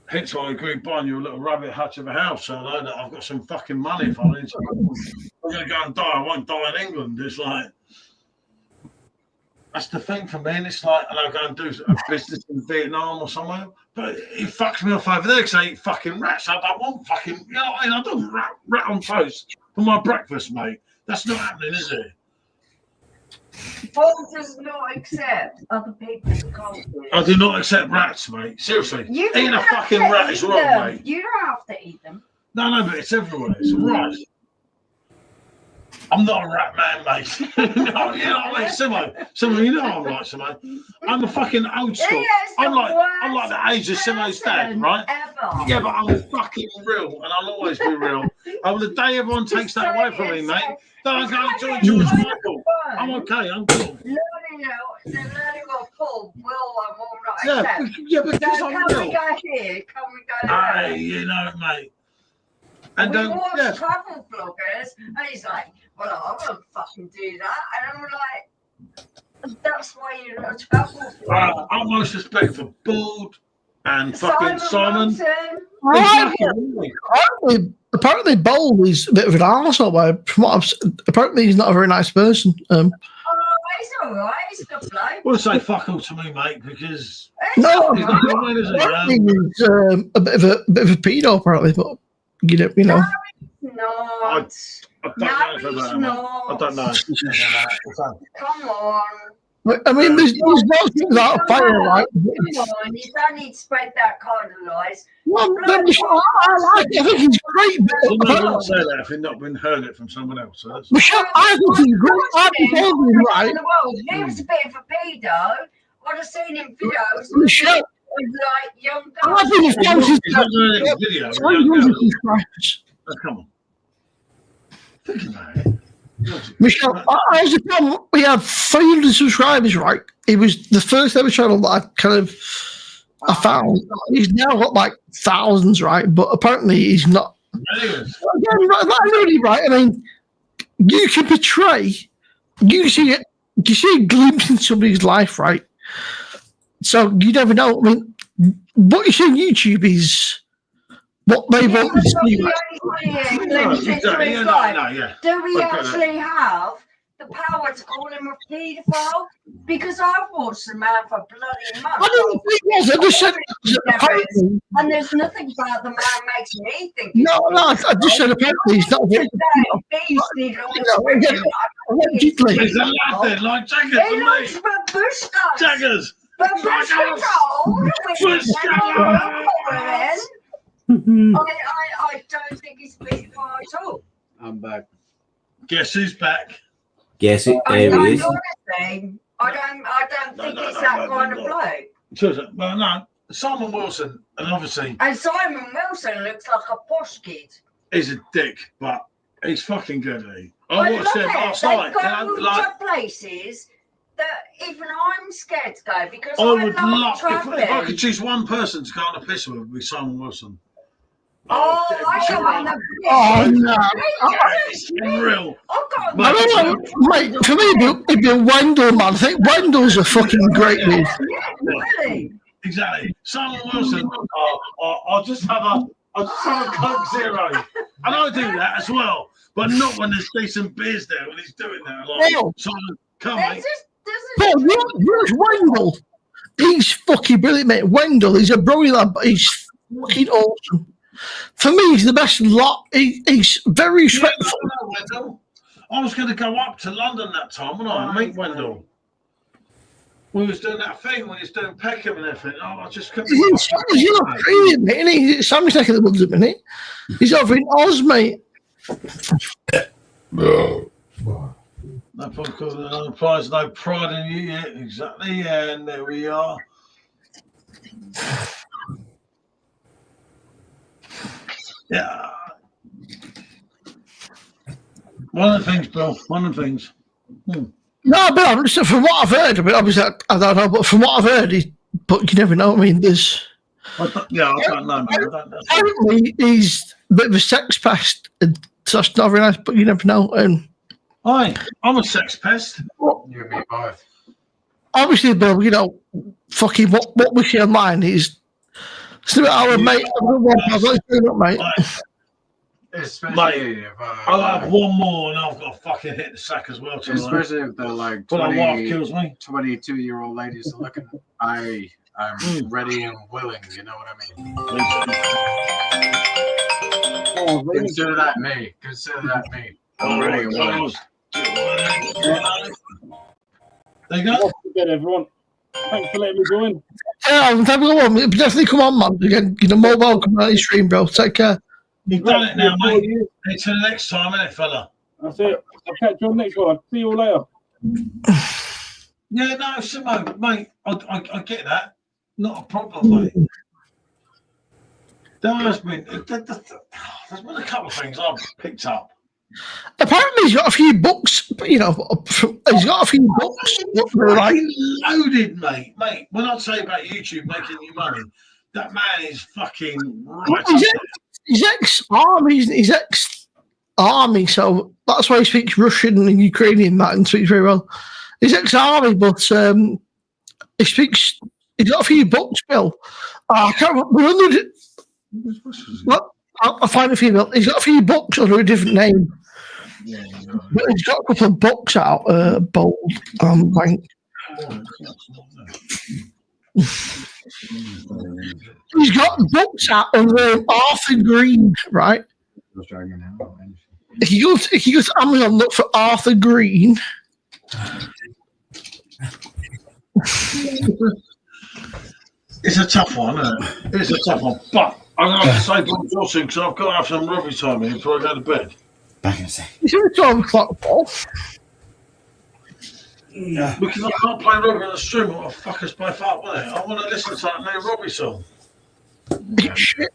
Hence why I agreed buying you a little rabbit hutch of a house, so I know that I've got some fucking money if I need to. I'm going to go and die. I won't die in England. It's like, that's the thing for me. And it's like, and I'll go and do a business in Vietnam or somewhere. But he fucks me off over there because I eat fucking rats. I don't want fucking, you know what I mean? I don't rat on toast for my breakfast, mate. That's not happening, is it? Paul does not accept other people's cultures. I do not accept rats, mate. Seriously. You Eating a don't have fucking to rat eat is wrong, them. mate. You don't have to eat them. No, but it's everywhere. It's all right. I'm not a rat man, mate. You know what I mean? Simo, you know I'm like, Simo. I'm a fucking old school. I'm like the age of Simo's dad, right? Ever. Yeah, but I'm fucking real, and I'll always be real. And the day everyone takes that away from me, mate, then I go and join George Michael. I'm okay, I'm cool. Learning what Paul will and will not Yeah, accept. yeah, but So I'm can real. we go here? Can we go there? Hey, you know, mate. And we watch travel vloggers, and he's like, well, I won't fucking do that. And I'm like, that's why you're not a travel vlogger. Utmost respect for Bald and fucking Simon. Apparently, Bold is a bit of an arsehole. From what I've said, apparently he's not a very nice person. Oh, he's all right. He's a good bloke. Well, say fuck all to me, mate, because No, he's not good, mate, is he? apparently he's a bit of a pedo, apparently, but you know. No, he's not. I don't know. Come on. I mean, there's no things out of fire, right? Come on, you don't need to spread that kind of lies. Well, I think he's great. Someone won't say that if you've not been heard it from someone else. So that's Michelle, I think he's great. I think he's right. He was a bit of a pedo. I'd have seen him videos Michelle, with like young I girls. think he's video. Come on. Think about it. Michelle, I was a problem. We had 300 subscribers, right? It was the first ever channel that I found. He's now got like thousands, right? But apparently he's not. Again, right? I mean, you can portray, you see a glimpse in somebody's life, right? So you never know. I mean, what you see on YouTube is what they want to see. Do we actually have the power to call him a paedophile? Because I've watched the man for bloody months. I don't think it was. I just said, and there's nothing about the man makes me think. No, I just said apparently he's not. Allegedly. He's a lad then, like Jaggers He looks and me. babushkas. Jaggers. Babushkas I don't think he's a paedophile at all. I'm back. Guess who's back? Guess it. I There he is. don't think it's that kind of bloke. Well, no, Simon Wilson, and obviously And Simon Wilson looks like a posh kid. he's a dick, but he's fucking good. I I watched love it last They night. go And like, to places that even I'm scared to go because I I would love love traveling. if I could choose one person to go on a piss with, would be Simon Wilson. I go on the Oh no! It's real. I don't know, mate. For me, it'd be Wendell, man. I think Wendell's a fucking great dude. Really? Exactly. Simon Wilson. I'll just have a Coke Zero, and I do that as well, but not when there's decent beers there. When he's doing that, like Simon, come mate. Paul, where's Wendell? He's fucking brilliant, mate. Wendell, he's a brilliant lad, but he's fucking awesome. For me, he's the best lot. He's very respectful. Wendell. I was going to go up to London that time, wasn't I? Meet Wendell. We was doing that thing when he's doing Peckham and everything. I just couldn't. He's not brilliant, mate. And he's Sammy's taking the woods a minute. He's over in Oz, mate. No prize, no pride in you yet. Exactly, and there we are. Yeah. One of the things, Bill. One of the things. No, but I'm just, from what I've heard, I mean, obviously I don't know, but from what I've heard, but you never know. I mean, there's. I don't know, man. I don't know. Apparently, he's a bit of a sex pest, and that's not very nice. But you never know. And I'm a sex pest. You and me both. obviously, Bill, you know, fucking what we see online is. So our mate, mate. Especially if I'll have one more and I've got to fucking hit the sack as well tonight. Especially if the like But my wife kills me. 22-year-old ladies are looking. I'm ready and willing. You know what I mean? Consider that me. Consider that me. I'm ready and willing. There you go. Good, everyone. Thanks for letting me join. Yeah, definitely come on, man. Again, you know, mobile community stream, bro. Take care. You've done it now, mate. Until the next time, innit, fella? That's it. I'll catch you on the next one. See you all later. Yeah, no, Simo, mate, I get that. Not a problem, mate. There's been a couple of things I've picked up. Apparently, he's got a few books, but, you know, he's got a few books. Like, loaded, mate. Mate, when I say about YouTube making you money, that man is fucking right. He's ex-army, he's ex-army, so that's why he speaks Russian and Ukrainian, that, and speaks very well. He's ex-army, but he's got a few books, Bill. I can't remember. Well, I'll find a few. He's got a few books under a different name. Yeah, But he's got a couple of books out, Bold, Bank. He's got books out under Arthur Green, right? If you go to Amazon, look for Arthur Green. It's a tough one, isn't it? It's a tough one. But I'm going to have to say good Johnson because I've got to have some rugby time here before I go to bed. It's only 12 o'clock, Paul. Yeah. Because I can't play rugby on the stream, what the fuckers both up, won't it? I want to listen to that new rugby song. Shit.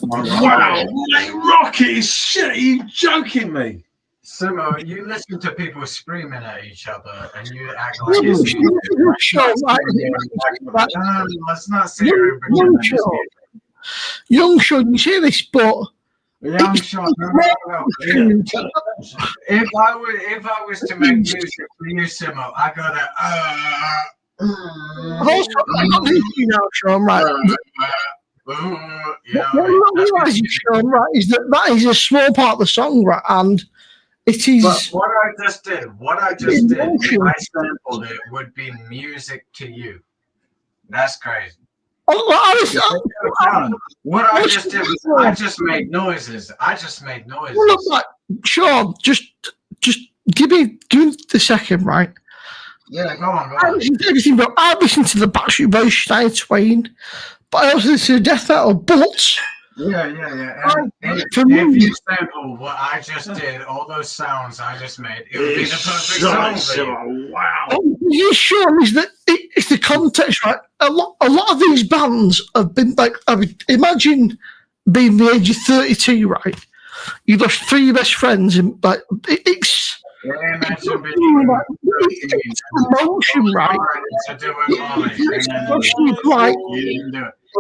Wow, mate, Rocket is shit. Are you joking me? Simo, you listen to people screaming at each other and you act like it's you. Let's not say Young Sean, you say this, but Young Sean, if I was to make music for you, Simo, I gotta also, I got this, you know, Sean, right? What you realise, Sean, right, is that is a small part of the song, right? And it is. But what I just did, if I sampled it, would be music to you. That's crazy. What I just did was I just made noises. Look, like, Sean, just give me the second, right? Yeah, go on. I listen to the Backstreet Boys, Shania Twain, but I also listen to death metal. But yeah. And if you sample what I just did, all those sounds I just made, it would be the perfect song for you. Wow. Yeah, sure. Is that it's the context, right? A lot of these bands have been like. I mean, imagine being the age of 32, right? You lost 3 best friends, and like it's. It's emotion, right?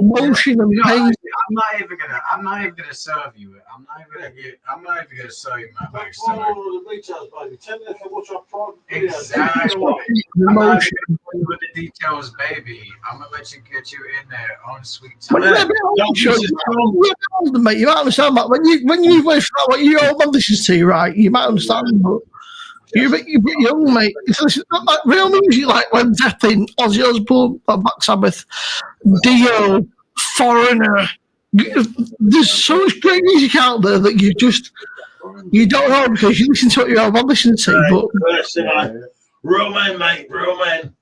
Emotion and pain. I'm not even gonna serve you it. I'm not even gonna sell you my books. Exactly. I'm not gonna put you with the details, baby. I'm gonna let you get you in there on sweet time. Mate, you might understand that when you wait for that, what your old man listens to, right? You might understand, but you're a bit young, mate. It's like real music, like Led Zeppelin, Ozzy Osbourne, Black Sabbath, Dio, Foreigner. There's so much great music out there that you don't know because you listen to what your old man listens to. But real man, mate, real man.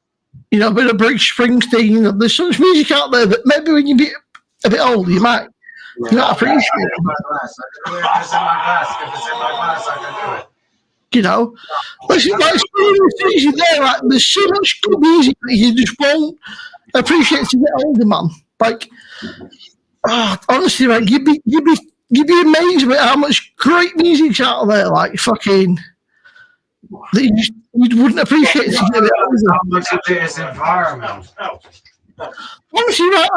You know, a bit of Bruce Springsteen. You know, there's so much music out there that maybe when you get a bit older, you might not appreciate it. If it's in my glass, I can do it. You know, there's so much music there. Like, there's so much good music that you just won't appreciate as you get older, man. Like, honestly, like, you'd be amazed about how much great music's out there. Like, fucking, that you wouldn't appreciate as you get older. How much of it is environment? Honestly, right,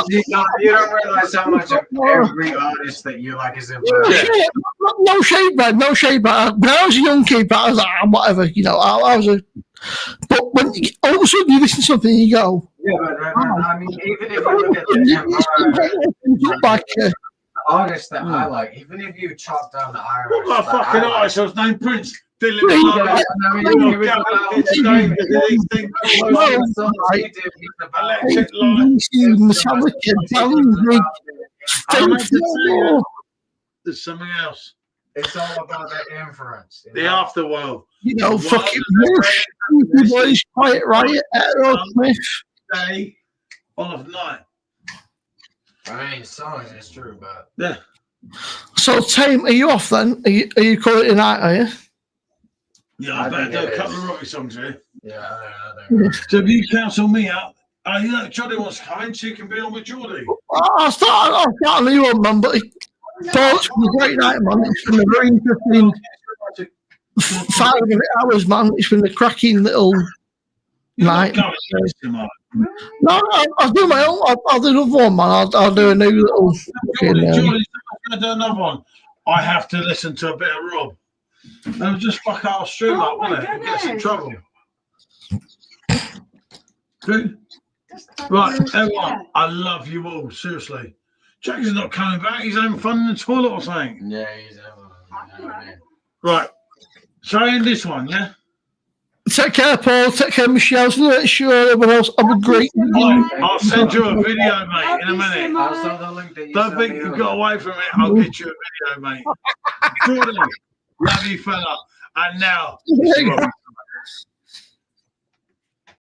you don't realize how much of every artist that you like is environment. No shade, man. No shade, but when I was a young kid, I was like, whatever, you know. I was a But when all of a sudden you listen to something, you go, Yeah, but I mean, even if you look at the like, artists that I like, even if you chop down the Irish, What about that fucking I like, artist? I was named Prince. Dylan Yeah, Love. I mean, he was about well, Electric Light. AC, Metallica, Danzig, I'm meant to say Thankyou. there's something else. It's all about the inference. The afterworld. You know, The fucking world Rush, Boys, Quiet Riot, Aerosmith. Day of night. I mean, songs is true, but Yeah. So, Tame, are you off then? Are you calling it tonight, are you? Yeah, I better do a couple of rocky songs here. yeah, I don't know. So if you cancel me out, you know, Jodie wants to come in, so you can be on with Geordie. I'll start a new one, man, but it's been a great night, man. It's been a very interesting 5 hours, man. It's been a cracking little night. No, I'll do my own. I'll do another one, man. I'll do a new little. Geordie's going to do another one. I have to listen to a bit of Rob. They'll just fuck our stream up, won't it? It gets in trouble. True. Right, everyone, I love you all, seriously. Jack's not coming back, he's having fun in the toilet or something. Yeah, he's having. Right, so I end this one, yeah? Take care, Paul. Take care, Michelle. Sure, everyone else. Have a great Right, I'll send you a video, mate, in a minute. I saw the link that you Don't sent think me you earlier. got away from it. I'll get you a video, mate. Jordan, love you, fella. And now,